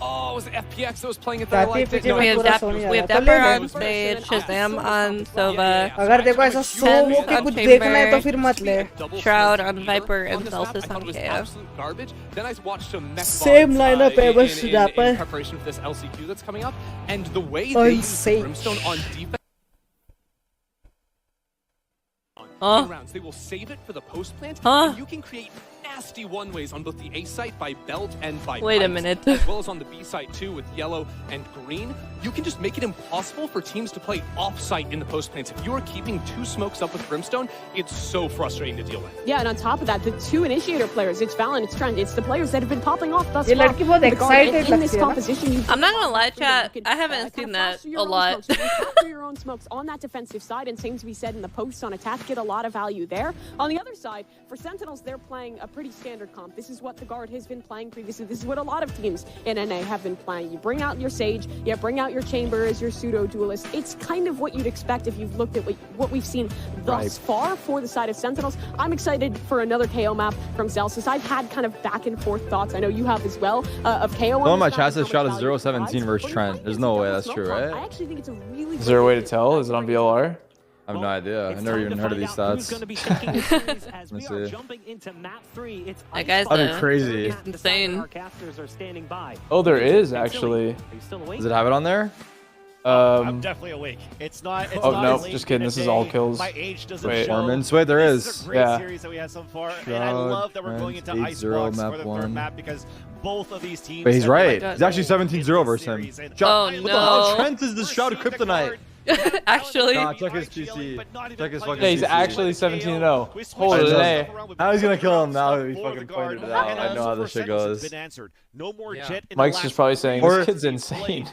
Oh, was it FPX that was playing it there? Like no, we have Dapper on stage, Shazam on Sova, अगर देखो ऐसा slow हो के कुछ देखना है तो फिर मत ले. Shroud on Viper and Celsius on KO. Then I watched some same lineup है बस Dapper. In preparation for this LCQ that's coming up, and the way they use Brimstone on defense. Rounds. They will save it for the post plant, and you can create nasty one-ways on both the A site by Belt and by Wait a Pipes, minute. as well as on the B site too with yellow and green. You can just make it impossible for teams to play off-site in the post plants. If you are keeping two smokes up with Brimstone, it's so frustrating to deal with. Yeah, and on top of that, the two initiator players, it's Val and it's Trent, it's the players that have been popping off thus far. In this composition, I'm not gonna lie, chat, I haven't seen that a lot. So capture your own smokes on that defensive side, and same to be said in the posts on attack, get a lot of value there. On the other side, for Sentinels, they're playing a pretty standard comp. This is what the Guard has been playing previously. This is what a lot of teams in NA have been playing. You bring out your Sage, you bring out your Chamber as your pseudo-duelist. It's kind of what you'd expect if you've looked at what we've seen thus far for the side of Sentinels. I'm excited for another KO map from Celsius. I've had kind of back and forth thoughts. I know you have as well of KO. One of my chat says Shroud is 0-17 versus Trent. There's no way that's true, right? I actually think it's a really. Is there a way to tell? Is it on VLR? I have no idea. I've never even heard of these stats. Let's see. That guy's that'd be crazy. Insane. Oh, there is actually. Does it have it on there? I'm definitely awake. It's not. It's oh not no, just kidding. This is all kills. My age doesn't Wait, Wait, there is. This is a great series that we had so far, and I love that we're going into Icebox for the third map because both of these teams. But he's right. He's actually 17-0 versus him. Oh what the hell? Trent is the Shroud of Kryptonite. Actually, nah, check his PC. Check his fucking Yeah, he's PC. actually 17-0. Holy. How he's gonna kill him now that he fucking pointed it out. I know how this shit goes. No more Jet in Mike's the just probably saying, this kid's insane.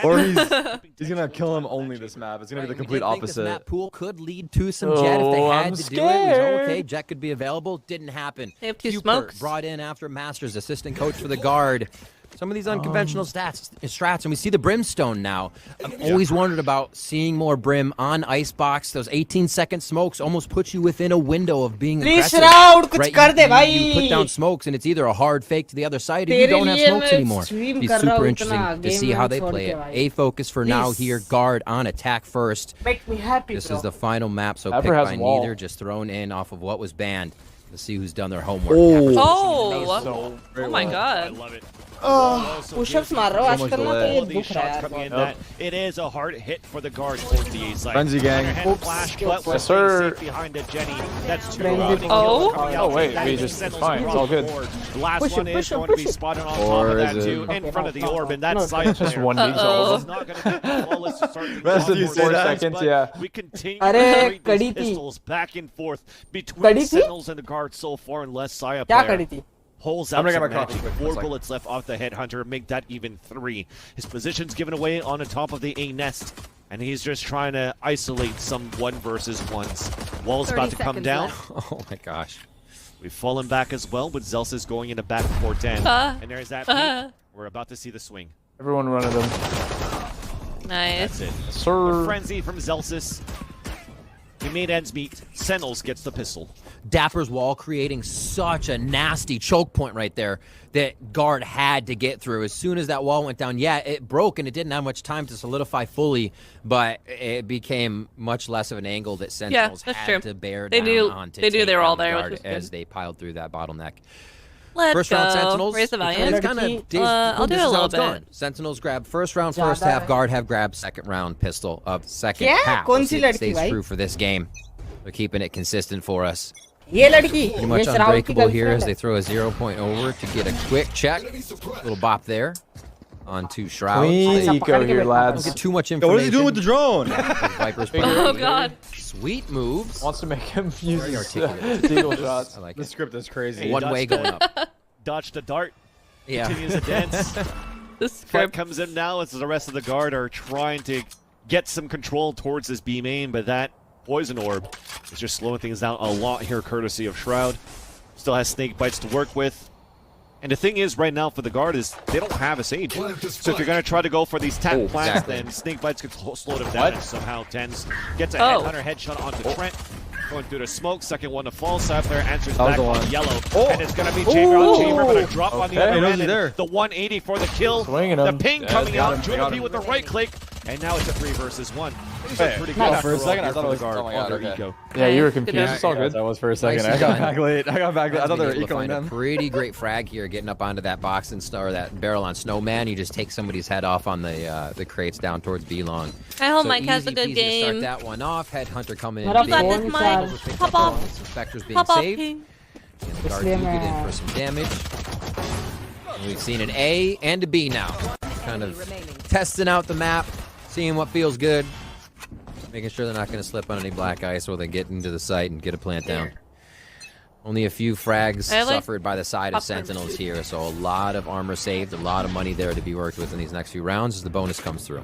Or he's gonna kill him only this map. It's gonna be the complete opposite. This map pool could lead to some Jet if they had to do it. It was okay, Jet could be available. Didn't happen. They have two Cupert smokes. brought in after Masters, assistant coach for the Guard. Some of these unconventional strats, and we see the Brimstone now. I've always wondered about seeing more Brim on Icebox. Those 18-second smokes almost put you within a window of being aggressive. Shroud, kuch kar de, bhai. You put down smokes, and it's either a hard fake to the other side, or you don't have smokes anymore. It's super interesting to see how they play it. A focus for now here. Guard on attack first. Make me happy, This is the final map, so Pepper picked has by wall. neither, just thrown in off of what was banned. Let's see who's done their homework. Oh my god. I love it. Pushups मार रहा हूँ आजकल ना तो ये दुख रहा है यार. It is a hard hit for the Guard towards the A side. Frenzy gang. Yes, sir. Behind a Jenny. That's two. Oh wait, we just it's fine. It's all good. The last one is going to be spotted on top of that too, in front of the orb, and that's side Just player. one needs all of It's not going to be flawless to start Rest of the the 4 seconds, yeah. We continue Arey, to trade kadi these thi. pistols back and forth between Kadi thi? Sentinels and the Guard so far, and less Saya क्या player. करी थी? Pulls I'm out gonna some get my magic. coffee. 4 One bullets left off the Headhunter. Make that even 3. His position's given away on the top of the A nest. And he's just trying to isolate some 1 versus 1s. Wall's about to come down. Oh my gosh. We've fallen back as well, with Zelsis going into back 410. And there's that peek. We're about to see the swing. Everyone run at him. Nice. That's it. Sir. The frenzy from Zelsis. He made ends meet. Sentinels gets the pistol. Dapper's wall creating such a nasty choke point right there that guard had to get through. As soon as that wall went down, yeah, it broke and it didn't have much time to solidify fully, but it became much less of an angle that Sentinels had to bear down on to they knew they were all there, guard which was as good. they piled through that bottleneck. Let's First go. round Sentinels. Raise the volume. It's kind of I'll do it a little bit. Sentinels grab first round, first half. Guard have grabbed second round pistol of second half. कौन We'll C see if it लड़की stays भाई? true for this game. They're keeping it consistent for us. ये लड़की Pretty much ये shroud की unbreakable here as girlfriend they throw a 0 point over to get a quick check. Little bop there onto Shroud. Clean They eco here, lads. don't get too much Yo, information. what is he doing with the drone? Vipers Oh god. Sweet moves. Wants to make him use Very his articulate. deagle shots. I like The it. script is crazy. One way going up. Dodged a dart. Yeah. Continues to dance. The Fight script. comes in now as the rest of the guard are trying to get some control towards this B main, but that poison orb is just slowing things down a lot here, courtesy of Shroud. Still has snake bites to work with. And the thing is, right now for the guard is they don't have a Sage. So if you're going to try to go for these tap plants, exactly. then snake bites could slow them down. And somehow Tens gets a headhunter headshot onto Trent. Going through the smoke, second one to fall. So there answers That was back the on one. yellow. Oh. And it's going to be chamber on chamber, but a drop on the Okay. other He knows end. he's there. And the 180 for the kill. Swinging The him. ping Yeah, coming got out. him, Jordan got B him. with the right click. And now it's a 3 versus 1. Things Hey, are pretty good. no, after for a all second, here I thought for it was- the guard. oh my God, All their okay. eco. Yeah, you were Nice. confused. Good It's all Yeah, good. that was for a second. Nicely I got done. back late. I got back late. I thought they were Being able to ecoing find a them. pretty great frag here, getting up onto that box and or that barrel on Snowman. You just take somebody's head off on the crates down towards B long. I hope So Mike has a easy good peasy to game. Start that one off. Headhunter coming in. मेरा big. got this, phone Mike. Charge Picks Pop up off. all. Spectre's being Pop off, saved. King. And the guard इसलिए do get in मैं- for some damage. And we've seen an A and a B now. Kind of testing out the map, seeing what feels good, making sure they're not going to slip on any black ice while they get into the site and get a plant down. Only a few frags I like suffered by the side of popcorn. Sentinels here, so a lot of armor saved, a lot of money there to be worked with in these next few rounds as the bonus comes through.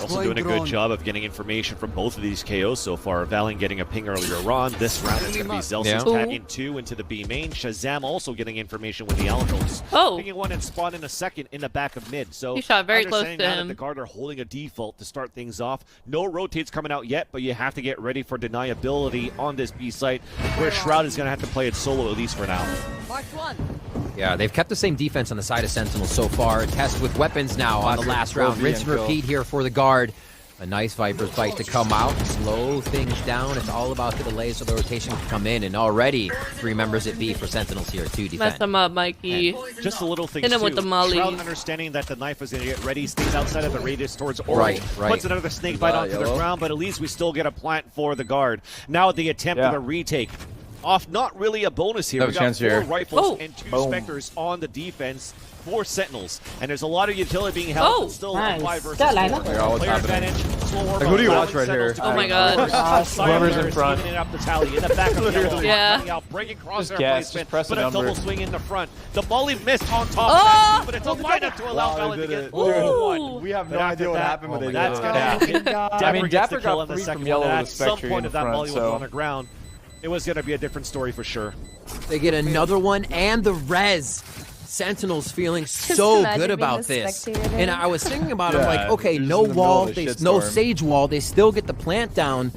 Also doing a good job of getting information from both of these KOs so far. Valen getting a ping earlier on. This round it's going to be Zelsis Yeah. tagging 2 into the B main. Shazam also getting information with the Elementals. Oh. Pinging 1 and spawn in a second in the back of mid. So He shot very close understanding to now that him. the guard are holding a default to start things off. No rotates coming out yet, but you have to get ready for deniability on this B site where Shroud is going to have to play it solo at least for now. Yeah, they've kept the same defense on the side of Sentinels so far. A test with weapons now on the last round. Rinse and repeat here for the guard. A nice Viper's bite to come out, slow things down. It's all about the delay so the rotation can come in. And already 3 members at B for Sentinels here to defend. Mess him up, Mikey. And just a little thing Hit him too. with the molly. Shroud understanding that the knife is going to get ready, stays outside of the radius towards Ori. Right. Puts another snake bite onto the ground, but at least we still get a plant for the guard. Now the attempt of a retake. Off, not really a bonus here. Have We a got chance 4 here. rifles and 2 Boom. Spectres on the defense. 4 Sentinels, and there's a lot of utility being held, but still nice. a 5 versus That 4. lineup. Oh my God, what's Player happening? advantage, slow orb Like, who do you allowing watch right Sentinels here? to Oh my bring God. forward. Whoever's in Silencer is front. evening up the tally in the back of yellow. Yeah. Coming out, breaking crosshair gas, placement, just press but a a double number. swing in the front. The molly missed on top Oh! of that, but it's a lineup to allow Wow, Valen they to did get it. 4-1. We have no But after idea what that, happened, but they that's did gonna it. happen. Dapper I mean, gets Dapper the kill got on the 3 second from yellow one. with At some Spectre point, in if that front, molly was so- on the ground, it was going to be a different story for sure. They get another one and the res. Sentinels feeling Just so imagine good being about the this. spectator there. And I was thinking about it, Yeah, like, okay, they're just no in the middle wall, of the no shitstorm. sage wall, they still get the plant down.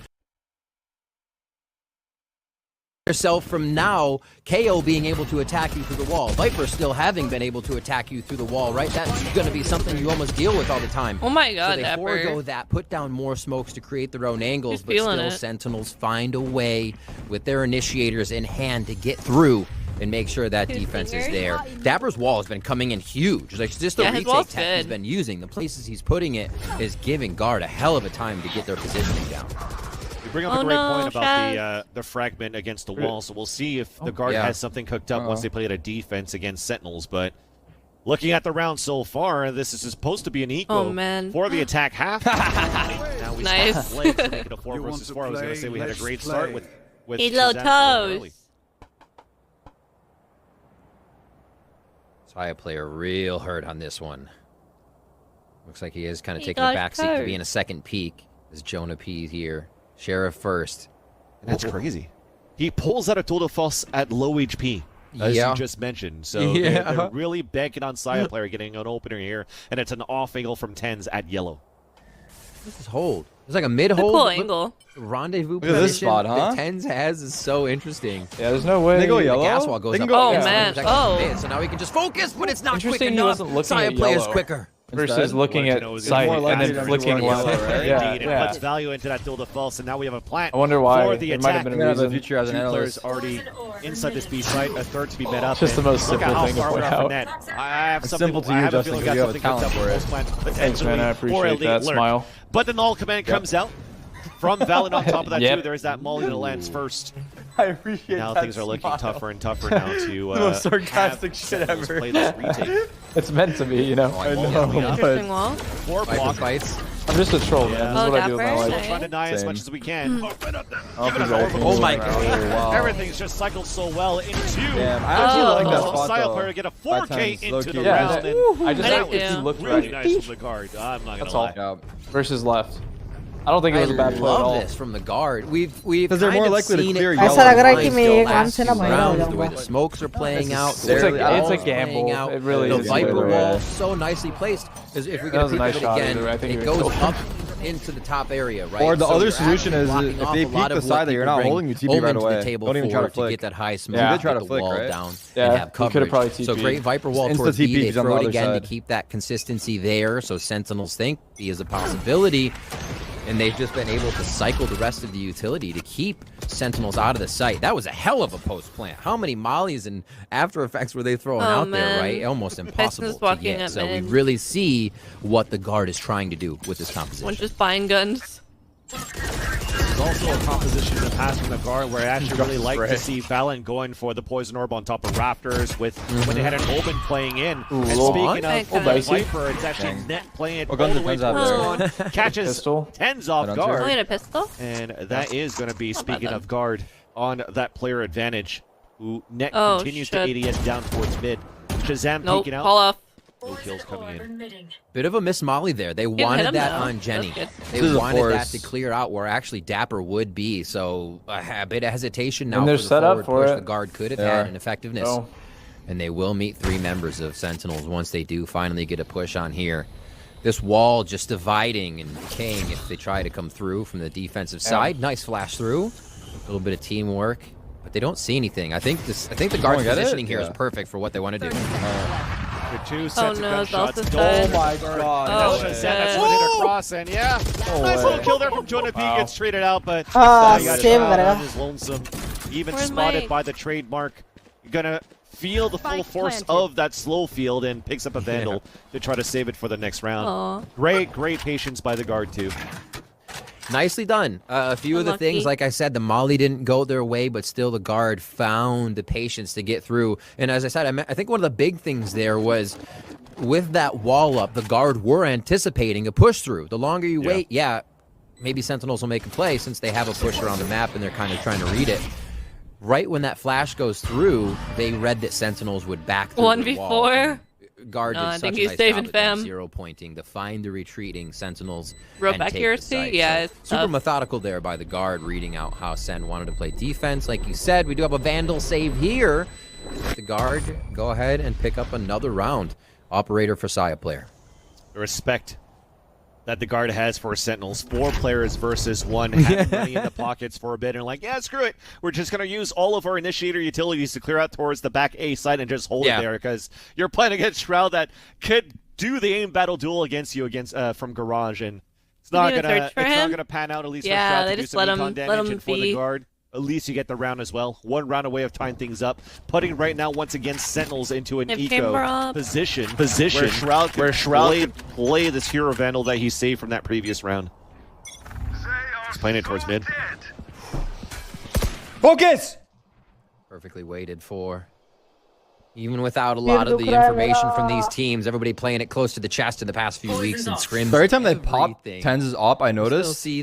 Yourself from now, KO being able to attack you through the wall. Viper still having been able to attack you through the wall, right? That's going to be something you almost deal with all the time. Oh my God, so they Dapper. forego that, put down more smokes to create their own angles, He's but still feeling it. Sentinels find a way with their initiators in hand to get through and make sure that defense is there. Dapper's wall has been coming in huge. Like, just the Yeah, his retake wall's tech he's good. been using, the places he's putting it is giving guard a hell of a time to get their positioning down. You bring up Oh a great no, point about Shaz. the fragment against the wall, so we'll see if the guard yeah. has something cooked up once they play at a defense against Sentinels. But looking at the round so far, this is supposed to be an equal Oh, man. for the attack half. Now we Nice. start play to make it a 4 versus 4. I was going to say we had a great start with Hey, little Shazam starting toes. early. Saya player real hurt on this one. Looks like he is kind of He taking a got backseat to hurt. being a second peak. As Jonah P here. Sheriff first. That's crazy. He pulls out a total false at low HP, as you just mentioned. So they're really banking on Saya player getting an opener here, and it's an off angle from Tens at yellow. This is hold. It's like a mid-hold. Cool angle. Rendezvous Look at this position spot, huh? that Tens has is so interesting. Yeah, there's no way. They go The yellow. gas wall goes They up. can go- Oh, yeah. man. Oh. So now he can just focus, but it's not quick Interesting he enough. wasn't looking Saya at player's yellow. quicker. Versus looking at sight more and likely then to flicking reward left. yellow, right? Yeah, Indeed, yeah. it puts value into that Dilda False, and now we have a plant I wonder why. for the It might have attack. been a We're gonna have a reason. future as an Two analyst. players already inside this B site, a third to be met up. Just the most Look at simple how thing to far point we're off out. the net. I have It's something. simple to I you, have a Justin, feeling because we you got have a something talent cooked up for it. post-plant, Thanks, man. I potentially for appreciate a that late lurk. smile. But the null command comes out from Valen on top of that Yep. too. There's that molly that lands first. I appreciate Now that things are looking smile. tougher and tougher now to The most sarcastic have shit Sentinels ever. play this retake. It's meant to be, you know. I know, Interesting but wall. Four Viper block. fights. I'm just a troll, man. Yeah. This is what I do with Dapper, my We'll life. try to deny as Same. much as we can. I don't think the Oh my ultimate's God. around. Wow. Everything's just cycled so well into. Damn, I actually like that Oh, spot Saya though. player to get a 4K 5 times, into low-key. the Yeah, round. that- And I just I think did if he too. looked really right nice from the guard. I'm not That's gonna all. lie. Yeah. versus left. I don't think it was a bad play at love all. this from the guard. We've Because they're kind more of likely to seen clear it yellow. come ऐसा लग रहा है कि lines मैं the एक last आराम से ना few मर rounds, the जाऊंगा। way the smokes are playing out, the It's way a- the it's a walls playing gamble. out, It really the is. Viper Either way. wall so nicely placed. Because if we That get a was a peek nice at it shot again, either way. I think it he goes was up into the top area, right? Or the So other you're solution actually is blocking if off they a lot peek the of side what that you're people not bring holding, you TP home right into the away. table Don't even try to for flick. get that high smoke, Yeah. You get did try to the flick, wall right? down, Yeah, and have he could've coverage. probably So TP'd. great Viper wall Insta towards B. TP They is on the throw it other again to side. keep that consistency there, so Sentinels think B is a possibility. And they've just been able to cycle the rest of the utility to keep Sentinels out of the site. That was a hell of a post plant. How many mollies and After Effects were they throwing out there, right? Almost impossible to walking get. at So we mid. really see what the guard is trying to do with this composition. One just buying guns. There's also a composition in the past from the guard where I actually really like to see Valen going for the poison orb on top of Raptors with when they had an Omen playing in. And speaking of Viper, it's actually net playing it all the way towards on. Catches Pistol. Tens off Oh, guard. and a pistol? And that is going to be, speaking bad of guard, on that player advantage, who net Oh, continues shit. to ADS down towards mid. Shazam Nope, peeking out. call off. No kills coming in. Bit of a miss molly there. They hit wanted him, that though. on Jenny. That's They This is a wanted that force. to clear out where actually Dapper would be. So a bit of hesitation now And they're for the set up forward for push. it. The guard could have They had are. an effectiveness. So- And they will meet 3 members of Sentinels once they do finally get a push on here. This wall just dividing and decaying if they try to come through from the defensive side. Nice flash through. A little bit of teamwork. But they don't see anything. I think the guard's get it? positioning here is Yeah. perfect for what they want to do. With 2 Oh sets of no, it's gunshots. also Oh dead. my god. Oh, Shazam, shit. that's what hit across, and yeah, nice way. little kill there from Jonah P. Gets traded out, but Ah, he got save shot करेगा। on his lonesome. Even Where's spotted Mike? by the trademark. Gonna feel the full Spike force planted. of that slow field and picks up a Vandal to try to save it for the next round. Aw. Great patience by the guard too. Nicely done. A few of the Unlucky. things, like I said, the molly didn't go their way, but still the guard found the patience to get through. And as I said, I think one of the big things there was with that wall up, the guard were anticipating a push through. The longer you wait, maybe Sentinels will make a play since they have a pusher on the map and they're kind of trying to read it. Right when that flash goes through, they read that Sentinels would back through the wall. 1v4? Guard No, did I such think a he's nice saving job at them fam. zero pointing to find the retreating Sentinels. Rope and take the accuracy? site. Yeah, So, it's super tough. methodical there by the guard, reading out how Sen wanted to play defense. Like you said, we do have a Vandal save here. Let the guard go ahead and pick up another round. Operator for Saya player. The respect that the guard has for Sentinels. 4 players versus 1. Having money in the pockets for a bit and like, yeah, screw it. We're just going to use all of our initiator utilities to clear out towards the back A side and just hold it there because you're playing against Shroud that could do the aim battle duel against you from Garage, and it's not even gonna search for him? pan out at least Yeah, for Shroud they to do just some let him- econ let damage, him and for the be. guard. At least you get the round as well. 1 round away of tying things up, putting right now once again Sentinels into an If eco Chamber up. position where Shroud could play this hero Vandal that he saved from that previous round. He's playing it towards mid. Focus! Perfectly waited for. Even without a lot of the information from these teams, everybody playing it close to the chest in the past few weeks and scrims. So every time they pop everything. tens is up, I You still notice. see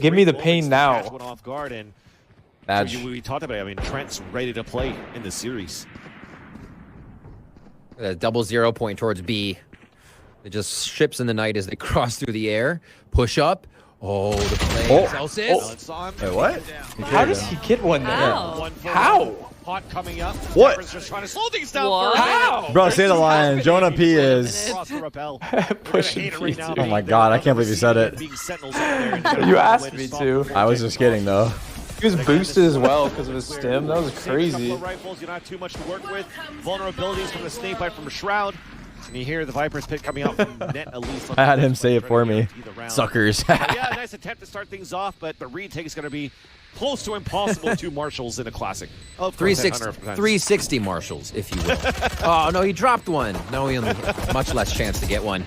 give me the pain now. Off guard, and Badge. So we talked about it. I mean, Trent's ready to play in the series. A double 0 point towards B. It just ships in the night as they cross through the air. Push up. Oh, the play. Celsius. Wait, what? How does he get one there? How? How? Hot coming up. What? Dapper's just trying to slow things down. What? How? Bro, say the line. Jonah P is. Pushing P. Oh my god, I can't believe you said it. You asked me to. I was just kidding though. He was boosted as well because of his stim. That was crazy. Rifles, you don't have too much to work with. Vulnerabilities from the snake bite from Shroud. And you hear the Viper's pit coming out from net Elise. I had him say it for me. Suckers. Yeah, nice attempt to start things off, but the retake is going to be close to impossible. 2 marshals in a classic. 360 marshals, if you will. Oh, no, he dropped one. No, he only much less chance to get one.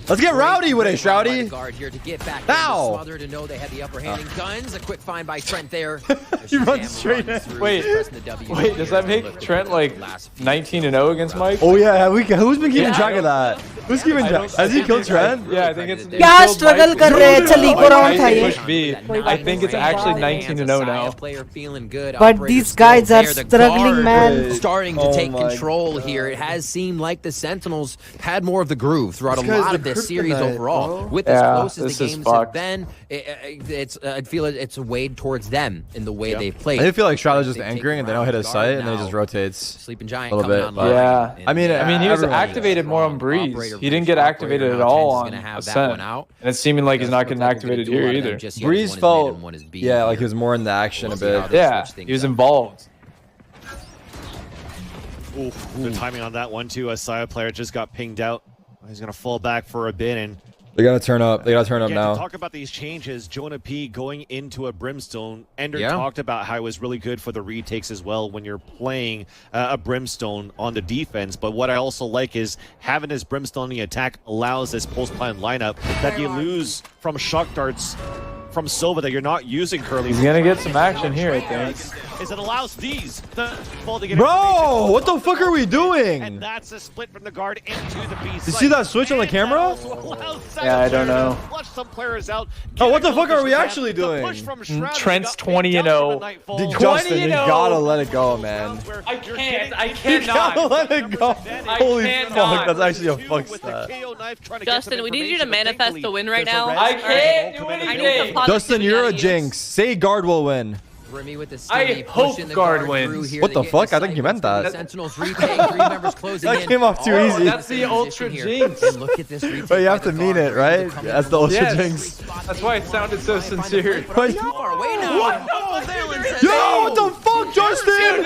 Let's get rowdy with it, Shroudy. Guard here to get back Now. Smother to know they had the upper hand in guns. A quick find by Trent there. He runs straight in. Wait, does that make Trent like 19-0 against Mike? Oh yeah, who's been keeping track of that? Who's keeping track? Has he killed Trent? Yeah, I think it's. क्या struggle कर रहे हैं? चल eco round था ये. Push B. I think it's actually 19-0 now. But these guys are struggling, man. Starting to take control here. It has seemed like the Sentinels had more of the groove throughout a lot of this series overall. With as close as the games have been, I feel it's weighed towards them in the way they play. I do feel like Shroud is just anchoring and they don't hit his sight and then he just rotates Sleeping Giant a little bit. coming Yeah, I mean, he was activated more on Breeze. He didn't get activated at all on Ascent, and it's seeming like he's not getting activated here either. Breeze felt, yeah, like he was more in the action a bit. Yeah, he was involved. Ooh, good timing on that one too. A side player just got pinged out. He's gonna fall back for a bit, and they gotta turn up. They gotta turn up to now. talk about these changes, Jonah P going into a Brimstone. Ender talked about how it was really good for the retakes as well when you're playing a Brimstone on the defense. But what I also like is having this Brimstone in the attack allows this post-plan lineup that you lose from shock darts from Sova that you're not using currently. He's gonna get some action here, I think. Is it allows these to get Bro, what the fuck are we doing? And that's a split from the guard into the B. You see that switch on the camera? Yeah, I don't know. Some players out. Oh, what the fuck are we actually doing? Trent's 20-0. Justin, you gotta let it go, man. I cannot. You gotta let it go. Holy fuck, that's actually a fuck stat. Justin, we need you to manifest the win right now. I can't do anything. Justin, you're a jinx. Say guard will win. I hope guard wins. What the fuck? I think you meant that. That came off too easy. That's the ultra jinx. But you have to mean it, right? That's the ultra jinx. That's why it sounded so sincere. What? Yo, what the fuck, Justin?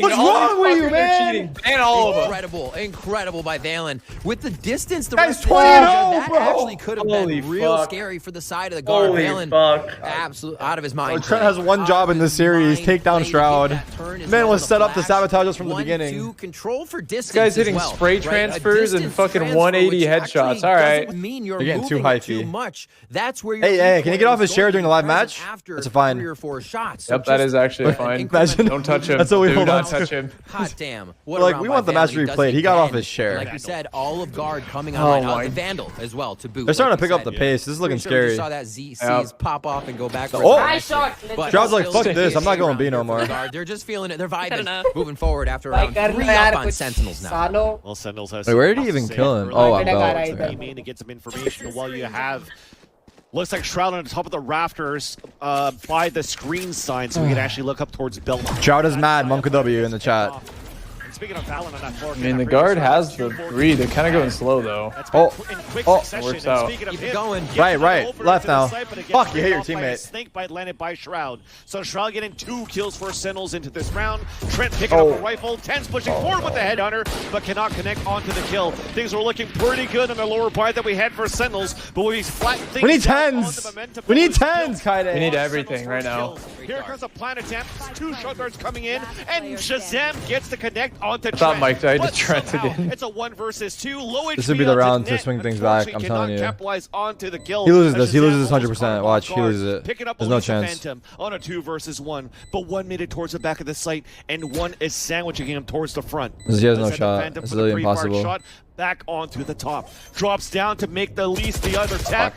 What's wrong with you, man? And all of them. Incredible by Valen. With the distance, the guy's rest of the 20-0, that bro. actually could have been real scary for the side of the guard. Valen, absolutely out of his mind. Trent has one job in this series: take down Shroud. Man was set up to sabotage us from the beginning. Control for distance. This guy's hitting spray transfers and fucking 180 headshots. All right. You're getting too hypey. That's where Hey, can you get off his chair during the live match? That's a fine. 3 or 4 shots. Yep, that is actually a fine. Imagine. Don't touch him. That's what we Do hold not on to. touch him. Hot damn. Like, we want the match replayed. He got off his chair. Like we said, all of guard coming online. The Vandal as well to boot. They're starting to pick up the pace. This is looking scary. Saw that Z's pop off and go back. Shroud's like, fuck this. I'm not going B no more. They're just feeling it. They're vibing. Moving forward after round 3 up on Sentinels now. Well, Sentinels has. Wait, where did he even kill him? Oh, I'm to get some information while you have. Looks like Shroud on the top of the rafters by the screen sign, so we can actually look up towards Belt. Shroud is mad. Monka W in the chat. Speaking of Valen on that floor, I mean, the guard has the 3. They're kind of going slow, though. Works out. Keep it going. Right. Left now. Fuck, you hit your teammate. Snake bite landed by Shroud. So Shroud getting 2 kills for Sentinels into this round. Trent picking up a rifle. Tens pushing forward with the headhunter, but cannot connect onto the kill. Things were looking pretty good on the lower part that we had for Sentinels, but we flattened things. We need 10s. We need 10s, Kaide. We need everything right now. Here comes a plan attempt. 2 shot darts coming in, and Shazam gets to connect onto I thought Trent. Mike died to Trent again. It's a 1 versus 2. Low This would be the round to swing things back. I'm telling you. Onto the kill. He loses this. He loses this 100%. Watch, he loses it. There's no chance. Phantom on a 2 versus 1, but one made it towards the back of the site, and one is sandwiching him towards the front. He has no shot. It's literally impossible. Shot back onto the top. Drops down to make the least the other tap.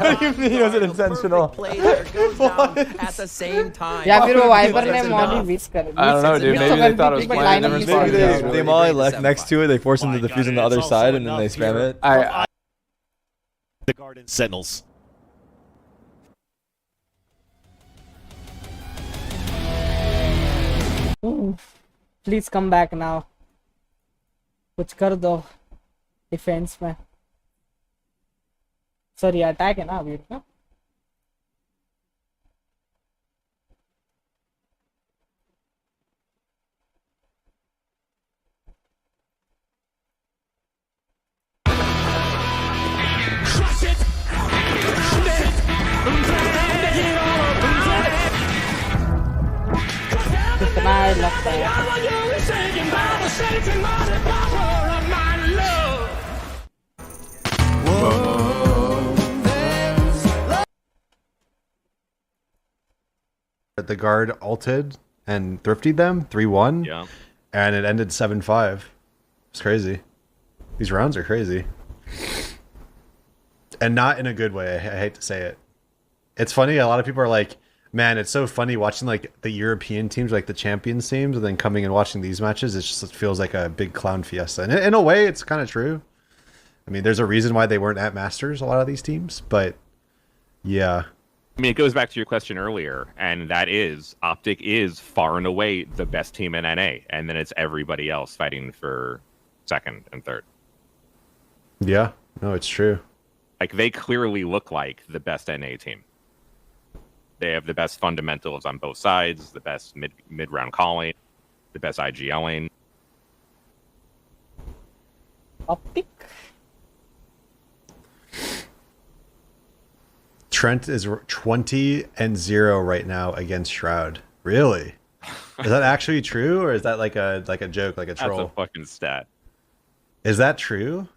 He wasn't intentional. Play there goes down at the same time. या फिर वो wiper ने molly miss कर I don't know, dude. Maybe they thought it was playing in different Maybe spot. they molly left next to it. They force him to defuse on the other side, and then they spam it. The Garden Sentinels. Please come back now. कुछ कर दो defence में. Sorry attack है ना अभी का. Side लगता है. The guard ulted and thrifted them 3-1. Yeah. And it ended 7-5. It's crazy. These rounds are crazy. And not in a good way. I hate to say it. It's funny. A lot of people are like, man, it's so funny watching like the European teams, like the champions teams, and then coming and watching these matches. It just feels like a big clown fiesta. And in a way, it's kind of true. I mean, there's a reason why they weren't at Masters, a lot of these teams. But yeah. I mean, it goes back to your question earlier, and that is, Optic is far and away the best team in NA, and then it's everybody else fighting for second and third. Yeah, no, it's true. Like, they clearly look like the best NA team. They have the best fundamentals on both sides, the best mid-round calling, the best IGLing. Optic. Trent is 20-0 right now against Shroud. Really? Is that actually true, or is that like a joke, like a troll? That's a fucking stat. Is that true?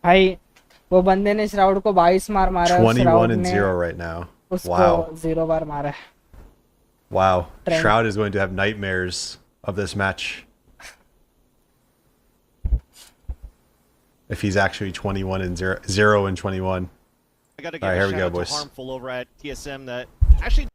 भाई वो बंदे ने shroud को 22 मार मारा. 21-0 right now. Wow. 0 बार मारा. Wow. Trent. Shroud is going to have nightmares of this match. If he's actually 0-21. I gotta give All right, a here we shout go, out to boys. Harmful over at TSM that actually.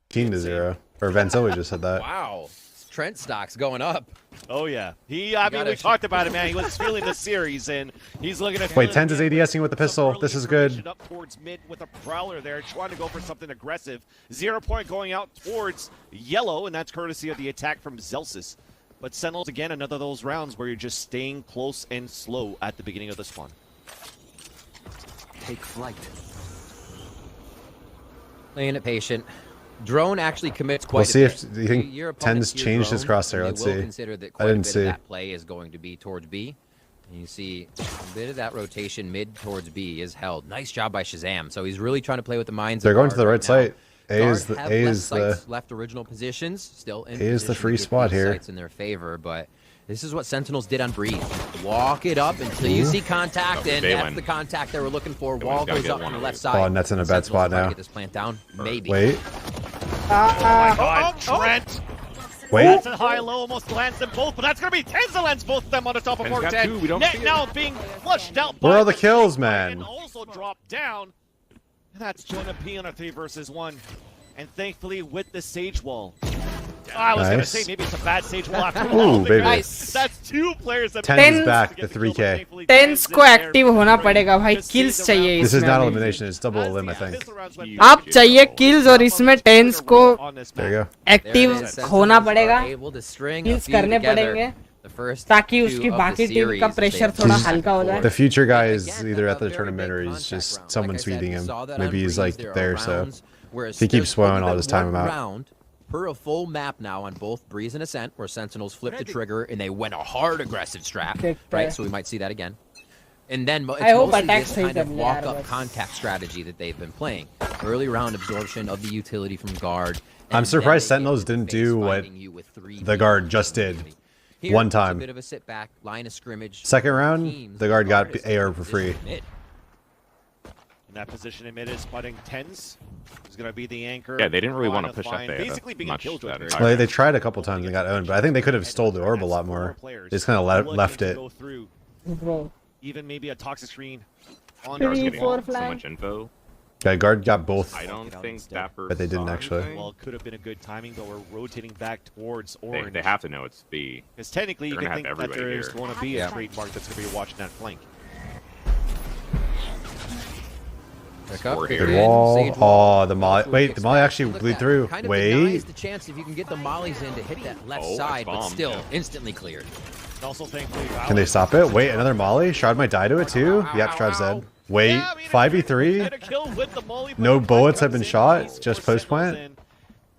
King to 0. Or Vanzilli just said that. Wow. Trent stock's going up. Oh yeah, I mean, we talked about it, man. He was feeling the series, and he's looking at. Wait, Tens is ADSing with the pistol. This is good. Up towards mid with a prowler there, trying to go for something aggressive. 0 point going out towards yellow, and that's courtesy of the attack from Zelsis. But Sentinels again, another of those rounds where you're just staying close and slow at the beginning of the spawn. Take flight. Playing it patient. Drone actually commits quite We'll see a bit. if you think Your Tens opponents hear changed his drone, crosshair. and Let's they will see. consider that I quite a didn't bit see. of that play is going to be towards B. And you see a bit of that rotation mid towards B is held. Nice job by Shazam. So he's really trying to play with the minds. They're of going to the guard right site. A Guard is the have A left is the sites, left original positions, still in A is the position to free get spot these here. sites in their favor, but this is what Sentinels did on Breeze. Walk it up until you see contact, and that's the contact they were looking for. Wall goes up on the left side. Oh, and that's in a bad spot Trying to now. get this plant down, maybe. Wait. Oh, Trent! Wait. That's a high-low, almost lands them both, but that's going to be Tens that lands both of them on the top of Tens got 410. two, we don't Net see it. now being flushed out Where by are the kills, man? and also dropped down. And that's going to be on a 3 versus 1. And thankfully with the Sage Wall. I was going to Nice. say maybe it's a bad Sage Wall after Ooh, all. baby. Nice. That's 2 players that Tens is back, the 3K. 10 को active होना पड़ेगा भाई. kills चाहिए This is इसमें not अभी. elimination, it's double elim, I think. आप चाहिए kills और इसमें 10 को There you go. एक्टिव होना पड़ेगा. Able to string a Kills few करने together. पड़ेंगे The first ताकि two उसकी of the बाकी टीम series का that प्रेशर they've थोड़ा played हल्का हो जाए. The future guy is either at the tournament or he's just someone's feeding him. Maybe he's like there, so he keeps spoiling all this time out. Per a full map now on both Breeze and Ascent, where Sentinels flipped the trigger and they went a hard aggressive strap, right? So we might see that again. And then it's I hope mostly attack this सही kind of करने यार walk-up बस. contact strategy that they've been playing. Early round absorption of the utility from guard. I'm surprised Sentinels didn't do what the guard just did Here, one it's a time. bit of a sit back, line of scrimmage. Second round, the guard got AR for free. In that position in mid is spotting Tens. Is going to be the anchor. Yeah, they didn't really want to Line of push up line, there basically being a much. killjoy. Well, they tried a couple times and got owned, but I think they could have stole the orb a lot more. They just kind of left it. Go through Bro. even maybe a toxic screen on Guard's Three, getting four so flank. much info. Yeah, guard got both, I don't think Dapper. but they didn't saw actually. anything. Well, it could have been a good timing, but we're rotating back towards orange. They have to know it's B. Because technically, you They're can gonna think have that everybody there's here. going to be Yeah. a straight mark that's going to be watching that flank. Pick up, We're pick here. it in, Wall. Sage wall. Oh, the molly. Wait, the molly actually blew through. Kind of Wait. denies the chance if you can get the mollies in to hit that left Oh, side, but bomb, still yeah. instantly cleared. And also, thankfully, Can they stop it? Wait, another molly? Shroud might die to it too? Yep, Shroud's dead. Wait, 5v3? No bullets have been shot? Just post plant?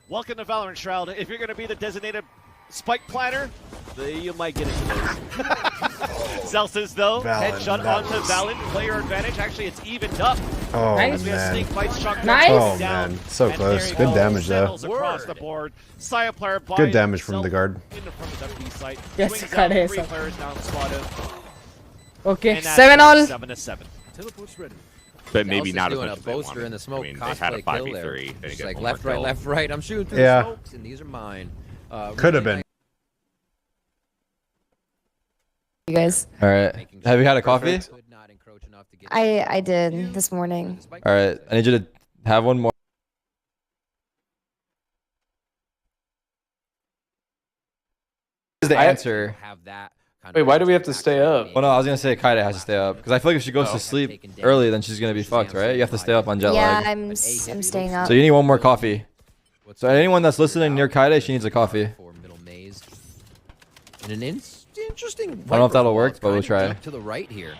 Welcome to Valorant, Shroud. If you're going to be the designated spike platter, you might get into those. Celsius, though, Valen, headshot that onto was- Valen. Player advantage. Actually, it's evened up. Oh, As we have man. snake fights, shotgun Nice. Oh, down, man. So and close. there you Good go. damage, though. Sentinels across the board. Saya player by Good damage from himself the guard. in the front of that B site. Yes, Swings खड़े out, हैं 3 सब. players down spotted. Okay, And that's 7-all. 7-7. But maybe Celsius not as doing much a as they boaster wanted. in the smoke. I mean, they had a cosplay kill 5v3. there. They Just get like one more left, right, kill. left, right. I'm shooting through Yeah. the smokes, and these are mine. Could have been. You guys. All right. Have you had a coffee? I did this morning. All right. I need you to have one more. Is the answer? Wait, why do we have to stay up? Well, no, I was gonna say Kaida has to stay up because I feel like if she goes to sleep early, then she's gonna be fucked, right? You have to stay up on jet Yeah, lag. I'm staying up. So you need one more coffee. So anyone that's listening near Kaida, she needs a coffee. And an interesting. I don't know if that'll work, but we'll try. To the right here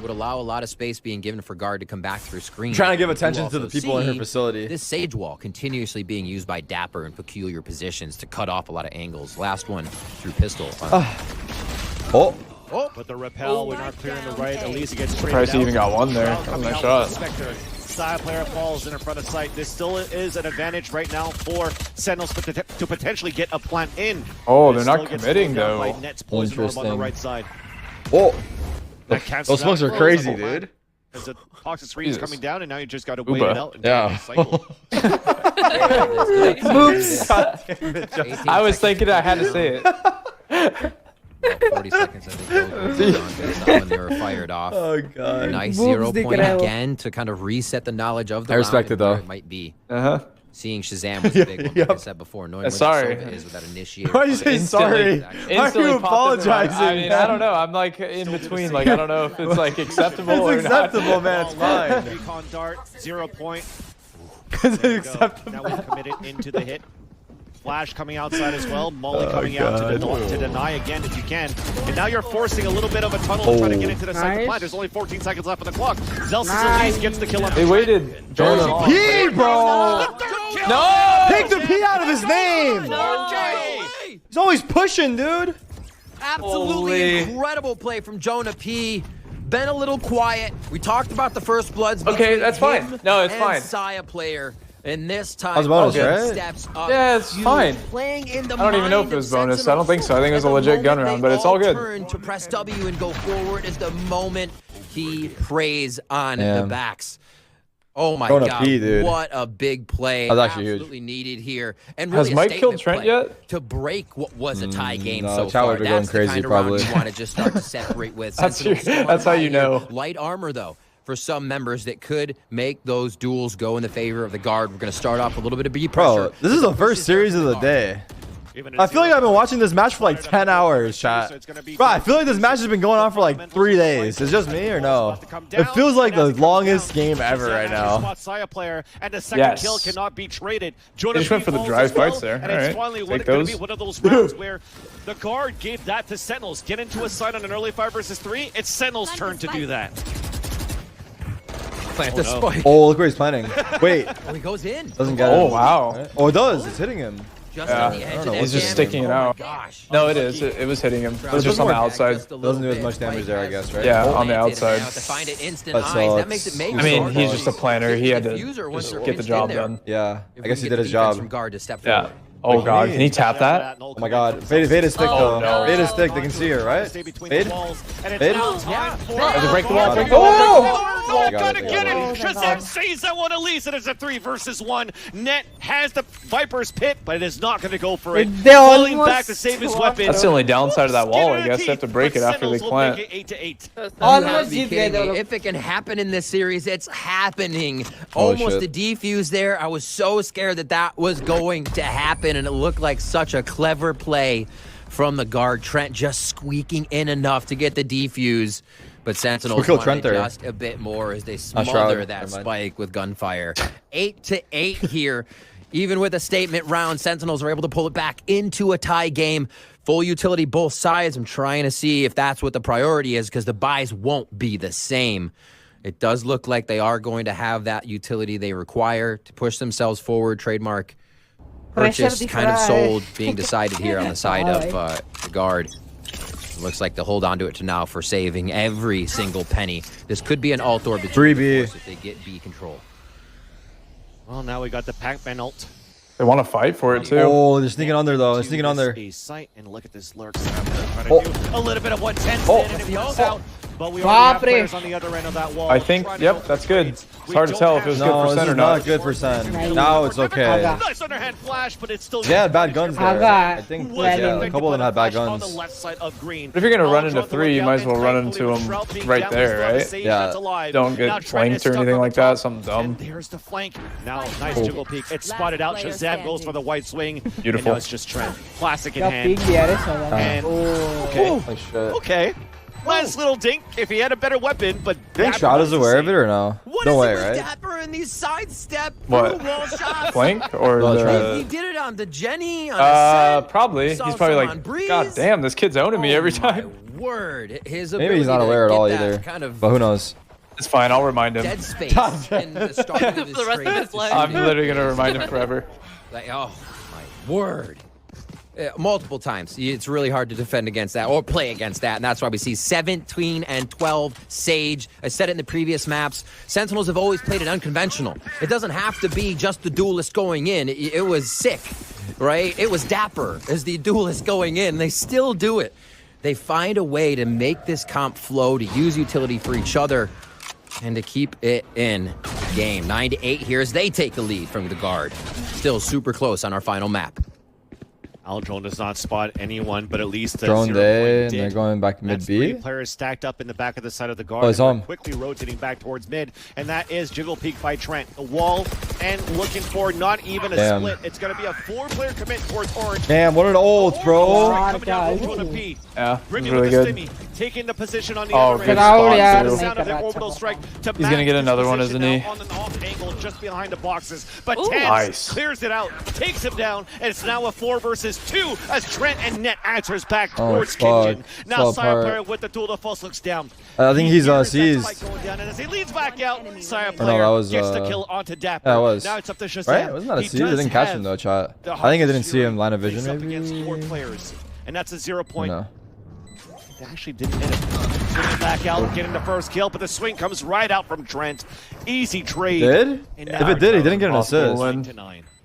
would allow a lot of space being given for guard to come back through screen. I'm trying to give You attention to the also people in her see facility. This sage wall continuously being used by Dapper in peculiar positions to cut off a lot of angles. Last one through pistol. Oh. Oh, but the repel, we're not clearing the right. Elisa gets Surprised he even got one there. That was a nice shot. Side player falls in front of sight. This still is an advantage right now for Sentinels to potentially get a plant in. Oh, This they're not still gets committing, slowed down by though. Nets poison orb on the Interesting. right side. Oh. That cancels Those smokes out. are crazy, Oh, man. dude. As the toxic screen is Jesus. coming down, and now you just got to wait Uba. it out and Yeah. cycle. Oops. I was thinking I had to say it. 40 seconds, I think. When they were fired off. Oh god. Nice Boobs 0 दिख point रहा है वो. again to kind of reset the knowledge of the I respect round it, though. and where it might be. Uh-huh. Seeing Shazam was a big one, like I Yep. said before. Knowing where Sorry. the Sova is with that initiator. Why are you saying sorry? Why are Instantly you popped into my- apologizing? I mean, I don't know. I'm like in between. Like, I don't know if it's like acceptable or It's acceptable, man. It's fine. Recon dart, 0 point. It's There you go. acceptable. Now we've committed into the hit. Flash coming outside as well. Molly Oh, coming out to deny again if you can. And now you're forcing a little bit of a tunnel trying to get into the second Nice. plant. There's only 14 seconds left on the clock. Zelsis Nice. Elise gets the kill on They waited. Jonah long. P, bro. No! Take the P out of his name. He's always pushing, dude. Absolutely Holy. incredible play from Jonah P. Been a little quiet. We talked about the first bloods. Okay, between that's fine. him No, it's and fine. Saya player. And this time, That was bonus, Ogun right? steps up. Yeah, it's fine. Playing in the I don't even know if mind it was of bonus. I don't think so. I think it was a Sentinels. legit And the gun moment round, they but it's all good. Turn to press W and go forward is the moment he preys on Yeah. the backs. Oh my Jonah god! P, dude. What a big play! That was actually huge. Absolutely needed here. And Has really a Mike statement killed Trent play yet? to break what was a tie game no, so Chow far? would be going That's crazy, the kind of round probably. you want to just start to separate with. That's Sentinels your- storm that's how by you here. know. Light armor though. For some members that could make those duels go in the favor of the guard. We're going to start off a little bit of B pressure. Bro, this is the first series of the day. I feel like I've been watching this match for like 10 hours, chat. Bro, I feel like this match has been going on for like 3 days. Is it just me or no? It feels like the longest game ever right now. Saya player, and the second Yes. kill cannot be traded. They just went for the dry fights there. And All it's right, finally take going to be those. one of those rounds where the guard gave that to Sentinels. Get into a side on an early 5 versus 3. It's Sentinels' turn to do that. Plant Oh, the no. spike. Oh, look where he's planning. Wait, Oh, he goes in. doesn't get Oh, it. wow. Oh, it does. It's hitting him. Just Yeah. on the edge of that He's just jam. sticking it Oh my out. gosh. No, it is. It was hitting him. It's just on the outside. Doesn't do as much damage there, I guess, right? Yeah, on the outside. To find it instant But eyes. so That makes it maybe I mean, hard he's to just a planner. He had to diffuser once just they're get the in job there. done. Yeah, If I guess we he get did his defense job. From guard to step Yeah. forward. Oh god, can he tap that? Oh my god. Veda stick though. no. Veda stick, they can see her, right? Stay between Fade? the walls, and it's Fade? now time for Has to break the Got wall. it. Break the wall. Break the wall. Oh, Got gotta it, get got it! it. Shazam sees that one, Elise, and it's a 3 versus 1. Net has the Viper's pit, but it is not going to go for it. They Falling almost back to save his weapon. That's the only downside of that wall, I Skin in guess. the They have to teeth, break it but after they Sentinels will plant. make it 8-8. You Almost have to be जीत गए kidding थे me. लोग. If it can happen in this series, it's happening. Holy Almost shit. a defuse there. I was so scared that that was going to happen, and it looked like such a clever play from the guard. Trent just squeaking in enough to get the defuse. But Sentinels Who killed wanted Trent there? just a bit more as they Shroud. smother that Never mind. spike with gunfire. 8-8 here. Even with a statement round, Sentinels are able to pull it back into a tie game. Full utility both sides. I'm trying to see if that's what the priority is because the buys won't be the same. It does look like they are going to have that utility they require to push themselves forward. Trademark purchased, kind of sold, being decided here on the side of the guard. Looks like they'll hold on to it to now for saving every single penny. This could be an alt or between if they get B control. Well, now we got the Pac-Man ult. They want to fight for it too. Oh, they're sneaking on there though. They're sneaking on there. Sight, and look at this lurk. A little bit of what 10 did, and it works out. But we already have players on the other end of that wall. I think, yep, that's good. It's hard to tell if it was good for Sen or not. Not good for Sen. Now it's okay. Nice underhand flash, but it's still. They had bad guns there. I think yeah, a couple of them had bad guns. But if you're gonna run into 3, you might as well run into them right there, right? Yeah. Don't get flanked or anything like that. Something dumb. There's the flank. Now, nice jiggle peek. It's spotted out. Shazam goes for the white swing. Beautiful. And now it's just Trent. Classic in hand. And okay. Nice little dink if he had a better weapon, but Do you think Shroud is aware of it or no? No way, right? Dapper in these sidestep what? Flank or the? He did it on the Jenny. On probably. He's probably like, God damn, this kid's owning me every time. Word. Maybe he's not aware at all either. But who knows? It's fine. I'll remind him. Dead space in the start of his the rest of his life. I'm literally gonna remind him forever. Like, oh my word. Multiple times. It's really hard to defend against that or play against that, and that's why we see 17 and 12 Sage. I said it in the previous maps. Sentinels have always played it unconventional. It doesn't have to be just the duelist going in. It was sick, right? It was Dapper as the duelist going in. They still do it. They find a way to make this comp flow, to use utility for each other, and to keep it in game. 9-8 here as they take the lead from the guard. Still super close on our final map. Aldrone does not spot anyone, but at least the Drone 0 day, point and they're did. going back mid That's B. 3 players stacked up in the back of the side of the guard. Oh, it's and on. we're quickly rotating back towards mid, and that is Jiggle Peek by Trent. The wall, and looking for not even a split. It's going to be a 4-player commit towards orange. Damn, what an ult, bro. Coming down from Jonah P. Yeah, Bringing really with the good. stimmy, taking the position on the Oh, other good end. spot, too. Sound of the orbital strike to He's gonna get another one, isn't he? on an off angle just behind the boxes. But Ooh. Tans Nice. clears it out, takes him down, and it's now a 4 versus 2 as Trent and Net answers back towards Kitchen. Now Sire player with the tool, the false looks down. I think he's seized. Going down, and as he leads back out, Sire No, player that was, gets the kill onto Dapper. That was. Now it's up to Shazam. Right? Wasn't that a seize? I didn't catch him though, chat. I think I didn't see him line of vision, Up against 4 maybe? players, and that's a 0 point. No. They actually didn't hit him. Swinging back out, getting the first kill, but the swing comes right out from Trent. Easy trade. Did? If it did, he didn't get an assist.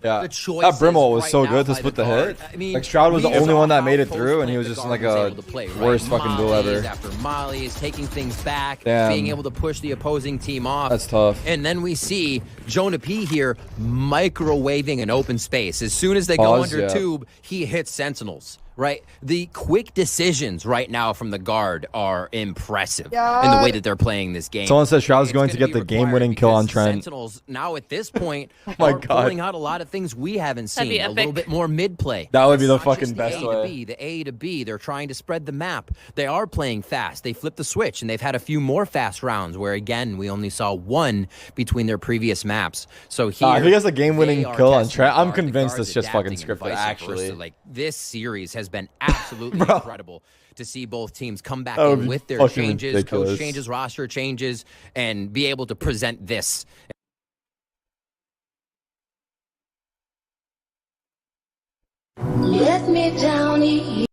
Yeah, The that Brimble was right so now good to by split the the guard. hit. I mean, Like Shroud was the we only saw one that how made it close through, and he the was just in guard like a able to play, right? worst fucking duel Mollies ever. After Mollies, taking things back, Damn. being able to push the opposing team off. That's tough. And then we see Jonah P here microwaving an open space. As soon as they go Pause, under yeah. tube, he hits Sentinels. Right, the quick decisions right now from the guard are impressive in the way that they're playing this game. Someone said Shroud's going to get the game-winning kill on Trent. Sentinels now at this point my are God. pulling out a lot of things we haven't That'd be seen. A little epic. bit more mid play. That would be the It's not fucking just best the A way. to B, the A to B. They're trying to spread the map. They are playing fast. They flipped the switch, and they've had a few more fast rounds where, again, we only saw one between their previous maps. So here, If he gets a game-winning they are kill on testing Trent, the I'm guard. The convinced guard's it's just fucking adapting and scripted, vice actually. versa. Like, this series has been absolutely incredible to see both teams come back That would in be with their fucking changes, ridiculous. coach changes, roster changes, and be able to present this. Let me down here.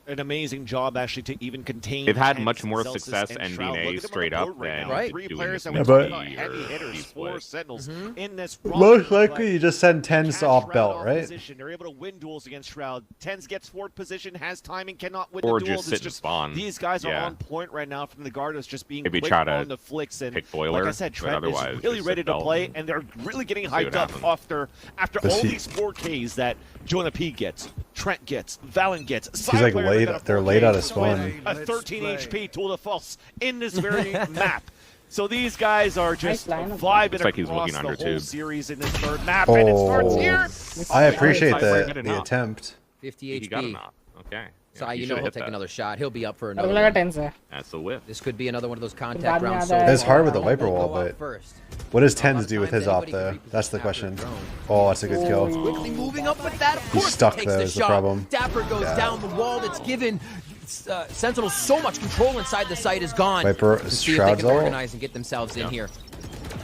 An amazing job actually to even contain. They've had Tens, much more Zelsis, success and ending Shroud. A Look at them straight on the up board right than now. Right. 3 doing players, the and we're but- talking about heavy hitters, 4 Sentinels in this. Most likely, you just send Tens to off belt, right? They're able to win duels against Shroud. Tens gets forward position, has timing, cannot win Or the just duels. sit It's and just spawn. these guys are Yeah. on point right now from the guard. It's just being Maybe quick try to on the flicks, and pick Boiler, like I said, but Trent is otherwise really just ready sit to belt play, and they're really getting see what hyped up happens. after Does all he- these 4Ks that Jonah P gets, Trent gets, Valen gets. He's like late. They're late out of spawn. A 13 HP tool to false in this very map. So these guys are just vibing Looks like he's across looking the under whole tube. series in this third map, and it starts here. I appreciate Tiebreaker the knock. attempt. 50 He got a HP. knock. Okay. So Yeah, you know should've he'll hit take that. another shot. He'll be up for अगला another. का 10 से That's a whip. This could be another one of those बाद contact में rounds. आता है It's hard with the Go wiper wall, out but first. what does Tens do with his op though? That's the question. Oh, that's a good kill. Quickly moving up with that. Of He's course, stuck, takes though, the is the shot. problem. Dapper goes Yeah. down the wall. That's given Sentinel so much control inside the site is gone. Viper, Let's see if they Shroud's can ult. organize and get themselves in here.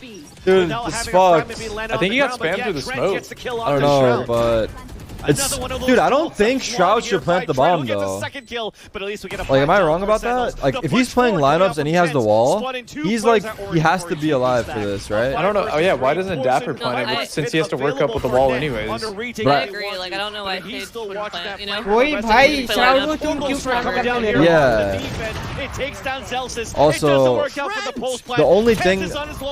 Dude, this fucked. I think he got spammed through the smoke. I don't know, but It's, dude, I don't think Shroud should plant the bomb though. Like, am I wrong about that? Like, if he's playing lineups and he has the wall, he's like, he has to be alive for this, right? I don't know. Oh yeah, why doesn't Dapper plant it since he has to work up with the wall anyways? I agree. Like I don't know why Sage wouldn't plant. You know. Woi bhai, Shroud को तुम क्यों plant down here? Yeah. It takes down Zelsis. Also, the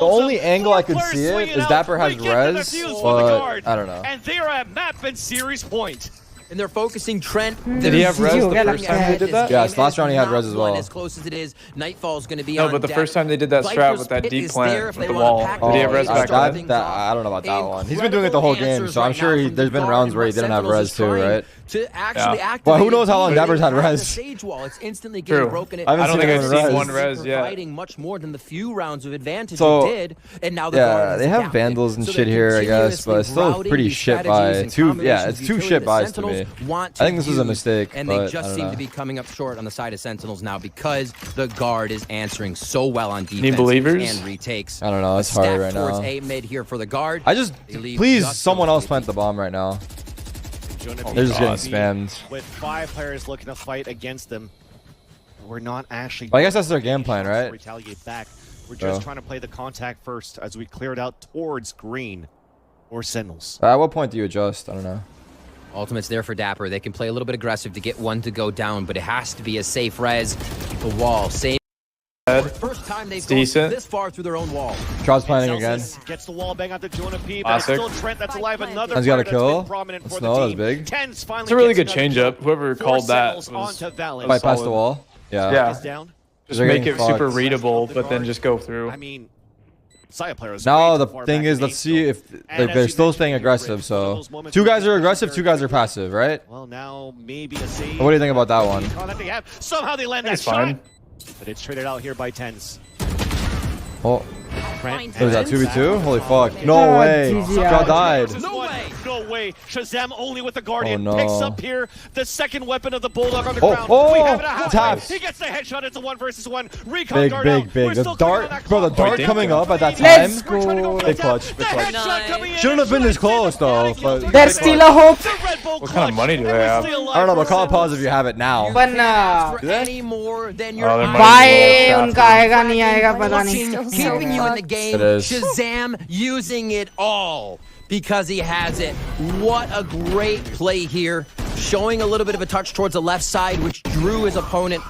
only angle I could see it is Dapper has res, but I don't know. And they are at map and series point. And they're focusing Trent. Did he have res the first time they did that? Yes, last round he had res as well. As close as it is, Nightfall's going to be no, but the first time they did that strat with that deep plant with the wall, did he have res back then? I don't know about that one. He's been doing it the whole game, so I'm sure there's been rounds where he didn't have res too, right? To actually activate. Well, who knows how long Dapper's had res? It's instantly getting broken. I don't think I've seen one res yet. Providing much more than the few rounds of advantage so, he did, and now the yeah, they have vandals and shit here, I guess, but it's still pretty shit by. It's two shit buys to me. I think this was a mistake, and they just seem to be coming up short on the side of Sentinels now because the guard is answering so well on defense. Need believers and retakes. I don't know. It's hard right now. A mid here for the guard. I just please someone else plant the bomb right now. They're just getting spammed. With 5 players looking to fight against them, we're not actually. Well, I guess that's their game plan, right? Retaliate back. We're just trying to play the contact first as we clear it out towards green or Sentinels. At what point do you adjust? I don't know. Ultimate's there for Dapper. They can play a little bit aggressive to get one to go down, but it has to be a safe res. The wall, same. First time they've gone this far through their own wall. Shroud's planning again. Gets the wall bang out to Jonah P, but it's still Trent that's alive. Another He's got a kill. That's big. It's a really good changeup. Whoever called that was bypass the wall. Yeah. Just make it super readable, but then just go through. I mean, Saya players. Now the thing is, let's see if like they're still staying aggressive. So 2 guys are aggressive, 2 guys are passive, right? Well, now maybe a save. What do you think about that one? Somehow they land that shot, but it's traded out here by Tens. Oh. What is that, 2v2? Holy fuck. No way. God died. No way. No way. Shazam only with the Guardian. Oh, no. Picks up here the second weapon of the Bulldog on the ground. Oh, we have it a half taps. He gets the headshot. It's a 1 versus 1. Recon guard Big. The dart, bro, the dart coming up at that time. Let's go. Big clutch. Shouldn't have been this close though. But there's still a hope. What kind of money do they have? I don't know, but call it pause if you have it now. But any more than your why unka aayega nahi aayega pata nahi. Keeping you in the game. Shazam using it all because he has it. What a great play here. Showing a little bit of a touch towards the left side, which drew his opponent.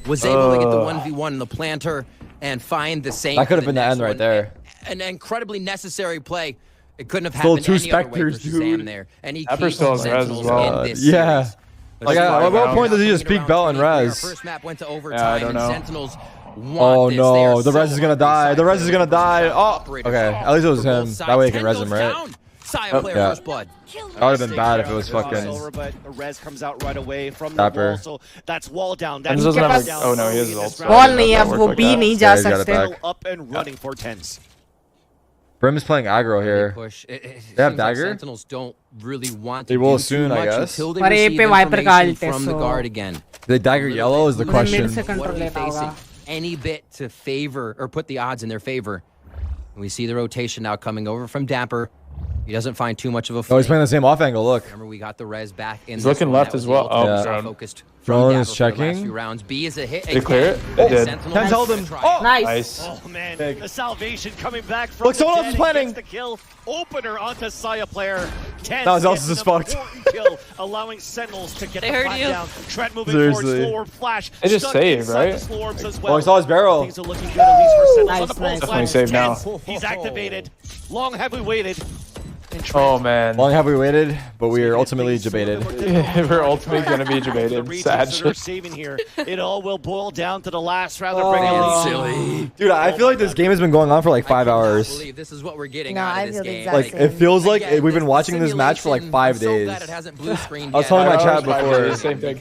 Was able to get the 1v1 in the planter and find the same. That could have been the end right there. An incredibly necessary play. It couldn't have happened still 2 any other way for specters, Shazam dude. there. And he Dapper still has res as well. Yeah. Like, at what point does he just peek belt and res? First map went to overtime. Yeah, I don't know. Sentinels oh no, the res is gonna die. The res is gonna die. Oh, okay. At least it was him. That way he can res him, right? Yeah. That would have been bad if it was fucking over, but the res comes out right away from the Dapper. wall, so that's wall down. That's doesn't have a, oh no, he has his ult. Wall nahi hai, wo B nahi ja sakte. Up and running for Tens. Brim is playing aggro here. They have dagger. Sentinels don't really want they will soon, I guess. Until they receive information from the guard again. The dagger yellow is the question. What are they facing? Any bit to favor or put the odds in their favor. We see the rotation now coming over from Dapper. He doesn't find too much of a. Oh, he's playing the same off angle. Look. Remember, we got the res back in. He's looking left as well. Oh, yeah. Focused. Drone is checking. Rounds. B is a hit. They clear it. They did. Ten held him. Oh, nice. Oh man, the salvation coming back from. Look, someone else is planning. The kill opener onto Saya player. Tens that was else is fucked. Kill, allowing Sentinels to get they the heard flag you. down. Trent moving Seriously. forward, slower flash. They just saved, right? Oh, he saw his barrel. Things are looking good at least for Sentinels on the Nice, Definitely saved now. He's activated. Long have we waited. Oh man. Long have we waited, but we are ultimately debated. We're ultimately gonna be debated. Sad shit. Saving here. It all will boil down to the last round. Silly. Dude, I feel like this game has been going on for like 5 hours. This is what we're getting No, out I of this feel the game. exact Like, it feels like we've been watching this match for like 5 days. I was telling my chat before. Same thing.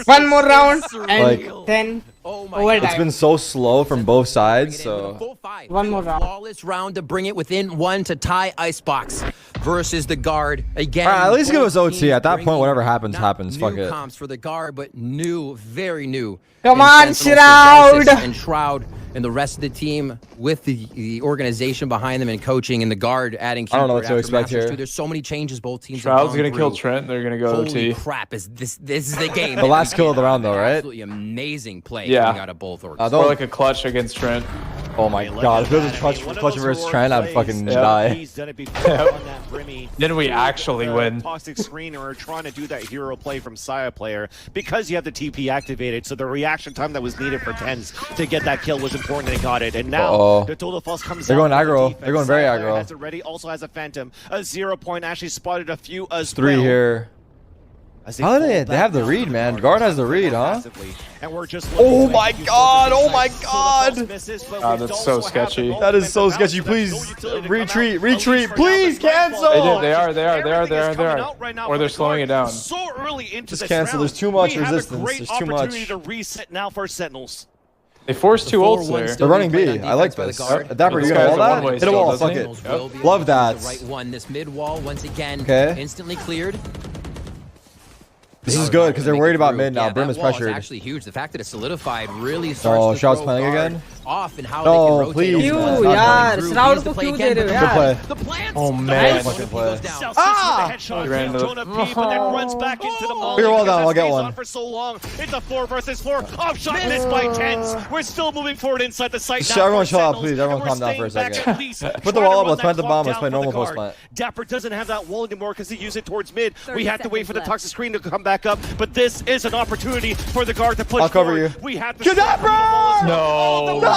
One more round and Like, then Oh overtime. It's been so slow from both sides, so one more round. Flawless round to bring it within 1 to tie Icebox versus the guard again. at least give us OT. At that point, whatever happens, happens. Fuck it. Comps for the guard, but new, very new. Come on, Shroud! And Shroud and the rest of the team with the organization behind them and coaching and the guard adding. I don't know what to expect here. There's so many changes both teams. Shroud's gonna kill Trent. They're gonna go Holy OT. crap! Is this is the game? The last kill of the round, though, right? Absolutely amazing play coming out of both orgs. Or like a clutch against Trent. Oh my god, if it was a clutch versus Trent, I'd fucking die. He's done it before on that Brimmy. Then we actually win. Toxic screener trying to do that hero play from Saya player because you have the TP activated, so the reaction time that was needed for Tens to get that kill was important. They got it, and now the total false comes. They're going aggro. They're going very aggro. Has it ready. Also has a Phantom. A 0 point actually spotted a few as 3 well. here. How do they have the read, man? Guard has the read, huh? And we're just oh my god! Oh my god! That's so sketchy. That is so sketchy. Please retreat, please cancel. They are. Or they're slowing it down. So early into just cancel. There's too much resistance. There's too much. Opportunity to reset now for Sentinels. They forced 2 ults there. They're running B. I like this. Dapper, you gonna wall that? Hit a wall. Fuck it. Love that. Right one. This mid wall once again. Okay. Instantly cleared. This is good because they're worried about mid now. Brim is pressured. It's actually huge. The fact that it's solidified really starts Oh, to Shroud's throw playing guard again? off and how No, they can rotate. please, over man. the Yaar, line. Shroud Needs to ko play kyun again, de but rahe ho Good yaar? play. Oh man, fucking play. He ran into Jonah P, but then runs back into the mall. Figure wall down, I'll get one. For so long. It's a 4 versus 4. Off shot missed by Tens. We're still moving forward inside the site. Just now everyone for chill out, Sentinels, please. Everyone and calm we're down for a staying back second. at least. Put the Trying to wall up, run let's plant that the bomb, clock let's play down normal for the post guard. plant. Dapper doesn't have that wall anymore because he used it towards mid. 30 We have to wait for the seconds toxic screen to come back up, but this is an opportunity for the guard to push I'll cover forward. you. We have to Dapper! No. No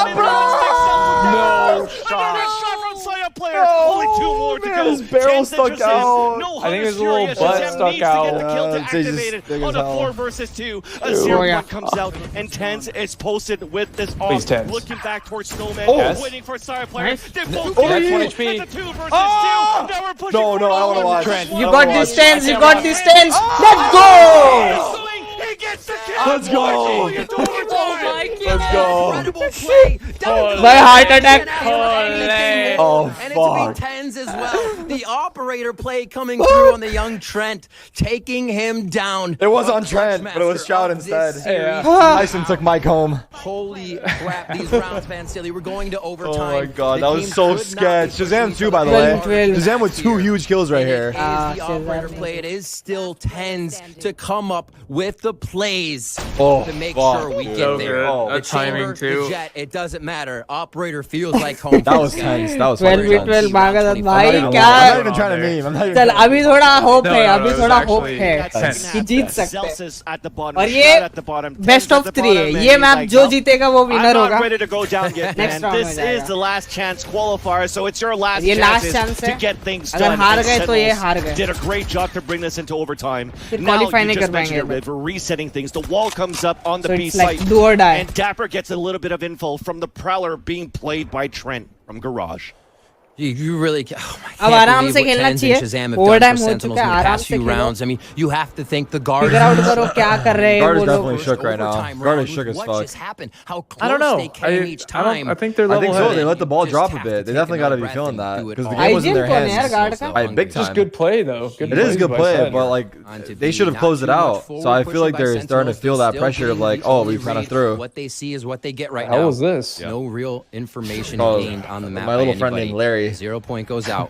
shot. Shot from Saya player. No, Only 2 more to man, go. his barrel 10 stuck citrus out. No I think Hunter's his little Fury as butt Shazam stuck needs to get the out. kill to Jesus, activate big it on as a hell. 4 versus 2. A 0 1 comes out, and Tens is posted with this off. Please, Tens. Looking back towards Snowman, Yes. waiting for Saya player. Nice. They both Oh, get yeah. it. 20 It's a 2 versus 2. Oh! Now we're pushing No, I don't want to watch. Trent. You got distance. You got distance. Let's go. He gets the kill. Let's go. Let's go. Incredible play. My heart attack. Oh, And it's fuck. be Tens as well. The operator play coming through on the young Trent, taking him down. It was on Trent, but it was Shroud instead. Yeah. Tyson took Mike home. Holy crap, these rounds, Van Silly. We're going to overtime. Oh my god, The that was team so could not sketch. be Shazam too, by the 12, way. 12. Shazam with 2 huge kills right here. It is the operator play. It is still Tens to come up with the plays to make sure we get So there. good. The That timing, chamber, too. the jet, it doesn't matter. Operator feels like home. That was tense. That was 12 fucking tense. 12 भागा था I'm भाई not क्या even trying to meme. I'm not even चल अभी थोड़ा hope है No, अभी it was थोड़ा होप actually है tense. कि जीत सकते हैं Celsius at the bottom, और Shroud ये at the bottom, best Tens of at the 3 है bottom, and ये he's मैप like, जो "Well, जीतेगा वो I'm विनर not होगा ready to go down yet, Next man. round This में is the last chance qualifier, so it's your last ये last chances chance to है get things अगर done. हार And गए तो ये Sentinels हार गए did a great job to bring this into overtime. फिर Now qualify you नहीं just कर mentioned पाएंगे it, we're resetting things. The wall comes up on the So B it's like site, do or die. and Dapper gets a little bit of info from the Prowler being played by Trent from Garage. You really can't. Oh my, अब can't आराम believe से what खेलना Tens चाहिए and Shazam have over done time for हो Sentinels चुका in है the आराम past से few Khelo rounds. I mean, you have to thank the guard. Figure out करो क्या कर रहे हैं Guard वो is लोग definitely shook right now. Overtime Guard round. is shook as What fuck. just happened? How I don't close know. they came each time. I think they're I level think so. headed. They let the ball Just drop a have to bit. They take definitely got to another be breath feeling and that do it because the all. game was in IGL their कौन है यार hands. Guard का By big Just time. good play though. Good It is plays good by play, Sen. but like they should have closed it out. So I feel like they're starting to feel that pressure of like, oh, we kind of through. What they see is what they get right How now. was this? No real information Oh, gained on the map. my by little friend anybody. named Larry. 0 point goes out.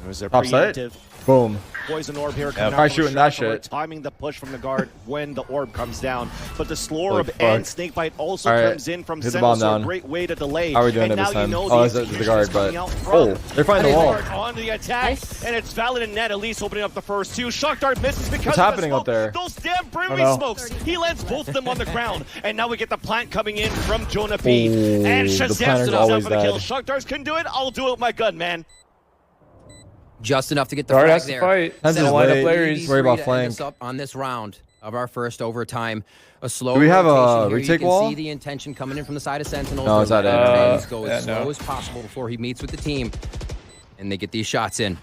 It was a Top side. preemptive Boom. poison orb here Yeah, coming try out from shooting Shroud, that so we're shit. timing the push from the guard when the orb comes down. But the slow Holy orb fuck. and snakebite also All right, comes in from hit the bomb Sentinels, so a down. great way to delay. How are we doing and it now this time? you know Oh, the it's the execution guard, is coming but out oh, from they're finding the wall. Guard on the attack, and it's Valid and Net at least opening up the first 2. Shock Dart misses because What's of happening the up smoke. there? Those damn I Brimley don't know. smokes. He lands both of them on the ground, and now we get the plant coming in from Jonah P. Ooh, And the Shazam planter's stood himself always for the kill. dead. Shock Darts couldn't do it. I'll do it with my gun, man. Just enough to get the Guard flag has to there. fight. Tens is Don't line up late. Larry's. Worry about to end flank. us up on this round of our first overtime. A slow Do we have a rotation here. retake You can wall? see the intention coming in from the side of Sentinels. No, it's not They're it. letting things go as Yeah, slow no. as possible before he meets with the team. And they get these shots in.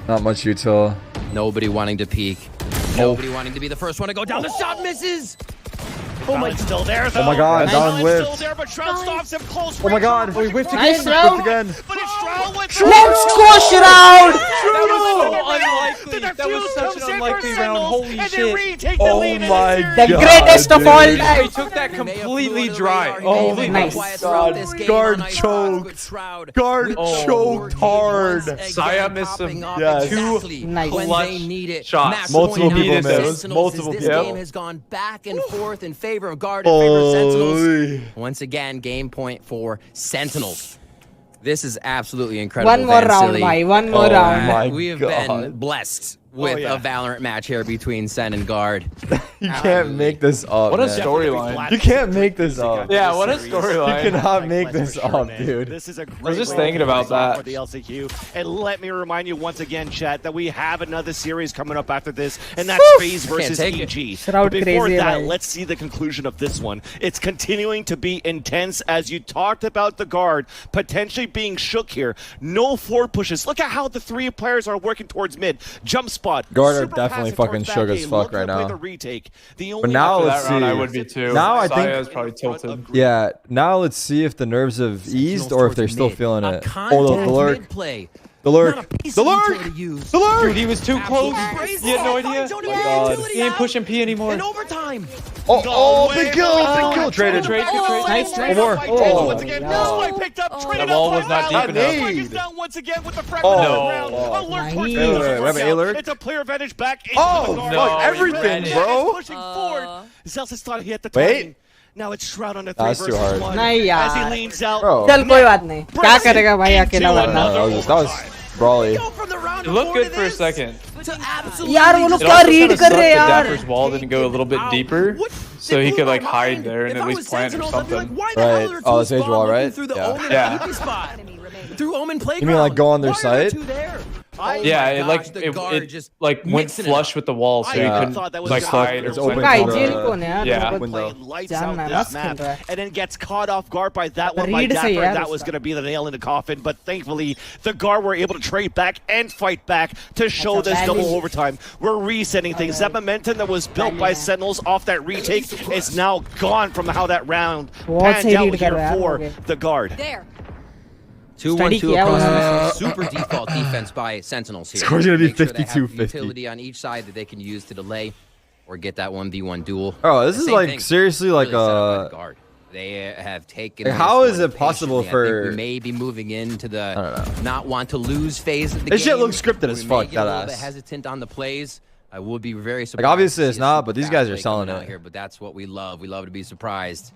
Not much util. Nobody wanting to peek. Nobody wanting to be the first one to go down. The shot misses! Oh my, Valid's still there, though. Oh my god, Valid's down still whipped. there, but Shroud stops him close. Oh my god, we whiffed Nice again. round. Whiffed again. But it's Shroud Let's go, Shroud! That was such an unlikely round. Holy shit. Oh my god. The greatest of all time. He took that completely dry. Oh, nice. God, guard choked. Guard choked hard. Saya missed some Yes. Nice. clutch shots. Multiple people Needed missed. those. Multiple This people. game has gone back and forth in favor of Guard and favor of Sentinels. Holy. Once again, game point for Sentinels. This is absolutely incredible. One more round, Vansili. bhai. One more round. my We have God. been blessed with a Valorant match here between Sen and Guard. You can't make this up. What a man. storyline. You can't make this up. Yeah, what a storyline. You cannot make this up, dude. This is a great I was just round thinking about for that. the LCQ. And let me remind you once again, chat, that we have another series coming up after this, and that's FaZe versus EG. Shroud But before crazy, that, bhai. let's see the conclusion of this one. It's continuing to be intense as you talked about the Guard potentially being shook here. No forward pushes. Look at how the three players are working towards mid. Jump spot. Guard are super definitely passive fucking towards shook back as A, fuck looking right to play now. the retake. The But only now After let's that round, see. I would be too. Now I Saya think. is probably tilted. Yeah. Now let's see if the nerves have eased or if they're still feeling it. Oh, the lurk. Play. The lurk. The lurk. The lurk. Dude, he was too close. You had no idea. God. He ain't pushing P anymore. In overtime. Oh, big kill. Big kill. Traded. Trade. Nice, One nice. more. Once again, Spike picked up, traded That wall up was not by deep Valor. enough. Spike is down once again with the front Oh. of the round. Alert towards Nice. the Wait, we have an alert? It's a player advantage back into Oh, the Guard. fuck, everything, Red bro. is pushing forward. Zelsis thought he had the Wait. timing. Now it's Shroud on the 3 That's too versus hard. 1. नहीं As he यार. leans out. Bro. चल कोई बात नहीं. क्या करेगा भाई अकेला बंदा. That was brawly. It looked good for a second. यार वो लोग It क्या also read kinda कर रहे हैं sucked यार. that Dapper's wall didn't go a little bit deeper, so he could like hide there and at least plant or something. Right. Oh, the sage wall, right? Yeah. Through Omen Playground. You mean like go on their side? Yeah, it gosh, the guard it just like went mixing it flush with the wall, so you Yeah. couldn't thought that was like just hide or it's plant open भाई for something. Jail कौन है यार. Yeah. मेरे को Window. Lights जानना out है, this मस्त खेल map रहा है. and then gets caught off guard by that one by Read से Dapper. यार That was उसका. going to be the nail in the coffin, but thankfully the Guard were able to trade back and fight back to show That's a this double value. overtime. We're resetting things. That momentum that was built by Sentinels off that retake is now gone from how that round बहुत panned सही out read कर here रहा है for यार. the Guard. There. 2-1-2 किया across the उन्होंने. map. Super default defense by Sentinels here. Score's gonna be Make sure they have 52-50. utility on each side that they can use to delay or get that 1v1 duel. Oh, this is Same like thing. seriously like Really set up by the Guard. They have taken. Like, this how is one it possible patiently. I think for- we may be moving into I don't the know. not want to lose phase of the This game. shit looks scripted We as may fuck, get a that little bit ass. hesitant on the plays. I would be very surprised. obviously to it's see a not, super but these fast guys are play selling coming out it. here. But that's what we love. We love to be surprised.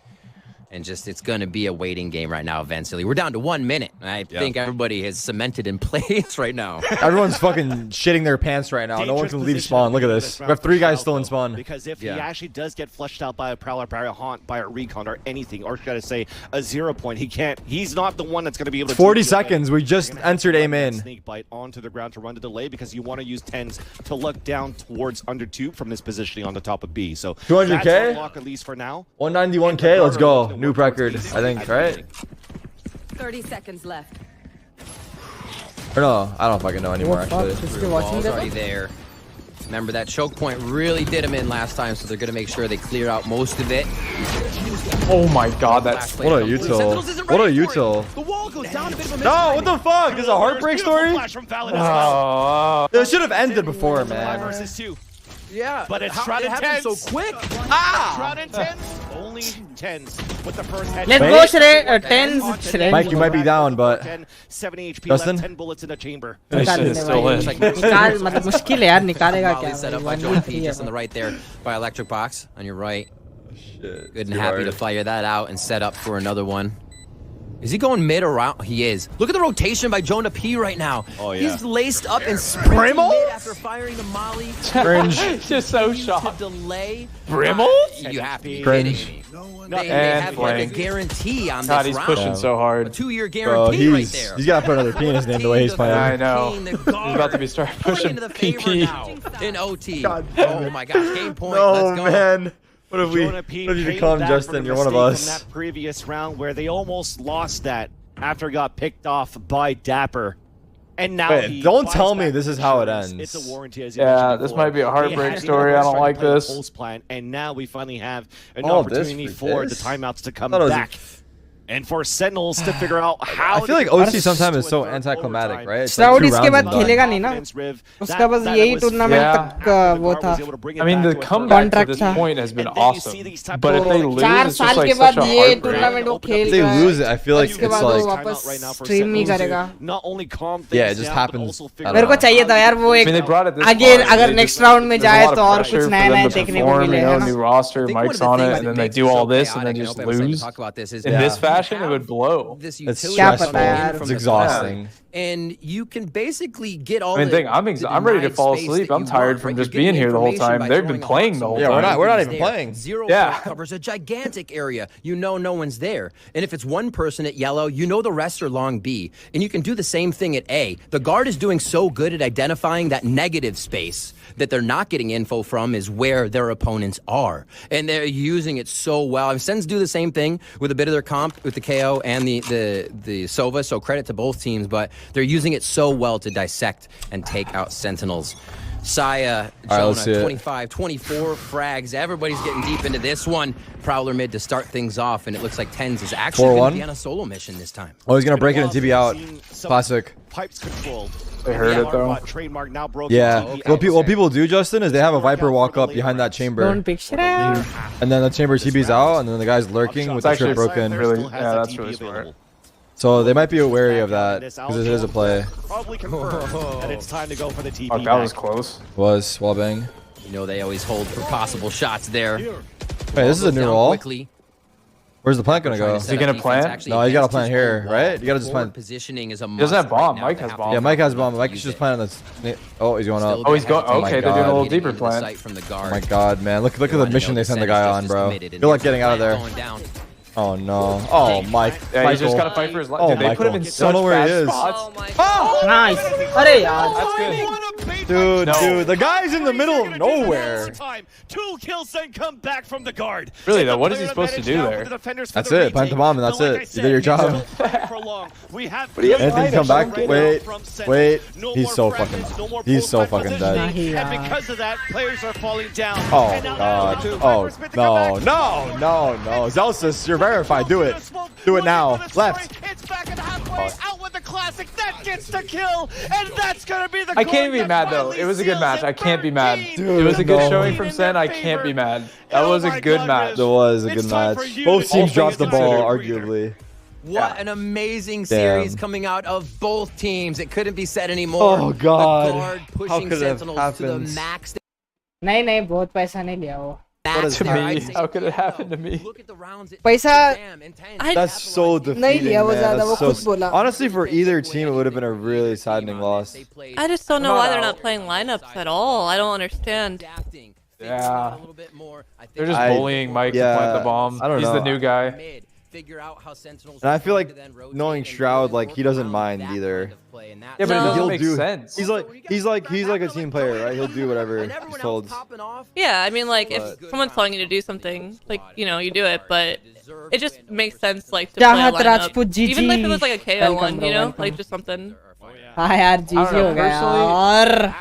And just, it's going to be a waiting game right now, eventually. We're down to 1 minute. I think everybody has cemented in place right now. Everyone's fucking shitting their pants right now. No one can leave spawn. Look at this. We have 3 guys still in spawn. Because if he Yeah. actually does get flushed out by a Prowler, by a Haunt, by a Recon, or anything, or gotta say a 0 point, he can't. He's not the one that's going to be able to. 40 do the delay. seconds. We just You're gonna have entered to A run that main. Snake bite onto the ground to run the delay because you want to use 10s to look down towards under 2 from his positioning on the top of B. So 200K? that's unlock, at least for now. 191K. Let's go. New record, I think, right? 30 seconds left. Or no, I don't fucking know anymore, actually. इसके watching Ball's already देखो. there. Remember that choke point really did him in last time, so they're going to make sure they clear out most of it. Oh my god, that's What a util. What a util. The wall goes down a bit of a No, what the fuck? This is a heartbreak story? Flash from Valid as well. oh, It should have ended before, 5 man. versus 2. Yeah, But it's Shroud and happened 10s. so quick. Shroud and 10s. Only 10s with the first head. Let's Wait. go Shred. Tens Shred. Mike, you might be down, but 10, 70 HP Justin? left, 10 bullets in the chamber. that shit is still in. निकाल मतलब मुश्किल है यार निकालेगा Volley क्या. set up by Jonah P just on the right there by Electric Box on your right. Shit. Good and happy to fire that out and set up for another one. Is he going mid or out? He is. Look at the rotation by Jonah P right now. Oh, yeah. He's laced up and sprinting mid after firing the molly. Cringe. just so To shocked. delay. Brimble? You have to be Cringe. kidding me. They And have like a flank. guarantee on God, this he's round. pushing so A hard. 2-year Bro, guarantee right he's there. got to put another P in his name the way he's I playing. know. The He's guard about to be start pushing into the favor PP. now in OT. God damn Oh it. my gosh, game point. No, Let's go. man. What have we? Jonah What P have you came become, back from Justin? a You're one of mistake us. From that previous round where they almost lost that after it got picked off by Dapper. And now Wait, he don't buys tell me back this is how it insurance. ends. It's a warranty, as you Yeah, mentioned this before. might be a They heartbreak had to story. go I don't start like playing this. Pulse plan, and now we finally have an All this opportunity for for the this? timeouts to come Thought it was a- back. And for Sentinels to figure out how I feel like OC sometimes is so anticlimactic, right? Shroud इसके बाद खेलेगा नहीं ना उसका बस यही tournament तक वो था I mean the comeback to this point has been awesome but if they lose it's just like such a heartbreak. If they lose it I feel like it's like वापस स्ट्रीम नहीं करेगा yeah it just happens मेरे को चाहिए था यार वो एक आगे अगर नेक्स्ट राउंड में जाए तो और कुछ नया नया देखने को मिलेगा new roster Mike's on it and then they do all this and then just lose in this fashion it would blow. It's stressful. It's exhausting. And you can basically get all. I mean, I'm ready to fall asleep. I'm tired from just being here the whole time. They've been playing the whole time. Yeah, we're not even playing. Zero covers a gigantic area. You know no one's there. And if it's one person at yellow, you know the rest are long B. And you can do the same thing at A. The guard is doing so good at identifying that negative space that they're not getting info from is where their opponents are. And they're using it so well. And Sens do the same thing with a bit of their comp with the KO and the Sova, so credit to both teams, but they're using it so well to dissect and take out Sentinels. Saya, Jonah, 25, 24 frags. Everybody's getting deep into this one. Prowler mid to start things off, and it looks like Tens is actually going to be on a solo mission this time. Oh, he's going to break it and TB out. Classic. Pipes controlled. They heard it though. Trademark now broken. Yeah. What people do, Justin, is they have a Viper walk up behind that chamber. And then the chamber TB's out, and then the guy's lurking with the trip broken. Yeah, that's really smart. So they might be wary of that because it is a play. Probably confirmed that it's time to go for the TP. Oh, that was close. Was wallbang. You know they always hold for possible shots there. Wait, this is a new wall. Where's the plant gonna go? Is he gonna plant? No, you gotta plant here, right? You gotta just plant. Positioning is a he doesn't have bomb. Mike has bomb. Yeah, Mike has bomb. Mike should just plant on this. Oh, he's going up. Oh, he's going. Okay, they're doing a little deeper plant. Oh my god, man! Look at the mission they send the guy on, bro. Good luck getting out of there. Oh no! Oh Mike! Yeah, he's just gotta fight for his life. Oh, they put him in such bad spots. Oh my god! Nice. अरे यार. That's good. Dude, the guy's in the middle of nowhere. 2 kills and come back from the guard. Really though, what is he supposed to do there? That's it. Plant the bomb and that's it. You did your job. Anything come back? Wait. He's so fucking dead. And because of that, players are falling down. Oh god. Oh no. Zelsis, you're verified. Do it. Do it now. Left. It's back in the halfway. Out with the classic. That gets the kill. And that's going to be the I can't be mad though. It was a good match. I can't be mad. Dude, it was a good showing from Sen. I can't be mad. That was a good match. It was a good match. Both teams dropped the ball, arguably. What an amazing series coming out of both teams. It couldn't be said anymore. Oh god. The guard pushing Sentinels to the max. नहीं बहुत पैसा नहीं लिया वो. To me, how could it happen to me? पैसा That's so defeating, man. Honestly, for either team, it would have been a really saddening loss. I just don't know why they're not playing lineups at all. I don't understand. Yeah. They're just bullying Mike to plant the bomb. I don't know. He's the new guy. And I feel like knowing Shroud, like he doesn't mind either. Yeah, but it doesn't make sense. He's like a team player, right? He'll do whatever he's told. Yeah, I mean, like if someone's telling you to do something, like you know, you do it, but it just makes sense, like to play a lineup. Even if it was like a KO one, you know, like just something. हाँ यार जीजी हो गया यार.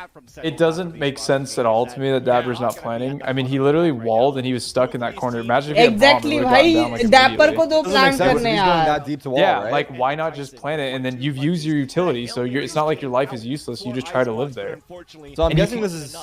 It doesn't make sense at all to me that Dapper's not planning. I mean, he literally walled and he was stuck in that corner. Imagine if he had Exactly, भाई Dapper को दो plan करने यार. Yeah, like why not just plan it and then you've used your utility, so it's not like your life is useless. You just try to live there. So I'm guessing this is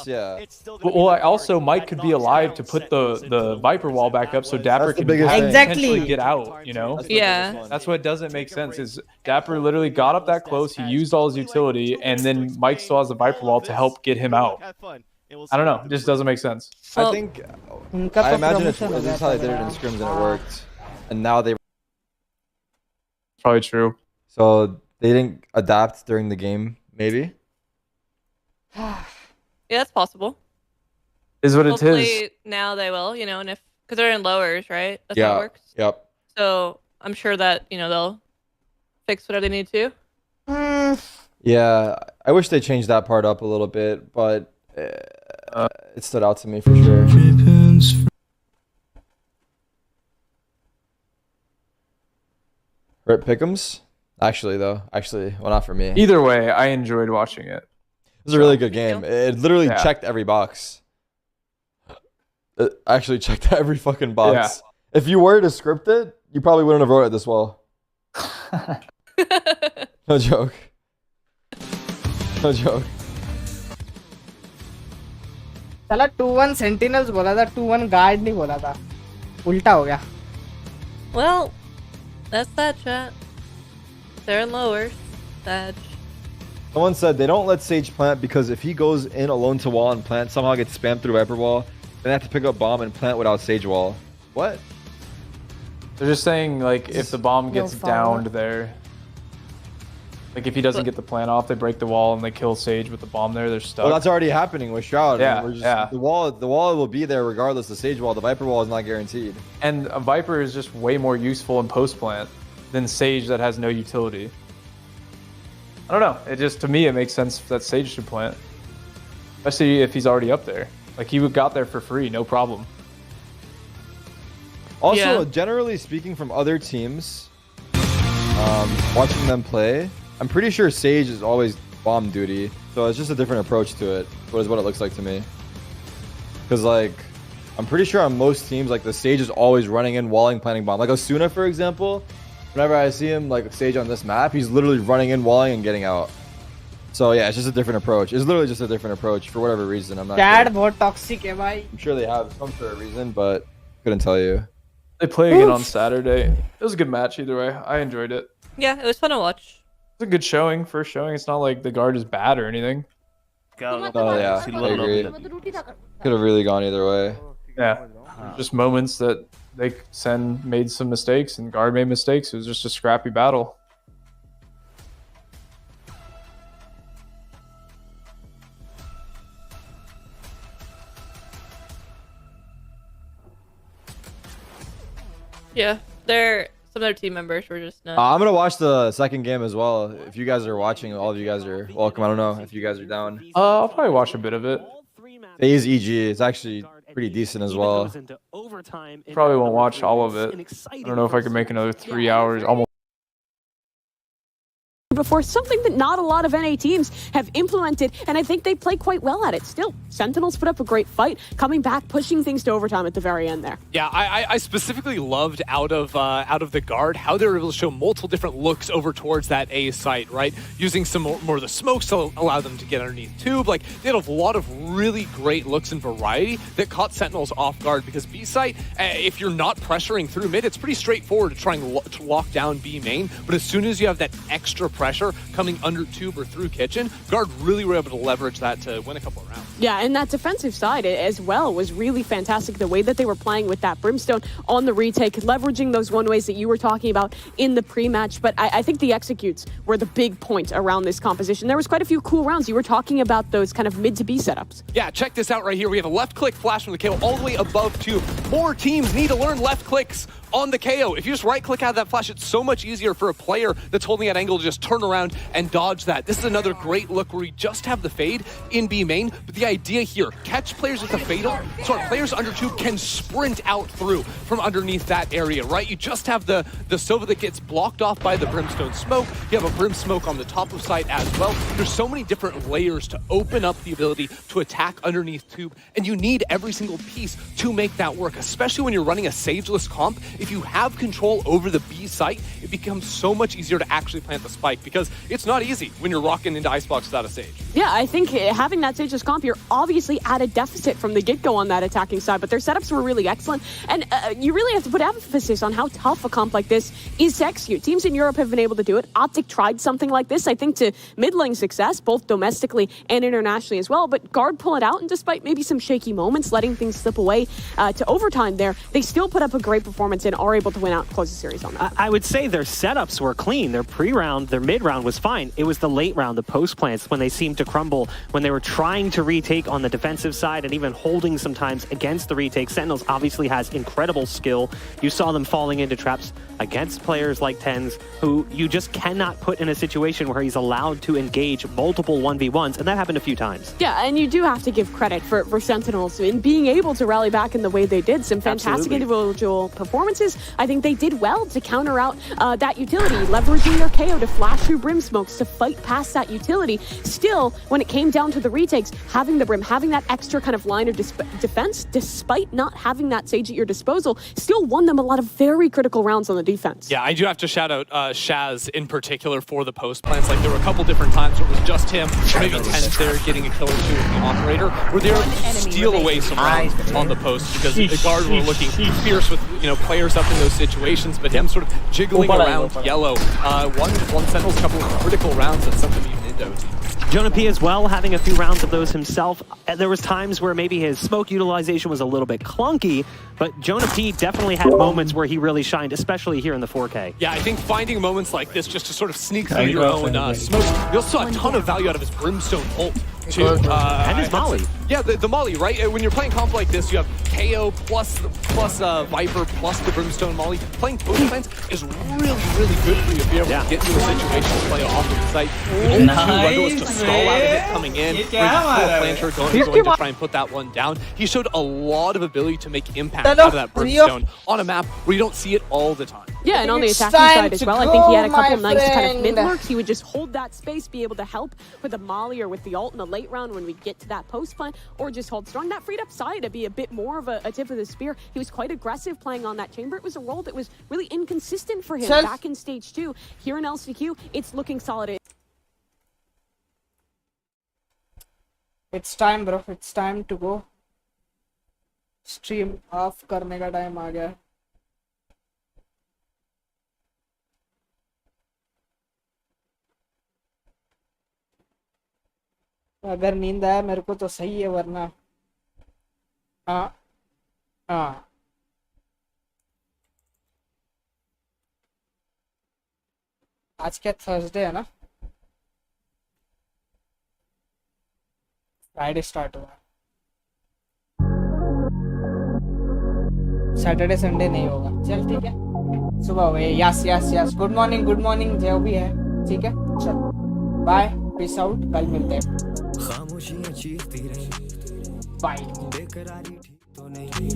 Well, also Mike could be alive to put the Viper wall back up so Dapper can potentially get out. You know? Yeah. That's what doesn't make sense. Is Dapper literally got up that close, he used all his utility, and then Mike still has the Viper wall to help get him out. I don't know. It just doesn't make sense. I imagine this is how they did it in scrims and it worked, and now they. Probably true. So they didn't adapt during the game, maybe. Yeah, that's possible. Is what it Hopefully is. now they will, you know, and because they're in lowers, right? That's how it works. Yep. So I'm sure that they'll fix whatever they need to. Yeah, I wish they changed that part up a little bit, but it stood out to me for sure. Rip Pick'ems? Actually, well, not for me. Either way, I enjoyed watching it. It was a really good game. It literally checked every box. It actually checked every fucking box. If you were to script it, you probably wouldn't have wrote it this well. No joke. No joke. साला 2-1 sentinels बोला था, 2-1 guard नहीं बोला था, उल्टा हो गया. Well, that's that chat. They're lower. That. Someone said they don't let Sage plant because if he goes in alone to wall and plant, somehow gets spammed through Viper wall, then they have to pick up bomb and plant without Sage wall. What? They're just saying, like, if the bomb gets downed there, like if he doesn't get the plant off, they break the wall and they kill Sage with the bomb there. They're stuck. Well, that's already happening with Shroud. Yeah, We're just, The wall will be there regardless of Sage wall. The Viper wall is not guaranteed. And a Viper is just way more useful in post plant than Sage that has no utility. I don't know. It just, to me, it makes sense that Sage should plant, especially if he's already up there. Like he got there for free, no problem. Also, generally speaking, from other teams, watching them play, I'm pretty sure Sage is always bomb duty, so it's just a different approach to it. What it looks like to me. Because like, I'm pretty sure on most teams, like the Sage is always running in, walling, planting bomb. Like Osuna, for example, whenever I see him like Sage on this map, he's literally running in, walling, and getting out. So yeah, it's just a different approach. It's literally just a different approach for whatever reason. I'm not Dad, sure. बहुत toxic है भाई. I'm sure they have some sort of reason, but couldn't tell you. They play again on Saturday. It was a good match either way. I enjoyed it. Yeah, it was fun to watch. It's a good showing. First showing. It's not like the guard is bad or anything. Oh yeah, I agree. Could have really gone either way. Yeah, just moments that they made some mistakes and guard made mistakes. It was just a scrappy battle. Yeah, some of their team members were just not. I'm gonna watch the second game as well. If you guys are watching, all of you guys are welcome. I don't know if you guys are down. I'll probably watch a bit of it. FaZe EG, it's actually pretty decent as well. Probably won't watch all of it. I don't know if I could make another 3 hours. Almost. Before, something that not a lot of NA teams have implemented, and I think they play quite well at it. Still, Sentinels put up a great fight, coming back, pushing things to overtime at the very end there. Yeah, I specifically loved out of the guard how they were able to show multiple different looks over towards that A site, right? Using some more of the smokes to allow them to get underneath tube. Like they had a lot of really great looks and variety that caught Sentinels off guard because B site, if you're not pressuring through mid, it's pretty straightforward to try and lock down B main. But as soon as you have that extra pressure coming under tube or through kitchen, guard really were able to leverage that to win a couple of rounds. Yeah, and that defensive side as well was really fantastic. The way that they were playing with that Brimstone on the retake, leveraging those one ways that you were talking about in the pre-match. But I think the executes were the big point around this composition. There was quite a few cool rounds. You were talking about those kind of mid to B setups. Yeah, check this out right here. We have a left click flash from the KO all the way above tube. More teams need to learn left clicks on the KO. If you just right click out of that flash, it's so much easier for a player that's holding that angle to just turn around and dodge that. This is another great look where we just have the fade in B main, but the idea here, catch players with the fatal, so our players under tube can sprint out through from underneath that area, right? You just have the Sova that gets blocked off by the Brimstone smoke. You have a Brim smoke on the top of site as well. There's so many different layers to open up the ability to attack underneath tube, and you need every single piece to make that work, especially when you're running a Sageless comp. If you have control over the B site, it becomes so much easier to actually plant the spike because it's not easy when you're rocking into Icebox without a Sage. Yeah, I think having that Sageless comp, you're obviously at a deficit from the get-go on that attacking side, but their setups were really excellent, and you really have to put emphasis on how tough a comp like this is to execute. Teams in Europe have been able to do it. Optic tried something like this, I think, to middling success, both domestically and internationally as well, but Guard pull it out, and despite maybe some shaky moments, letting things slip away to overtime there, they still put up a great performance and are able to win out and close the series on that. I would say their setups were clean. Their pre-round, their mid-round was fine. It was the late round, the post-plants, when they seemed to crumble, when they were trying to retake on the defensive side and even holding sometimes against the retake. Sentinels obviously has incredible skill. You saw them falling into traps against players like Tens, who you just cannot put in a situation where he's allowed to engage multiple 1v1s, and that happened a few times. Yeah, and you do have to give credit for Sentinels in being able to rally back in the way they did. Some fantastic individual performances. I think they did well to counter out that utility, leveraging their KO to flash through Brim smokes to fight past that utility. Still, well, when it came down to the retakes, having the brim, having that extra kind of line of defense, despite not having that Sage at your disposal, still won them a lot of very critical rounds on the defense. Yeah, I do have to shout out Shaz in particular for the post plants. Like, there were a couple different times where it was just him, maybe 10 there getting a kill or two with the operator, where they were able to steal away some rounds on the post because the guard were looking fierce with, you know, players up in those situations, but him sort of jiggling around yellow. One Sentinel's couple of critical rounds that sent them even into OT. Jonah P as well, having a few rounds of those himself. There was times where maybe his smoke utilization was a little bit clunky, but Jonah P definitely had moments where he really shined, especially here in the 4K. Yeah, I think finding moments like this just to sort of sneak through your own smoke. You also saw a ton of value out of his Brimstone ult, too. And his Molly. Yeah, the Molly, right? When you're playing comp like this, you have KO plus Viper plus the Brimstone Molly. Playing post plants is really, really good for you to be able to get into a situation to play off of the site. The only two was to stall out of it coming in, planter going to try and put that one down. He showed a lot of ability to make impact out of that Brimstone on a map where you don't see it all the time. Yeah, and on the attacking side as well, I think he had a couple nice kind of mid-lurks. He would just hold that space, be able to help with a Molly or with the ult in a late round when we get to that post plant, or just hold strong. That freed up side to be a bit more of a tip of the spear. He was quite aggressive playing on that chamber. It was a role that was really inconsistent for him back in stage 2. Here in LCQ, it's looking solid. It's time, bro. It's time to go. Stream off करने का time आ गया. अगर नींद आया मेरे को तो सही है, वरना आज क्या थर्सडे है ना, फ्राइडे स्टार्ट हुआ, सैटरडे संडे नहीं होगा. चल ठीक है, सुबह हो गई. Yes yes yes, good morning जो भी है, ठीक है. चल बाय, पीस आउट, कल मिलते हैं. खामोशियां चीरती रही, बाय. बेकरारी ठीक तो नहीं,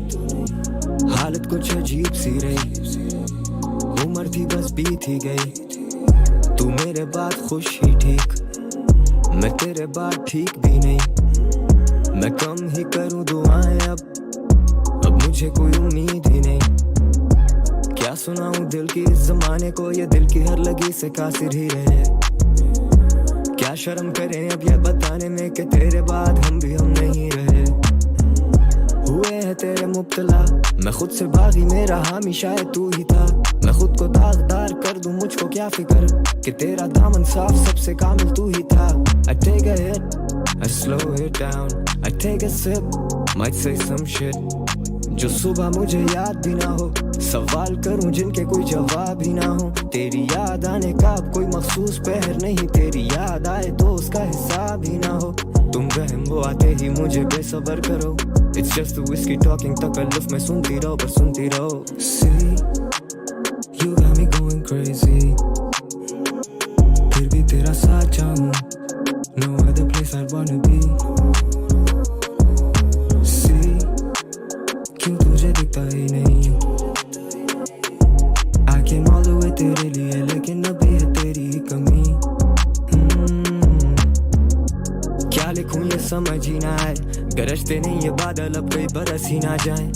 हालत कुछ अजीब सी रही, उम्र थी बस बीत ही गई. तू मेरे बाद खुश ही ठीक, मैं तेरे बाद ठीक भी नहीं. मैं कम ही करूं दुआएं अब मुझे कोई उम्मीद ही नहीं. क्या सुनाऊं दिल की इस जमाने को, ये दिल की हर लगी से कासिर ही रहे. क्या शर्म करें अब ये बताने में कि तेरे बाद हम भी हम नहीं रहे. हुए हैं तेरे मुब्तला, मैं खुद से बागी, मेरा हामी शायद तू ही था. मैं खुद को दागदार कर दूं, मुझको क्या फिक्र कि तेरा दामन साफ, सबसे कामिल तू ही था. I take a hit, I slow it down, I take a sip, might say some shit जो सुबह मुझे याद भी ना हो. सवाल करूं जिनके कोई जवाब ही ना हो. तेरी याद आने का अब कोई मखसूस पहर नहीं, तेरी याद आए तो उसका हिसाब ही ना हो. तुम वहम वो आते ही मुझे बेसबर करो. It's just the whiskey talking, तकल्लुफ में सुनती रहो, पर सुनती रहो. See, you got me going crazy, फिर भी तेरा साथ चाहूं. No other place I'd wanna be. See, क्यों तुझे दिखता ही नहीं. I came all the way तेरे लिए, लेकिन अभी है तेरी ही कमी. क्या लिखूं ये समझ ही ना आए, गरजते नहीं ये बादल अब कई बरस ही ना जाए.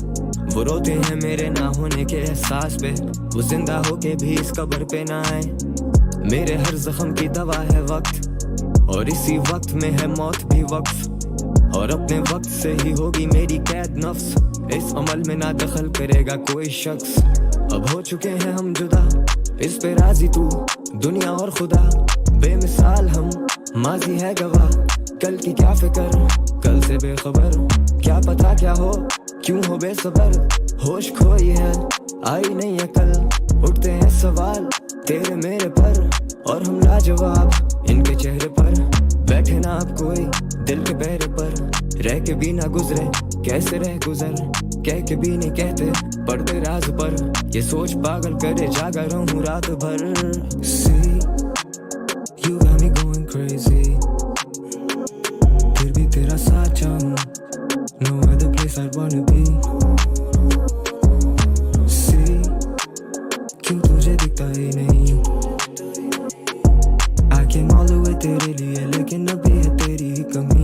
वो रोते हैं मेरे ना होने के एहसास पे, वो जिंदा होके भी इस कब्र पे ना आए. मेरे हर जख्म की दवा है वक्त, और इसी वक्त में है मौत भी वक्फ. और अपने वक्त से ही होगी मेरी कैद नफ्स, इस अमल में ना दखल करेगा कोई शख्स. अब हो चुके हैं हम जुदा, इस पे राजी तू, दुनिया और खुदा. बेमिसाल हम, माजी है गवाह, कल की क्या फिक्र, कल से बेखबर. क्या पता क्या हो, क्यों हो बेसबर. होश खोई है, आई नहीं है कल. उठते हैं सवाल तेरे मेरे पर, और हम लाजवाब इनके चेहरे पर. बैठे ना अब कोई दिल के बहरे पर, रह के भी ना गुजरे कैसे रह गुजर. कह के भी नहीं कहते पढ़ते राज पर, ये सोच पागल करे जागा रहूं रात भर. See, you got me going crazy, फिर भी तेरा साथ चाहूं. No other place I'd wanna be. See, क्यों तुझे दिखता ही नहीं. I came all the way तेरे लिए लेकिन अभी है तेरी ही कमी